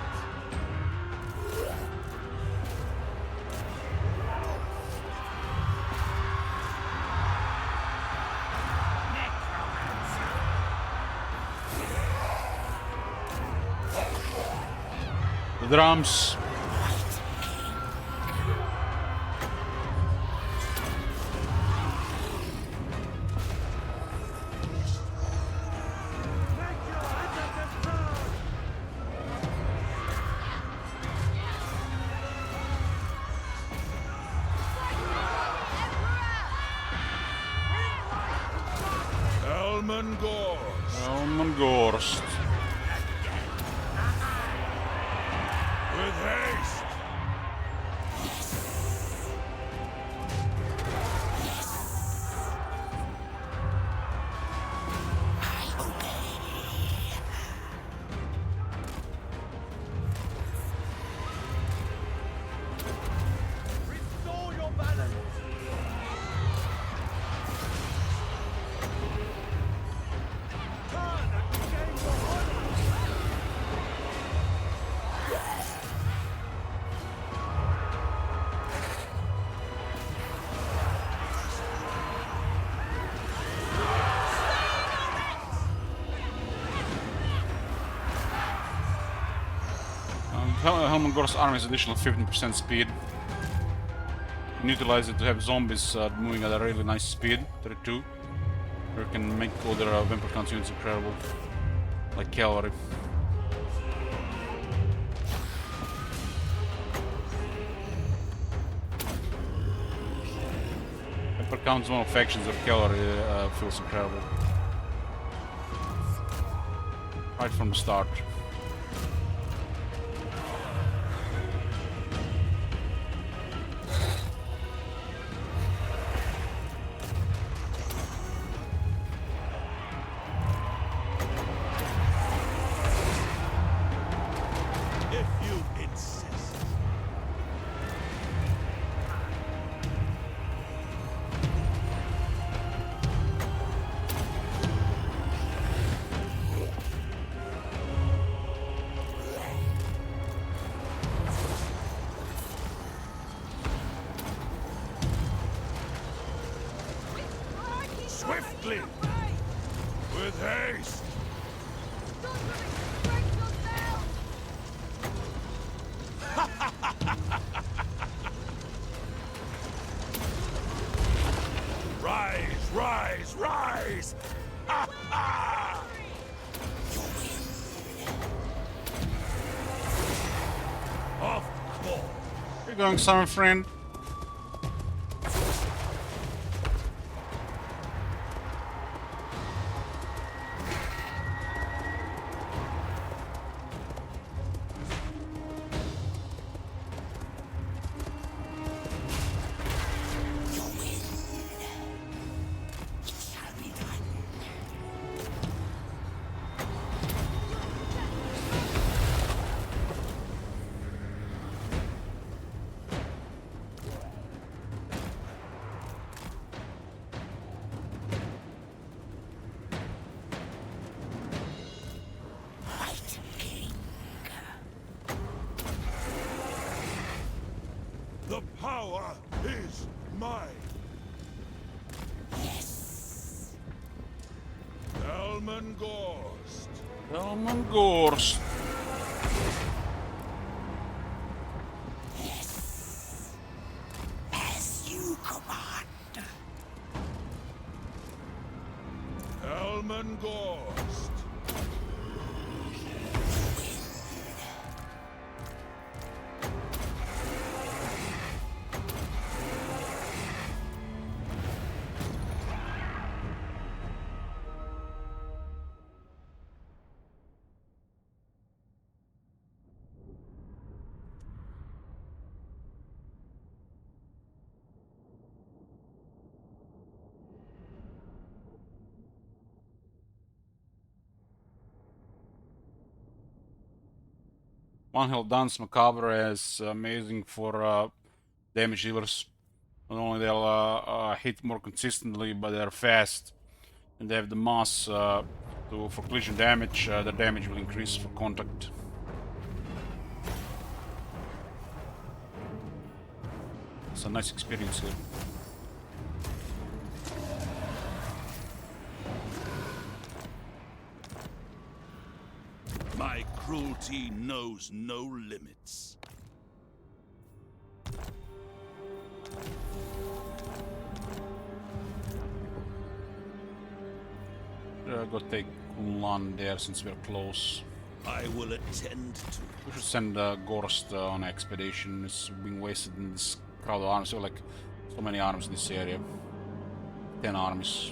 The drums. Elmengorst. With haste. Restore your balance. Turn and regain your honor. Helmengor's army has additional 15% speed. You can utilize it to have zombies moving at a really nice speed, 32. Or you can make all their vampire count units incredible, like cavalry. Vampire count one of factions of cavalry feels incredible. Right from the start. If you insist. Swiftly. With haste. Rise, rise, rise! Ha ha! Of course. Where you going, summer friend? The power is mine. Yes. Elmengorst. Elmengorst. Yes. As you command. Elmengorst. One Hill Dance Macabre is amazing for damage dealers. Not only they'll hit more consistently, but they're fast, and they have the mass for collision damage. The damage will increase for contact. It's a nice experience here. My cruelty knows no limits. Go take Kulan there since we're close. I will attend to We should send Gorst on an expedition. It's being wasted in this crowd of arms. So like so many arms in this area. 10 armies.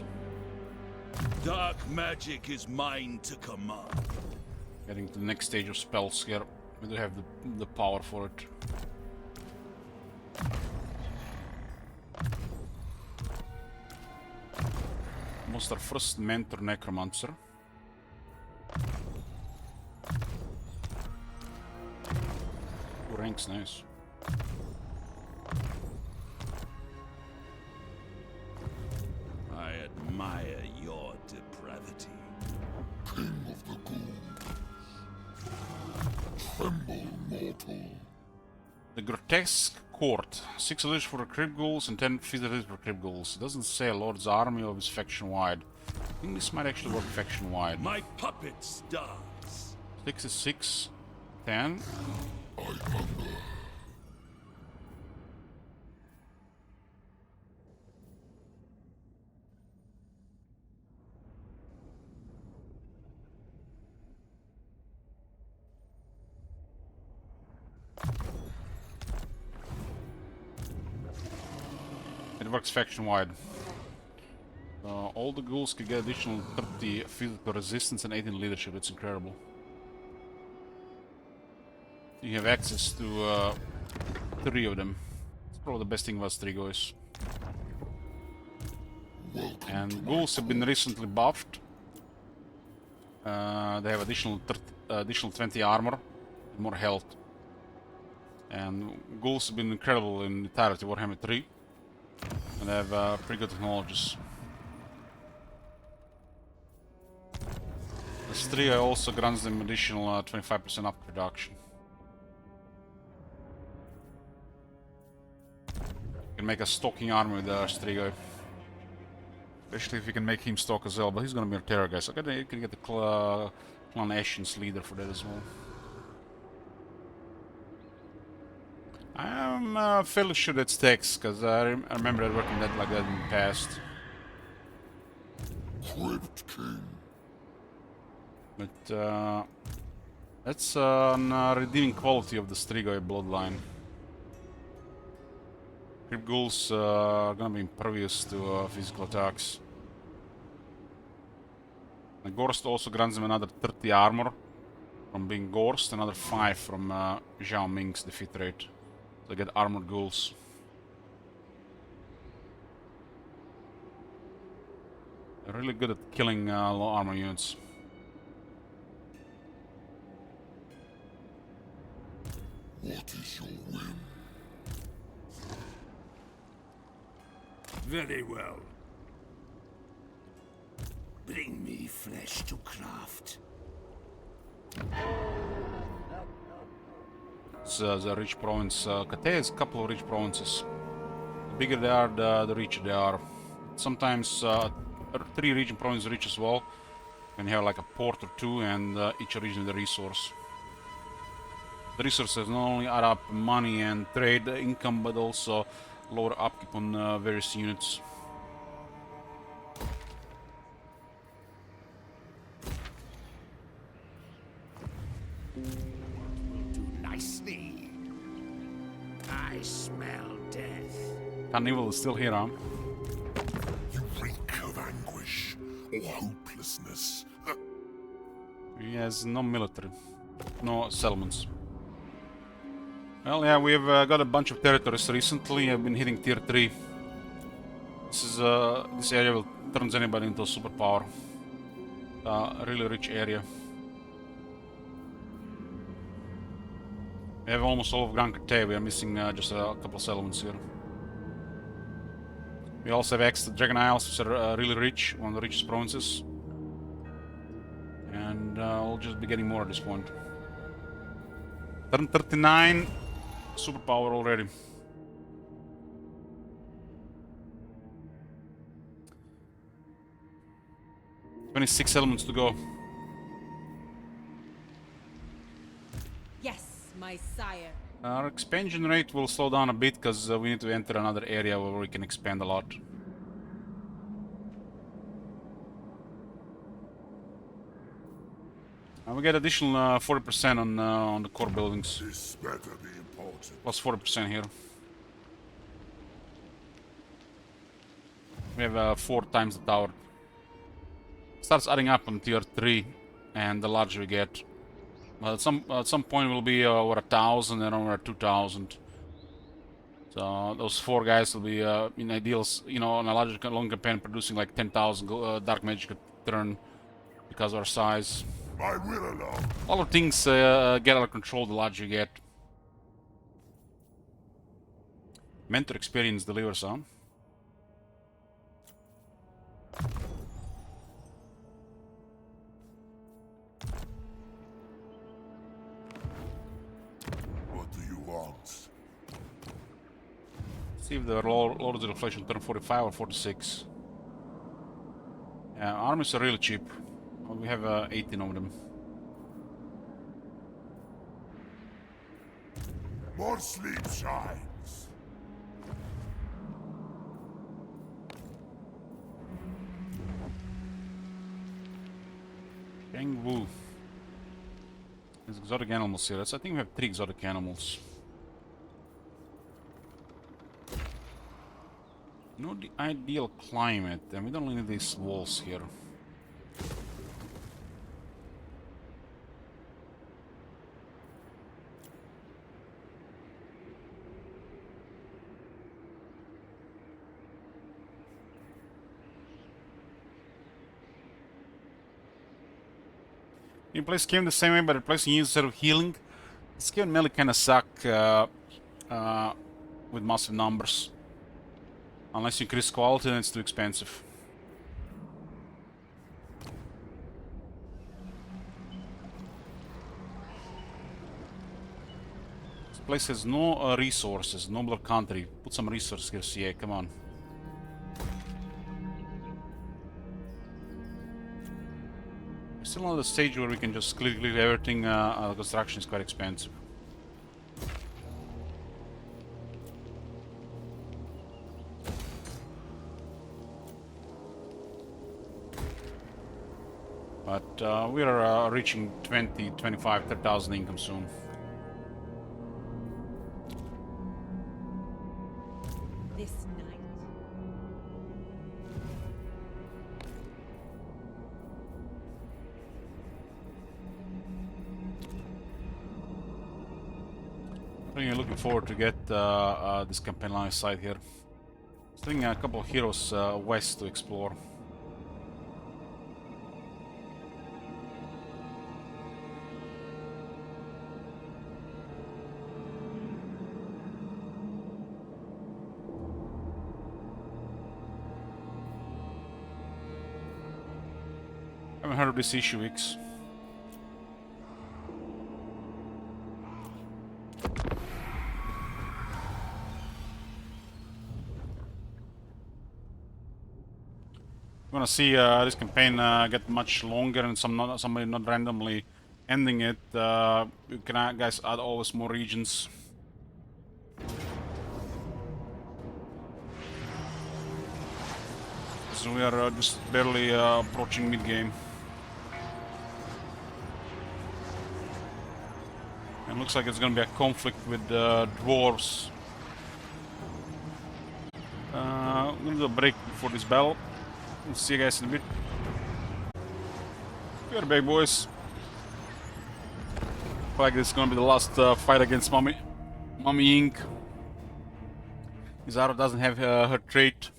Dark magic is mine to command. Getting to the next stage of spells here. We do have the power for it. Almost our first mentor necromancer. Two ranks, nice. I admire your depravity. King of the ghouls. Tremble, mortal. The grotesque court. 6 leaders for the crypt ghouls and 10 visitors for crypt ghouls. It doesn't say a lord's army or his faction wide. I think this might actually work faction wide. My puppet starts. 6 is 6. 10. I hunger. It works faction wide. All the ghouls can get additional 30 physical resistance and 18 leadership. It's incredible. You have access to 3 of them. It's probably the best thing about Strigo is. And ghouls have been recently buffed. They have additional 20 armor, more health. And ghouls have been incredible in entirety Warhammer 3. And they have pretty good technologies. The Striga also grants them additional 25% up reduction. You can make a stalking army with Striga. Especially if you can make him stalk as well, but he's gonna be a terror guy, so you can get the Clan Ashen's leader for that as well. I'm fairly sure that's text, because I remember working that like that in the past. Crypt King. But that's a redeeming quality of the Strigoi bloodline. Crypt ghouls are gonna be impervious to physical attacks. The Gorst also grants them another 30 armor from being Gorst, another 5 from Zhao Ming's defeat rate. So they get armored ghouls. They're really good at killing low armor units. What is your whim? Very well. Bring me flesh to craft. It's the rich province. Kate has a couple of rich provinces. The bigger they are, the richer they are. Sometimes 3 region provinces rich as well. And you have like a port or 2 and each region with a resource. The resources not only add up money and trade income, but also lower upkeep on various units. Do nicely. I smell death. Carnival is still here, huh? You reek of anguish or hopelessness. He has no military, no settlements. Well, yeah, we have got a bunch of territories recently. I've been hitting tier 3. This area will turn anybody into a superpower. A really rich area. We have almost all of Gran Carte. We are missing just a couple of settlements here. We also have access to Dragon Isles, which are really rich, one of the richest provinces. And we'll just be getting more at this point. Turn 39. Superpower already. "26 elements to go." my sire. Our expansion rate will slow down a bit because we need to enter another area where we can expand a lot. We get additional 40% on the core buildings. This better be important. Plus 40% here. We have 4 times the tower. Starts adding up on tier 3, and the larger we get. At some point we'll be over 1,000 and over 2,000. So those 4 guys will be in ideals, you know, on a larger long campaign producing like 10,000 dark magic a turn because of our size. My will alone. A lot of things get out of control the larger you get. Mentor experience delivers, huh? What do you want? See if the Lords of Inflation turn 45 or 46. Yeah, armies are really cheap. We have 18 of them. More sleep shines. Kang Wu. There's exotic animals here. I think we have 3 exotic animals. Not the ideal climate, and we don't need these walls here. You play Skaven the same way, but replacing you instead of healing. Skaven melee kinda suck with massive numbers. Unless you increase quality, then it's too expensive. This place has no resources, nobler country. Put some resources here, CA, come on. We're still on the stage where we can just clear everything. Construction is quite expensive. But we are reaching 20, 25, 30,000 income soon. This night. Really looking forward to get this campaign line of sight here. Sending a couple of heroes west to explore. Haven't heard of this issue weeks. We're gonna see this campaign get much longer and somebody not randomly ending it. You can guys add always more regions. So we are just barely approaching mid-game. And looks like it's gonna be a conflict with dwarves. I'm gonna do a break before this battle. We'll see you guys in a bit. We are back, boys. Looks like this is gonna be the last fight against Mummy Inc. Izaro doesn't have her trait.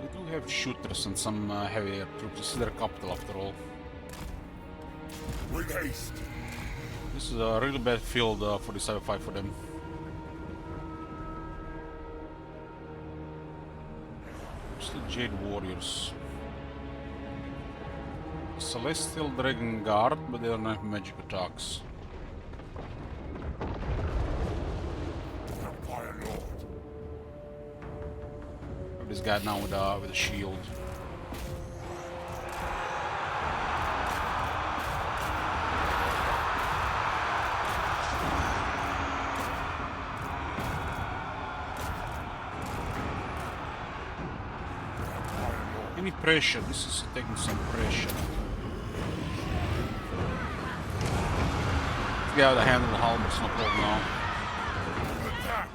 We do have shooters and some heavier troops. This is their capital after all. With haste. This is a really bad field for this fight for them. Jade Warriors. Celestial Dragon Guard, but they don't have magic attacks. Empire Lord. This guy now with a shield. Any pressure? This is taking some pressure. This guy with a hand on the helmet's not holding on. Attack!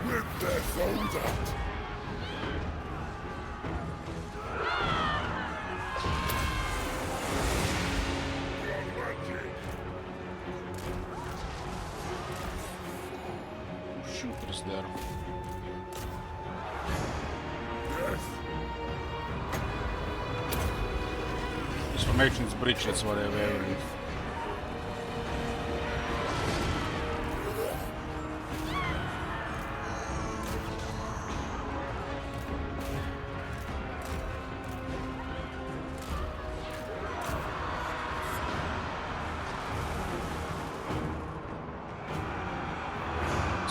Rip their souls out! Shooters there. Yes! This formation is breach, that's what they're wearing.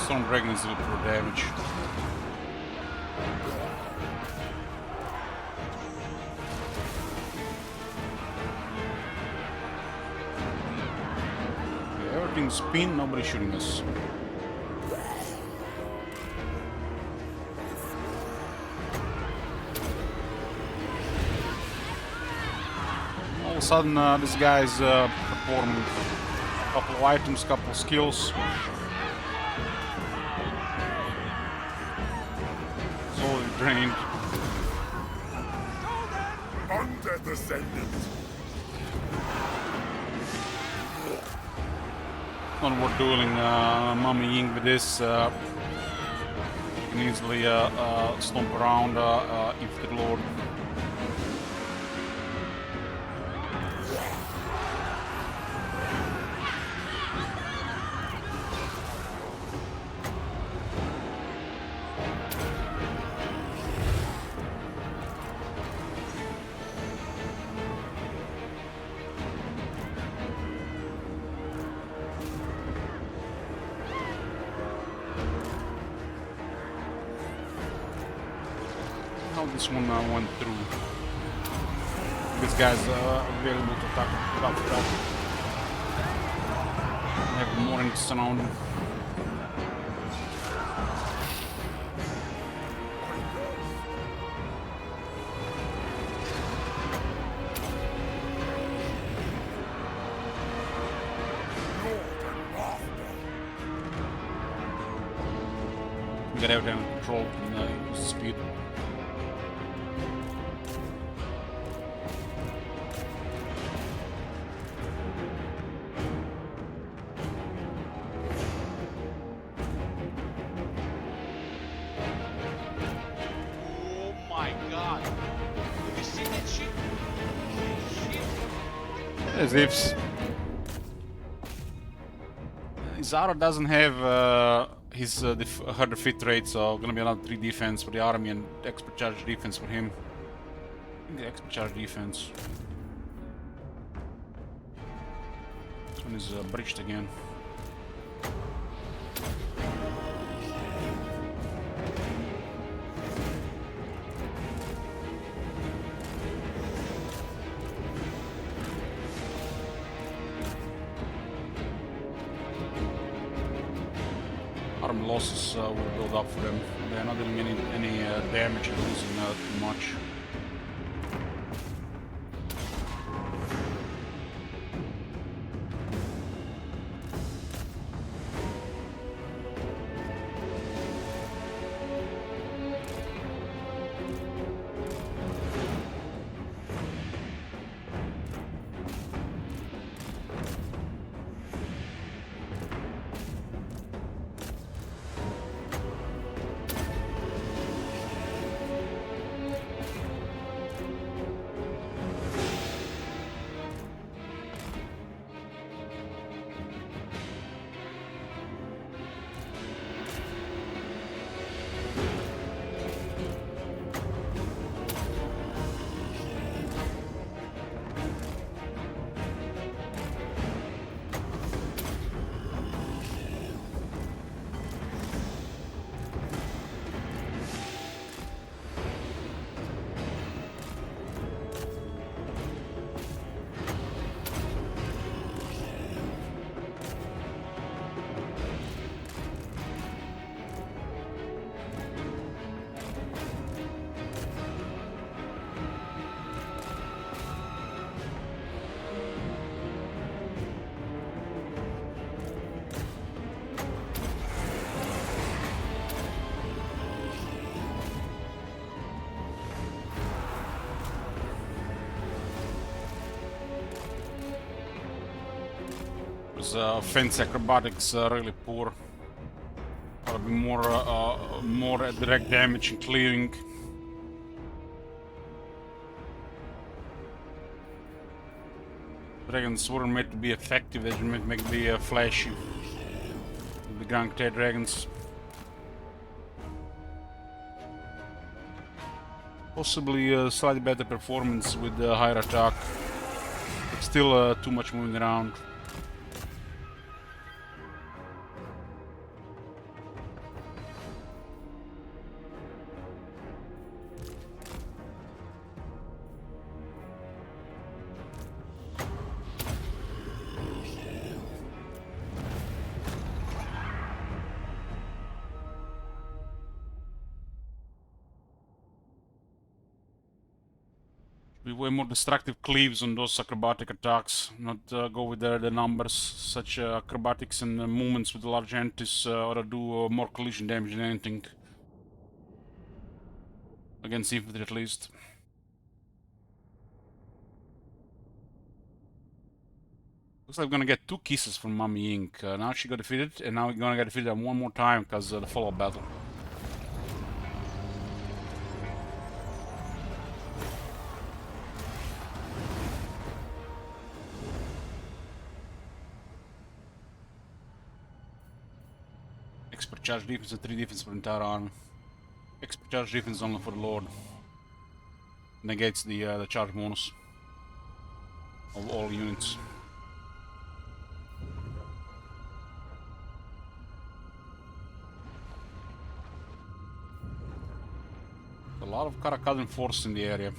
Storm Dragon is a little poor damage. Okay, everything's pinned, nobody's shooting us. All of a sudden, this guy's performing a couple of items, couple of skills. Drained. Undeath Ascendant! Not worth dueling Mummy Ying with this. You can easily stomp around Infected Lord. How this one went through. This guy's available to attack it up. Have more in surround him. Get everything under control and use the speed. Oh my god. Have you seen that shit? Shit. As if Zara doesn't have her defeat rate, so gonna be another 3 defense for the army and expert charge defense for him. I think the expert charge defense. This one is breached again. Army losses will build up for them. They're not doing any damage and losing too much. Because offense acrobatics are really poor. Gotta be more direct damage and clearing. Dragons weren't meant to be effective, they were meant to be flashy. The Grand Tail dragons. Possibly slightly better performance with the higher attack. But still too much moving around. Be way more destructive cleaves on those acrobatic attacks, not go with the numbers. Such acrobatics and movements with large entities ought to do more collision damage than anything. Against infantry at least. Looks like we're gonna get 2 kisses from Mummy Inc. Now she got defeated, and now we're gonna get defeated one more time because of the follow-up battle. Expert charge defense and 3 defense for the entire army. Expert charge defense only for the Lord. Negates the charge bonus of all units. A lot of Caravan force in the area.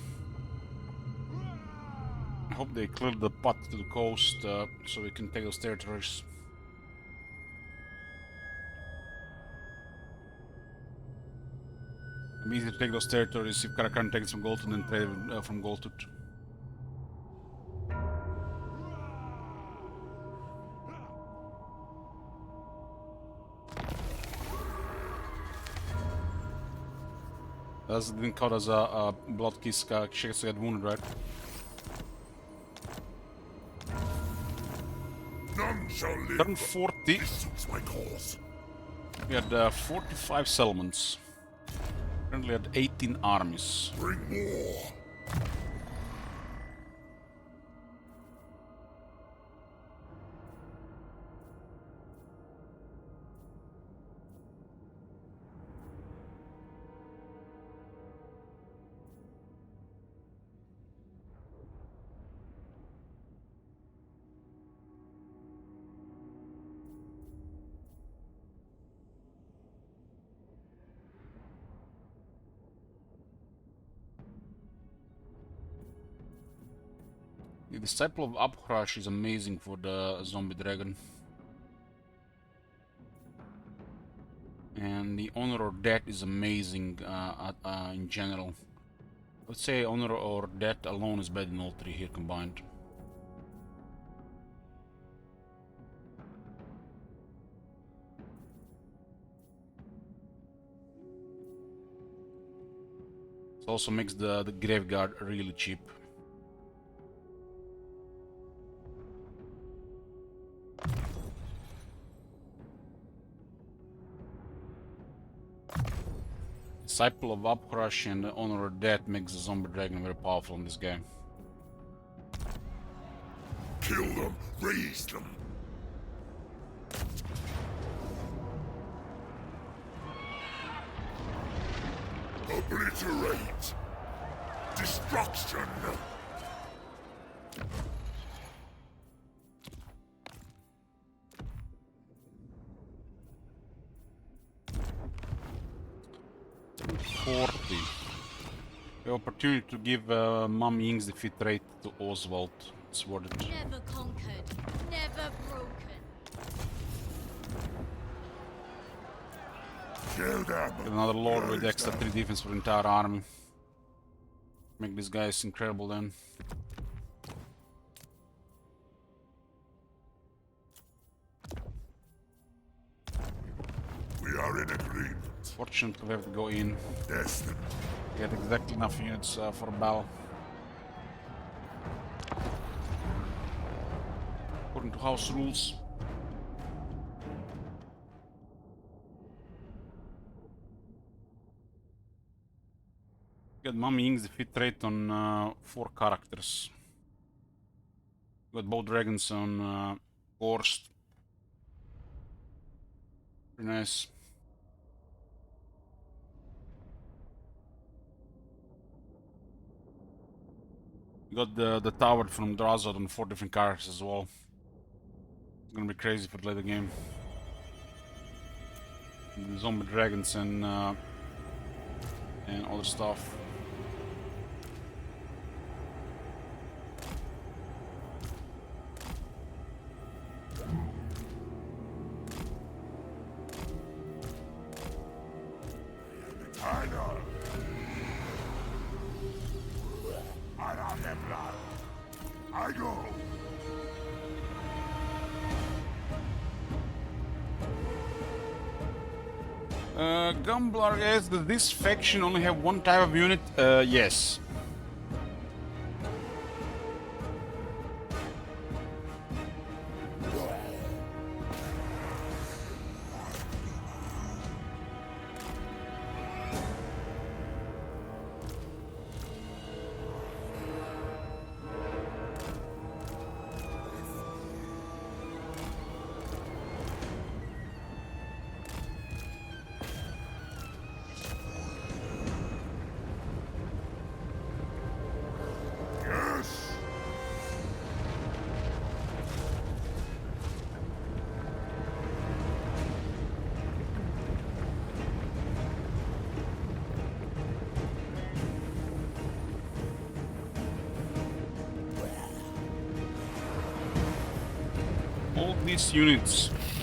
I hope they clear the path to the coast so we can take those territories. It'll be easy to take those territories if Caravan takes from Goltut and trade from Goltut. That didn't count as a blood kiss, she got wounded, right? None shall live. Turn 40. This suits my cause. We had 45 settlements. Currently had 18 armies. Bring more. The Disciple of Abhrash is amazing for the zombie dragon. And the Honor or Death is amazing in general. I would say Honor or Death alone is better than all 3 here combined. It also makes the Graveguard really cheap. Disciple of Abhrash and Honor or Death makes the zombie dragon very powerful in this game. Kill them, raise them. Obliterate. Destruction. The opportunity to give Mum Ying's defeat rate to Oswald. It's worth it. Never conquered, never broken. Kill them. Get another Lord with extra 3 defense for the entire army. Make these guys incredible then. We are in agreement. Fortunately, we have to go in. Destined. Get exactly enough units for a battle. According to house rules. Got Mummy Ink's defeat rate on 4 characters. Got both dragons on Gorst. Pretty nice. Got the tower from Drazod on 4 different characters as well. It's gonna be crazy if I play the game. The zombie dragons and other stuff. I go. Gumblar asks, does this faction only have one type of unit? Yes.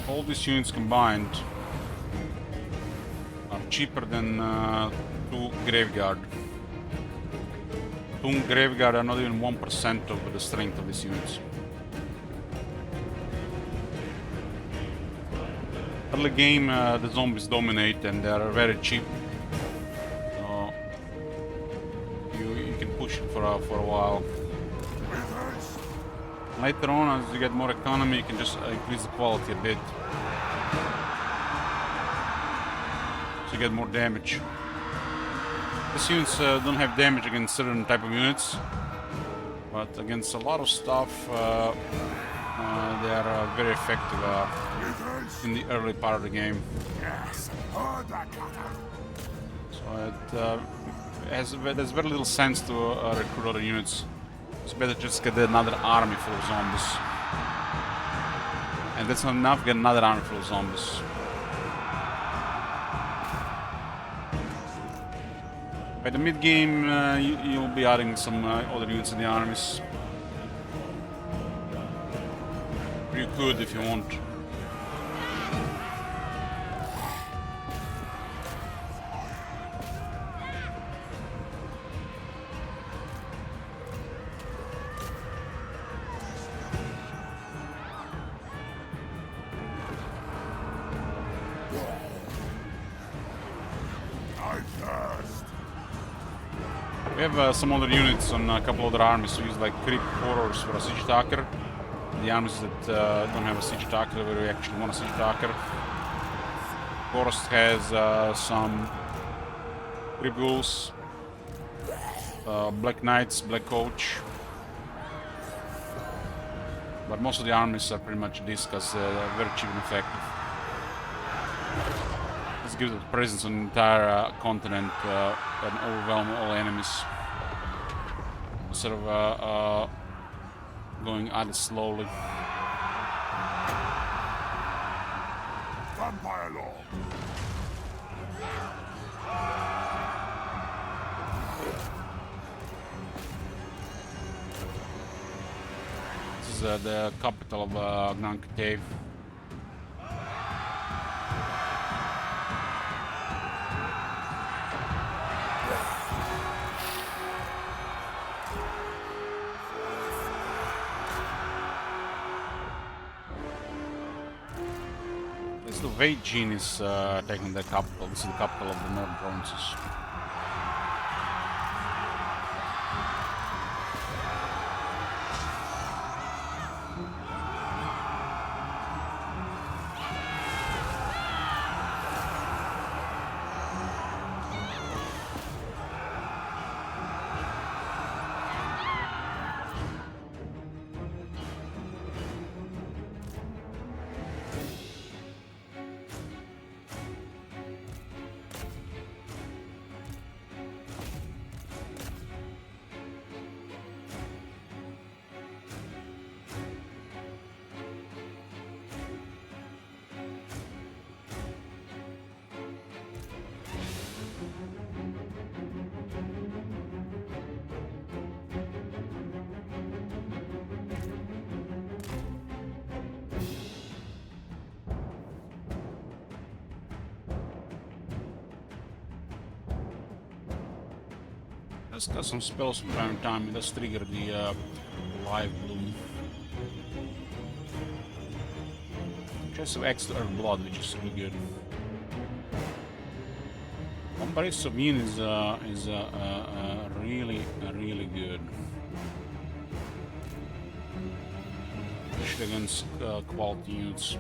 All these units combined are cheaper than 2 Graveyard. 2 Graveyard are not even 1% of the strength of these units. Early game, the zombies dominate and they are very cheap. So you can push it for a while. Later on, as you get more economy, you can just increase the quality a bit. So you get more damage. These units don't have damage against certain type of units, but against a lot of stuff, they are very effective in the early part of the game. So there's very little sense to recruit other units. It's better just get another army full of zombies. And that's not enough, get another army full of zombies. By the mid-game, you'll be adding some other units in the armies. You could if you want. We have some other units on a couple other armies. We use like creep horrors for a siege attacker. The armies that don't have a siege attacker, where we actually want a siege attacker. Forest has some creep ghouls, black knights, black coach. But most of the armies are pretty much this because they're very cheap and effective. This gives us presence on the entire continent and overwhelm all enemies. Instead of going at it slowly. Vampire law. This is the capital of Gnank Cave. The Vagine is taking the capital. This is the capital of the Northern Provinces. Let's got some spells from time to time. Let's trigger the live bloom. Just some extra blood, which is really good. One Barrage of Immune is really good. Especially against quality units.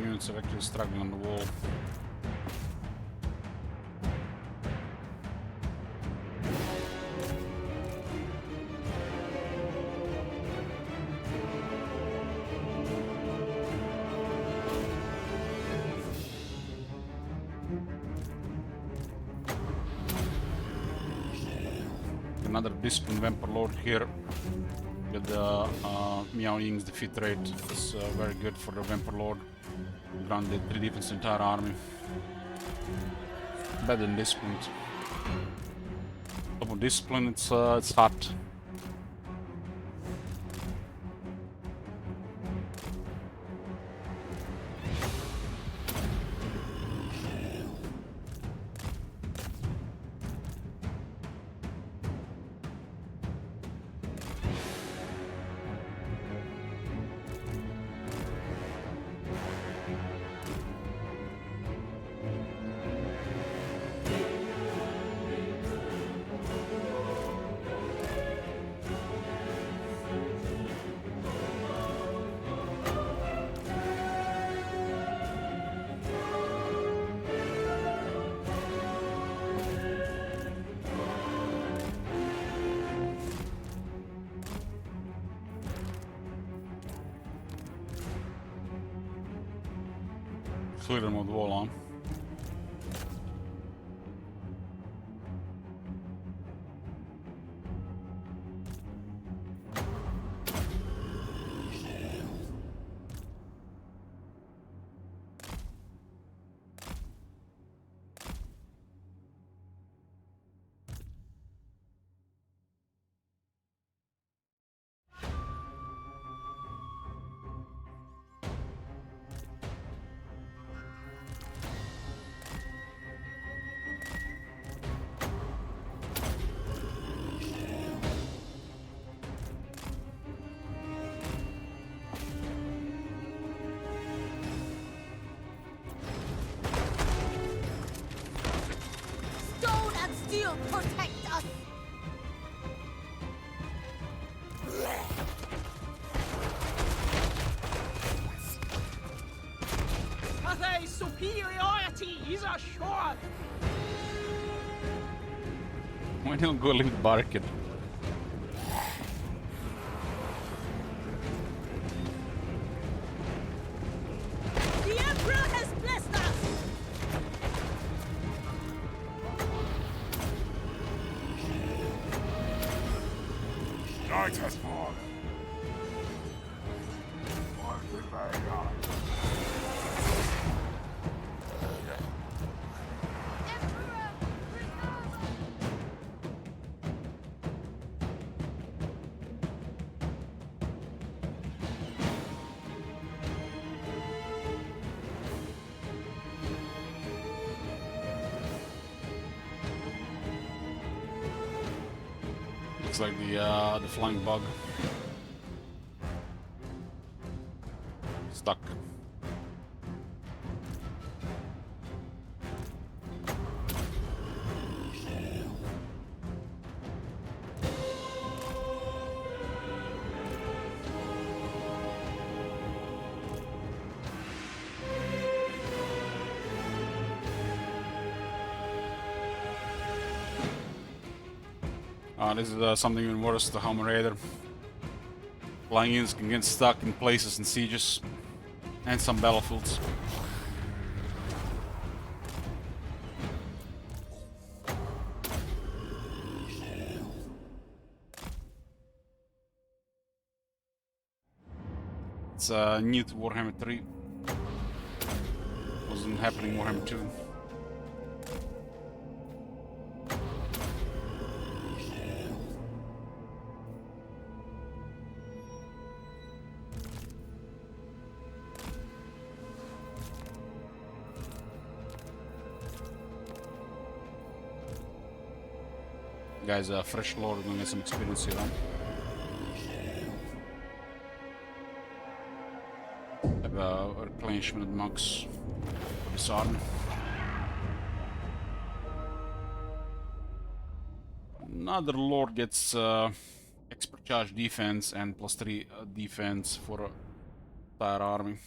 Units are actually struggling on the wall. Another Disciplined Vampire Lord here with the Miao Ying's defeat rate. It's very good for the Vampire Lord. Granted 3 defense entire army. Better than Discipline. Top of Discipline, it's hot. Clear them with the wall on. Stone and steel protect us! Cathay's superiority is assured! Why don't go leave the barricade? The Emperor has blessed us! Night has fallen. Looks like the flying bug. Stuck. This is something even worse, the Hammer Raider. Flying units can get stuck in places and sieges, and some battlefields. That's new to Warhammer 3. Wasn't happening in Warhammer 2. Guys, fresh lord, we're gonna get some experience here, huh? Have a replenishment at max for this army. Another lord gets expert charge defense and +3 defense for a entire army.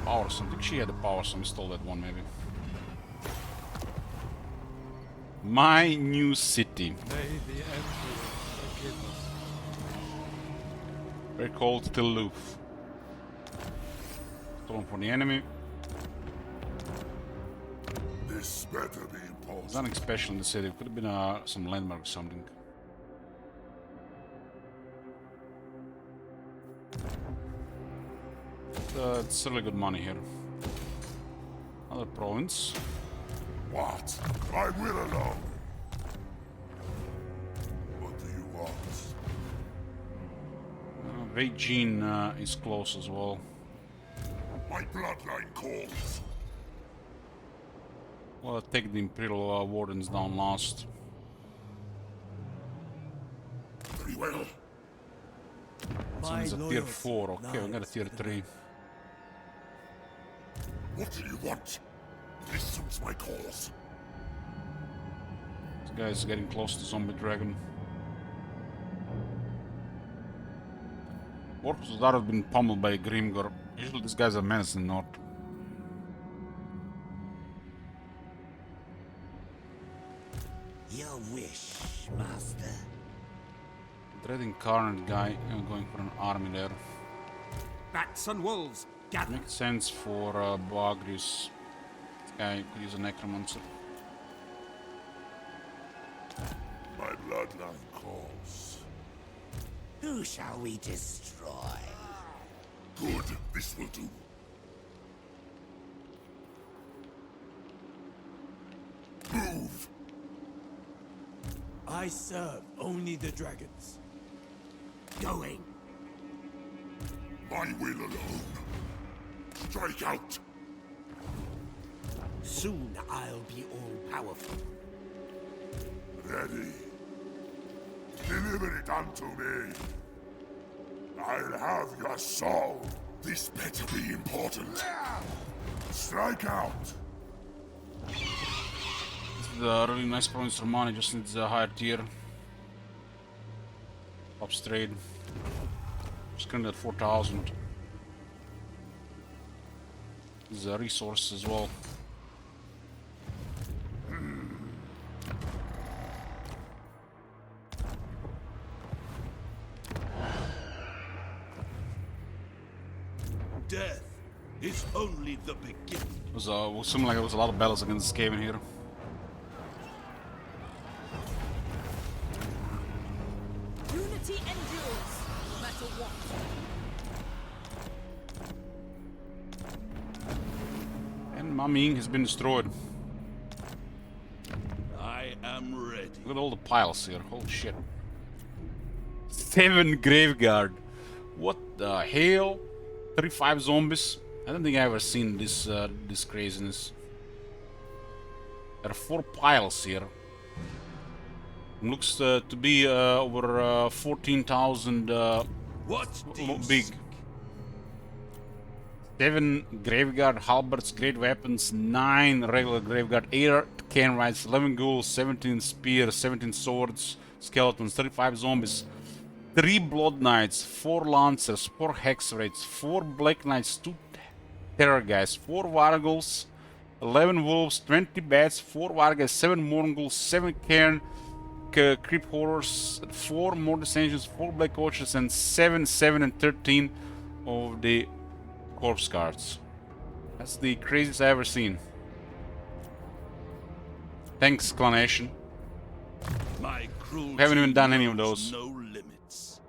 Power some. I think she had the power some. Stole that one maybe. My new city. May the Emperor forgive us. Very cold, still aloof. Stolen for the enemy. This better be important. There's nothing special in the city. Could have been some landmark or something. It's really good money here. Another province. What? I will alone. What do you want? Beijing is close as well. My bloodline calls. Well, I'll take the Imperial Wardens down last. Very well. So it's a tier 4. Okay, we got a tier 3. What do you want? This suits my cause. This guy is getting close to Zombie Dragon. Orcs that have been pummeled by Grimgor. Usually these guys are menace in North. Your wish, master. Dreading Carnage guy going for an army there. Bats and wolves, gather. Makes sense for Bagrius. This guy could use a Necromancer. My bloodline calls. Who shall we destroy? Good, this will do. Move! I serve only the dragons. Going. My will alone. Strike out! Soon I'll be all-powerful. Ready. Deliver it unto me. I'll have your soul. This better be important. Strike out. This is a really nice province for money, just needs a higher tier. Ups trade. Just currently at 4,000. This is a resource as well. Death is only the beginning. It was something like there was a lot of battles against this cave in here. Unity endures, no matter what. And Maming has been destroyed. I am ready. Look at all the piles here. Holy shit. 7 Graveguard. What the hell? 35 zombies. I don't think I've ever seen this this craziness. There are 4 piles here. Looks to be over 14,000 What do you big. seek? 7 Graveguard halberds, great weapons, 9 regular Graveguard, 8 can rides, 11 ghouls, 17 spears, 17 swords, skeletons, 35 zombies, 3 blood knights, 4 lancers, 4 hex raids, 4 black knights, 2 terror guys, 4 wargles, 11 wolves, 20 bats, 4 vargas, 7 Mongols, 7 cairn, creep horrors, 4 mortis engines, 4 black orchards, and 7, 7, and 13 of the corpse guards. That's the craziest I've ever seen. Thanks, Clanation. My cruelty We haven't even done any of those. knows no limits.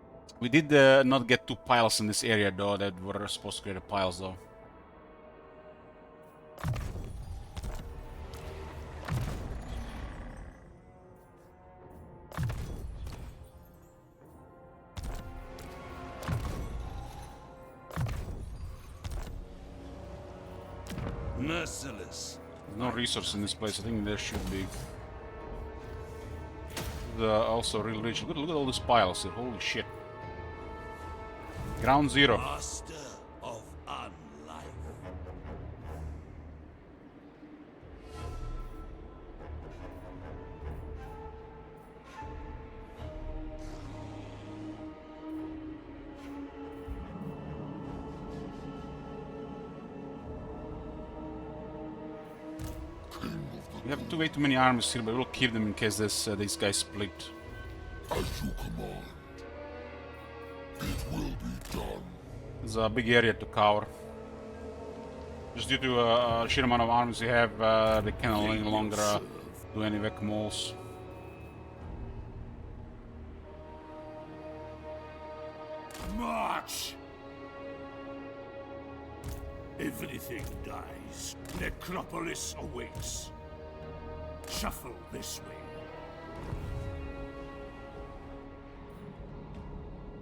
We did not get 2 piles in this area though, that were supposed to create the piles though. Merciless. There's no resource in this place, I think there should be. Also real rich. Look at all these piles here, holy shit. Ground zero. Master of unlife. We have way too many armies here, but we'll keep them in case these guys split. As you command. It will be done. There's a big area to cover. Just due to a sheer amount of armies we have, they can no longer do any whack-a-moles. March! Everything dies. Necropolis awaits. Shuffle this way.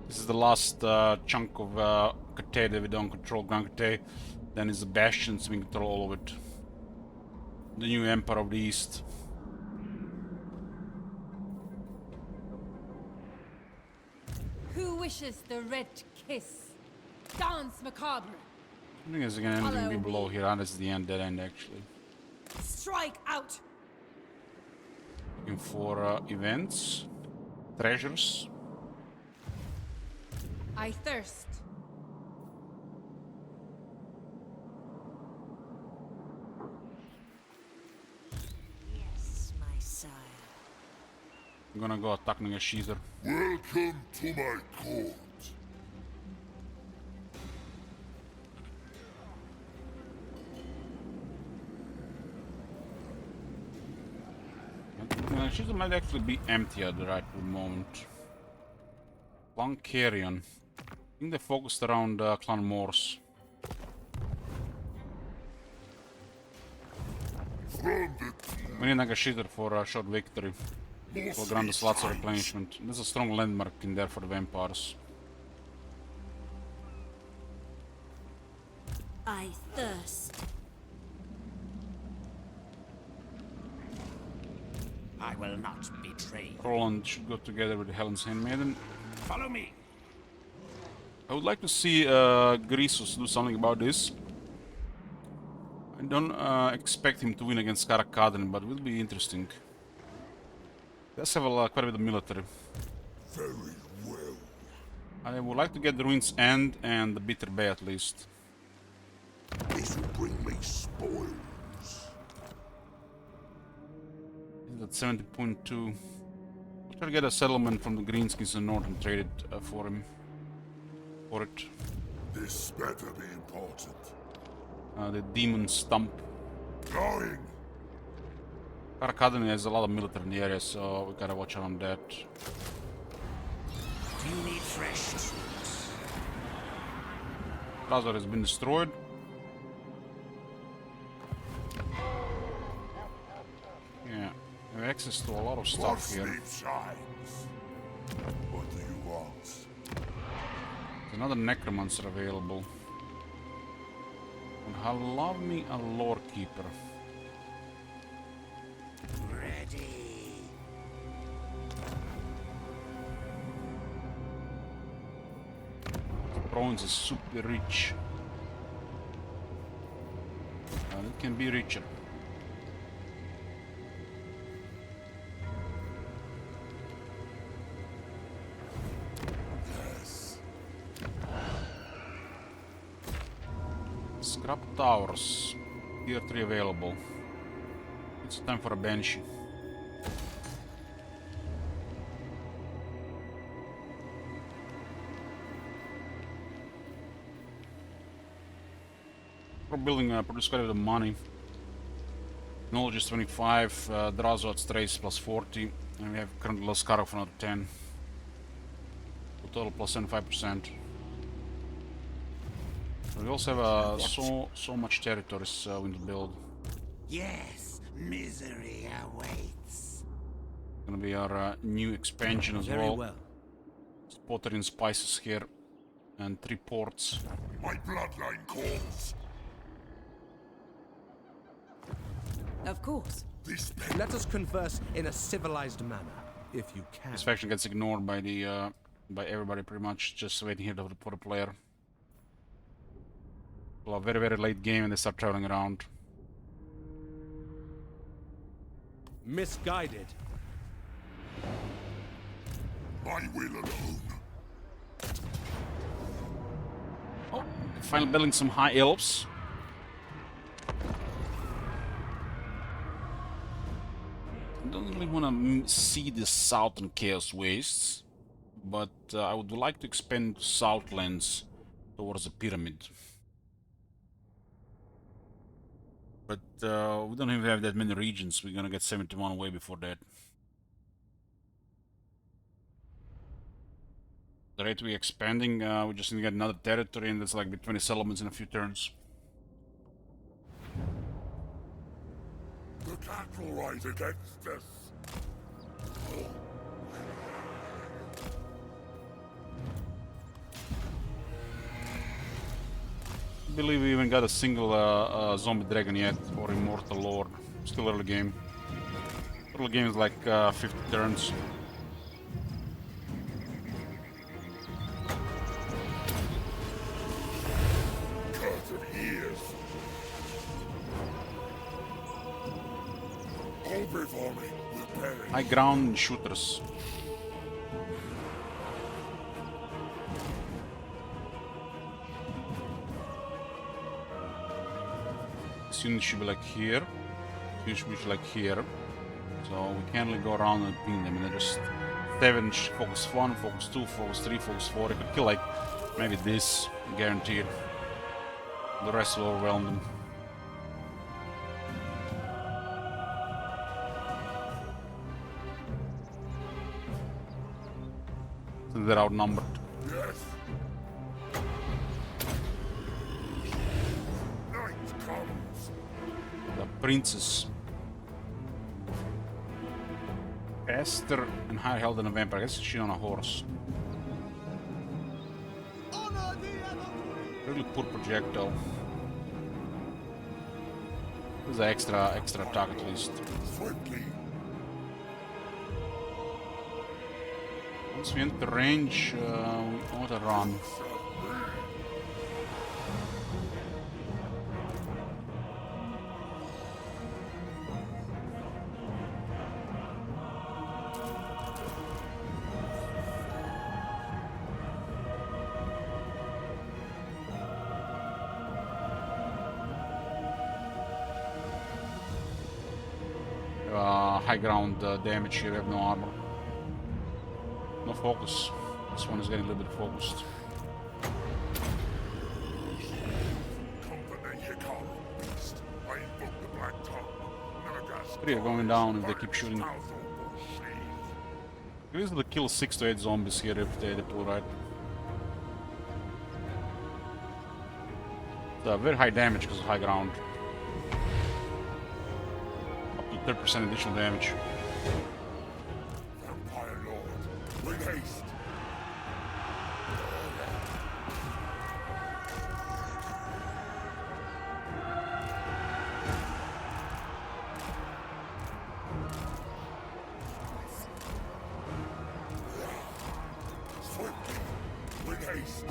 This is the last chunk of Cathay that we don't control, Grand Cathay. Then is the Bastions, we control all of it. The new Empire of the East. Who wishes the red kiss? Dance macabre. I think there's gonna anything be below here, unless the end, dead end actually. Strike out. Looking for events, treasures. I thirst. Yes, my sire. I'm gonna go attacking a Caesar. Welcome to my court. Caesar might actually be empty at the right moment. Clan Caravan. I think they focused around Clan Morse. We need like a Caesar for a short victory. For grant us lots of replenishment. There's a strong landmark in there for the vampires. I thirst. I will not betray you. Roland should go together with the Helen's Handmaiden. Follow me. I would like to see Grisus do something about this. I don't expect him to win against Caravan, but it will be interesting. He does have quite a bit of military. Very well. I would like to get the Ruins End and the Bitter Bay at least. This will bring me spoils. He's at 70.2. I'll try to get a settlement from the Greenskins in the north and trade it for him. For it. This better be important. The Demon Stump. Going. Caravan has a lot of military in the area, so we gotta watch out on that. Do you need fresh troops? Razor has been destroyed. Yeah, we have access to a lot of stuff here. Shines. What do you want? There's another Necromancer available. And I love me a Lore Keeper. Ready. The province is super rich. And it can be richer. Yes. Scrap towers. Tier 3 available. It's time for a Banshee. We're building produce quite a bit of money. Knowledge is 25, Drazo's trace plus 40, and we have currently lost Caravan for another 10. Total plus 75%. We also have so much territories we need to build. Yes, misery awaits. Gonna be our new expansion as Very well. well. Pottery and spices here, and 3 ports. My bloodline calls. Of course. This Let us converse in a civilized manner, if you can. This faction gets ignored by the by everybody pretty much, just waiting here for the player. Well, a very late game and they start traveling around. Misguided. my will alone. Oh, finally building some high elves. Don't really want to see the southern Chaos Wastes, but I would like to expand Southlands towards the pyramid. But we don't even have that many regions. We're gonna get 71 away before that. The rate we're expanding, we just need to get another territory, and that's like be 20 settlements in a few turns. The cattle rise against us. I believe we even got a single zombie dragon yet, or immortal lord. Still early game. Early game is like 50 turns. Cursed ears. All before me will perish. High ground and shooters. This unit should be like here. This unit should be like here. So we can't really go around and ping them, and they just scavenge, focus 1, focus 2, focus 3, focus 4. They could kill like maybe this, guaranteed. The rest will overwhelm them. So they're outnumbered. Yes. Night comes. The princess. Faster and higher health than a vampire. I guess she's on a horse. Really poor projectile. There's an extra attack at least. Swiftly. Once we enter range, we want to run. High ground damage here, we have no armor. No focus. This one is getting a little bit focused. Three are going down if they keep shooting. We easily kill 6 to 8 zombies here if they deploy right. It's very high damage because of high ground. Up to 30% additional damage. Vampire Lord, with haste. Swiftly, with haste.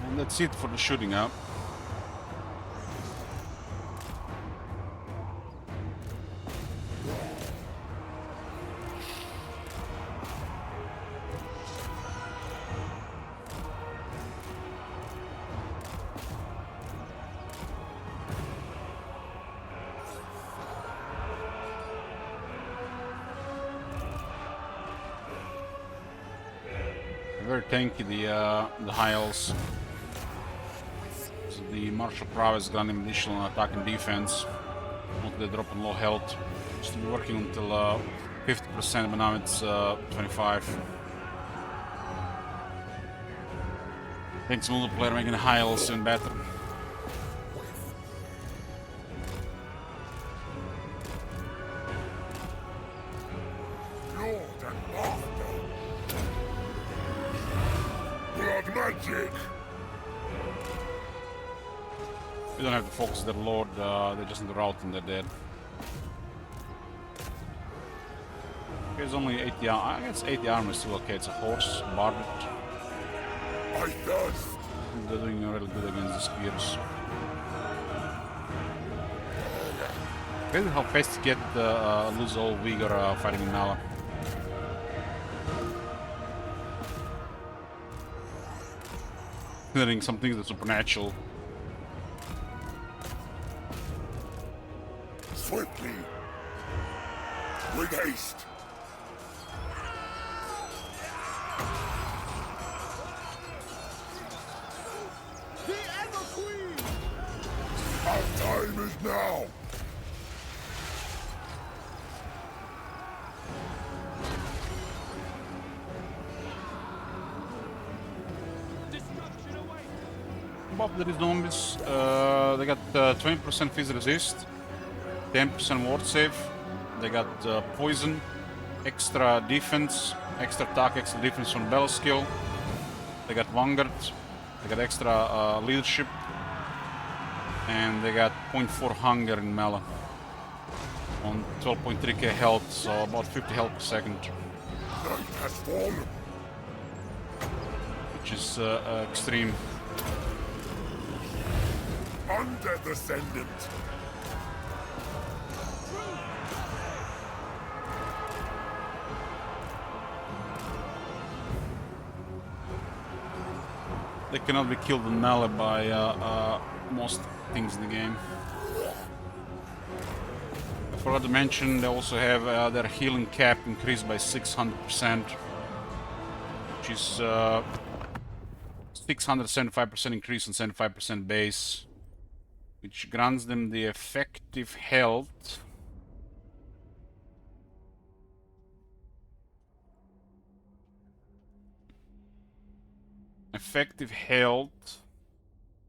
And that's it for the shooting up. Very tanky, the high elves. So the martial prowess granting additional attack and defense. Not they drop on low health. Used to be working until 50%, but now it's 25. Thanks multiplayer making the high elves even better. Lord and Master. Blood magic. We don't have to focus their lord, they're just in the route and they're dead. There's only 80 armor. I guess 80 armor is still okay. It's a horse, barbed. I thirst. They're doing really good against the spears. Crazy how fast you get lose all vigor fighting in Nala. Considering some things are supernatural. Swiftly. With haste. Our time is now! Above the zombies, they got 20% phys resist, 10% ward save, they got poison, extra defense, extra attack, extra defense on battle skill, they got vanguard, they got extra leadership, and they got 0.4 hunger in melee on 12.3k health, so about 50 health per second. Night has fallen. Which is extreme. Undeath Ascendant. They cannot be killed in melee by most things in the game. I forgot to mention they also have their healing cap increased by 600%, which is 675% increase on 75% base, which grants them the effective health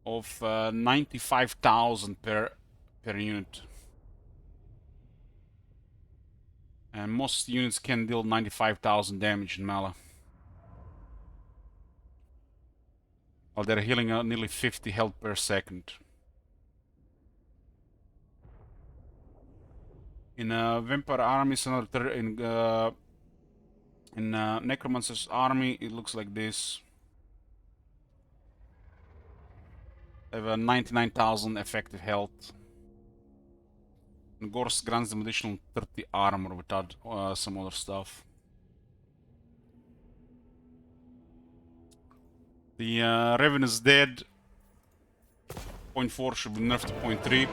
of 95,000 per unit, and most units can deal 95,000 damage in melee. While they're healing nearly 50 health per second. In Vampire armies, in Necromancer's army, it looks like this. They have 99,000 effective health. And Gorse grants them additional 30 armor without some other stuff. The Raven is dead. 0.4 should be nerfed to 0.3.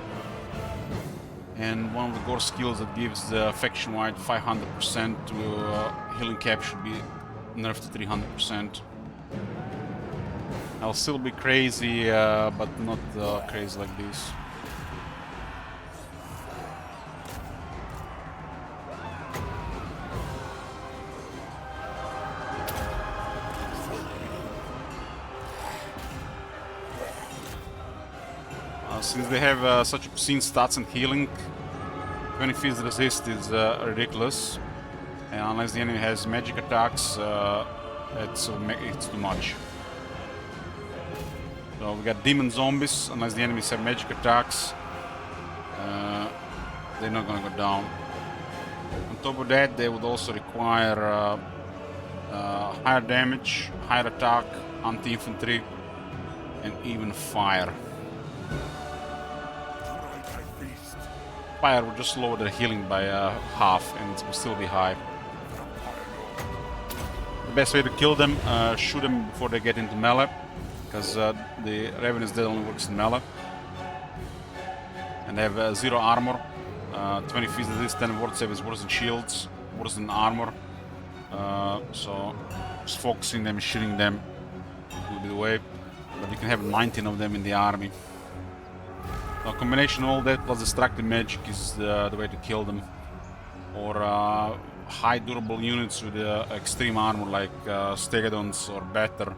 And one of the Gorse skills that gives the faction-wide 500% to healing cap should be nerfed to 300%. I'll still be crazy, but not crazy like this. Since they have such obscene stats and healing, 20 phys resist is ridiculous. And unless the enemy has magic attacks, it's too much. So we got demon zombies. Unless the enemies have magic attacks, they're not gonna go down. On top of that, they would also require higher damage, higher attack, anti-infantry, and even fire. Fire would just lower their healing by half, and it will still be high. The best way to kill them, shoot them before they get into melee, because the Raven is dead only works in melee. And they have 0 armor, 20 phys resist, 10 ward save is worse than shields, worse than armor. So just focusing them, shooting them will be the way. But you can have 19 of them in the army. A combination of all that plus destructive magic is the way to kill them. Or high durable units with extreme armor like Stegadons or better,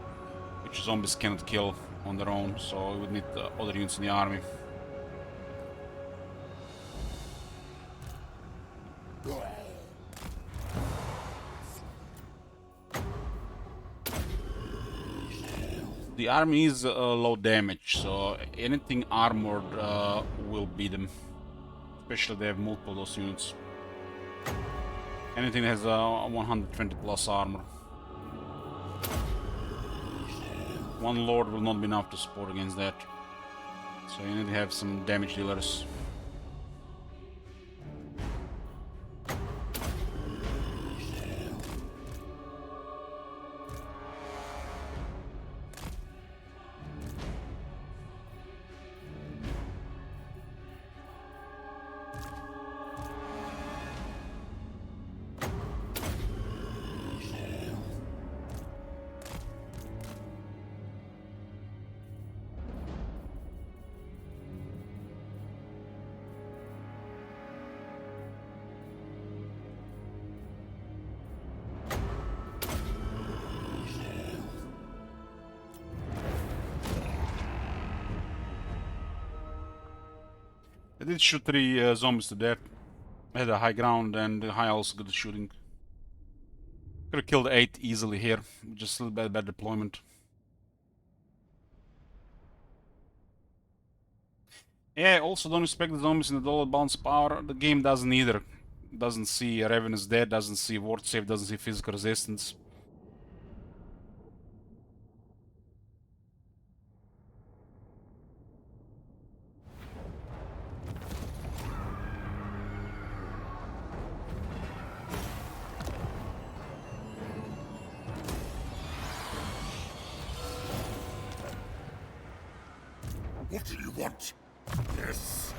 which zombies cannot kill on their own, so we would need other units in the army. The army is low damage, so anything armored will beat them. Especially if they have multiple of those units. Anything that has 120 plus armor. One lord will not be enough to support against that. So you need to have some damage dealers. I did shoot 3 zombies to death. I had a high ground and high also good at shooting. Could have killed 8 easily here, just a little bad deployment. Yeah, also don't expect the zombies in the dollar balance power. The game doesn't either. Doesn't see Ravenous Dead, doesn't see Ward Save, doesn't see physical resistance. What do you want? Yes.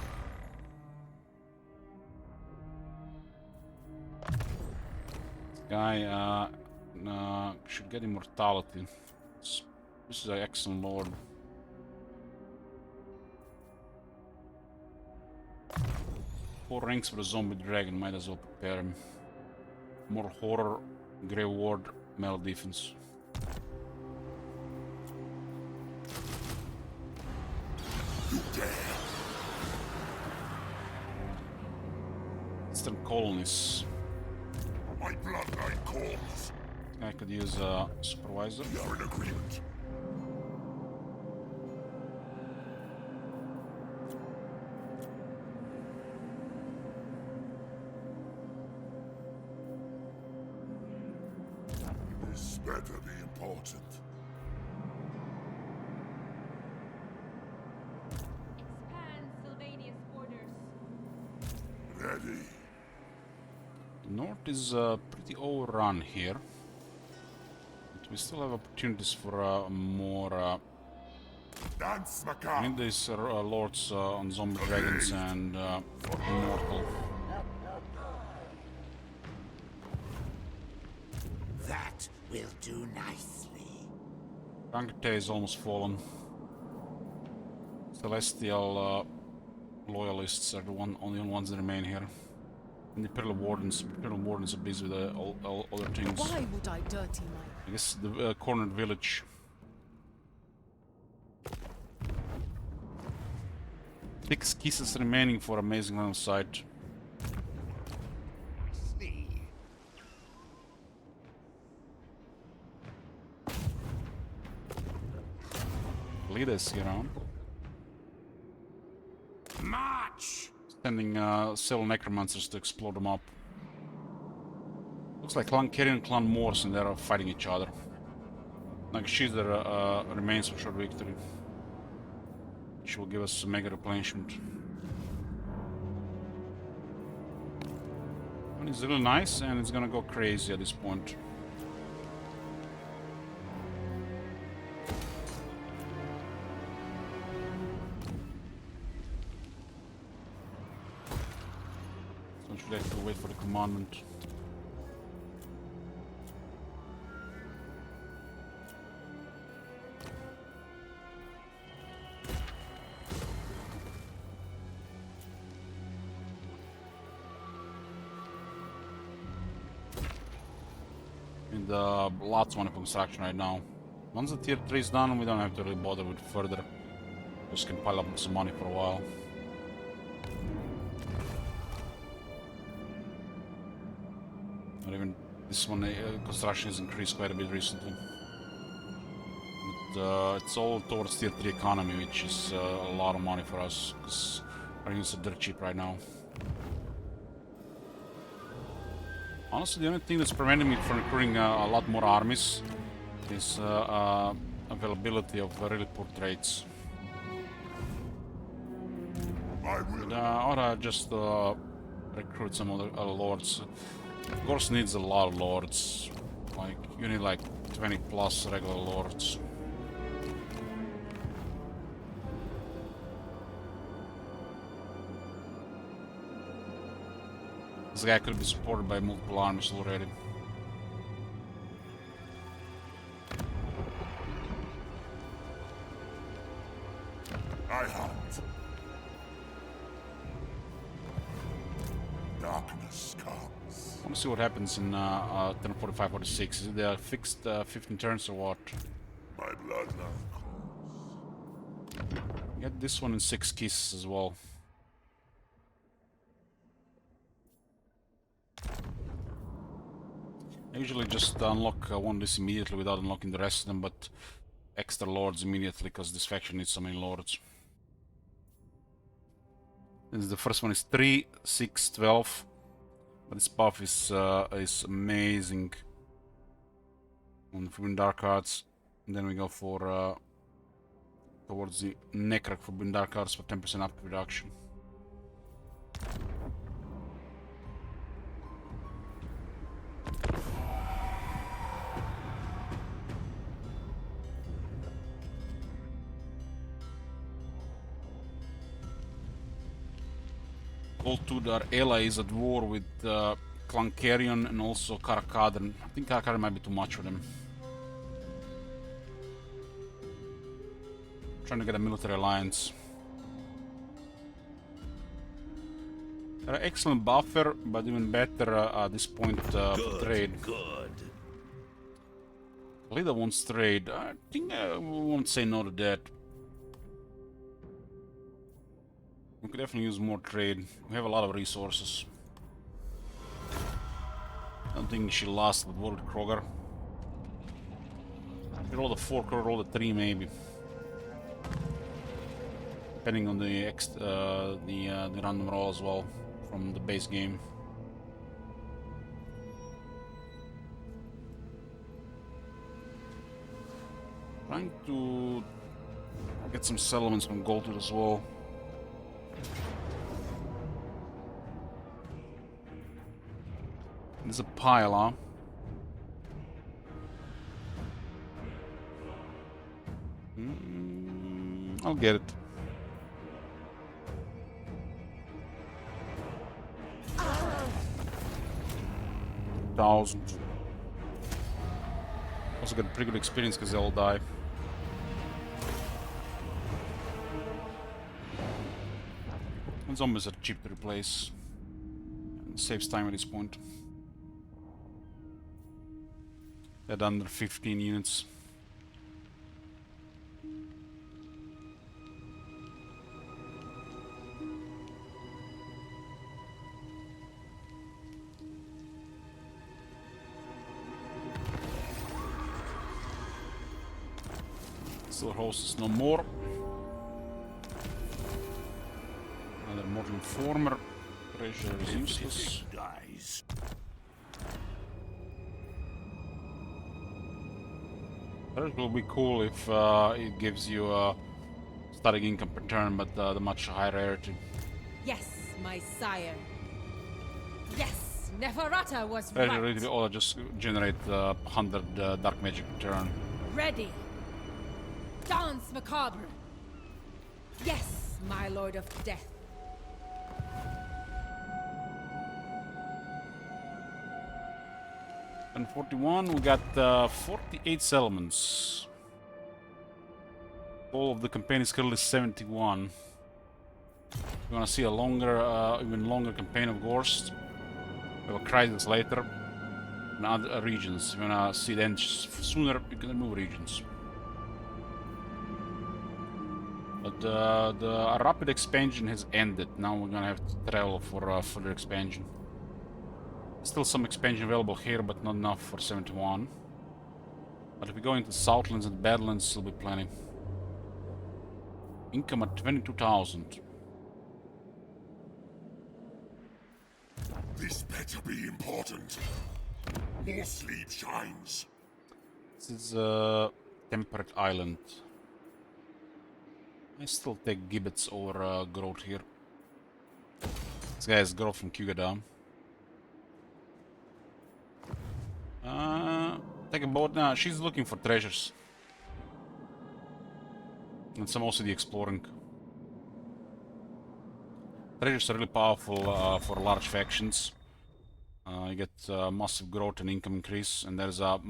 This guy should get immortality. This is an excellent lord. Four ranks for a zombie dragon, might as well prepare him. More horror, grey ward, melee defense. You dare? Eastern colonies. My bloodline calls. I could use a supervisor. We are in agreement. This better be important. Expand Sylvania's borders. Ready. The north is pretty overrun here. But we still have opportunities for more. Dance I macabre. need these lords on zombie dragons and immortal. That will do nicely. Rankete is almost fallen. Celestial loyalists are the only ones that remain here. And the Imperial Wardens are busy with all other things. Why would I dirty my... I guess the cornered village. 6 kisses remaining for amazing line of sight. Leaders here on. March! Sending several necromancers to explode them up. Looks like Clan Kerry and Clan Morse and they're fighting each other. Like she's the remains for short victory. She will give us a mega replenishment. And it's really nice and it's gonna go crazy at this point. So should have to wait for the commandment. And lots of money for construction right now. Once the tier 3 is done, we don't have to really bother with further. Just can pile up some money for a while. Or even this one, construction has increased quite a bit recently. But it's all towards tier 3 economy, which is a lot of money for us, because our units are dirt cheap right now. Honestly, the only thing that's preventing me from recruiting a lot more armies is availability of really poor trades. But I ought to just recruit some other lords. Of course, needs a lot of lords. Like, you need like 20 plus regular lords. This guy could be supported by multiple armies already. I hunt. Darkness comes. I want to see what happens in 10:45-46. Is it a fixed 15 turns or what? My bloodline calls. Get this one in 6 kisses as well. I usually just unlock one of this immediately without unlocking the rest of them, but extra lords immediately because this faction needs so many lords. The first one is 3, 6, 12. But this buff is amazing on the Forbidden Dark Arts. And then we go for towards the Necroc Forbidden Dark Arts for 10% up reduction. All two are allies at war with Clankarion and also Caracadon. I think Caracadon might be too much for them. Trying to get a military alliance. They're an excellent buffer, but even better at this point for trade. Good. Lida wants trade. I think I won't say no to that. We could definitely use more trade. We have a lot of resources. I don't think she lost with World Kroger. She rolled a 4, Kroger rolled a 3 maybe. Depending on the random roll as well from the base game. Trying to get some settlements from Goldwood as well. There's a pile, huh? I'll get it. $1,000. Also got pretty good experience because they all die. And zombies are cheap to replace. And saves time at this point. At under 15 units. Still hosts no more. Another modern informer. Pressure is useless. Dies. That will be cool if it gives you a static income per turn, but the much higher rarity. Yes, my sire. Yes, Neferata was Pressure right. really ought to just generate 100 dark magic per turn. Ready. Dance macabre. Yes, my lord of death. And 41, we got 48 settlements. All of the campaign is currently 71. We want to see a longer, even longer campaign of Gorst. We have a crisis later. in other regions. If you wanna see the end sooner, you can remove regions. But the rapid expansion has ended. Now we're gonna have to travel for further expansion. Still some expansion available here, but not enough for 71. But if we go into Southlands and Badlands, there'll be plenty. Income at 22,000. This better be important. More sleep shines. This is a temperate island. I still take gibbets over growth here. This guy has growth from Kugada. Take a boat now. She's looking for treasures. And some also the exploring. Treasures are really powerful for large factions. You get massive growth and income increase, and there's a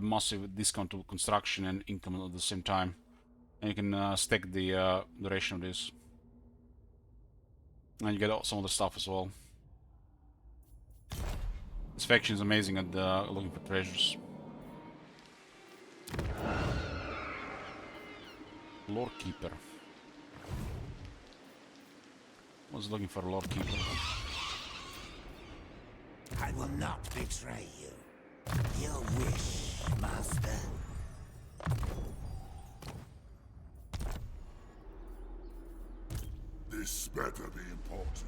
massive discount to construction and income at the same time. And you can stack the duration of this. And you get some other stuff as well. This faction is amazing at looking for treasures. Lore Keeper. I was looking for a Lore Keeper. I will not betray you. Your wish, master. This better be important.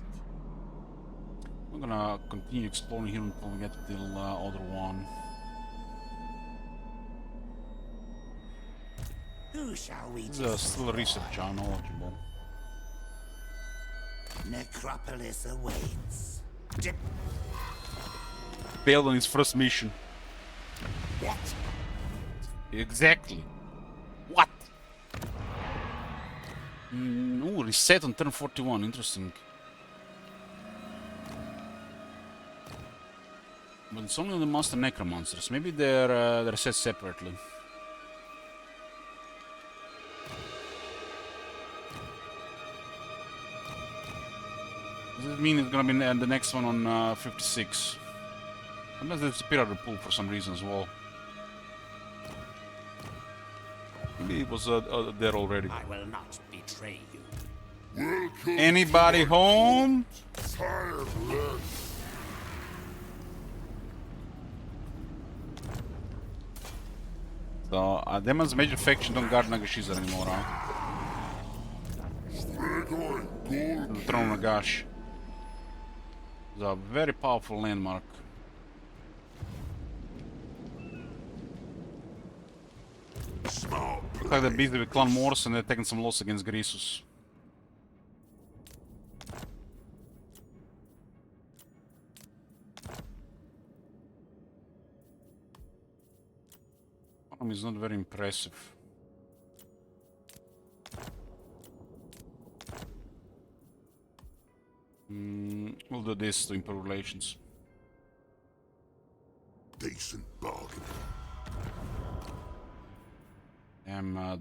We're gonna continue exploring here until we get to the other one. Who shall we This is still a research, unknowledgeable. Necropolis awaits. Failed on his first mission. What? Exactly. What? Ooh, reset on turn 41. Interesting. But it's only on the monster necromancers. Maybe they're set separately. Does it mean it's gonna be the next one on 56? Unless there's a pirate pool for some reason as well. Maybe it was there already. I will not betray you. Welcome. Anybody home? Tireless. So, Demon's major faction don't guard Nagashiza anymore, huh? The Throne of Nagash. It's a very powerful landmark. Looks like they're busy with Clan Morse and they're taking some loss against Grisus. Army is not very impressive. We'll do this to improve relations. Decent bargain.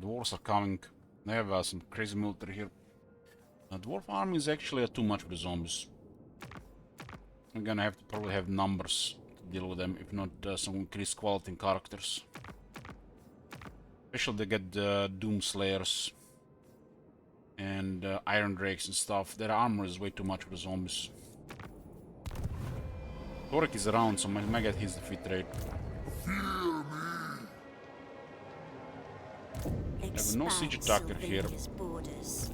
Dwarves are coming. They have some crazy military here. Dwarf army is actually too much for the zombies. We're gonna have to probably have numbers to deal with them, if not some increased quality in characters. Especially they get Doom Slayers and Iron Drakes and stuff. Their armor is way too much for the zombies. Torek is around, so I might get his defeat rate. I have no siege attacker here. What is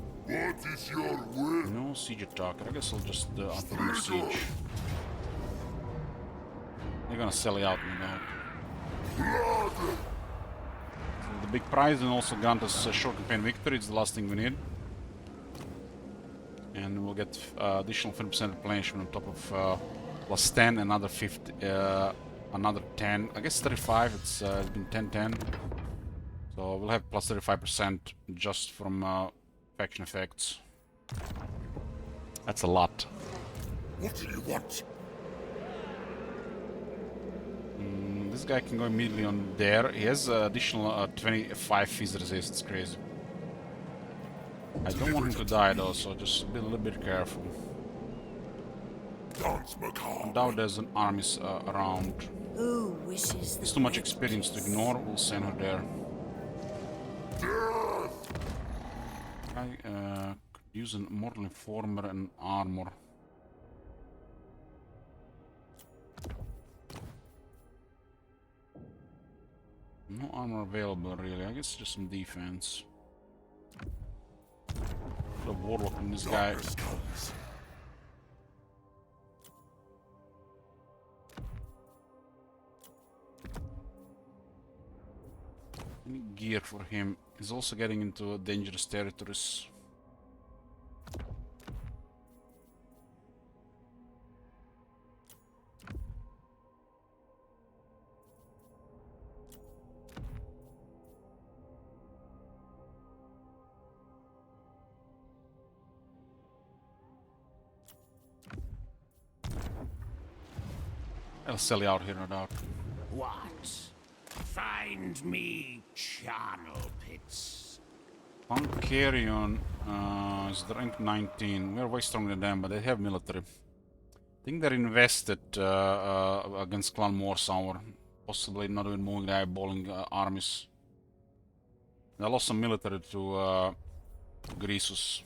your will? No siege attacker. I guess I'll just put under siege. They're gonna sell it out in about. So the big prize and also grant us a short campaign victory. It's the last thing we need. And we'll get additional 50% replenishment on top of plus 10, another 50, another 10. I guess 35. It's been 10-10. So we'll have plus 35% just from faction effects. That's a lot. What do you want? This guy can go immediately on there. He has additional 25 fizz resist. It's crazy. I don't want him to die though, so just be a little bit careful. Dance macabre. I doubt there's an armies around. Who wishes It's the too much red experience to kiss? ignore. We'll send her there. I could use a mortal informer and armor. No armor available really. I guess just some defense. The warlock in this guy. Any gear for him. He's also getting into dangerous territories. I'll sell you out here, no doubt. What? Find me charnel pits. Caravan is the rank 19. We're way stronger than them, but they have military. I think they're invested against Clan Morsour. Possibly not even moving the eyeballing armies. They lost some military to Grisus.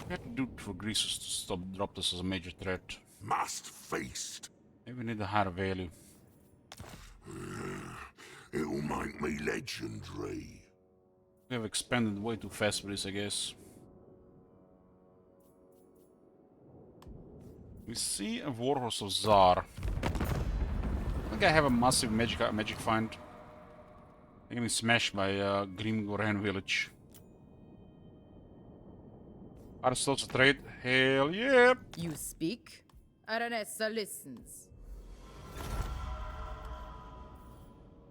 We have to do for Grisus to stop drop this as a major threat. Must feast. Maybe we need a higher value. It'll make me legendary. We have expanded way too fast for this, I guess. We see a Warhorse of Tsar. I think I have a massive magic find. I'm getting smashed by Grimgoran village. Aristotle trade? Hell yeah! You speak, Aranessa listens.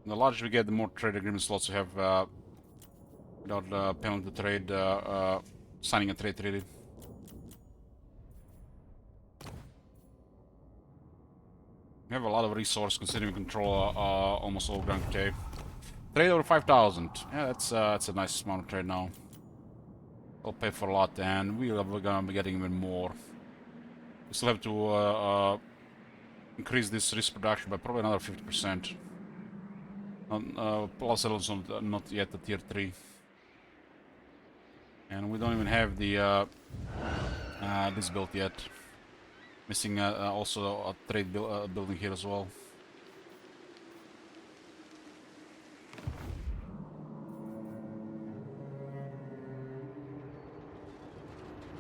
The larger we get, the more trade agreement slots we have without penalty trade, signing a trade treaty. We have a lot of resource considering we control almost all Grand Cave. Trade over 5,000. Yeah, that's a nice amount of trade now. We'll pay for a lot, and we're gonna be getting even more. We still have to increase this risk production by probably another 50%. Plus it's not yet a tier 3. And we don't even have the this built yet. Missing also a trade building here as well.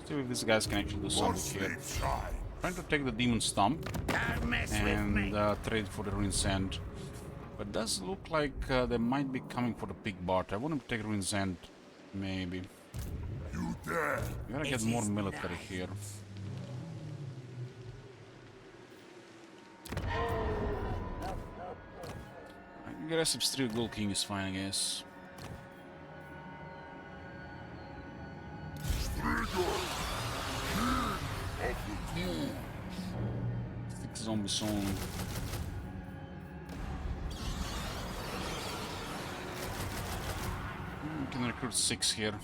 See if these guys can actually do something here. Trying to take the demon stump and trade for the ruin sand. But it does look like they might be coming for the pig bart. I want to take ruin sand, maybe. You dare? We gotta get more military here. Aggressive Steel Gold King is fine, I guess. Stick zombie song. We can recruit 6 here.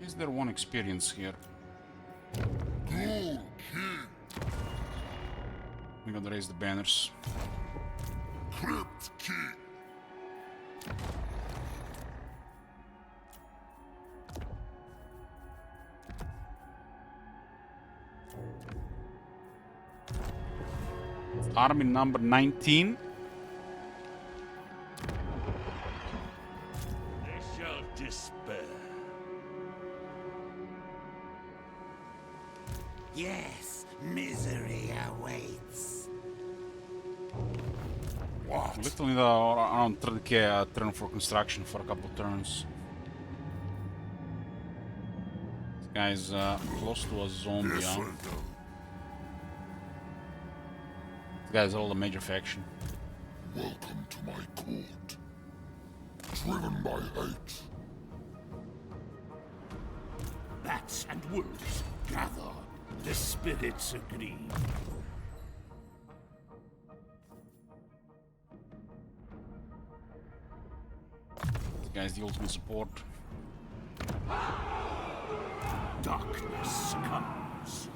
Is there 1 experience here? We gotta raise the banners. Crypt King. Army number 19. They shall despair. Yes, misery awaits. What? We literally need around 30k turn for construction for a couple of turns. This guy's close to a zombie, Yes, huh? I know. This guy's all the major faction. Welcome to my court. Driven by hate. Bats and wolves, gather. The spirits agree. This guy's the ultimate support. Darkness comes.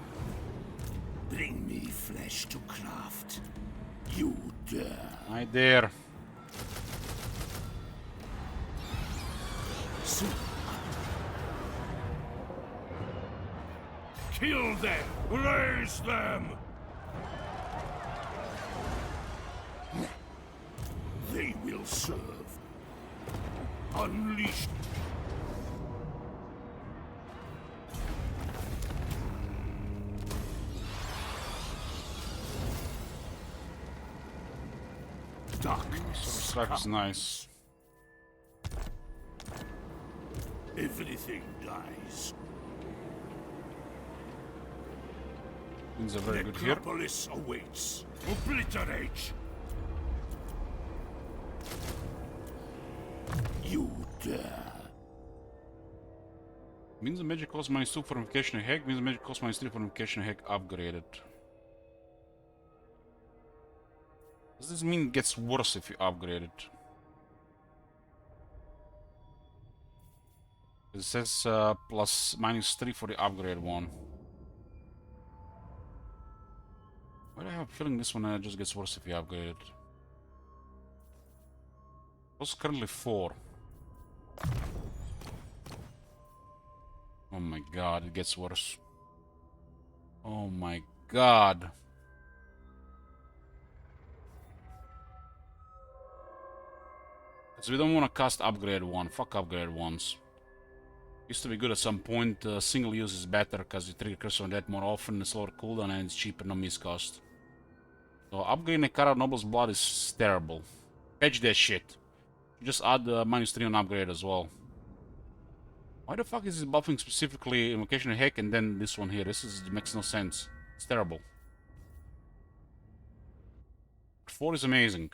Bring me flesh to craft. You dare. I dare. Kill them! Raise them! They will serve. Unleash. Darkness. Strike is nice. Everything dies. Things are very good here. Necropolis awaits. Obliterate. You dare. Means the magic cost -2 for invocation and hack. Means the magic cost -3 for invocation and hack upgraded. Does this mean it gets worse if you upgrade it? It says plus -3 for the upgrade one. Why do I have a feeling this one just gets worse if you upgrade it? What's currently 4? Oh my god, it gets worse. Oh my god. Because we don't want to cast upgrade one. Fuck upgrade ones. Used to be good at some point. Single use is better because you trigger curse on that more often, it's lower cooldown and it's cheaper, no miscast. So upgrading a Caravan Noble's Blood is terrible. Patch that shit. Just add -3 on upgrade as well. Why the fuck is this buffing specifically Invocation and Hack and then this one here? This makes no sense. It's terrible. 4 is amazing.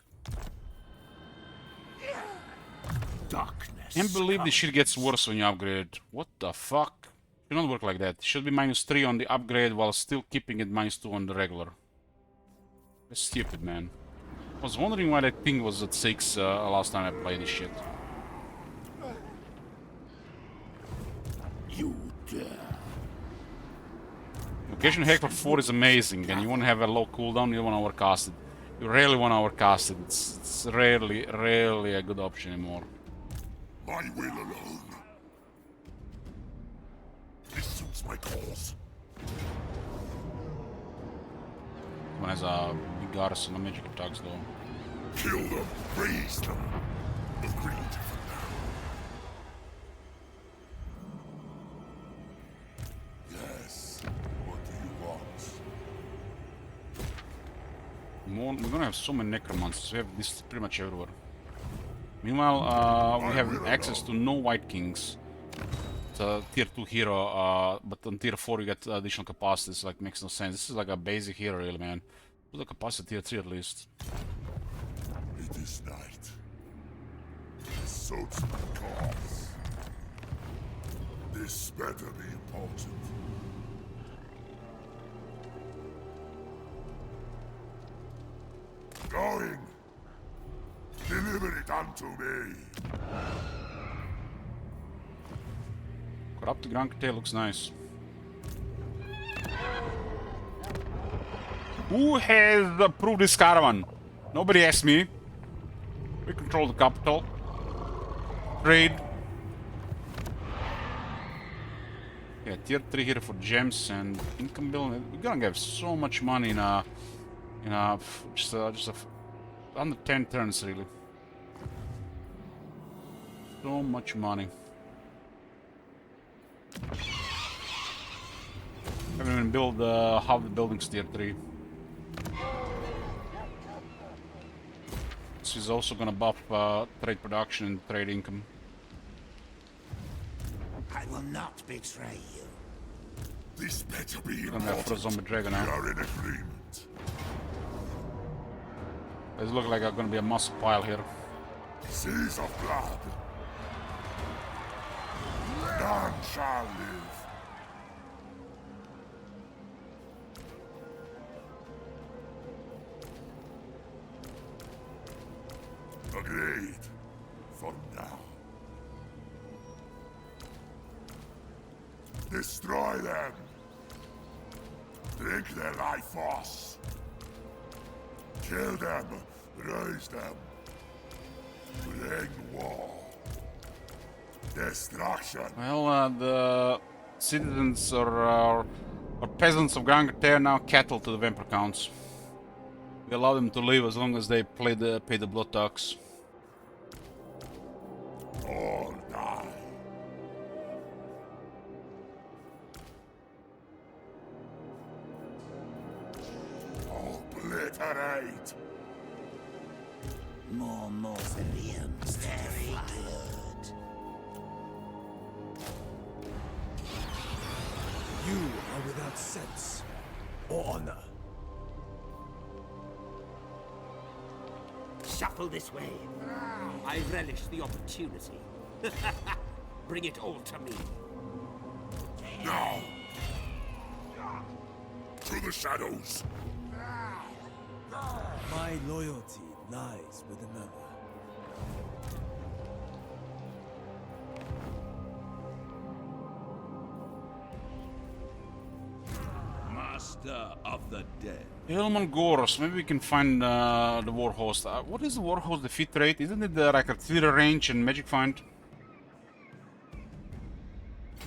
Darkness. Can't believe this shit gets worse when you upgrade it. What the fuck? Should not work like that. It should be -3 on the upgrade while still keeping it -2 on the regular. That's stupid, man. I was wondering why that thing was at 6 last time I played this shit. You dare. Invocation Hack for 4 is amazing, and you want to have a low cooldown, you don't want to overcast it. You rarely want to overcast it. It's rarely a good option anymore. My will alone. This suits my cause. One has a big garrison of magic attacks though. Kill them, raise them. Agreed for now. Yes. What do you want? We're gonna have so many necromancers. We have this pretty much everywhere. Meanwhile, we have access to no White Kings. It's a tier 2 hero, but on tier 4 you get additional capacities, like makes no sense. This is like a basic hero really, man. Put the capacity tier 3 at least. It is night. This suits my cause. This better be important. Going. Deliver it unto me. Corrupted Grand Tail looks nice. Who has approved this caravan? Nobody asked me. We control the capital. Trade. Yeah, tier 3 here for gems and income bill. We're gonna have so much money in just under 10 turns really. So much money. Haven't even built half the buildings tier 3. This is also gonna buff trade production and trade income. I will not betray you. This better be Gonna have for a zombie dragon We now. are in agreement. It looks like I'm gonna be a massive pile here. Seas of blood. None shall live. Agreed. For now. Destroy them. Drink their life force. Kill them. Raise them. Bring war. Destruction. Well, the citizens or peasants of Grangertair are now cattle to the vampire counts. We allow them to live as long as they pay the blood tax. All die. Obliterate. More mausoleums. Very good. You are without sense or honor. Shuffle this way. I relish the opportunity. Bring it all to me. Now. To the shadows. My loyalty lies with another. Master of the dead. Helman Goros, maybe we can find the Warhost. What is the Warhost defeat rate? Isn't it the like artillery range and magic find?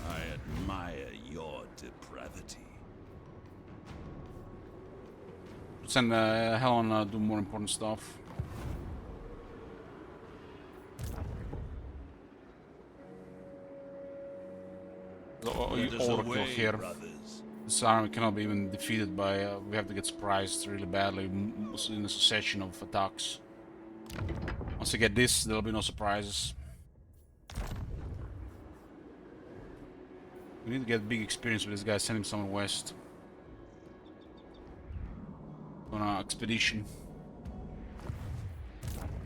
I admire your depravity. Send Helen do more important stuff. Let us Oracle away, here. brothers. This army cannot be even defeated by. We have to get surprised really badly in a succession of attacks. Once we get this, there'll be no surprises. We need to get big experience with this guy. Send him somewhere west. On an expedition.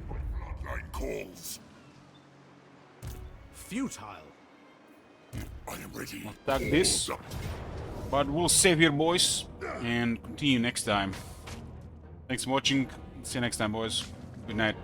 Bloodline calls. Futile. I am ready. Attack this. But we'll save here, boys, and continue next time. Thanks for watching. See you next time, boys. Good night.